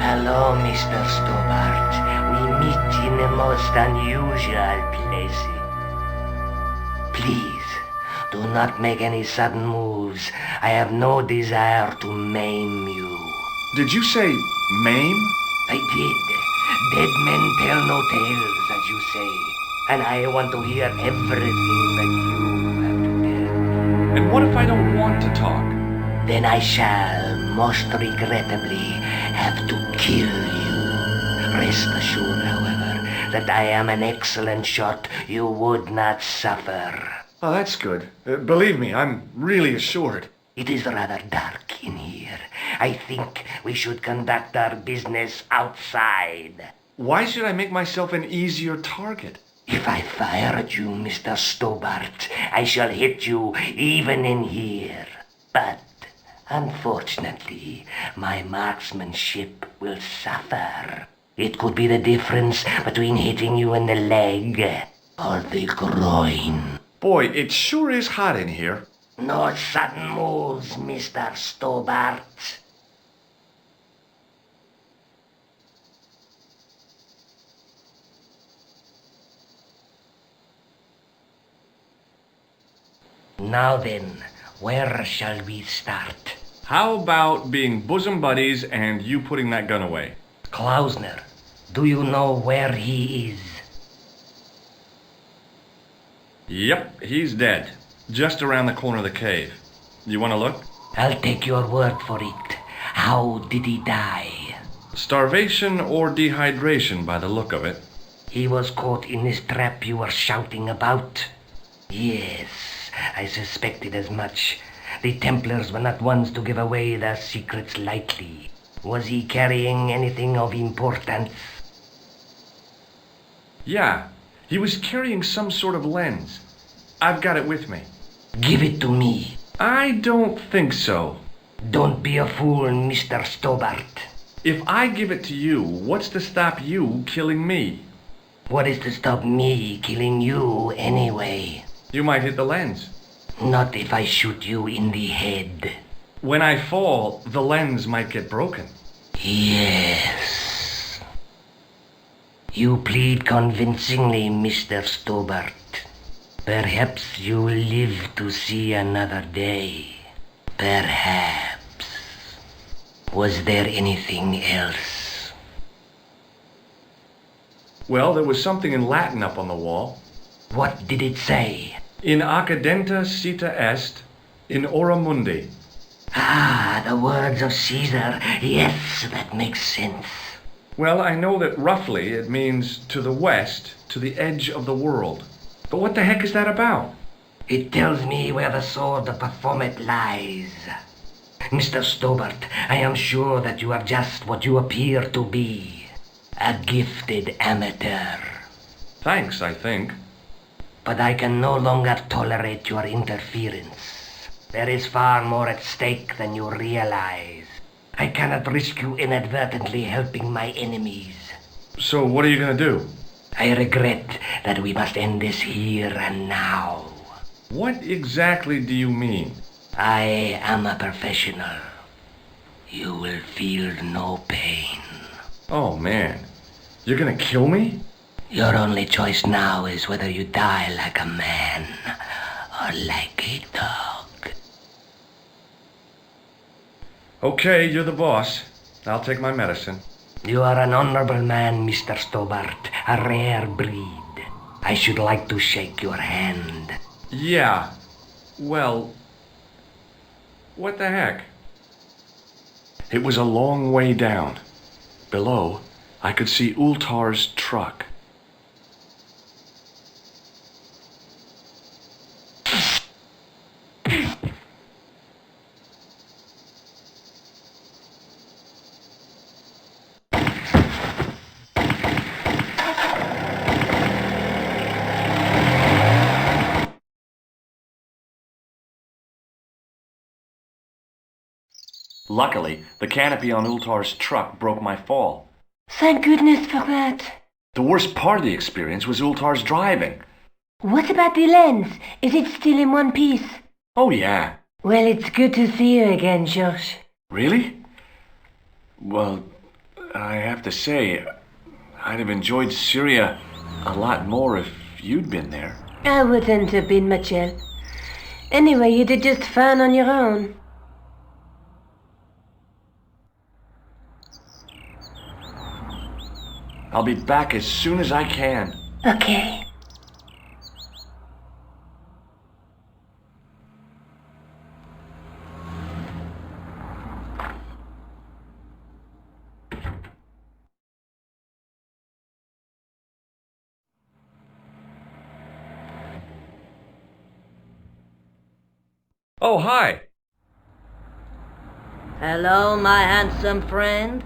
Hello, Mr. Stobart. We meet in the most unusual places. Please, do not make any sudden moves. I have no desire to maim you. Did you say maim? I did. Dead men tell no tales, as you say. And I want to hear everything that you have to tell. And what if I don't want to talk? Then I shall, most regrettably, have to kill you. Rest assured, however, that I am an excellent shot you would not suffer. Oh, that's good. Believe me, I'm really assured. It is rather dark in here. I think we should conduct our business outside. Why should I make myself an easier target? If I fire at you, Mr. Stobart, I shall hit you even in here. But, unfortunately, my marksmanship will suffer. It could be the difference between hitting you in the leg or the groin. Boy, it sure is hot in here. No sudden moves, Mr. Stobart. Now then, where shall we start? How about being bosom buddies and you putting that gun away? Klausner, do you know where he is? Yep, he's dead. Just around the corner of the cave. You want to look? I'll take your word for it. How did he die? Starvation or dehydration by the look of it. He was caught in this trap you were shouting about? Yes, I suspected as much. The Templars were not ones to give away their secrets lightly. Was he carrying anything of importance? Yeah, he was carrying some sort of lens. I've got it with me. Give it to me. I don't think so. Don't be a fool, Mr. Stobart. If I give it to you, what's to stop you killing me? What is to stop me killing you anyway? You might hit the lens. Not if I shoot you in the head. When I fall, the lens might get broken. Yes. You plead convincingly, Mr. Stobart. Perhaps you'll live to see another day. Perhaps. Was there anything else? Well, there was something in Latin up on the wall. What did it say? In accidenta cita est, in ora mundi. Ah, the words of Caesar. Yes, that makes sense. Well, I know that roughly it means to the west, to the edge of the world. But what the heck is that about? It tells me where the sword of Baphomet lies. Mr. Stobart, I am sure that you are just what you appear to be. A gifted amateur. Thanks, I think. But I can no longer tolerate your interference. There is far more at stake than you realize. I cannot risk you inadvertently helping my enemies. So what are you going to do? I regret that we must end this here and now. What exactly do you mean? I am a professional. You will feel no pain. Oh, man. You're going to kill me? Your only choice now is whether you die like a man or like a dog. Okay, you're the boss. I'll take my medicine. You are an honorable man, Mr. Stobart. A rare breed. I should like to shake your hand. Yeah. Well, what the heck? It was a long way down. Below, I could see Ultar's truck. Luckily, the canopy on Ultar's truck broke my fall. Thank goodness for that. The worst part of the experience was Ultar's driving. What about the lens? Is it still in one piece? Oh, yeah. Well, it's good to see you again, Josh. Really? Well, I have to say, I'd have enjoyed Syria a lot more if you'd been there. I wouldn't have been much help. Anyway, you did just fine on your own. I'll be back as soon as I can. Okay. Oh, hi. Hello, my handsome friend.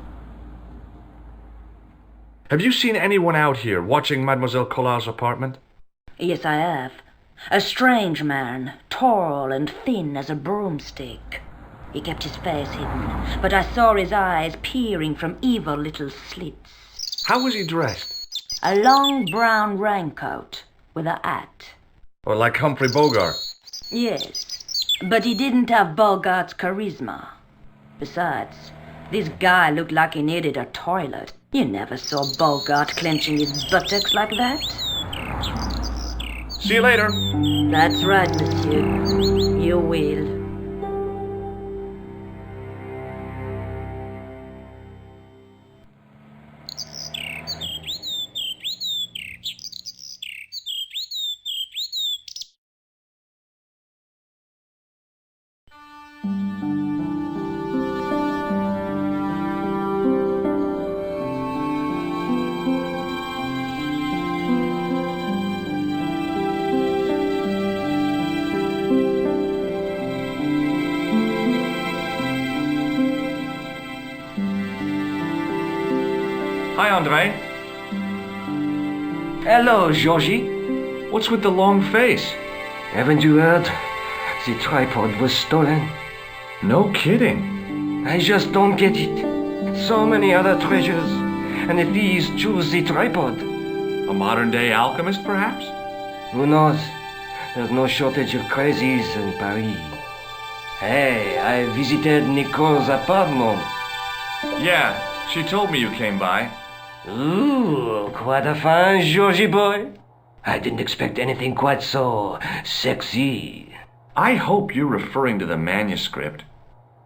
Have you seen anyone out here watching Mademoiselle Collard's apartment? Yes, I have. A strange man, tall and thin as a broomstick. He kept his face hidden, but I saw his eyes peering from evil little slits. How was he dressed? A long brown raincoat with a hat. Or like Humphrey Bogart? Yes, but he didn't have Bogart's charisma. Besides, this guy looked like he needed a toilet. You never saw Bogart clenching his buttocks like that. See you later. That's right, monsieur. You will. Hi, Andre. Hello, Georgie. What's with the long face? Haven't you heard? The tripod was stolen. No kidding. I just don't get it. So many other treasures, and the thieves choose the tripod. A modern-day alchemist, perhaps? Who knows? There's no shortage of crazies in Paris. Hey, I visited Nicole's apartment. Yeah, she told me you came by. Ooh, quite a fine Georgie boy. I didn't expect anything quite so sexy. I hope you're referring to the manuscript.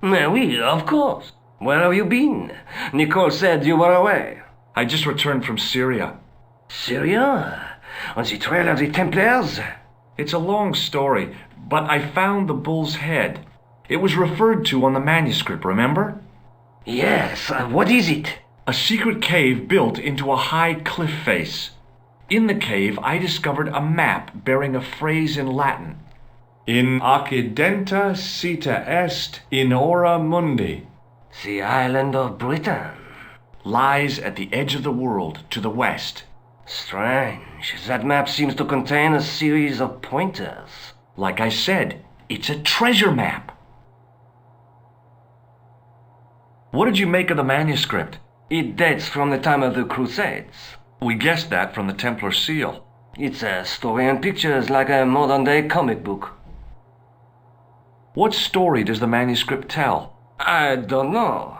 Oui, of course. Where have you been? Nicole said you were away. I just returned from Syria. Syria? On the trail of the Templars? It's a long story, but I found the bull's head. It was referred to on the manuscript, remember? Yes, what is it? A secret cave built into a high cliff face. In the cave, I discovered a map bearing a phrase in Latin. In occidenta sita est in ora mundi. The island of Britain. Lies at the edge of the world to the west. Strange. That map seems to contain a series of pointers. Like I said, it's a treasure map. What did you make of the manuscript? It dates from the time of the Crusades. We guessed that from the Templar seal. It's a story and pictures like a modern-day comic book. What story does the manuscript tell? I don't know.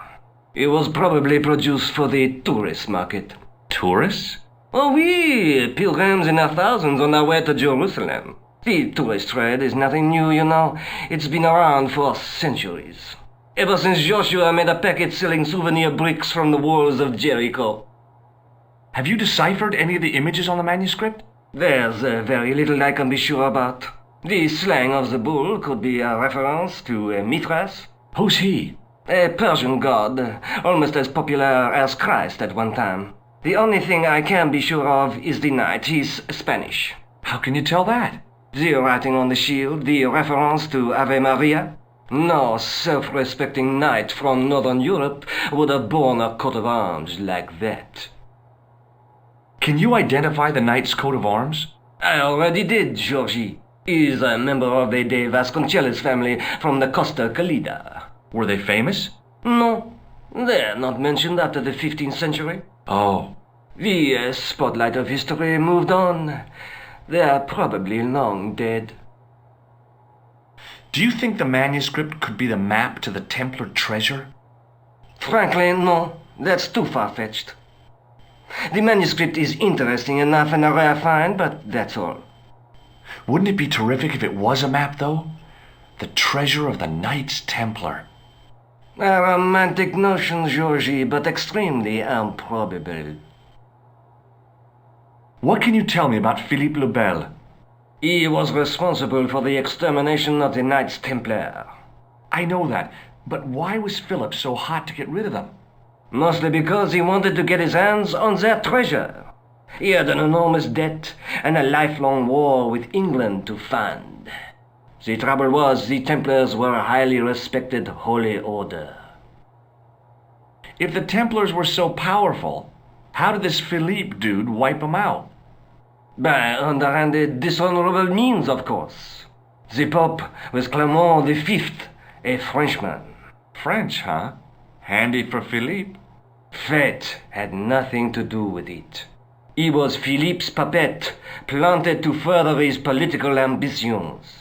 It was probably produced for the tourist market. Tourists? Oh, oui, pilgrims in their thousands on their way to Jerusalem. The tourist trade is nothing new, you know. It's been around for centuries. Ever since Joshua made a packet selling souvenir bricks from the walls of Jericho. Have you deciphered any of the images on the manuscript? There's very little I can be sure about. The slang of the bull could be a reference to Mithras. Who's he? A Persian god, almost as popular as Christ at one time. The only thing I can be sure of is the knight. He's Spanish. How can you tell that? The writing on the shield, the reference to Ave Maria. No self-respecting knight from Northern Europe would have borne a coat of arms like that. Can you identify the knight's coat of arms? I already did, Georgie. He's a member of the De Vasconcelos family from the Costa Calida. Were they famous? No, they're not mentioned after the 15th century. Oh. The spotlight of history moved on. They're probably long dead. Do you think the manuscript could be the map to the Templar treasure? Frankly, no. That's too far-fetched. The manuscript is interesting enough and a rare find, but that's all. Wouldn't it be terrific if it was a map, though? The treasure of the Knights Templar. A romantic notion, Georgie, but extremely improbable. What can you tell me about Philippe le Bel? He was responsible for the extermination of the Knights Templar. I know that, but why was Philip so hot to get rid of them? Mostly because he wanted to get his hands on their treasure. He had an enormous debt and a lifelong war with England to fund. The trouble was, the Templars were a highly respected holy order. If the Templars were so powerful, how did this Philippe dude wipe them out? By underhanded, dishonorable means, of course. The Pope was Clement V, a Frenchman. French, huh? Handy for Philippe. Fate had nothing to do with it. He was Philippe's puppet, planted to further his political ambitions.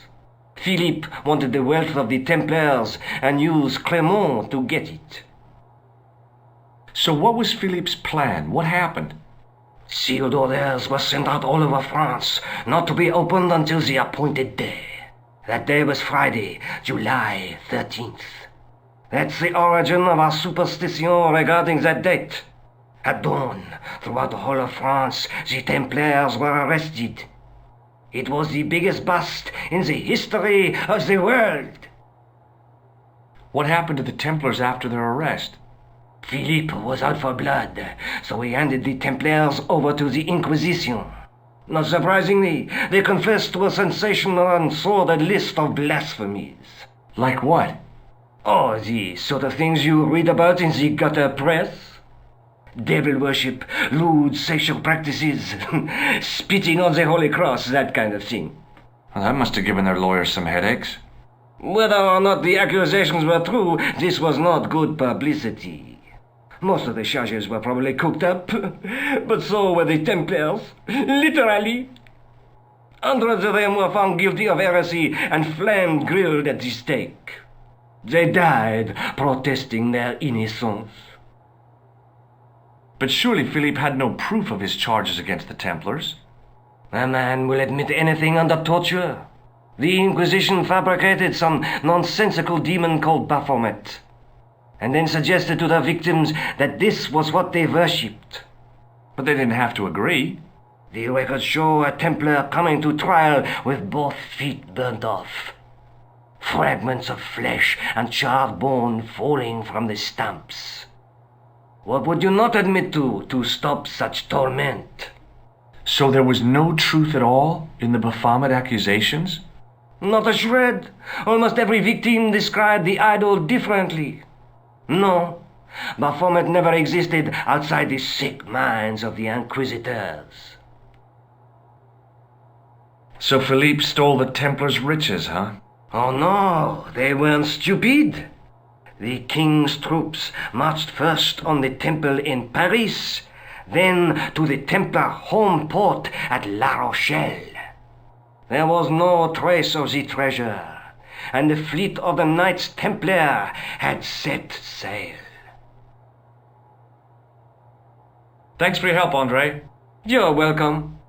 Philippe wanted the wealth of the Templars and used Clement to get it. So what was Philippe's plan? What happened? Sealed orders were sent out all over France, not to be opened until the appointed day. That day was Friday, July 13th. That's the origin of our superstition regarding that date. At dawn, throughout the whole of France, the Templars were arrested. It was the biggest bust in the history of the world. What happened to the Templars after their arrest? Philippe was out for blood, so he handed the Templars over to the Inquisition. Not surprisingly, they confessed to a sensational and sordid list of blasphemies. Like what? Oh, the sort of things you read about in the gutter press. Devil worship, lewd sexual practices, spitting on the Holy Cross, that kind of thing. Well, that must have given their lawyers some headaches. Whether or not the accusations were true, this was not good publicity. Most of the charges were probably cooked up, but so were the Templars, literally. Hundreds of them were found guilty of heresy and flame grilled at the stake. They died protesting their innocence. But surely Philippe had no proof of his charges against the Templars. A man will admit anything under torture. The Inquisition fabricated some nonsensical demon called Baphomet, and then suggested to their victims that this was what they worshipped. But they didn't have to agree. The records show a Templar coming to trial with both feet burnt off. Fragments of flesh and charred bone falling from the stumps. What would you not admit to stop such torment? So there was no truth at all in the Baphomet accusations? Not a shred. Almost every victim described the idol differently. No, Baphomet never existed outside the sick minds of the Inquisitors. So Philippe stole the Templars' riches, huh? Oh no, they weren't stupid. The king's troops marched first on the temple in Paris, then to the Templar home port at La Rochelle. There was no trace of the treasure, and the fleet of the Knights Templar had set sail. Thanks for your help, Andre. You're welcome.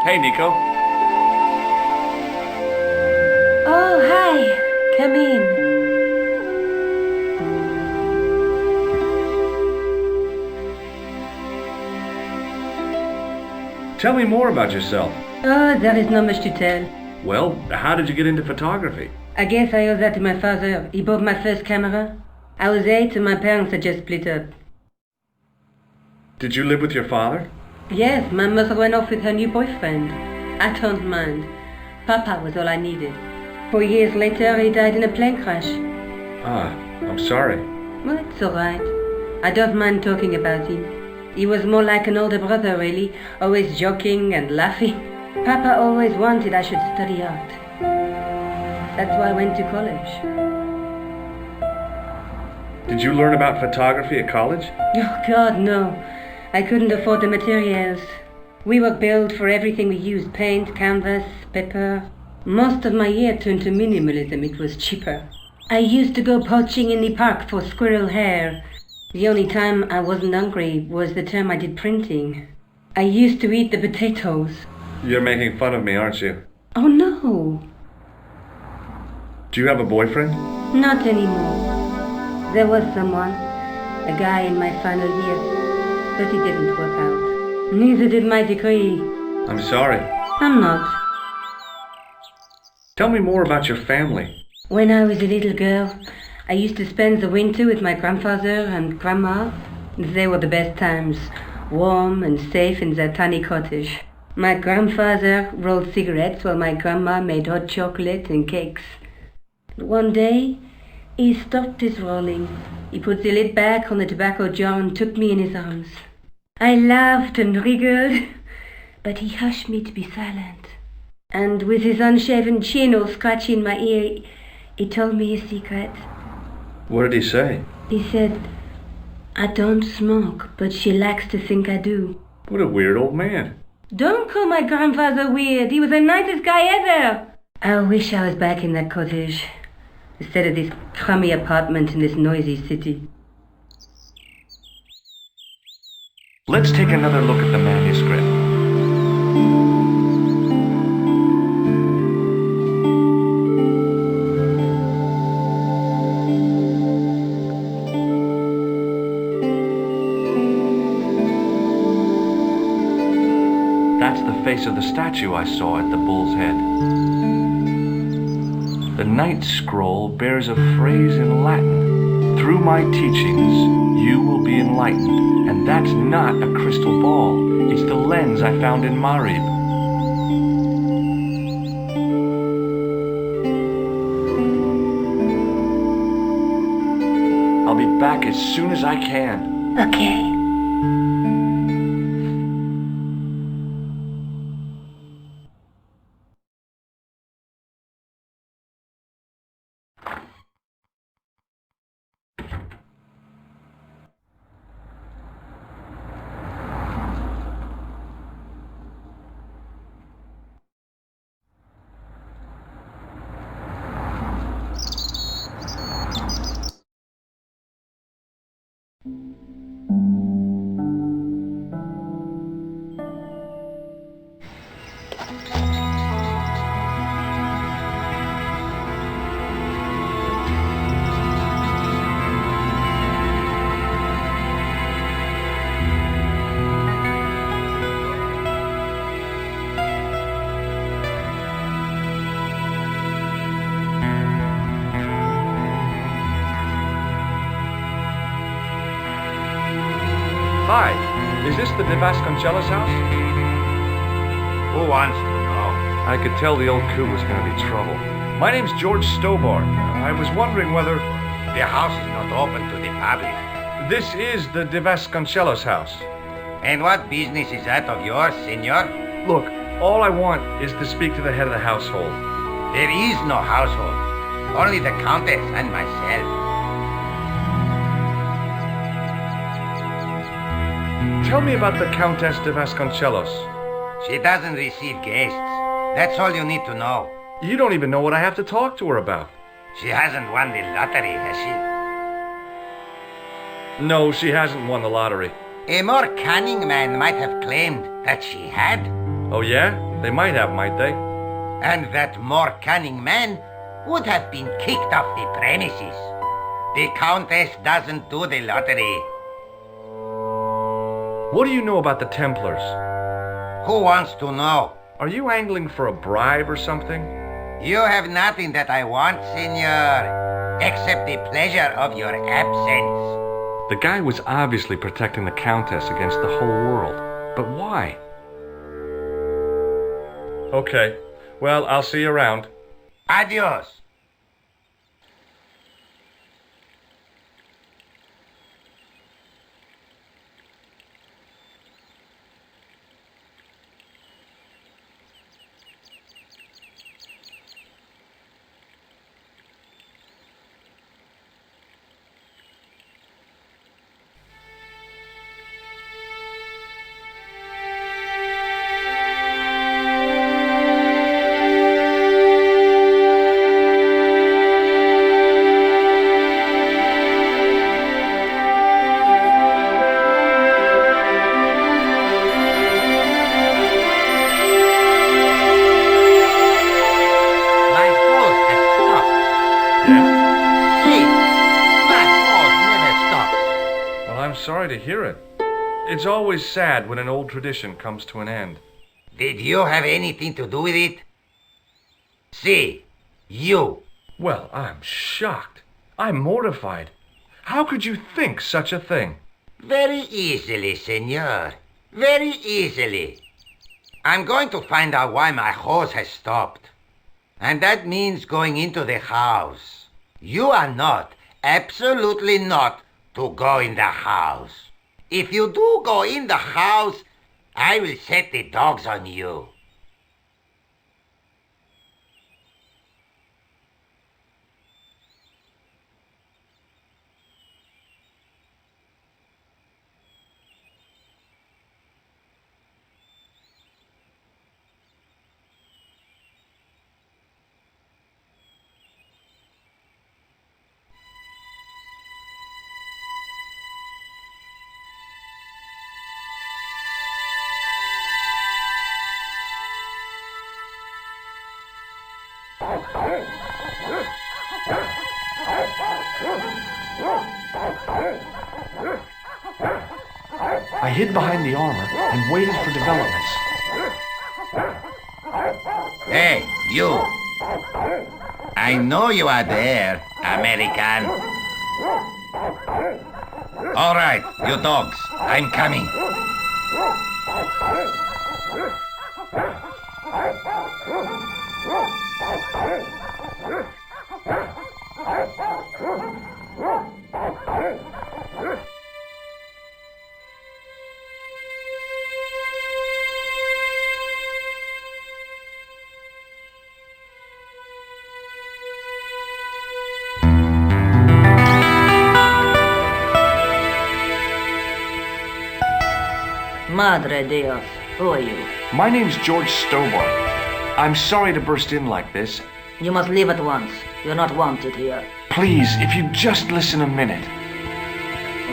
Hey, Nico. Oh, hi. Come in. Tell me more about yourself. Oh, there is not much to tell. Well, how did you get into photography? I guess I owe that to my father. He bought my first camera. I was 8 and my parents had just split up. Did you live with your father? Yes, my mother went off with her new boyfriend. I don't mind. Papa was all I needed. 4 years later, he died in a plane crash. Ah, I'm sorry. Well, it's all right. I don't mind talking about him. He was more like an older brother, really, always joking and laughing. Papa always wanted I should study art. That's why I went to college. Did you learn about photography at college? Oh, God, no. I couldn't afford the materials. We were billed for everything we used. Paint, canvas, paper. Most of my year turned to minimalism. It was cheaper. I used to go poaching in the park for squirrel hair. The only time I wasn't hungry was the time I did printing. I used to eat the potatoes. You're making fun of me, aren't you? Oh, no. Do you have a boyfriend? Not anymore. There was someone. A guy in my final year. But it didn't work out. Neither did my degree. I'm sorry. I'm not. Tell me more about your family. When I was a little girl, I used to spend the winter with my grandfather and grandma. They were the best times, warm and safe in their tiny cottage. My grandfather rolled cigarettes while my grandma made hot chocolate and cakes. One day, he stopped his rolling. He put the lid back on the tobacco jar and took me in his arms. I laughed and wriggled, but he hushed me to be silent. And with his unshaven chin all scratchy in my ear, he told me a secret. What did he say? He said, I don't smoke, but she likes to think I do. What a weird old man. Don't call my grandfather weird. He was the nicest guy ever. I wish I was back in that cottage, instead of this crummy apartment in this noisy city. Let's take another look at the manuscript. That's the face of the statue I saw at the bull's head. The Night Scroll bears a phrase in Latin. Through my teachings, you will be enlightened. And that's not a crystal ball. It's the lens I found in Marib. I'll be back as soon as I can. Okay. Hi, is this the De Vasconcelos house? Who wants to know? I could tell the old coot was going to be trouble. My name's George Stobart. I was wondering whether... The house is not open to the public. This is the De Vasconcelos house. And what business is that of yours, senor? Look, all I want is to speak to the head of the household. There is no household. Only the Countess and myself. Tell me about the Countess de Vasconcelos. She doesn't receive guests. That's all you need to know. You don't even know what I have to talk to her about. She hasn't won the lottery, has she? No, she hasn't won the lottery. A more cunning man might have claimed that she had. Oh yeah? They might have, might they? And that more cunning man would have been kicked off the premises. The Countess doesn't do the lottery. What do you know about the Templars? Who wants to know? Are you angling for a bribe or something? You have nothing that I want, senor, except the pleasure of your absence. The guy was obviously protecting the Countess against the whole world. But why? Okay. Well, I'll see you around. Adios. Sorry to hear it. It's always sad when an old tradition comes to an end. Did you have anything to do with it? See, you. Well, I'm shocked. I'm mortified. How could you think such a thing? Very easily, senor. Very easily. I'm going to find out why my hose has stopped. And that means going into the house. You are not, absolutely not, to go in the house. If you do go in the house, I will set the dogs on you. I hid behind the armor and waited for developments. Hey, you! I know you are there, American. All right, you dogs, I'm coming. Madre Dios, who are you? My name's George Stobart. I'm sorry to burst in like this. You must leave at once. You're not wanted here. Please, if you just listen a minute.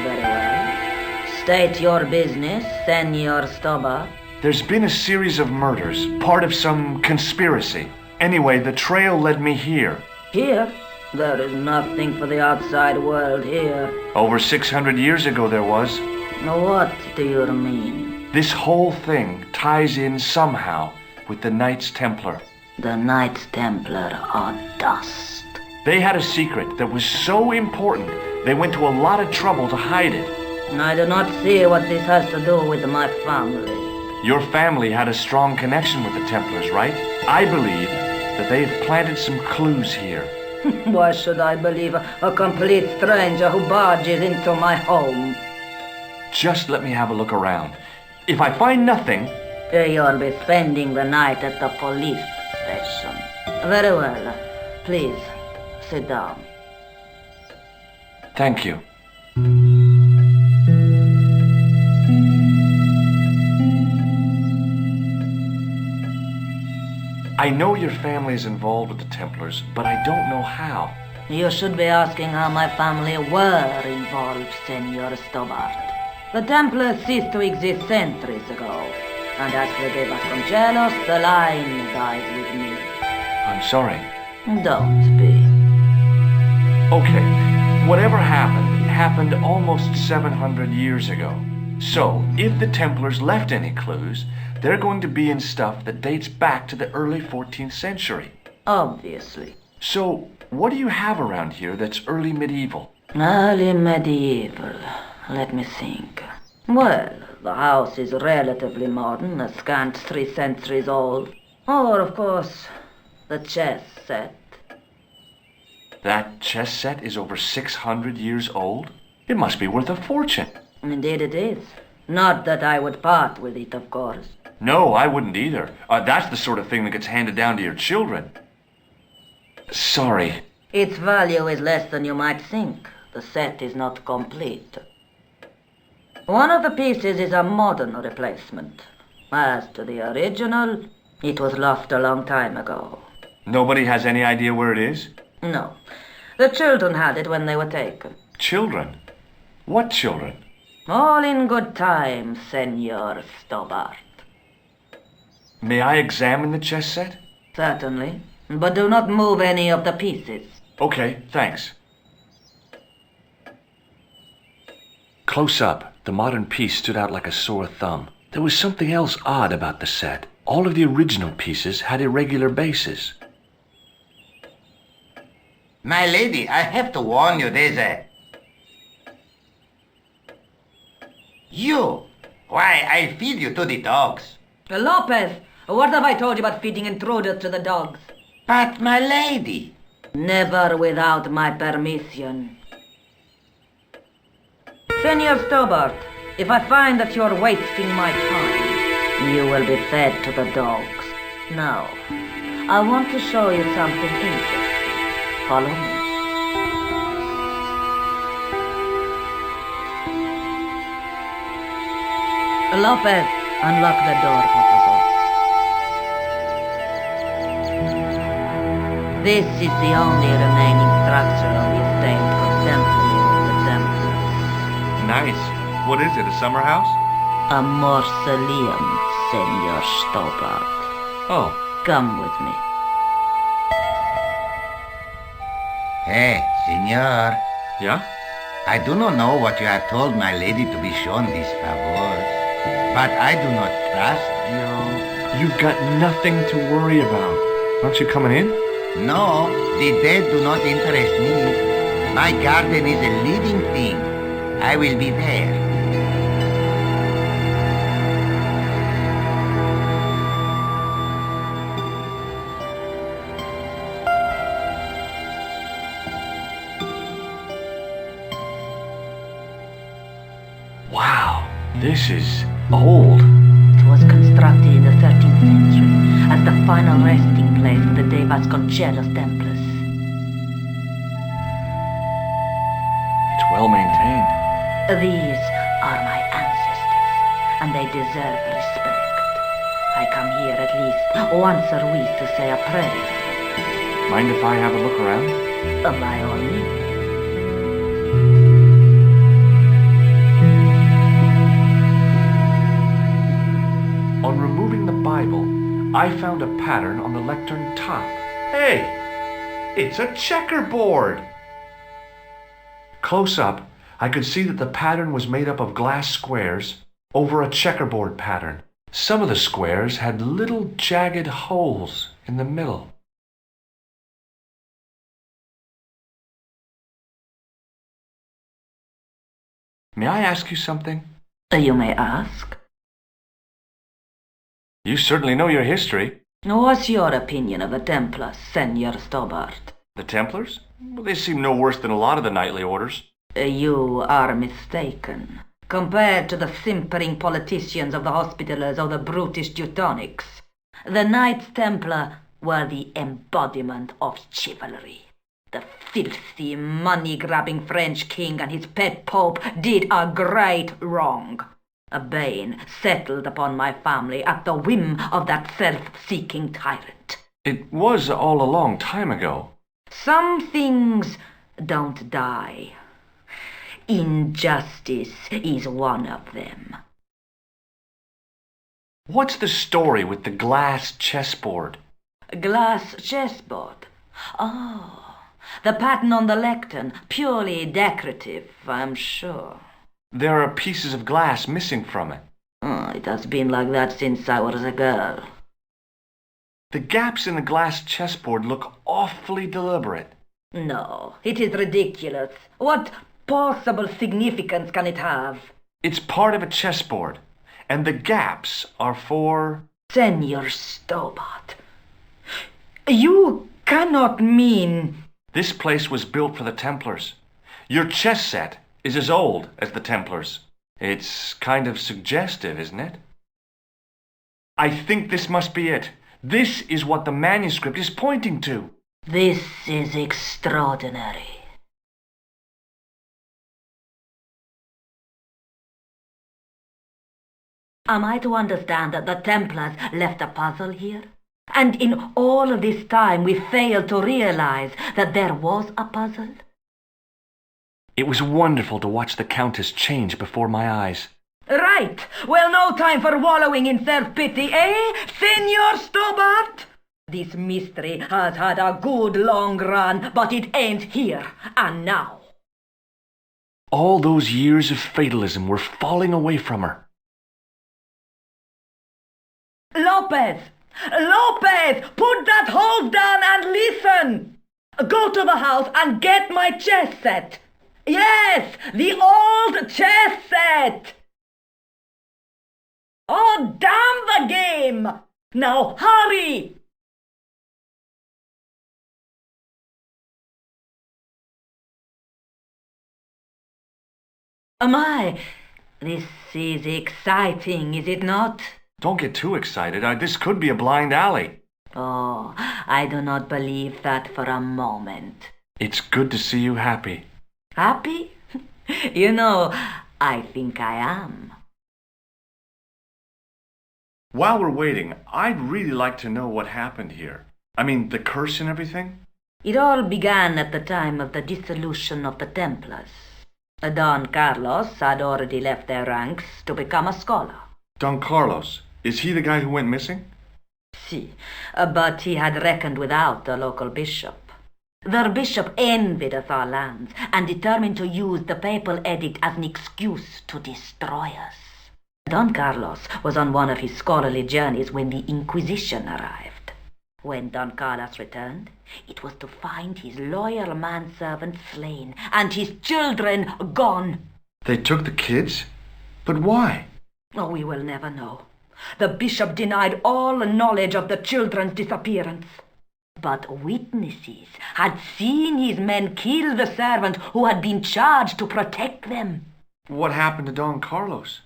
Very well. State your business, Senor Stobart. There's been a series of murders, part of some conspiracy. Anyway, the trail led me here. Here? There is nothing for the outside world here. Over 600 years ago there was. What do you mean? This whole thing ties in somehow with the Knights Templar. The Knights Templar are dust. They had a secret that was so important, they went to a lot of trouble to hide it. I do not see what this has to do with my family. Your family had a strong connection with the Templars, right? I believe that they have planted some clues here. Why should I believe a complete stranger who barges into my home? Just let me have a look around. If I find nothing... You'll be spending the night at the police station. Very well. Please, sit down. Thank you. I know your family is involved with the Templars, but I don't know how. You should be asking how my family were involved, Senor Stobart. The Templars ceased to exist centuries ago, and as for the Vasconcelos, the line dies with me. I'm sorry. Don't be. Okay, whatever happened almost 700 years ago. So, if the Templars left any clues, they're going to be in stuff that dates back to the early 14th century. Obviously. So, what do you have around here that's early medieval? Early medieval. Let me think. Well, the house is relatively modern, a scant 3 centuries old. Or, of course, the chess set. That chess set is over 600 years old? It must be worth a fortune. Indeed it is. Not that I would part with it, of course. No, I wouldn't either. That's the sort of thing that gets handed down to your children. Sorry. Its value is less than you might think. The set is not complete. One of the pieces is a modern replacement. As to the original, it was lost a long time ago. Nobody has any idea where it is? No. The children had it when they were taken. Children? What children? All in good time, Senor Stobart. May I examine the chess set? Certainly. But do not move any of the pieces. Okay, thanks. Close up, the modern piece stood out like a sore thumb. There was something else odd about the set. All of the original pieces had irregular bases. My lady, I have to warn you, there's a... You! Why, I feed you to the dogs. Lopez, what have I told you about feeding intruders to the dogs? But, my lady... Never without my permission. Senor Stobart, if I find that you're wasting my time, you will be fed to the dogs. Now, I want to show you something interesting. Follow me. Lopez, unlock the door, por favor. This is the only remaining structure on the estate contemporary with the Templars. Nice. What is it, a summer house? A mausoleum, Senor Stobart. Oh. Come with me. Hey, senor. Yeah? I do not know what you have told my lady to be shown these favors, but I do not trust you. You've got nothing to worry about. Aren't you coming in? No, the dead do not interest me. My garden is a living thing. I will be there. Wow, this is old. It was constructed in the 13th century as the final resting place of the De Vasconcelos Templars. It's well maintained. These are my ancestors, and they deserve respect. I come here at least once a week to say a prayer. Mind if I have a look around? By all means. On removing the Bible, I found a pattern on the lectern top. Hey! It's a checkerboard! Close up, I could see that the pattern was made up of glass squares over a checkerboard pattern. Some of the squares had little jagged holes in the middle. May I ask you something? You may ask. You certainly know your history. What's your opinion of the Templars, Senor Stobart? The Templars? Well, they seem no worse than a lot of the knightly orders. You are mistaken. Compared to the simpering politicians of the Hospitallers or the brutish Teutonics, the Knights Templar were the embodiment of chivalry. The filthy, money-grabbing French king and his pet pope did a great wrong. A bane settled upon my family at the whim of that self-seeking tyrant. It was all a long time ago. Some things don't die. Injustice is one of them. What's the story with the glass chessboard? Glass chessboard? Oh, the pattern on the lectern, purely decorative, I'm sure. There are pieces of glass missing from it. It has been like that since I was a girl. The gaps in the glass chessboard look awfully deliberate. No, it is ridiculous. What possible significance can it have? It's part of a chessboard, and the gaps are for... Senor Stobart, you cannot mean... This place was built for the Templars. Your chess set is as old as the Templars. It's kind of suggestive, isn't it? I think this must be it. This is what the manuscript is pointing to. This is extraordinary. Am I to understand that the Templars left a puzzle here? And in all of this time we failed to realize that there was a puzzle? It was wonderful to watch the Countess change before my eyes. Right. Well, no time for wallowing in self-pity, eh, Senor Stobart? This mystery has had a good long run, but it ends here and now. All those years of fatalism were falling away from her. Lopez! Lopez! Put that hose down and listen! Go to the house and get my chess set. Yes, the old chess set! Oh, damn the game! Now hurry! My, this is exciting, is it not? Don't get too excited. This could be a blind alley. Oh, I do not believe that for a moment. It's good to see you happy. Happy? You know, I think I am. While we're waiting, I'd really like to know what happened here. I mean, the curse and everything? It all began at the time of the dissolution of the Templars. Don Carlos had already left their ranks to become a scholar. Don Carlos? Is he the guy who went missing? Si, but he had reckoned without the local bishop. Their bishop envied us our lands and determined to use the papal edict as an excuse to destroy us. Don Carlos was on one of his scholarly journeys when the Inquisition arrived. When Don Carlos returned, it was to find his loyal manservant slain and his children gone. They took the kids? But why? Oh, we will never know. The bishop denied all knowledge of the children's disappearance. But witnesses had seen his men kill the servant who had been charged to protect them. What happened to Don Carlos?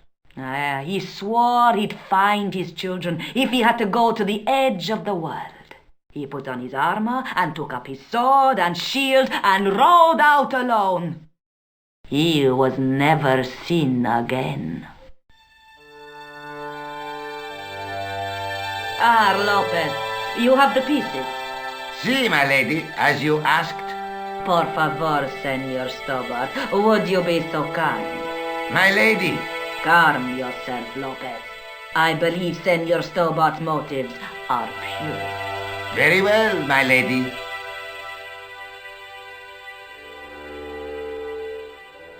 He swore he'd find his children if he had to go to the edge of the world. He put on his armor and took up his sword and shield and rode out alone. He was never seen again. Lopez, you have the pieces. Si, my lady, as you asked. Por favor, Senor Stobart, would you be so kind? My lady. Calm yourself, Lopez. I believe Senor Stobart's motives are pure. Very well, my lady.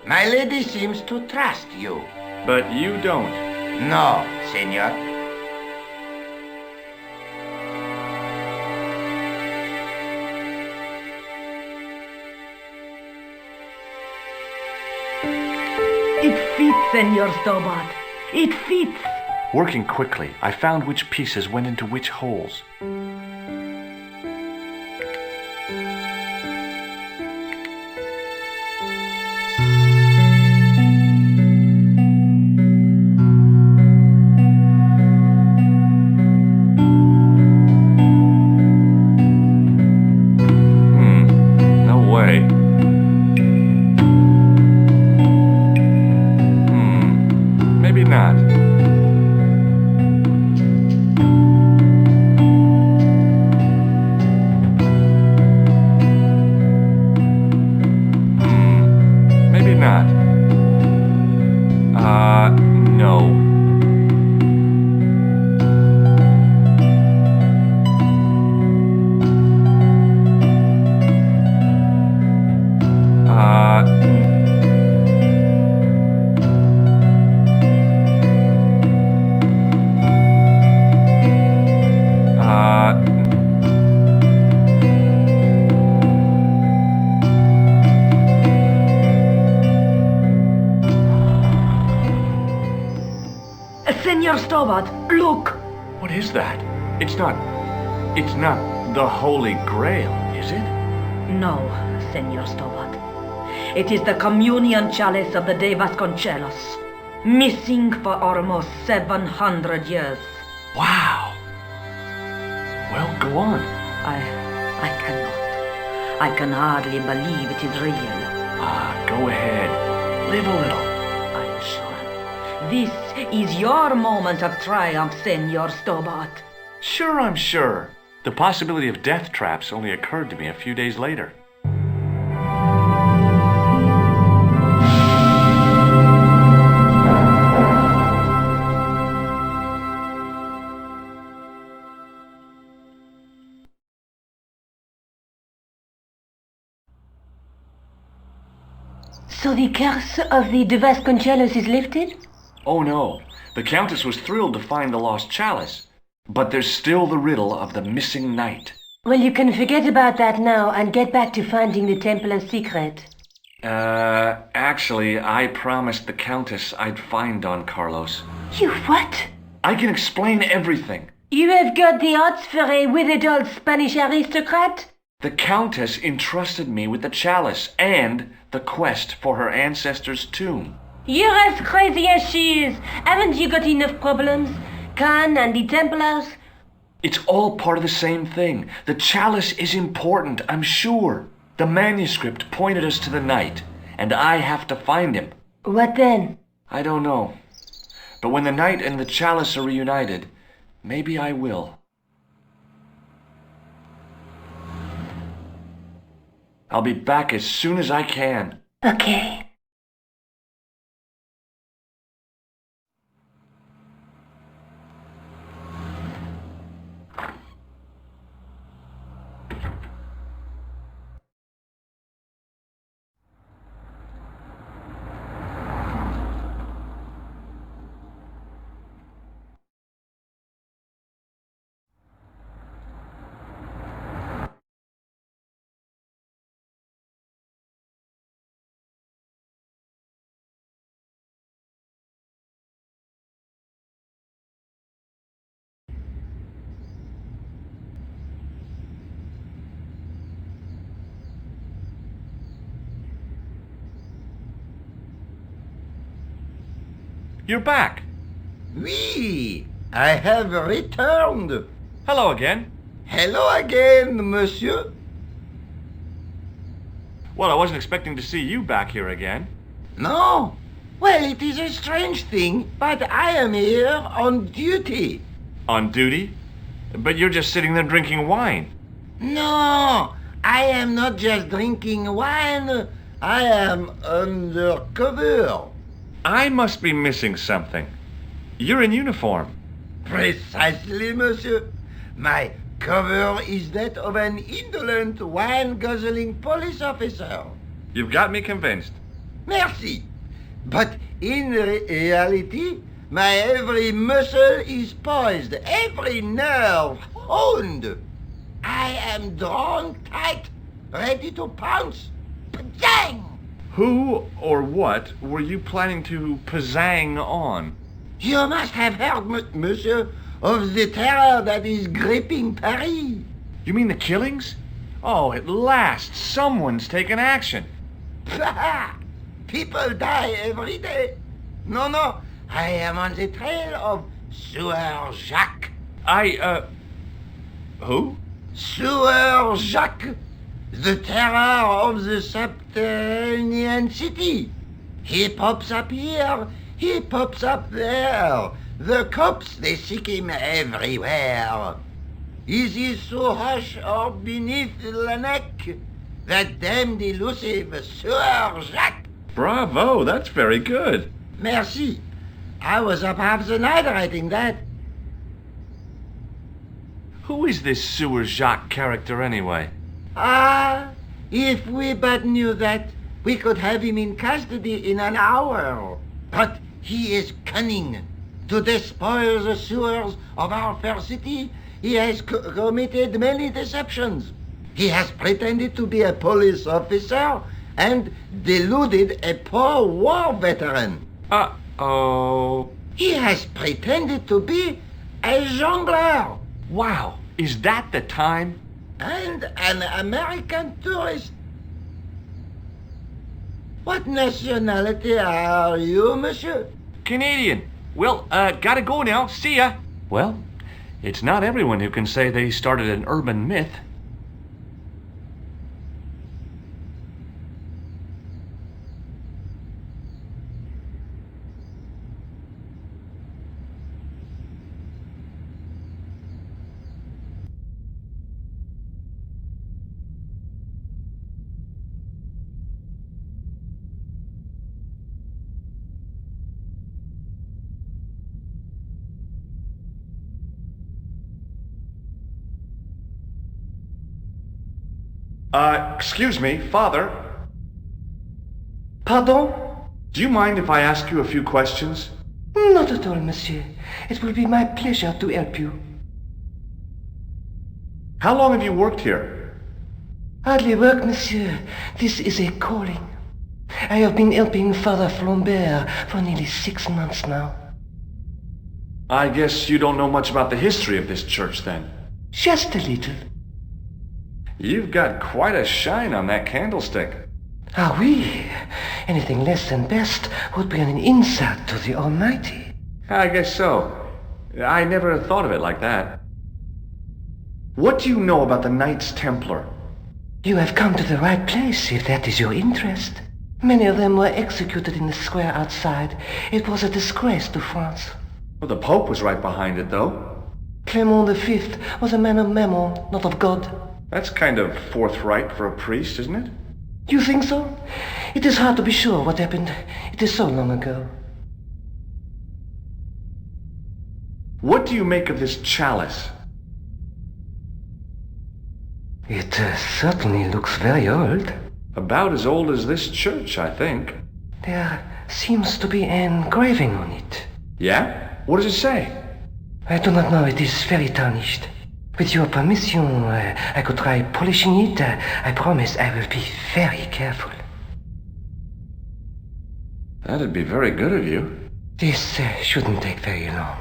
My lady seems to trust you. But you don't. No, senor. It fits, Senor Stobart. It fits. Working quickly, I found which pieces went into which holes. No way. Maybe not. Maybe not. No. Senor Stobart, look! What is that? It's not the Holy Grail, is it? No, Senor Stobart. It is the communion chalice of the De Vasconcelos, missing for almost 700 years. Wow! Well, go on. I cannot. I can hardly believe it is real. Go ahead. Live a little. I'm sure. This is your moment of triumph, Senor Stobart. Sure, I'm sure. The possibility of death traps only occurred to me a few days later. So the curse of the De Vasconcelos is lifted? Oh no, the Countess was thrilled to find the lost chalice. But there's still the riddle of the missing knight. Well, you can forget about that now and get back to finding the Templars' secret. Actually, I promised the Countess I'd find Don Carlos. You what? I can explain everything. You have got the odds for a withered old Spanish aristocrat? The Countess entrusted me with the chalice and the quest for her ancestor's tomb. You're as crazy as she is. Haven't you got enough problems? Khan and the Templars? It's all part of the same thing. The chalice is important, I'm sure. The manuscript pointed us to the knight, and I have to find him. What then? I don't know. But when the knight and the chalice are reunited, maybe I will. I'll be back as soon as I can. Okay. You're back. Oui, I have returned. Hello again. Hello again, monsieur. Well, I wasn't expecting to see you back here again. No? Well, it is a strange thing, but I am here on duty. On duty? But you're just sitting there drinking wine. No, I am not just drinking wine. I am undercover. I must be missing something. You're in uniform. Precisely, monsieur. My cover is that of an indolent, wine-guzzling police officer. You've got me convinced. Merci. But in reality, my every muscle is poised, every nerve honed. I am drawn tight, ready to pounce. Pajang! Who or what were you planning to pizzang on? You must have heard, monsieur, of the terror that is gripping Paris. You mean the killings? Oh, at last, someone's taken action. People die every day. No, I am on the trail of Sieur Jacques. Who? Sieur Jacques, the terror of the subterranean city. He pops up here, he pops up there. The cops, they seek him everywhere. Is he so hush or beneath the neck? That damned elusive Sieur Jacques. Bravo, that's very good. Merci. I was up half the night writing that. Who is this Sieur Jacques character anyway? Ah, if we but knew that, we could have him in custody in an hour. But he is cunning. To despoil the sewers of our fair city, he has committed many deceptions. He has pretended to be a police officer and deluded a poor war veteran. Uh-oh. He has pretended to be a jongleur. Wow, is that the time? And an American tourist. What nationality are you, monsieur? Canadian. Well, gotta go now. See ya. Well, it's not everyone who can say they started an urban myth. Excuse me, Father. Pardon? Do you mind if I ask you a few questions? Not at all, monsieur. It will be my pleasure to help you. How long have you worked here? Hardly work, monsieur. This is a calling. I have been helping Father Flambert for nearly 6 months now. I guess you don't know much about the history of this church, then. Just a little. You've got quite a shine on that candlestick. Ah oui. Anything less than best would be an insult to the Almighty. I guess so. I never thought of it like that. What do you know about the Knights Templar? You have come to the right place, if that is your interest. Many of them were executed in the square outside. It was a disgrace to France. Well, the Pope was right behind it, though. Clement V was a man of mammon, not of God. That's kind of forthright for a priest, isn't it? You think so? It is hard to be sure what happened. It is so long ago. What do you make of this chalice? It certainly looks very old. About as old as this church, I think. There seems to be an engraving on it. Yeah? What does it say? I do not know. It is very tarnished. With your permission, I could try polishing it. I promise I will be very careful. That'd be very good of you. This shouldn't take very long.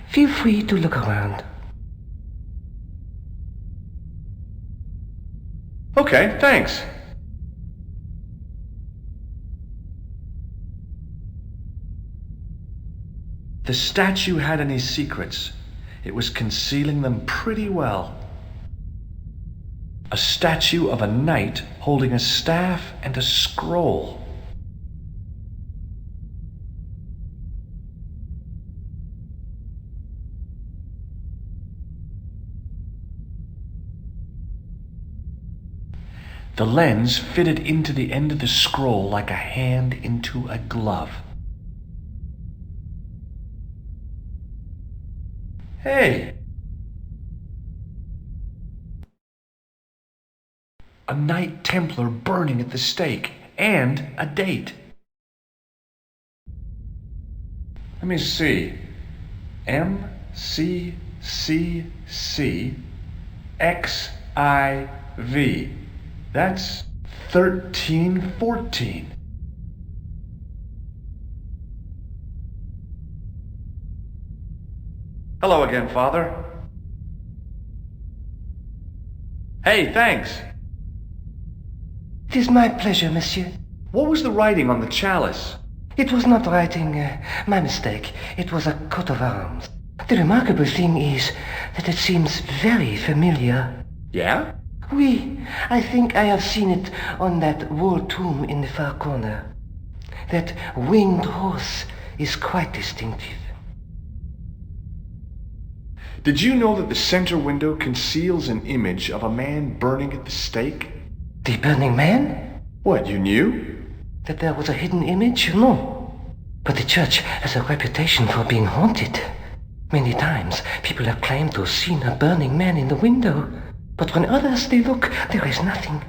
Feel free to look around. Okay, thanks. the statue had any secrets, it was concealing them pretty well. A statue of a knight holding a staff and a scroll. The lens fitted into the end of the scroll like a hand into a glove. Hey! A Knight Templar burning at the stake, and a date. Let me see. MCCCXIV. That's 1314. Hello again, Father. Hey, thanks. It is my pleasure, monsieur. What was the writing on the chalice? It was not writing, my mistake. It was a coat of arms. The remarkable thing is that it seems very familiar. Yeah? Oui, I think I have seen it on that wall tomb in the far corner. That winged horse is quite distinctive. Did you know that the center window conceals an image of a man burning at the stake? The burning man? What, you knew? That there was a hidden image? No. But the church has a reputation for being haunted. Many times people have claimed to have seen a burning man in the window. But when others they look, there is nothing.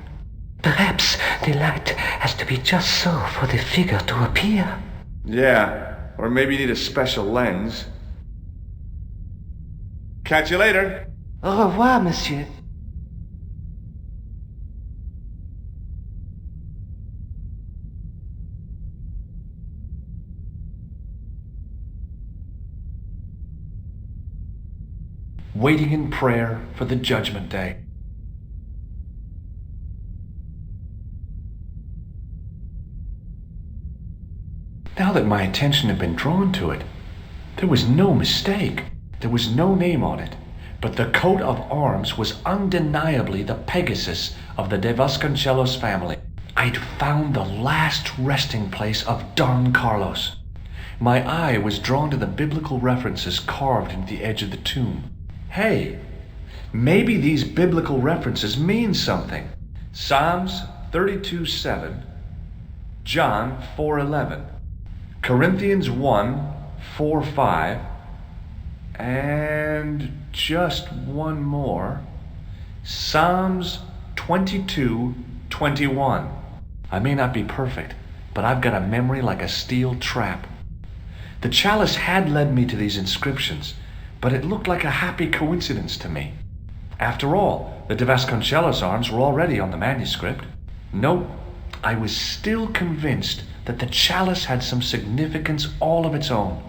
Perhaps the light has to be just so for the figure to appear. Yeah, or maybe you need a special lens. Catch you later. Au revoir, monsieur. Waiting in prayer for the judgment day. Now that my attention had been drawn to it, there was no mistake. There was no name on it, but the coat of arms was undeniably the Pegasus of the De Vasconcelos family. I'd found the last resting place of Don Carlos. My eye was drawn to the biblical references carved into the edge of the tomb. Hey, maybe these biblical references mean something. Psalms 32:7, John 4:11, Corinthians 1:4-5, and just one more, Psalms 22:21. I may not be perfect, but I've got a memory like a steel trap. The chalice had led me to these inscriptions, but it looked like a happy coincidence to me. After all, the De Vasconcelos arms were already on the manuscript. Nope, I was still convinced that the chalice had some significance all of its own.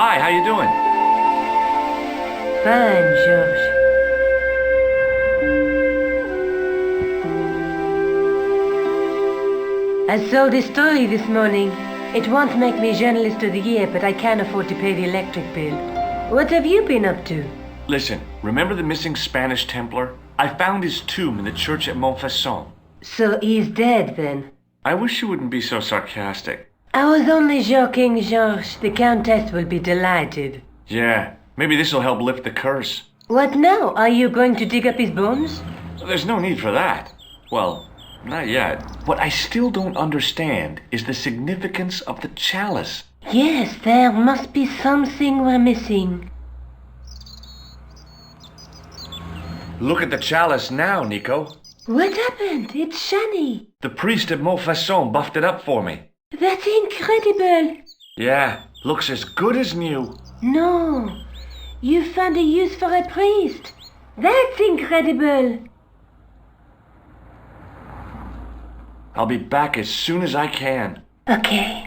Hi, how you doing? Fine, George. I sold a story this morning. It won't make me Journalist of the Year, but I can't afford to pay the electric bill. What have you been up to? Listen, remember the missing Spanish Templar? I found his tomb in the church at Montfaucon. So he's dead, then? I wish you wouldn't be so sarcastic. I was only joking, Georges. The Countess will be delighted. Yeah, maybe this'll help lift the curse. What now? Are you going to dig up his bones? There's no need for that. Well, not yet. What I still don't understand is the significance of the chalice. Yes, there must be something we're missing. Look at the chalice now, Nico. What happened? It's shiny. The priest at Montfaucon buffed it up for me. That's incredible. Yeah, looks as good as new. No, you found a use for a priest. That's incredible. I'll be back as soon as I can. Okay.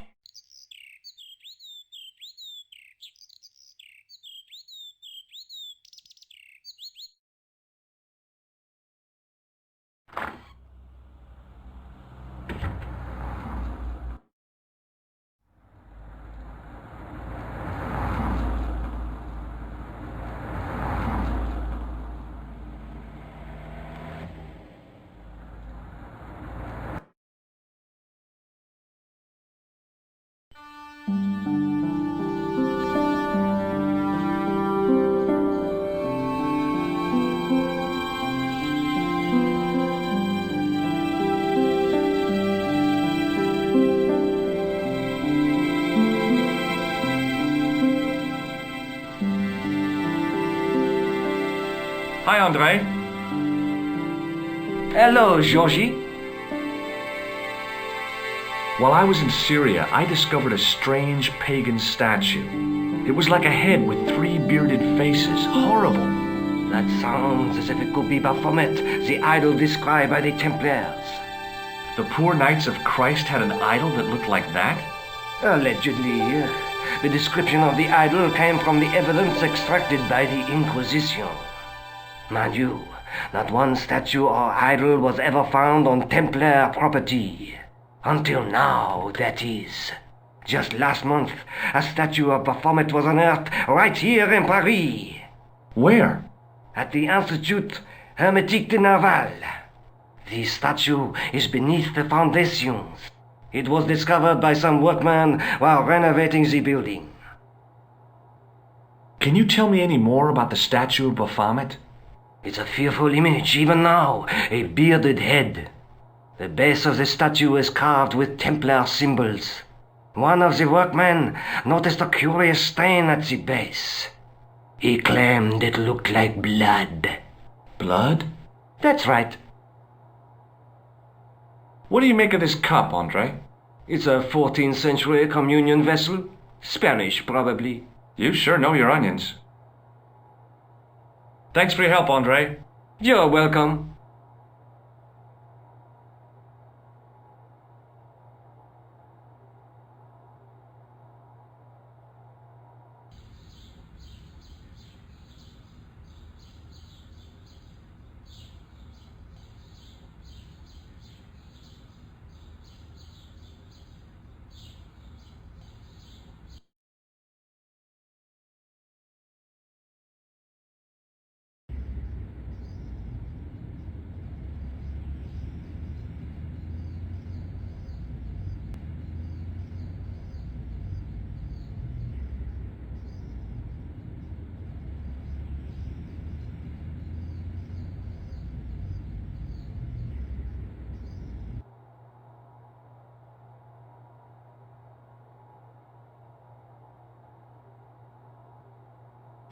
Hi, Andre. Hello, Georgie. While I was in Syria, I discovered a strange pagan statue. It was like a head with 3 bearded faces. Horrible. That sounds as if it could be Baphomet, the idol described by the Templars. The poor Knights of Christ had an idol that looked like that? Allegedly. The description of the idol came from the evidence extracted by the Inquisition. Mind you, not one statue or idol was ever found on Templar property. Until now, that is. Just last month, a statue of Baphomet was unearthed right here in Paris. Where? At the Institut Hermétique de Naval. The statue is beneath the foundations. It was discovered by some workmen while renovating the building. Can you tell me any more about the statue of Baphomet? It's a fearful image, even now, a bearded head. The base of the statue is carved with Templar symbols. One of the workmen noticed a curious stain at the base. He claimed it looked like blood. Blood? That's right. What do you make of this cup, Andre? It's a 14th century communion vessel. Spanish, probably. You sure know your onions. Thanks for your help, Andre. You're welcome.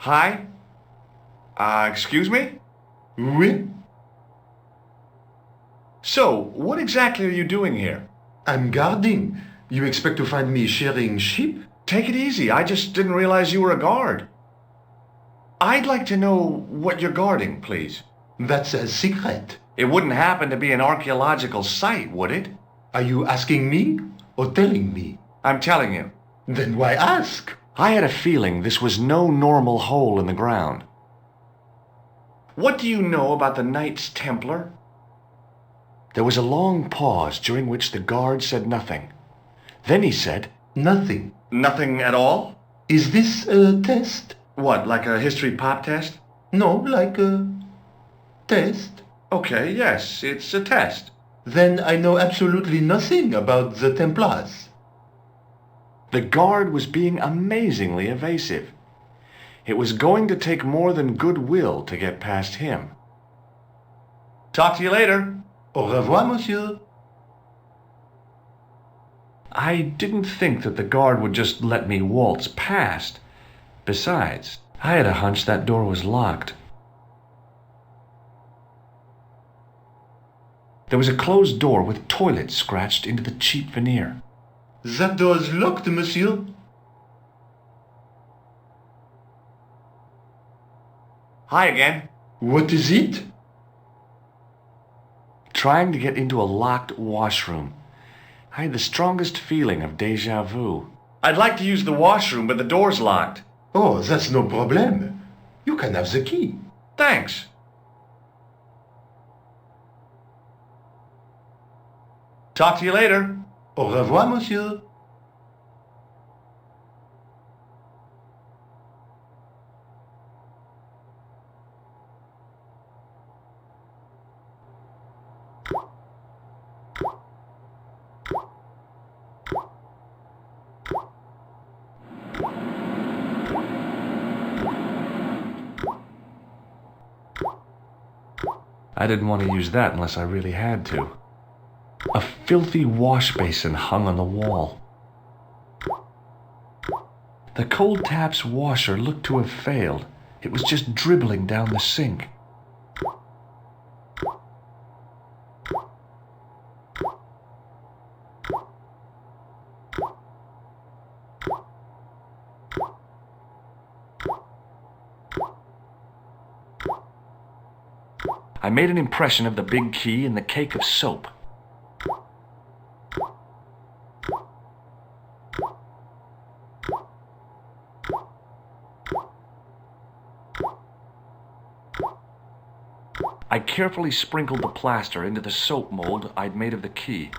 Hi? Excuse me? Oui? So, what exactly are you doing here? I'm guarding. You expect to find me shearing sheep? Take it easy. I just didn't realize you were a guard. I'd like to know what you're guarding, please. That's a secret. It wouldn't happen to be an archaeological site, would it? Are you asking me or telling me? I'm telling you. Then why ask? I had a feeling this was no normal hole in the ground. What do you know about the Knights Templar? There was a long pause during which the guard said nothing. Then he said, Nothing. Nothing at all? Is this a test? What, like a history pop test? No, like a test. Okay, yes, it's a test. Then I know absolutely nothing about the Templars. The guard was being amazingly evasive. It was going to take more than goodwill to get past him. Talk to you later. Au revoir, monsieur. I didn't think that the guard would just let me waltz past. Besides, I had a hunch that door was locked. There was a closed door with toilet scratched into the cheap veneer. That door's locked, monsieur. Hi again. What is it? Trying to get into a locked washroom. I had the strongest feeling of déjà vu. I'd like to use the washroom, but the door's locked. Oh, that's no problem. You can have the key. Thanks. Talk to you later. Au revoir, monsieur. I didn't want to use that unless I really had to. A filthy wash basin hung on the wall. The cold tap's washer looked to have failed. It was just dribbling down the sink. I made an impression of the big key in the cake of soap. I carefully sprinkled the plaster into the soap mold I'd made of the key.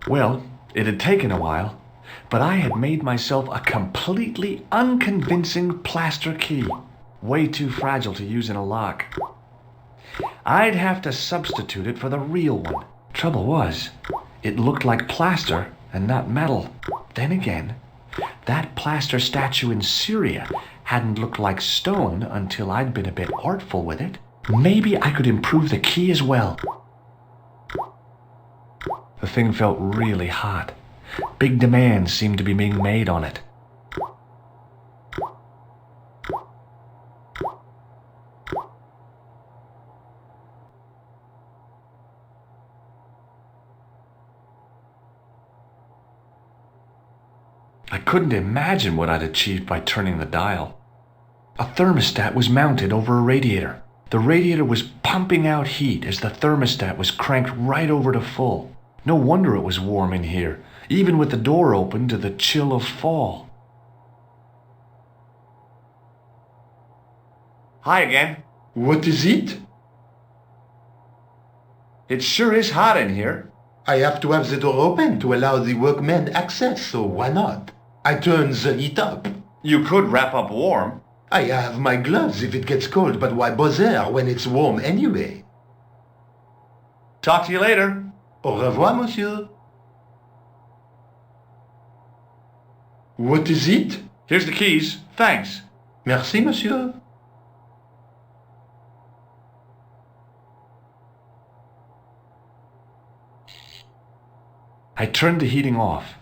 Well, it had taken a while, but I had made myself a completely unconvincing plaster key, way too fragile to use in a lock. I'd have to substitute it for the real one. Trouble was, it looked like plaster and not metal. Then again, that plaster statue in Syria hadn't looked like stone until I'd been a bit artful with it. Maybe I could improve the key as well. The thing felt really hot. Big demands seemed to be being made on it. I couldn't imagine what I'd achieved by turning the dial. A thermostat was mounted over a radiator. The radiator was pumping out heat as the thermostat was cranked right over to full. No wonder it was warm in here, even with the door open to the chill of fall. Hi again. What is it? It sure is hot in here. I have to have the door open to allow the workmen access, so why not? I turn the heat up. You could wrap up warm. I have my gloves if it gets cold, but why bother when it's warm anyway? Talk to you later. Au revoir, monsieur. What is it? Here's the keys. Thanks. Merci, monsieur. I turned the heating off.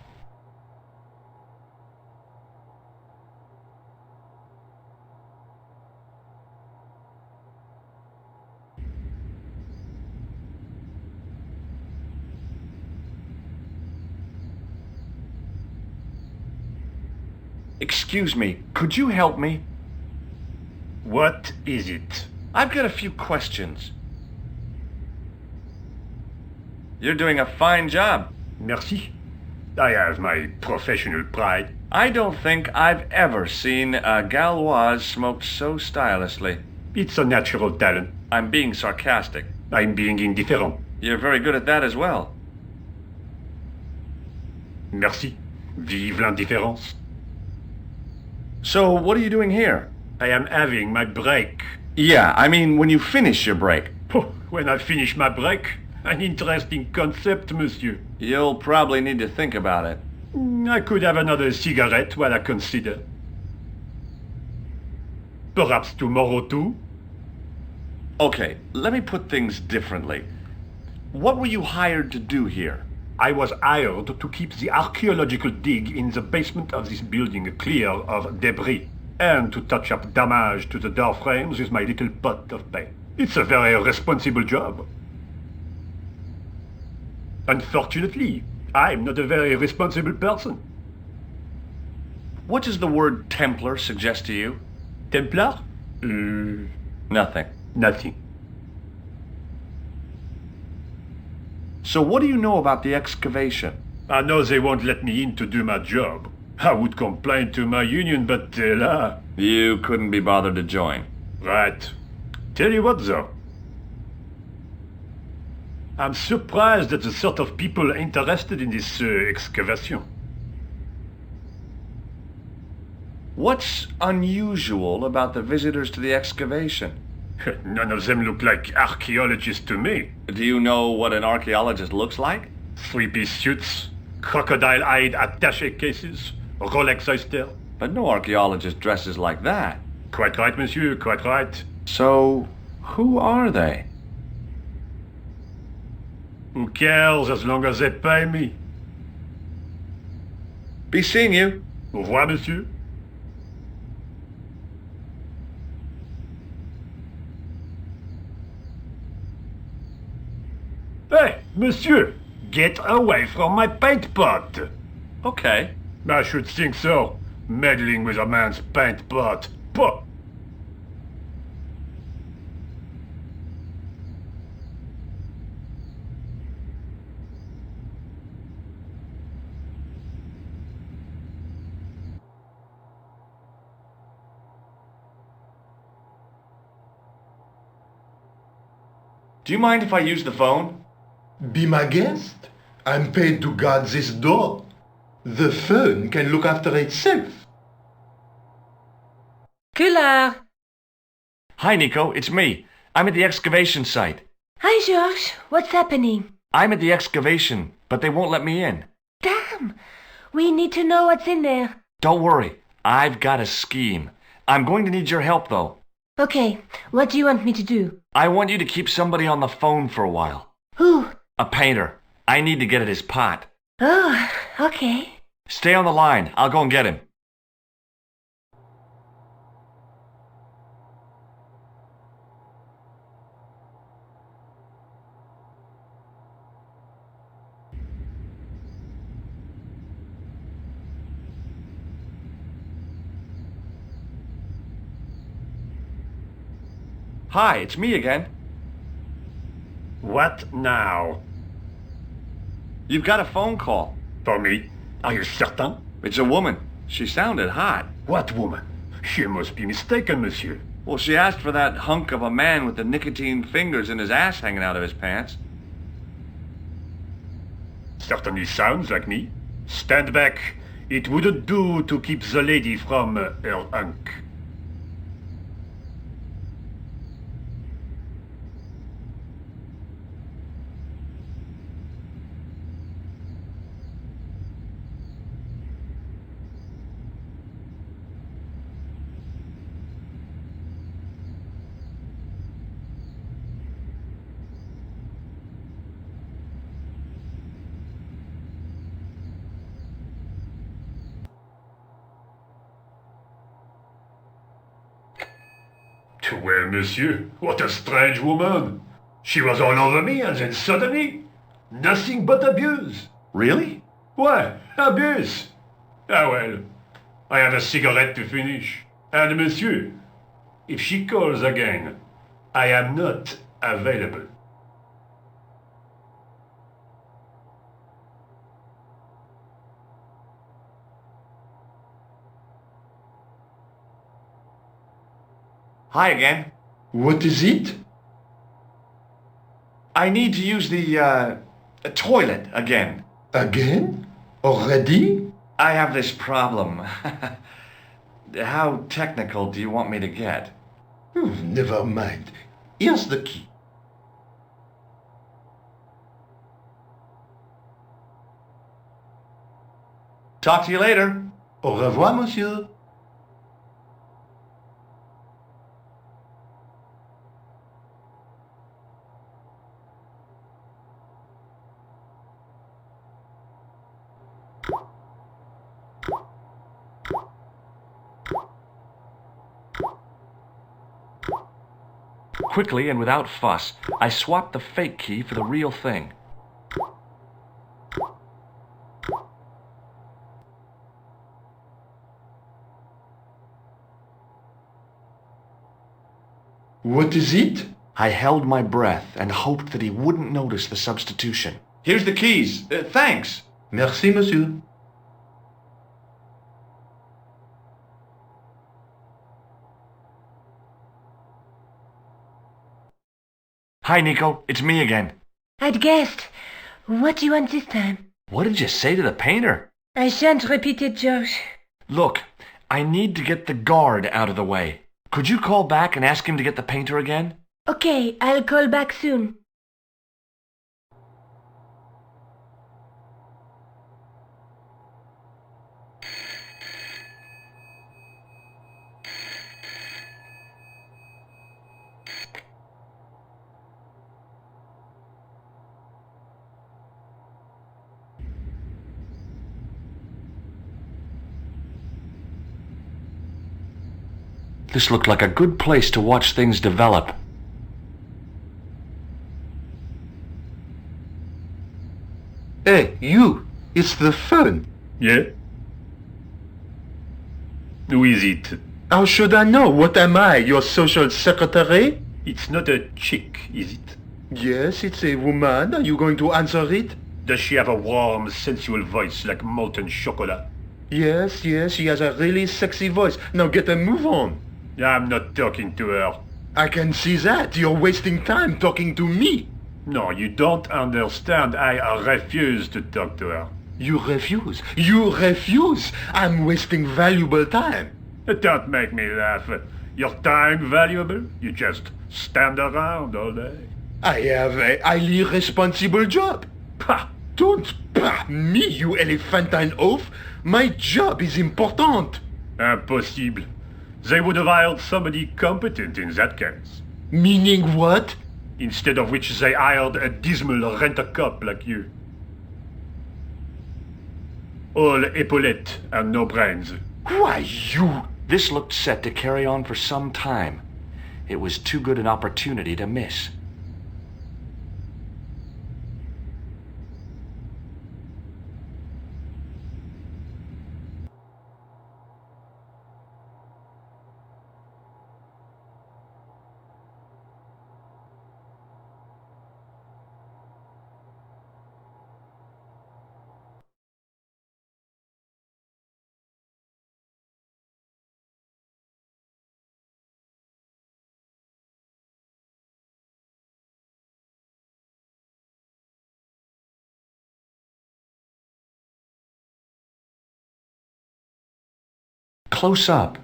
Excuse me, could you help me? What is it? I've got a few questions. You're doing a fine job. Merci. I have my professional pride. I don't think I've ever seen a Gauloise smoked so stylishly. It's a natural talent. I'm being sarcastic. I'm being indifferent. You're very good at that as well. Merci. Vive l'indifférence. So, what are you doing here? I am having my break. Yeah, I mean when you finish your break. When I finish my break? An interesting concept, monsieur. You'll probably need to think about it. I could have another cigarette while I consider. Perhaps tomorrow too? Okay, let me put things differently. What were you hired to do here? I was hired to keep the archaeological dig in the basement of this building clear of debris, and to touch up damage to the door frames with my little pot of paint. It's a very responsible job. Unfortunately, I'm not a very responsible person. What does the word Templar suggest to you? Templar? Nothing. Nothing. So what do you know about the excavation? I know they won't let me in to do my job. I would complain to my union, but là... You couldn't be bothered to join. Right. Tell you what, though. I'm surprised at the sort of people interested in this excavation. What's unusual about the visitors to the excavation? None of them look like archaeologists to me. Do you know what an archaeologist looks like? Three-piece suits, crocodile-eyed attaché cases, Rolex oyster. But no archaeologist dresses like that. Quite right, monsieur, quite right. So, who are they? Who cares as long as they pay me? Be seeing you. Au revoir, monsieur. Hey, monsieur! Get away from my paint pot! Okay. I should think so. Meddling with a man's paint pot. Puh! Do you mind if I use the phone? Be my guest. I'm paid to guard this door. The phone can look after itself. Coulard! Hi, Nico. It's me. I'm at the excavation site. Hi, Georges. What's happening? I'm at the excavation, but they won't let me in. Damn! We need to know what's in there. Don't worry. I've got a scheme. I'm going to need your help, though. Okay, what do you want me to do? I want you to keep somebody on the phone for a while. Who? A painter. I need to get at his pot. Oh, okay. Stay on the line. I'll go and get him. Hi, it's me again. What now? You've got a phone call. For me? Are you certain? It's a woman. She sounded hot. What woman? She must be mistaken, monsieur. Well, she asked for that hunk of a man with the nicotine fingers and his ass hanging out of his pants. Certainly sounds like me. Stand back. It wouldn't do to keep the lady from her hunk. Well, monsieur, what a strange woman. She was all over me and then suddenly, nothing but abuse. Really? Why, abuse. Ah well, I have a cigarette to finish. And monsieur, if she calls again, I am not available. « Hi again. What is it? I need to use the toilet again. Again? Already? I have this problem. How technical do you want me to get? Never mind. Here's the key. Talk to you later. Au revoir, monsieur. Quickly and without fuss, I swapped the fake key for the real thing. What is it? I held my breath and hoped that he wouldn't notice the substitution. Here's the keys. Thanks. Merci, monsieur. Hi, Nico. It's me again. I'd guessed. What do you want this time? What did you say to the painter? I shan't repeat it, Josh. Look, I need to get the guard out of the way. Could you call back and ask him to get the painter again? Okay, I'll call back soon. This looked like a good place to watch things develop. Hey, you! It's the phone. Yeah? Who is it? How should I know? What am I, your social secretary? It's not a chick, is it? Yes, it's a woman. Are you going to answer it? Does she have a warm, sensual voice like molten chocolate? Yes, she has a really sexy voice. Now get a move on. I'm not talking to her. I can see that. You're wasting time talking to me. No, you don't understand. I refuse to talk to her. You refuse? You refuse? I'm wasting valuable time. Don't make me laugh. Your time valuable? You just stand around all day. I have a highly responsible job. Pah! Don't pah me, you elephantine oaf. My job is important. Impossible. They would have hired somebody competent in that case. Meaning what? Instead of which they hired a dismal rent-a-cop like you. All epaulettes and no brains. Why, you... This looked set to carry on for some time. It was too good an opportunity to miss. Close up,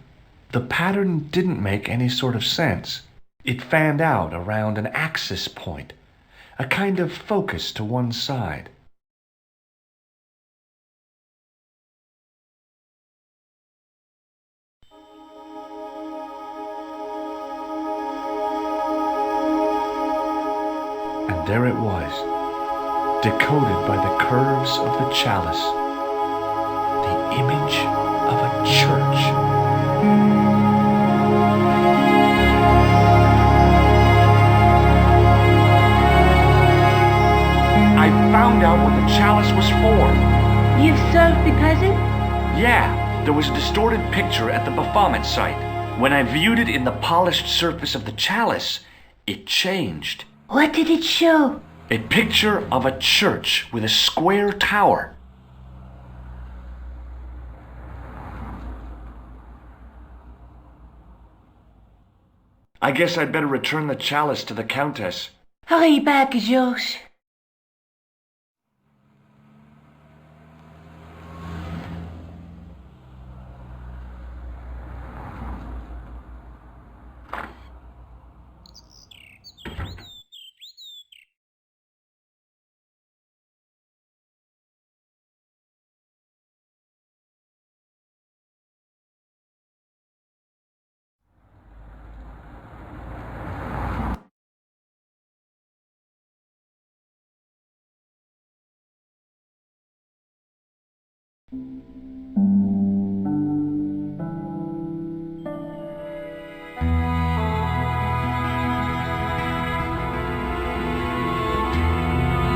the pattern didn't make any sort of sense. It fanned out around an axis point, a kind of focus to one side. And there it was, decoded by the curves of the chalice, the image of a church. I found out what the chalice was for. You've solved the puzzle? Yeah, there was a distorted picture at the Baphomet site. When I viewed it in the polished surface of the chalice, it changed. What did it show? A picture of a church with a square tower. I guess I'd better return the chalice to the Countess. Hurry back, Georges.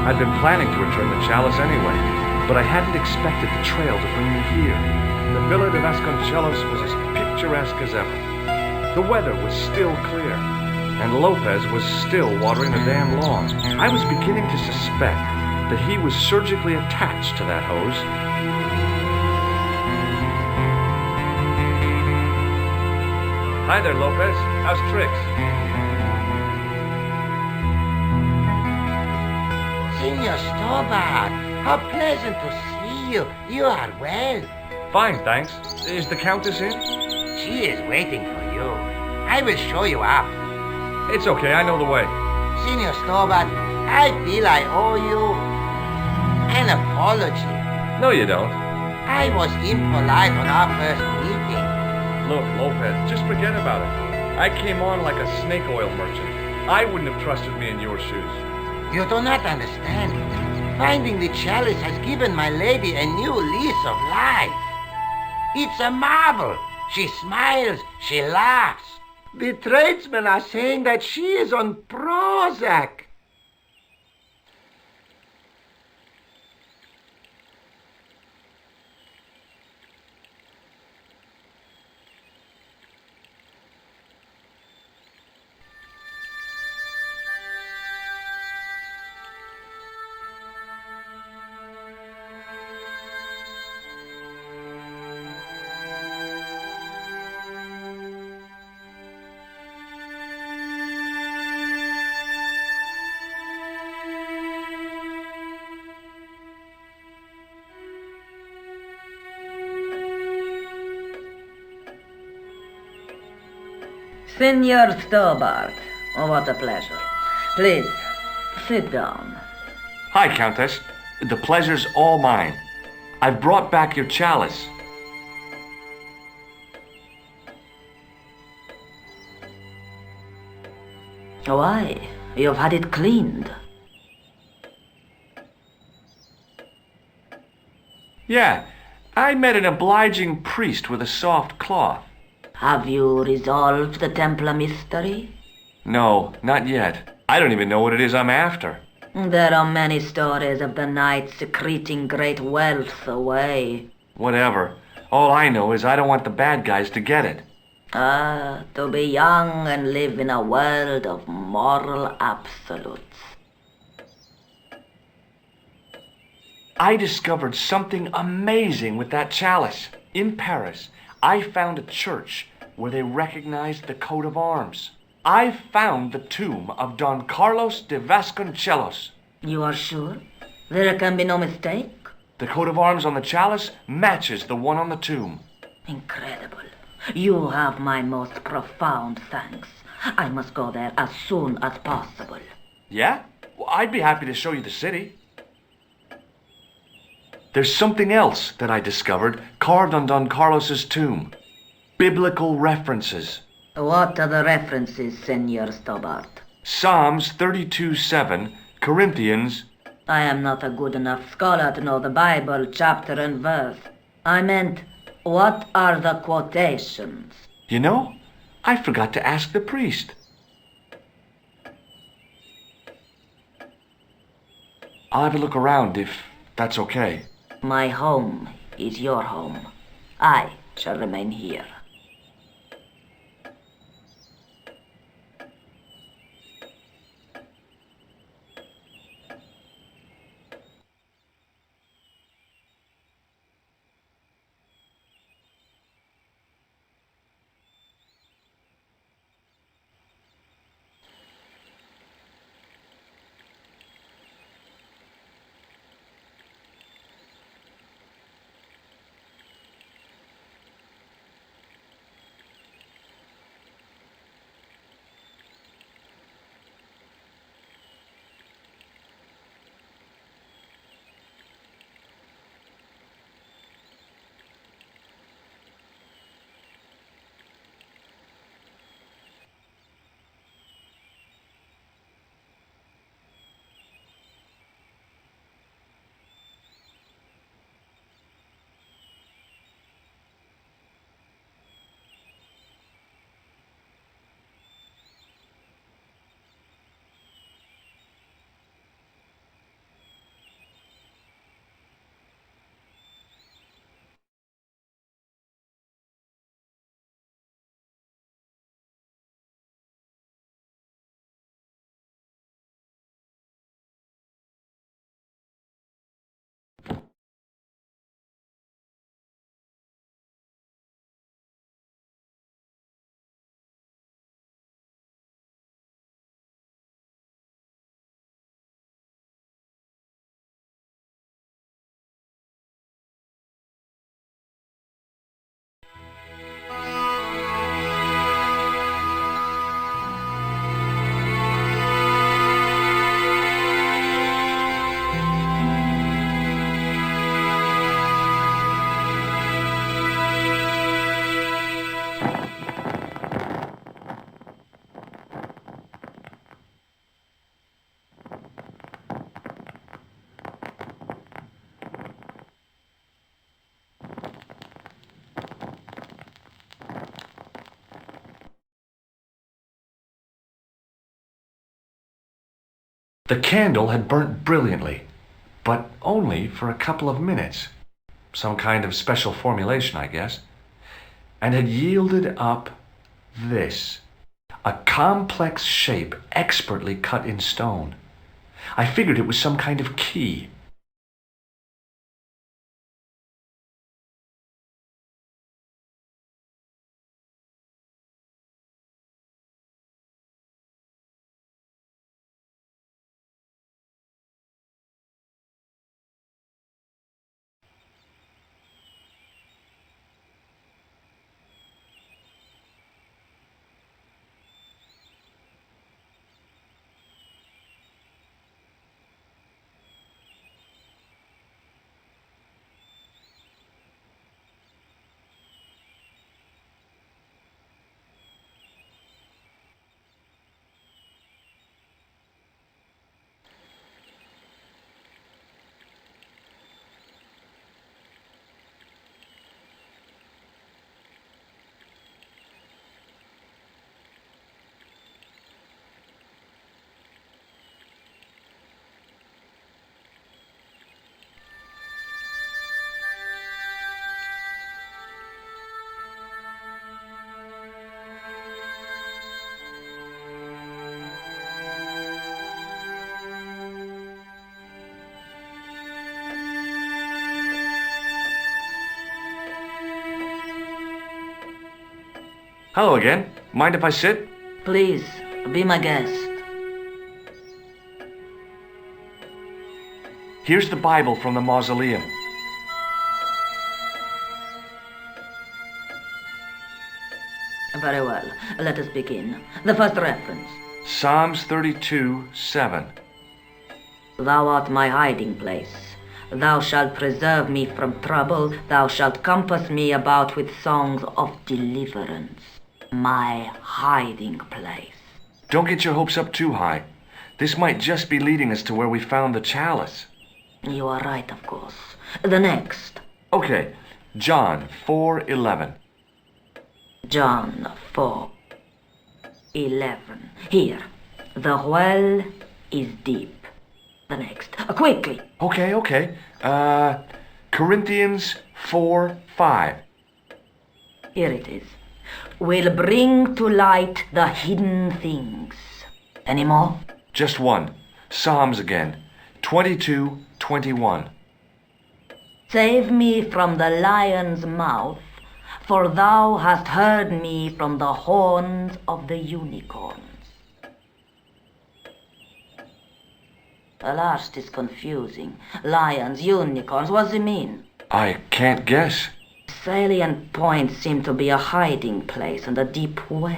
I'd been planning to return the chalice anyway, but I hadn't expected the trail to bring me here. The Villa de Vasconcelos was as picturesque as ever. The weather was still clear, and Lopez was still watering the damn lawn. I was beginning to suspect that he was surgically attached to that hose. Hi there, Lopez. How's tricks? Senor Stobart, how pleasant to see you. You are well. Fine, thanks. Is the Countess in? She is waiting for you. I will show you up. It's okay, I know the way. Senor Stobart, I feel I owe you an apology. No, you don't. I was impolite on our first meeting. Look, Lopez, just forget about it. I came on like a snake oil merchant. I wouldn't have trusted me in your shoes. You do not understand. Finding the chalice has given my lady a new lease of life. It's a marvel. She smiles, she laughs. The tradesmen are saying that she is on Prozac. Senor Stobart, oh, what a pleasure. Please, sit down. Hi, Countess. The pleasure's all mine. I've brought back your chalice. Why? You've had it cleaned. Yeah, I met an obliging priest with a soft cloth. Have you resolved the Templar mystery? No, not yet. I don't even know what it is I'm after. There are many stories of the knights secreting great wealth away. Whatever. All I know is I don't want the bad guys to get it. To be young and live in a world of moral absolutes. I discovered something amazing with that chalice. In Paris, I found a church where they recognized the coat of arms. I found the tomb of Don Carlos de Vasconcelos. You are sure? There can be no mistake? The coat of arms on the chalice matches the one on the tomb. Incredible. You have my most profound thanks. I must go there as soon as possible. Yeah? Well, I'd be happy to show you the city. There's something else that I discovered carved on Don Carlos's tomb. Biblical references. What are the references, Senor Stobart? Psalms 32:7, Corinthians. I am not a good enough scholar to know the Bible chapter and verse. I meant, what are the quotations? You know, I forgot to ask the priest. I'll have a look around if that's okay. My home is your home. I shall remain here. The candle had burnt brilliantly, but only for a couple of minutes. Some kind of special formulation, I guess. And had yielded up this. A complex shape expertly cut in stone. I figured it was some kind of key. Hello again. Mind if I sit? Please, be my guest. Here's the Bible from the mausoleum. Very well. Let us begin. The first reference. Psalms 32:7. Thou art my hiding place. Thou shalt preserve me from trouble. Thou shalt compass me about with songs of deliverance. My hiding place. Don't get your hopes up too high. This might just be leading us to where we found the chalice. You are right, of course. The next. Okay, John 4:11. John 4:11. Here. The well is deep. The next. Quickly. Okay. Corinthians 4:5. Here it is. Will bring to light the hidden things. Any more? Just one. Psalms again. 22:21. Save me from the lion's mouth, for thou hast heard me from the horns of the unicorns. The last is confusing. Lions, unicorns, what does it mean? I can't guess. Salient points seem to be a hiding place and a deep well.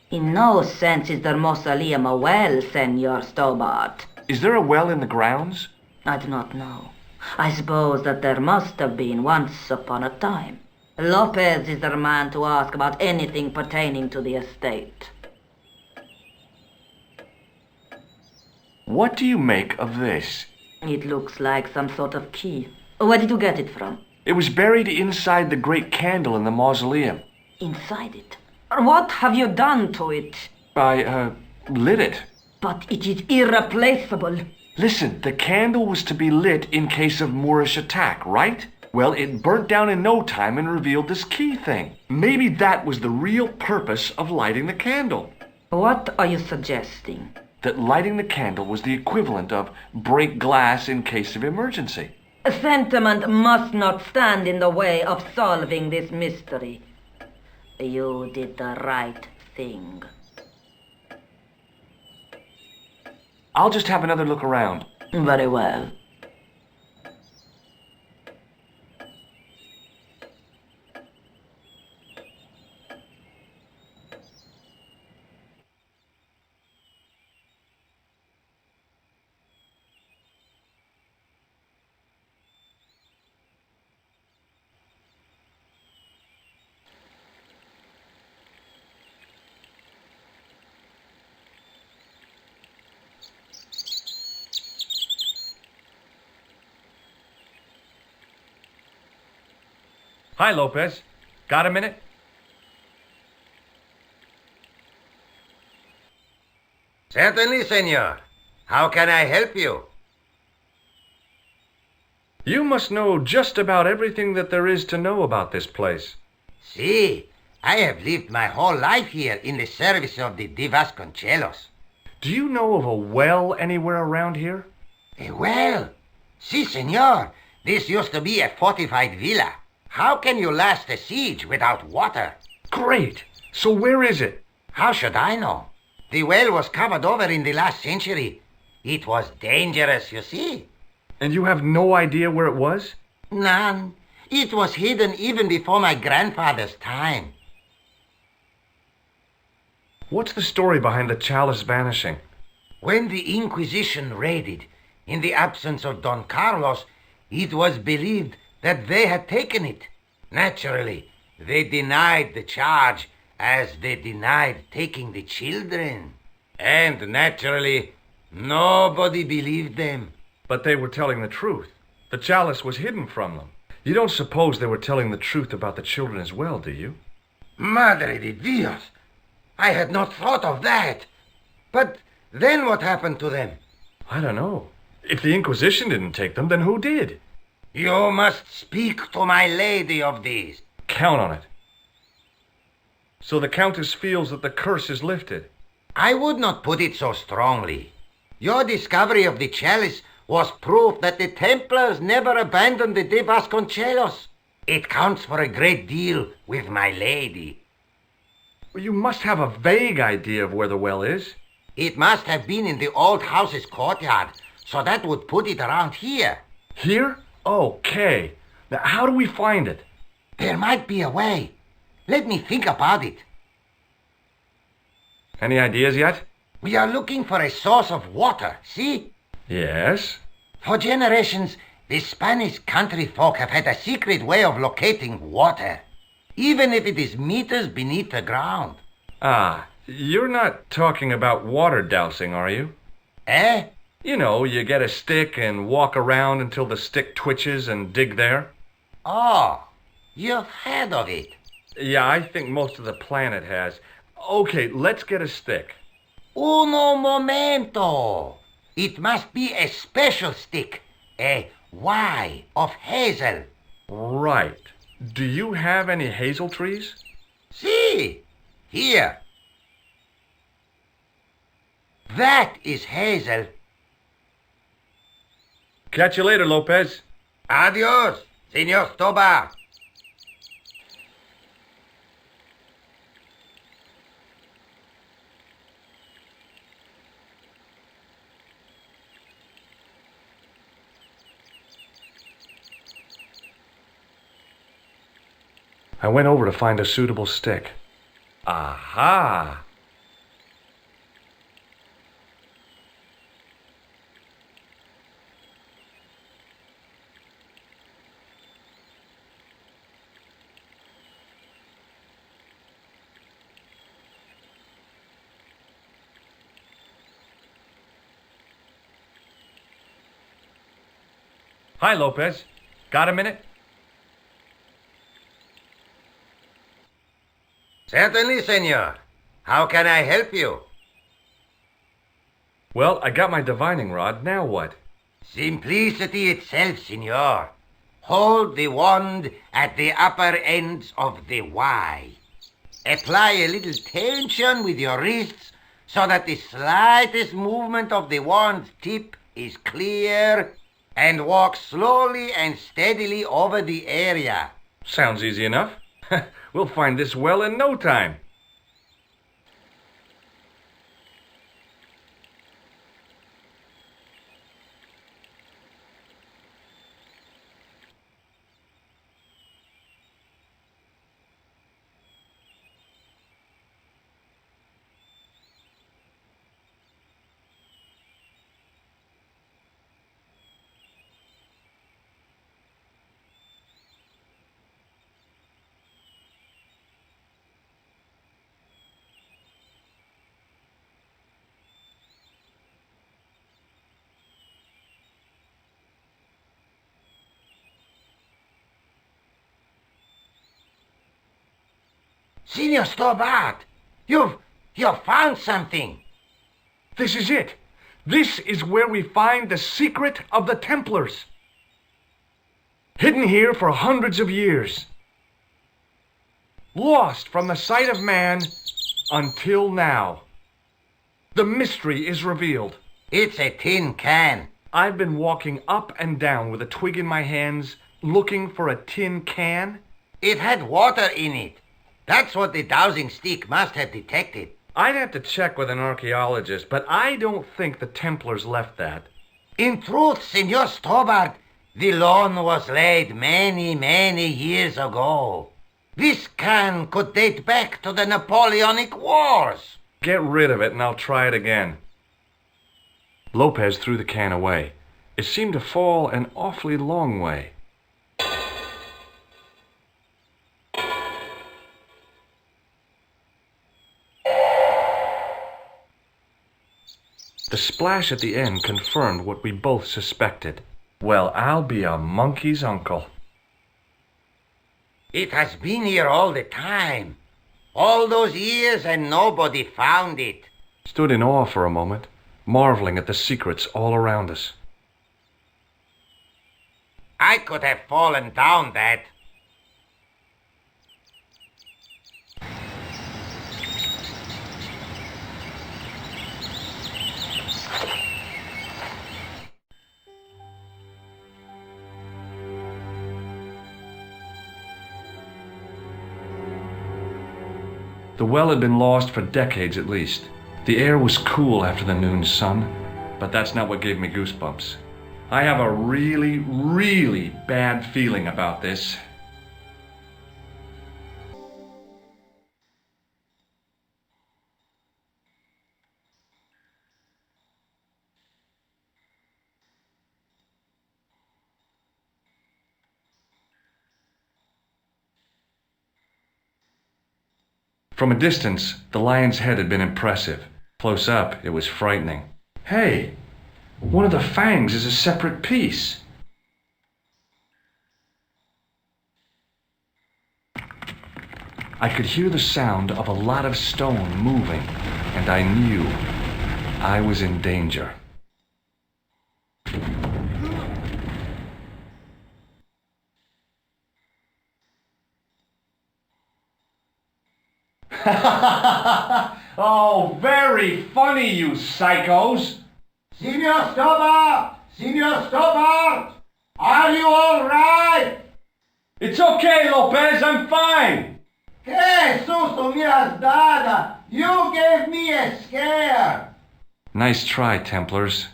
In no sense is the mausoleum a well, Senor Stobart. Is there a well in the grounds? I do not know. I suppose that there must have been once upon a time. Lopez is the man to ask about anything pertaining to the estate. What do you make of this? It looks like some sort of key. Where did you get it from? It was buried inside the great candle in the mausoleum. Inside it? What have you done to it? I, lit it. But it is irreplaceable. Listen, the candle was to be lit in case of Moorish attack, right? Well, it burnt down in no time and revealed this key thing. Maybe that was the real purpose of lighting the candle. What are you suggesting? That lighting the candle was the equivalent of break glass in case of emergency. Sentiment must not stand in the way of solving this mystery. You did the right thing. I'll just have another look around. Very well. Hi, Lopez. Got a minute? Certainly, senor. How can I help you? You must know just about everything that there is to know about this place. See, I have lived my whole life here in the service of the De Vasconcelos. Do you know of a well anywhere around here? A well? Si, senor. This used to be a fortified villa. How can you last a siege without water? Great! So where is it? How should I know? The well was covered over in the last century. It was dangerous, you see. And you have no idea where it was? None. It was hidden even before my grandfather's time. What's the story behind the chalice vanishing? When the Inquisition raided, in the absence of Don Carlos, it was believed that they had taken it. Naturally, they denied the charge as they denied taking the children. And naturally, nobody believed them. But they were telling the truth. The chalice was hidden from them. You don't suppose they were telling the truth about the children as well, do you? Madre de Dios! I had not thought of that. But then what happened to them? I don't know. If the Inquisition didn't take them, then who did? You must speak to my lady of these. Count on it. So the Countess feels that the curse is lifted. I would not put it so strongly. Your discovery of the chalice was proof that the Templars never abandoned the De Vasconcelos. It counts for a great deal with my lady. Well, you must have a vague idea of where the well is. It must have been in the old house's courtyard, so that would put it around here. Here? Okay. Now, how do we find it? There might be a way. Let me think about it. Any ideas yet? We are looking for a source of water, see? Yes. For generations, the Spanish country folk have had a secret way of locating water, even if it is meters beneath the ground. Ah, you're not talking about water dousing, are you? Eh? You know, you get a stick and walk around until the stick twitches and dig there. Oh, you've heard of it. Yeah, I think most of the planet has. Okay, let's get a stick. Uno momento. It must be a special stick. A Y of hazel. Right. Do you have any hazel trees? See, here. That is hazel. Catch you later, Lopez. Adios, Senor Tobar. I went over to find a suitable stick. Aha! Hi, Lopez. Got a minute? Certainly, senor. How can I help you? Well, I got my divining rod. Now what? Simplicity itself, senor. Hold the wand at the upper ends of the Y. Apply a little tension with your wrists so that the slightest movement of the wand's tip is clear, and walk slowly and steadily over the area. Sounds easy enough. We'll find this well in no time. Senor Stobart, you've found something. This is it. This is where we find the secret of the Templars. Hidden here for hundreds of years. Lost from the sight of man until now. The mystery is revealed. It's a tin can. I've been walking up and down with a twig in my hands, looking for a tin can. It had water in it. That's what the dowsing stick must have detected. I'd have to check with an archaeologist, but I don't think the Templars left that. In truth, Senor Stobart, the loan was laid many, many years ago. This can could date back to the Napoleonic Wars. Get rid of it and I'll try it again. Lopez threw the can away. It seemed to fall an awfully long way. The splash at the end confirmed what we both suspected. Well, I'll be a monkey's uncle. It has been here all the time. All those years and nobody found it. Stood in awe for a moment, marveling at the secrets all around us. I could have fallen down that. The well had been lost for decades at least. The air was cool after the noon sun, but that's not what gave me goosebumps. I have a really, really bad feeling about this. From a distance, the lion's head had been impressive. Close up, it was frightening. Hey, one of the fangs is a separate piece. I could hear the sound of a lot of stone moving, and I knew I was in danger. Oh, very funny, you psychos! Senor Stobart! Senor Stobart! Are you all right? It's okay, Lopez, I'm fine! Que susto me has dado! You gave me a scare! Nice try, Templars.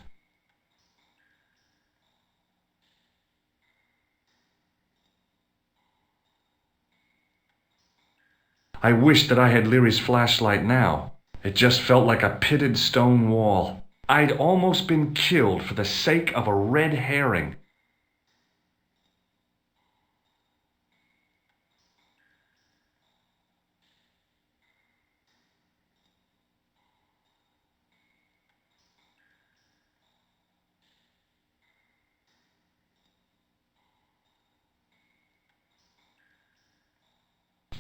I wished that I had Leary's flashlight now. It just felt like a pitted stone wall. I'd almost been killed for the sake of a red herring.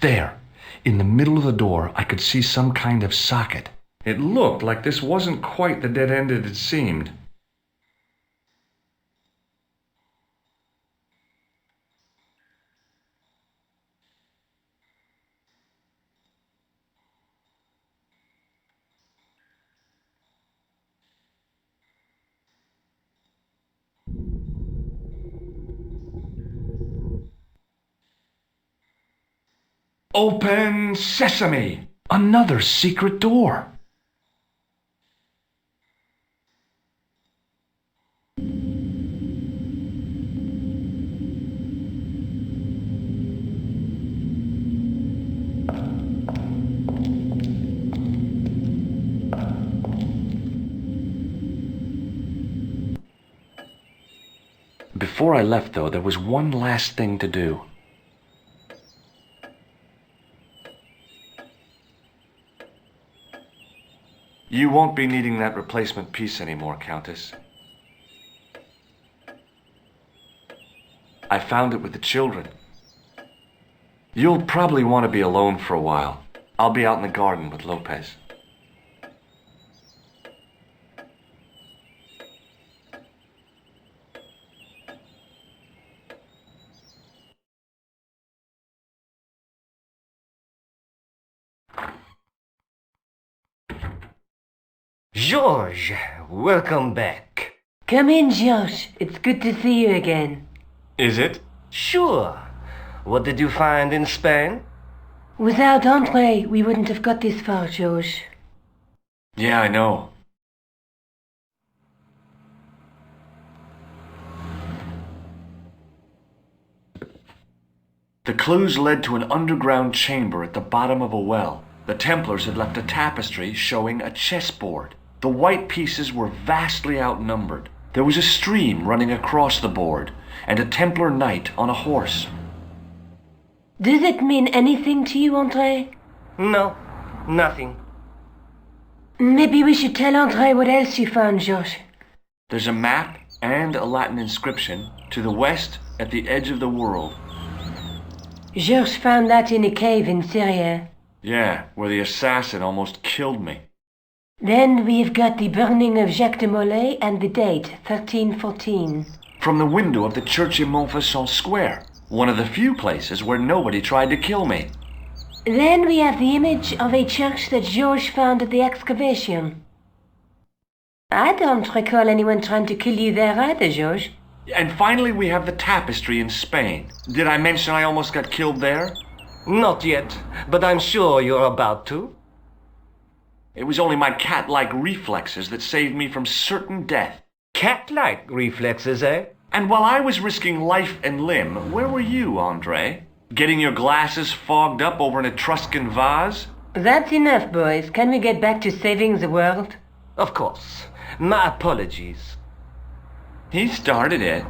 There, in the middle of the door, I could see some kind of socket. It looked like this wasn't quite the dead end it had seemed. Open sesame! Another secret door! Before I left, though, there was one last thing to do. You won't be needing that replacement piece anymore, Countess. I found it with the children. You'll probably want to be alone for a while. I'll be out in the garden with Lopez. George, welcome back. Come in, George. It's good to see you again. Is it? Sure. What did you find in Spain? Without Andre, we wouldn't have got this far, George. Yeah, I know. The clues led to an underground chamber at the bottom of a well. The Templars had left a tapestry showing a chessboard. The white pieces were vastly outnumbered. There was a stream running across the board, and a Templar knight on a horse. Does it mean anything to you, Andre? No, nothing. Maybe we should tell Andre what else you found, George. There's a map and a Latin inscription to the west at the edge of the world. George found that in a cave in Syria. Yeah, where the assassin almost killed me. Then we've got the burning of Jacques de Molay and the date, 1314. From the window of the church in Montfaucon Square, one of the few places where nobody tried to kill me. Then we have the image of a church that George found at the excavation. I don't recall anyone trying to kill you there either, George. And finally we have the tapestry in Spain. Did I mention I almost got killed there? Not yet, but I'm sure you're about to. It was only my cat-like reflexes that saved me from certain death. Cat-like reflexes, eh? And while I was risking life and limb, where were you, Andre? Getting your glasses fogged up over an Etruscan vase? That's enough, boys. Can we get back to saving the world? Of course. My apologies. He started it.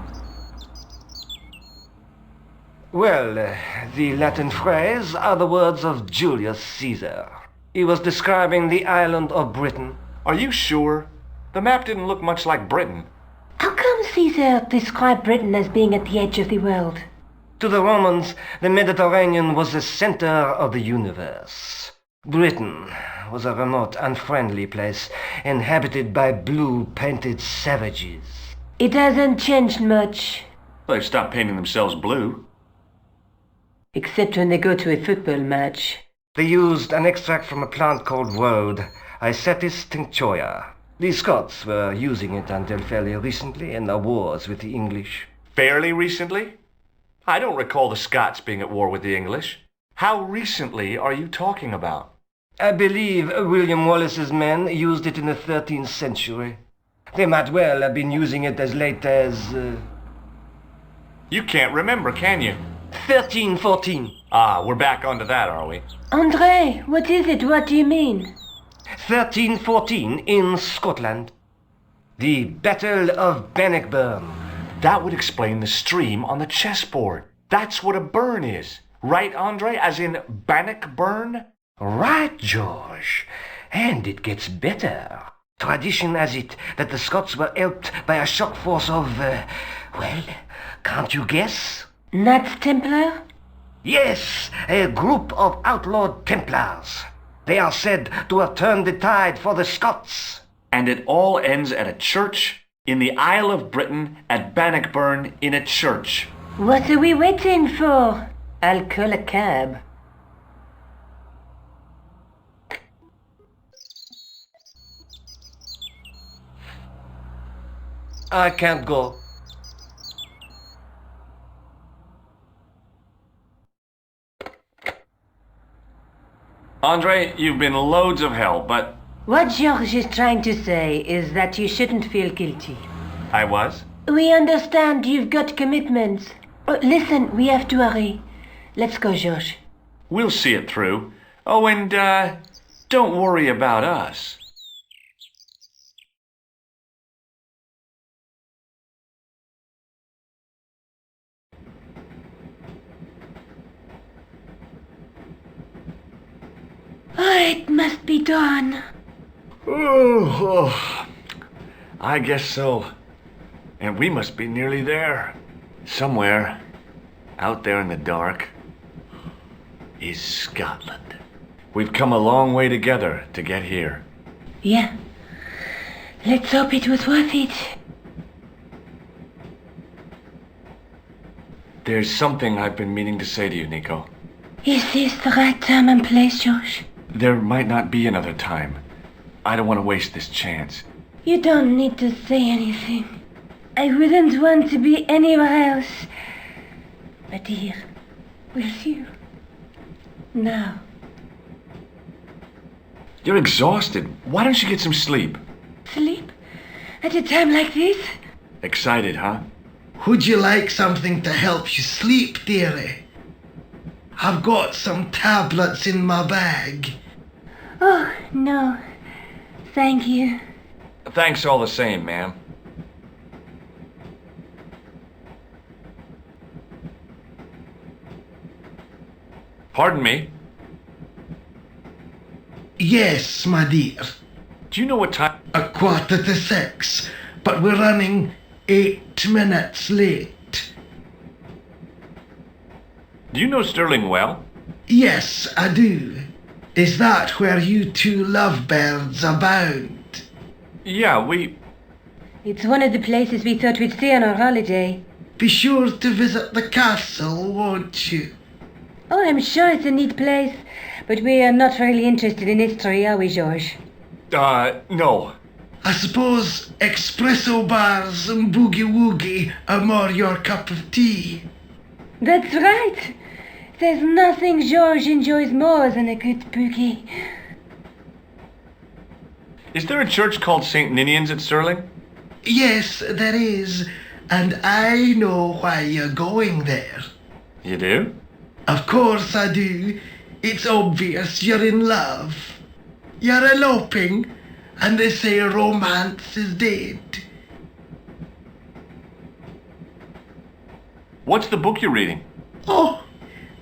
Well, the Latin phrase are the words of Julius Caesar. He was describing the island of Britain. Are you sure? The map didn't look much like Britain. How come Caesar described Britain as being at the edge of the world? To the Romans, the Mediterranean was the center of the universe. Britain was a remote, unfriendly place, inhabited by blue-painted savages. It hasn't changed much. They've stopped painting themselves blue. Except when they go to a football match. They used an extract from a plant called woad, Icetis tinctoria. The Scots were using it until fairly recently in their wars with the English. Fairly recently? I don't recall the Scots being at war with the English. How recently are you talking about? I believe William Wallace's men used it in the 13th century. They might well have been using it as late as... You can't remember, can you? 1314. Ah, we're back onto that, are we? Andre, what is it? What do you mean? 1314 in Scotland. The Battle of Bannockburn. That would explain the stream on the chessboard. That's what a burn is. Right, Andre? As in Bannockburn? Right, George. And it gets better. Tradition has it that the Scots were helped by a shock force of, well, can't you guess? Knights Templar? Yes, a group of outlawed Templars. They are said to have turned the tide for the Scots. And it all ends at a church in the Isle of Britain at Bannockburn in a church. What are we waiting for? I'll call a cab. I can't go. Andre, you've been loads of help, but... What George is trying to say is that you shouldn't feel guilty. I was? We understand you've got commitments. Oh, listen, we have to hurry. Let's go, George. We'll see it through. Oh, and, don't worry about us. It must be dawn. Oh, I guess so. And we must be nearly there. Somewhere, out there in the dark, is Scotland. We've come a long way together to get here. Yeah. Let's hope it was worth it. There's something I've been meaning to say to you, Nico. Is this the right time and place, George? There might not be another time. I don't want to waste this chance. You don't need to say anything. I wouldn't want to be anywhere else but here, with you. Now. You're exhausted. Why don't you get some sleep? Sleep? At a time like this? Excited, huh? Would you like something to help you sleep, dearie? I've got some tablets in my bag. Oh, no. Thank you. Thanks all the same, ma'am. Pardon me? Yes, my dear. Do you know what time? 6:15, but we're running 8 minutes late. Do you know Sterling well? Yes, I do. Is that where you two lovebirds abound? Yeah, It's one of the places we thought we'd stay on our holiday. Be sure to visit the castle, won't you? Oh, I'm sure it's a neat place, but we are not really interested in history, are we, George? No. I suppose espresso bars and boogie-woogie are more your cup of tea. That's right. There's nothing George enjoys more than a good boogie. Is there a church called St. Ninian's at Sterling? Yes, there is, and I know why you're going there. You do? Of course I do. It's obvious you're in love. You're eloping, and they say romance is dead. What's the book you're reading? Oh,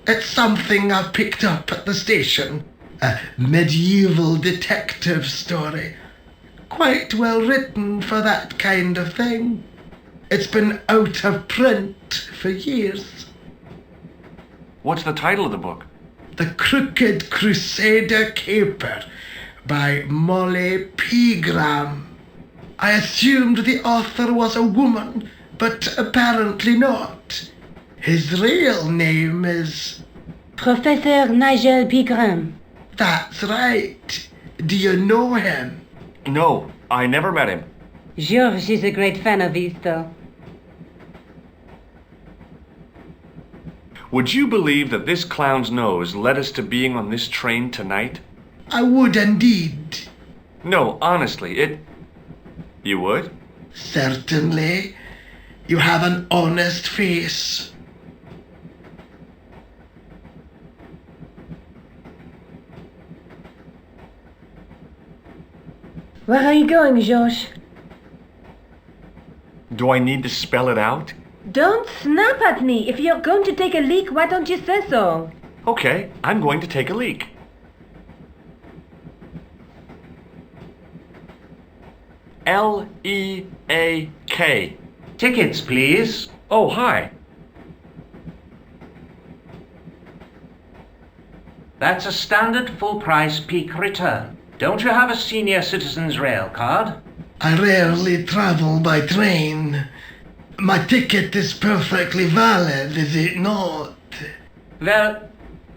it's something I picked up at the station. A medieval detective story. Quite well written for that kind of thing. It's been out of print for years. What's the title of the book? The Crooked Crusader Caper by Molly Pegram. I assumed the author was a woman, but apparently not. His real name is... Professor Nigel Pegram. That's right. Do you know him? No, I never met him. George is a great fan of his, though. Would you believe that this clown's nose led us to being on this train tonight? I would indeed. No, honestly, You would? Certainly. You have an honest face. Where are you going, George? Do I need to spell it out? Don't snap at me. If you're going to take a leak, why don't you say so? Okay, I'm going to take a leak. L-E-A-K. Tickets, please. Oh, hi. That's a standard full-price peak return. Don't you have a senior citizen's rail card? I rarely travel by train. My ticket is perfectly valid, is it not? Well,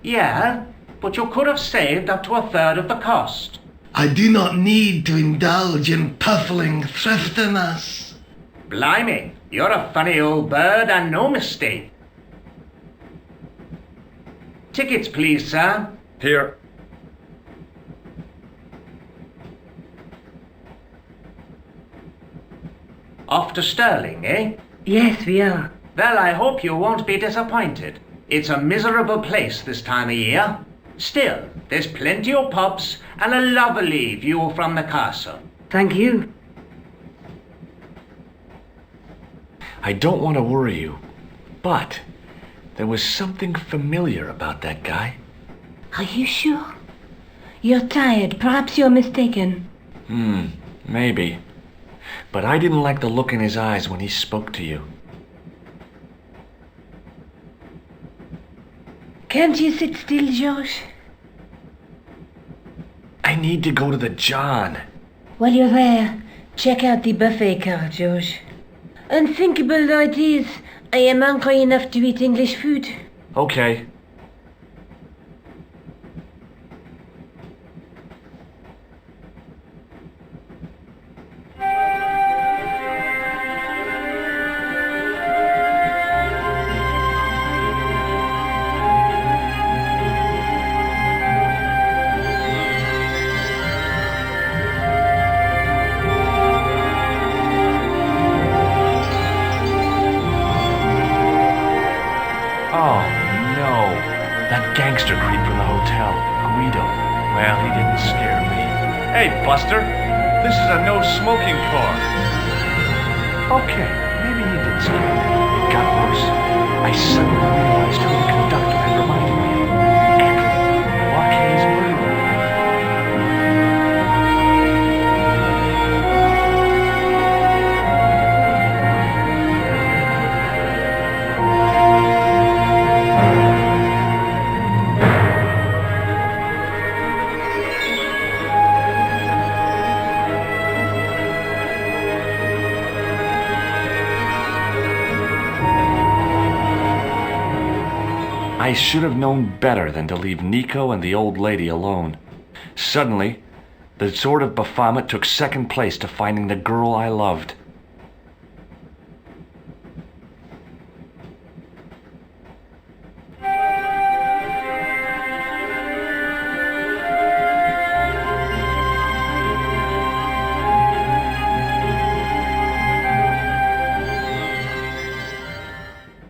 yeah, but you could have saved up to 1/3 of the cost. I do not need to indulge in puffling thriftiness. Blimey, you're a funny old bird and no mistake. Tickets, please, sir. Here. Off to Sterling, eh? Yes, we are. Well, I hope you won't be disappointed. It's a miserable place this time of year. Still, there's plenty of pubs and a lovely view from the castle. Thank you. I don't want to worry you, but there was something familiar about that guy. Are you sure? You're tired. Perhaps you're mistaken. Maybe. But I didn't like the look in his eyes when he spoke to you. Can't you sit still, George? I need to go to the John. While you're there, check out the buffet car, George. Unthinkable though it is, I am hungry enough to eat English food. Okay. hotel. Guido. Well, he didn't scare me. Hey, Buster. This is a no-smoking car. Okay, maybe he did scare me. It got worse. I suddenly realized who the conductor had reminded me of. Eckler, Marquet's murderer. I should have known better than to leave Nico and the old lady alone. Suddenly, the sword of Baphomet took second place to finding the girl I loved.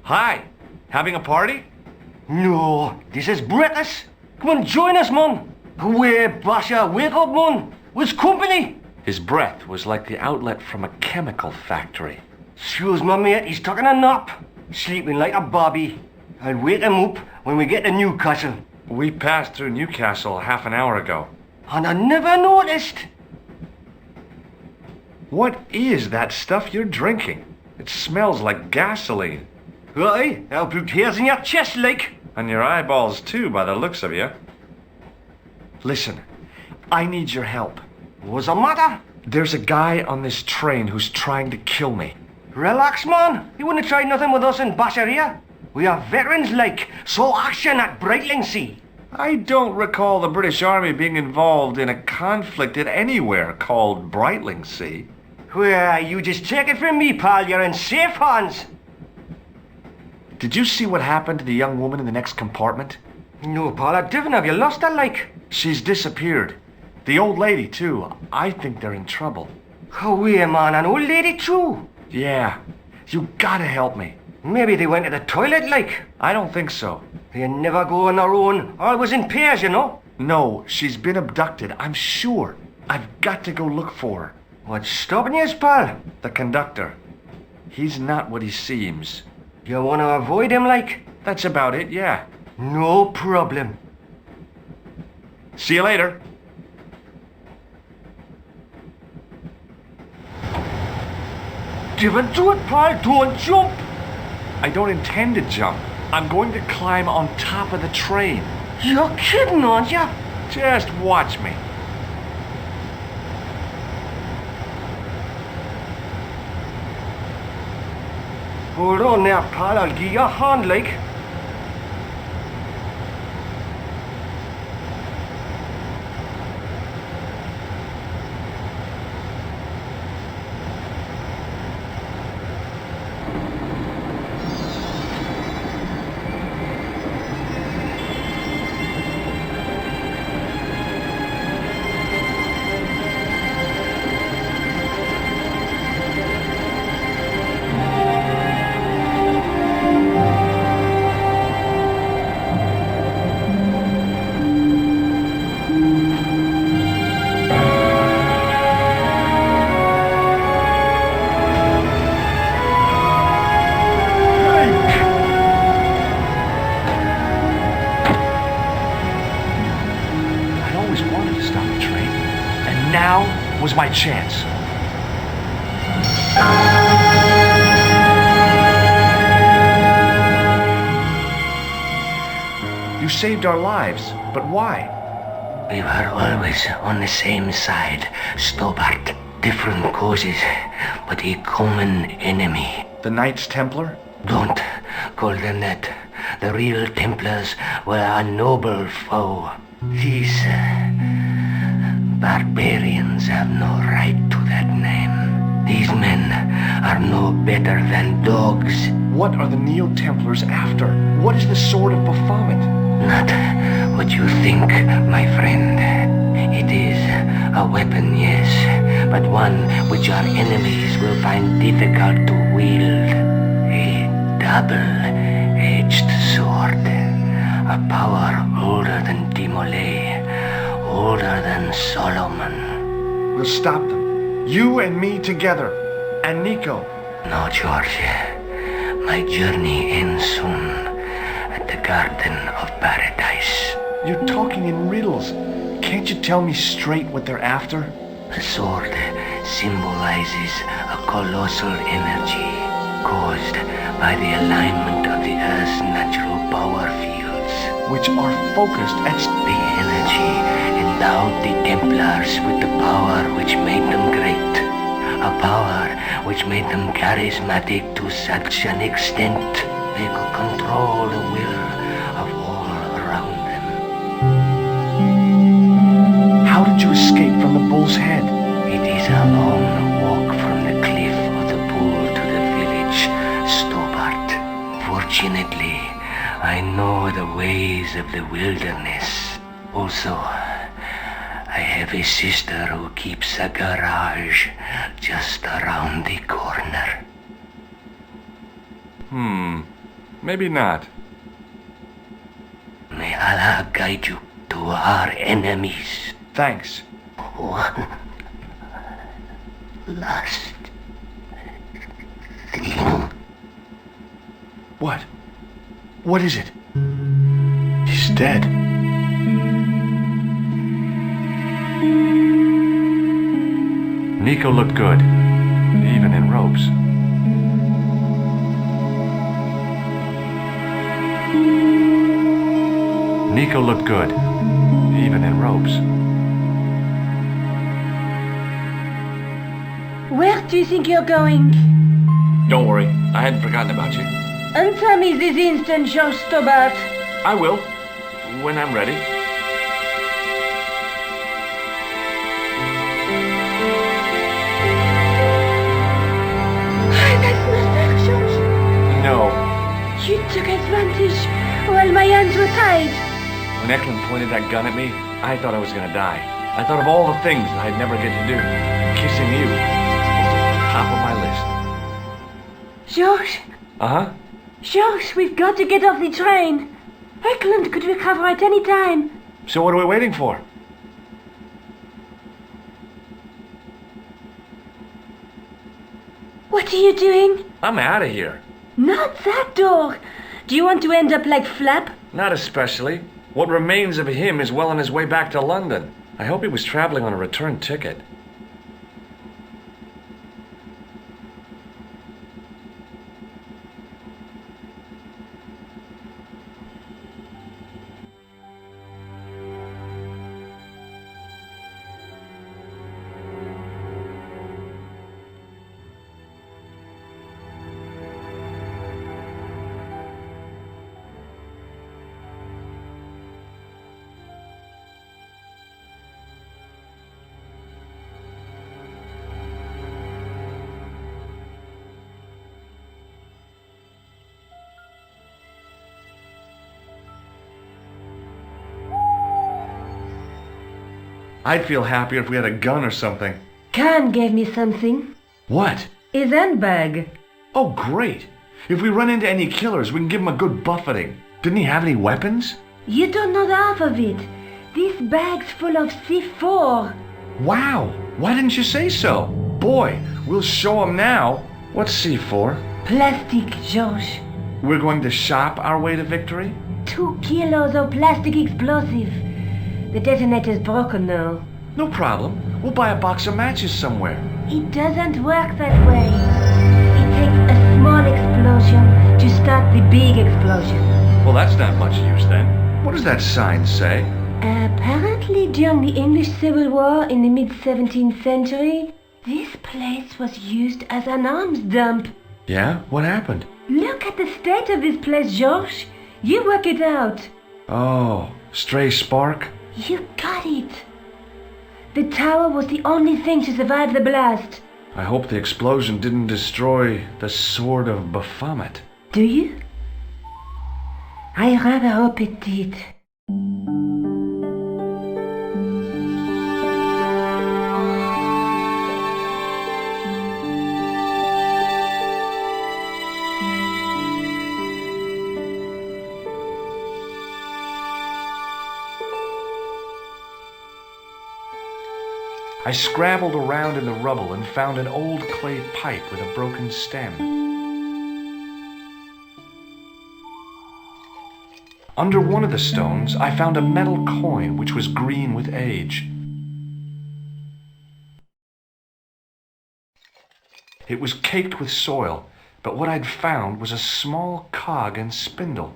Hi! Having a party? No, this is breakfast. Come on, join us, man. Away, Basha, wake up, man. What's company? His breath was like the outlet from a chemical factory. Excuse me, mate, he's taking a nap. Sleeping like a bobby. I'll wake him up when we get to Newcastle. We passed through Newcastle half an hour ago. And I never noticed. What is that stuff you're drinking? It smells like gasoline. Aye, I'll put hairs in your chest, like. And your eyeballs too, by the looks of you. Listen, I need your help. What's the matter? There's a guy on this train who's trying to kill me. Relax, man. You wouldn't try nothing with us in Basharia. We are veterans, like, so action at Brightlingsea. I don't recall the British Army being involved in a conflict at anywhere called Brightlingsea. Well, you just take it from me, pal. You're in safe hands. Did you see what happened to the young woman in the next compartment? No, pal, I didn't. Have you lost her, like? She's disappeared. The old lady, too. I think they're in trouble. Oh, yeah, man. An old lady, too? Yeah. You gotta help me. Maybe they went to the toilet, like? I don't think so. They never go on their own. Always in pairs, you know? No, she's been abducted. I'm sure. I've got to go look for her. What's stopping you, pal? The conductor. He's not what he seems. You want to avoid him, like? That's about it, yeah. No problem. See you later. Don't do it, pal. Don't jump. I don't intend to jump. I'm going to climb on top of the train. You're kidding, aren't you? Just watch me. Hold on there, pal. I'll give you a hand, like. Was my chance. You saved our lives, but why? We were always on the same side, stubborn, different causes, but a common enemy. The Knights Templar? Don't call them that. The real Templars were a noble foe. These barbarians have no right to that name. These men are no better than dogs. What are the Neo-Templars after? What is the Sword of Baphomet? Not what you think, my friend. It is a weapon, yes, but one which our enemies will find difficult to wield. A double-edged sword. A power older than Solomon. We'll stop them. You and me together. And Nico. No, George. My journey ends soon at the Garden of Paradise. You're talking in riddles. Can't you tell me straight what they're after? The sword symbolizes a colossal energy caused by the alignment of the Earth's natural power fields, which are focused at the energy endowed the Templars with the power which made them great, a power which made them charismatic to such an extent they could control the will of all around them. How did you escape from the bull's head? It is a long walk from the cliff of the bull to the village, Stobart. Fortunately, I know the ways of the wilderness. Also, I have a sister who keeps a garage just around the corner. Maybe not. May Allah guide you to our enemies. Thanks. One last thing. What? What is it? He's dead. Nico looked good, even in robes. Nico looked good, even in robes. Where do you think you're going? Don't worry, I hadn't forgotten about you. Answer me this instant, George Stobart. I will, when I'm ready. That's not fair, George. No. You took advantage while my hands were tied. When Eklund pointed that gun at me, I thought I was gonna die. I thought of all the things that I'd never get to do. Kissing you was at the top of my list. George. Uh-huh. George, we've got to get off the train. Eklund could recover at any time. So what are we waiting for? What are you doing? I'm out of here. Not that door. Do you want to end up like Flap? Not especially. What remains of him is well on his way back to London. I hope he was traveling on a return ticket. I'd feel happier if we had a gun or something. Khan gave me something. What? His handbag. Oh, great. If we run into any killers, we can give them a good buffeting. Didn't he have any weapons? You don't know the half of it. This bag's full of C4. Wow. Why didn't you say so? Boy, we'll show him now. What's C4? Plastic, George. We're going to shop our way to victory? 2 kilos of plastic explosive. The detonator's broken now. No problem. We'll buy a box of matches somewhere. It doesn't work that way. It takes a small explosion to start the big explosion. Well, that's not much use then. What does that sign say? Apparently during the English Civil War in the mid-17th century, this place was used as an arms dump. Yeah? What happened? Look at the state of this place, George. You work it out. Oh, stray spark? You got it. The tower was the only thing to survive the blast. I hope the explosion didn't destroy the Sword of Baphomet. Do you? I rather hope it did. I scrabbled around in the rubble and found an old clay pipe with a broken stem. Under one of the stones, I found a metal coin which was green with age. It was caked with soil, but what I'd found was a small cog and spindle.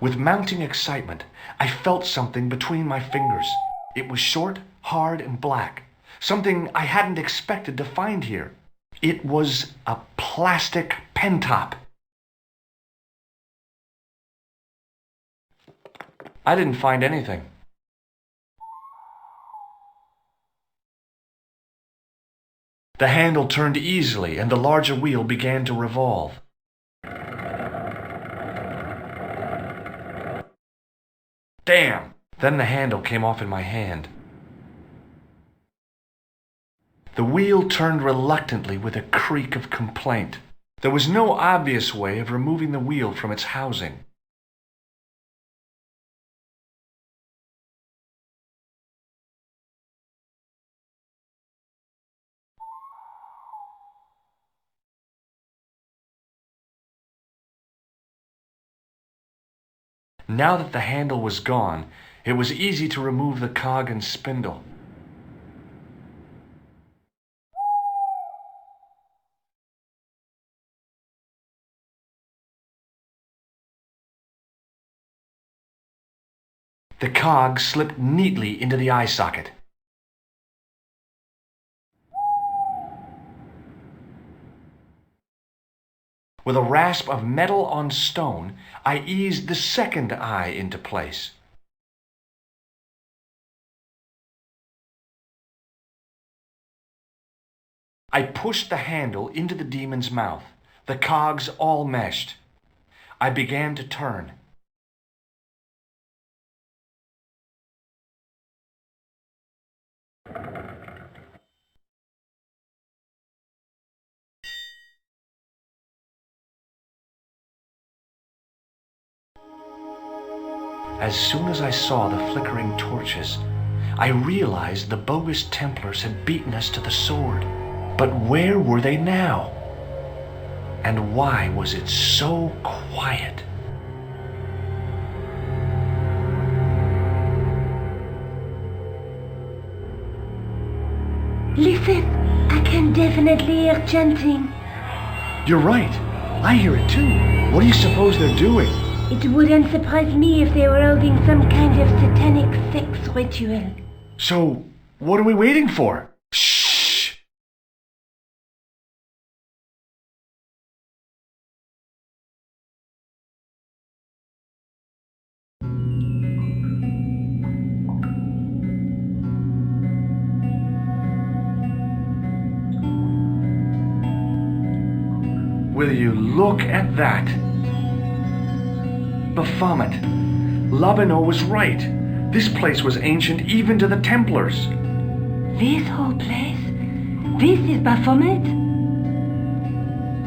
With mounting excitement, I felt something between my fingers. It was short, hard, and black. Something I hadn't expected to find here. It was a plastic pen top. I didn't find anything. The handle turned easily and the larger wheel began to revolve. Damn! Then the handle came off in my hand. The wheel turned reluctantly with a creak of complaint. There was no obvious way of removing the wheel from its housing. Now that the handle was gone, it was easy to remove the cog and spindle. The cog slipped neatly into the eye socket. With a rasp of metal on stone, I eased the second eye into place. I pushed the handle into the demon's mouth. The cogs all meshed. I began to turn. As soon as I saw the flickering torches, I realized the bogus Templars had beaten us to the sword. But where were they now? And why was it so quiet? Listen, I can definitely hear chanting. You're right. I hear it too. What do you suppose they're doing? It wouldn't surprise me if they were holding some kind of satanic sex ritual. So, what are we waiting for? Shh! Will you look at that? Baphomet. Labino was right. This place was ancient even to the Templars. This whole place? This is Baphomet?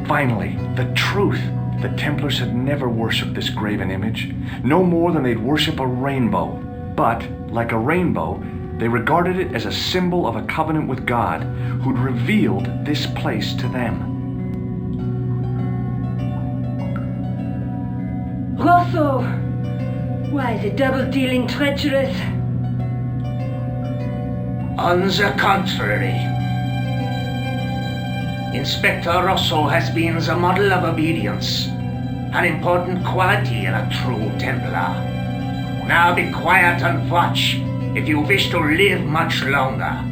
Finally, the truth. The Templars had never worshipped this graven image, no more than they'd worship a rainbow. But, like a rainbow, they regarded it as a symbol of a covenant with God, who'd revealed this place to them. Rosso! Why, the double-dealing treacherous? On the contrary, Inspector Rosso has been the model of obedience, an important quality in a true Templar. Now be quiet and watch if you wish to live much longer.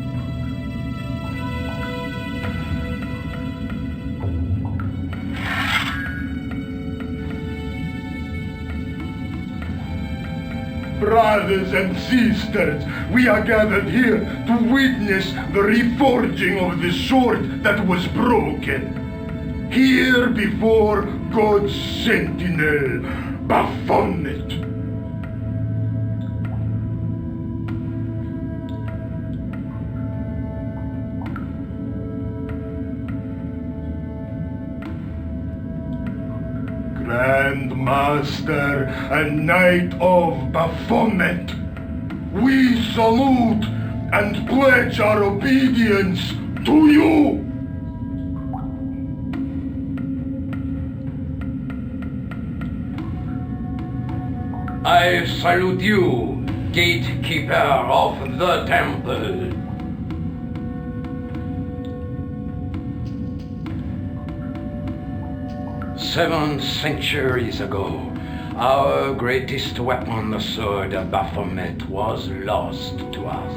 Brothers and sisters, we are gathered here to witness the reforging of the sword that was broken. Here before God's sentinel, Baphomet. Grand Master Master and Knight of Baphomet, we salute and pledge our obedience to you. I salute you, gatekeeper of the temple. Seven centuries ago, our greatest weapon, the sword of Baphomet, was lost to us.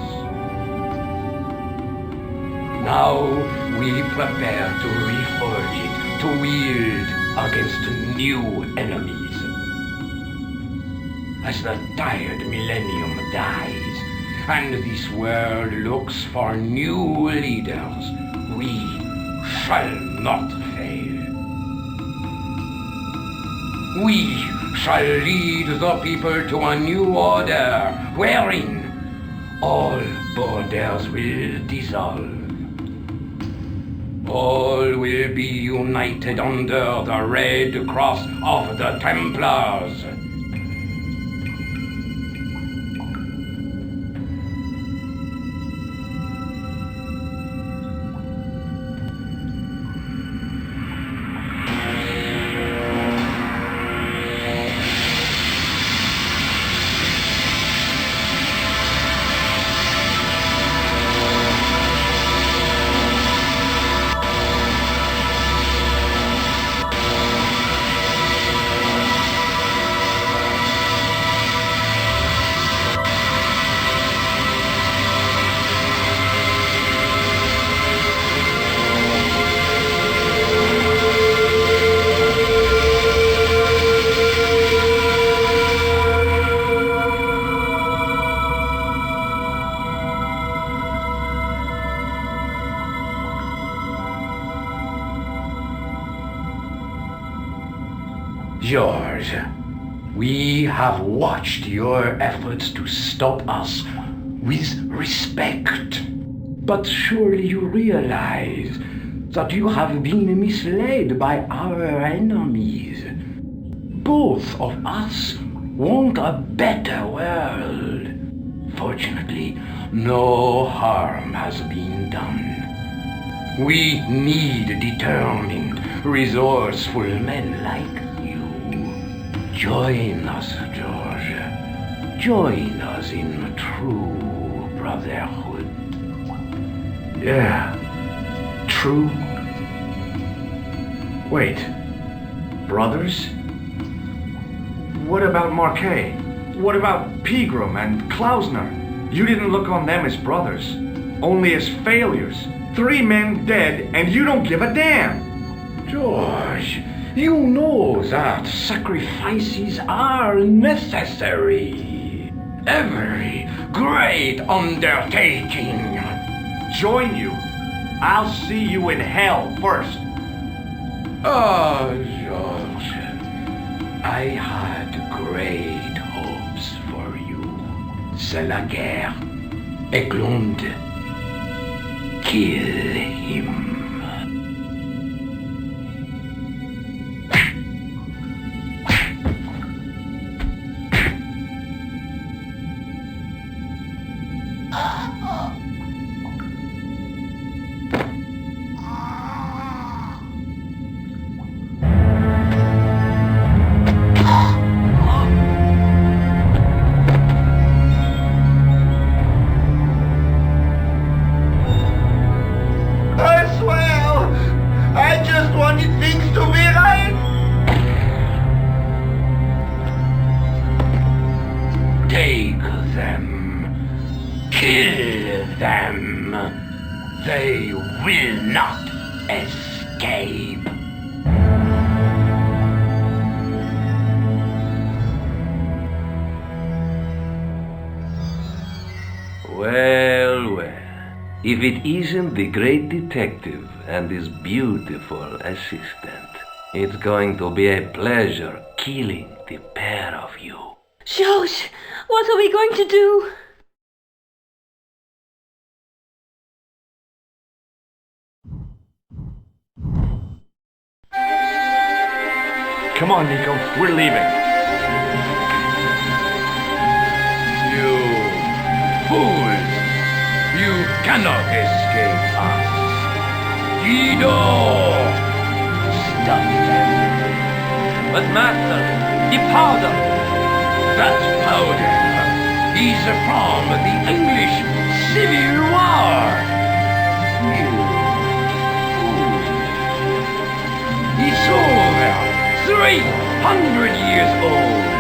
Now we prepare to reforge it, to wield against new enemies. As the tired millennium dies, and this world looks for new leaders, we shall not fail. We shall lead the people to a new order, wherein all borders will dissolve. All will be united under the red cross of the Templars. George, we have watched your efforts to stop us with respect. But surely you realize that you have been misled by our enemies. Both of us want a better world. Fortunately, no harm has been done. We need determined, resourceful men like you. Join us, George. Join us in true brotherhood. Yeah, true. Wait, brothers? What about Marquet? What about Pegram and Klausner? You didn't look on them as brothers, only as failures. 3 men dead, and you don't give a damn. George, you know that sacrifices are necessary. Every great undertaking. Join you. I'll see you in hell first. Oh, George, I had great hopes for you. C'est la guerre. Eglund, kill him. Take them. Kill them. They will not escape. Well, well. If it isn't the great detective and his beautiful assistant, it's going to be a pleasure killing the pair of you. George, what are we going to do? Come on, Nico. We're leaving. cannot escape us. Guido! Stop them. But master, the powder! That powder is from the English Civil War. You fool. It's over 300 years old.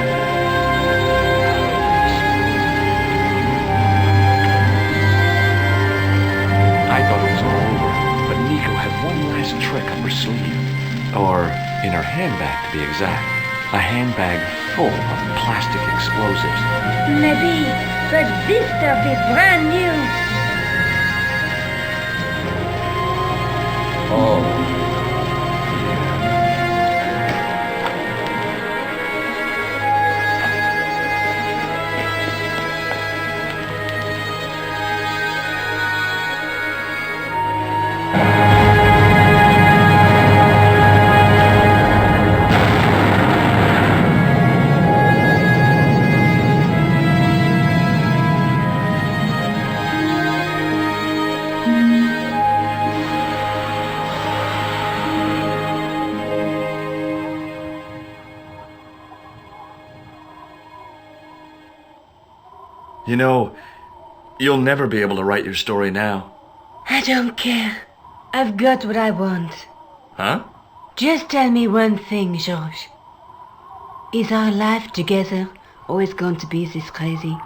I thought it was all over, but Nico had one last trick up her sleeve. Or in her handbag, to be exact. A handbag full of plastic explosives. Maybe, but this stuff is brand new. Oh. You know, you'll never be able to write your story now. I don't care. I've got what I want. Huh? Just tell me one thing, Georges. Is our life together always going to be this crazy?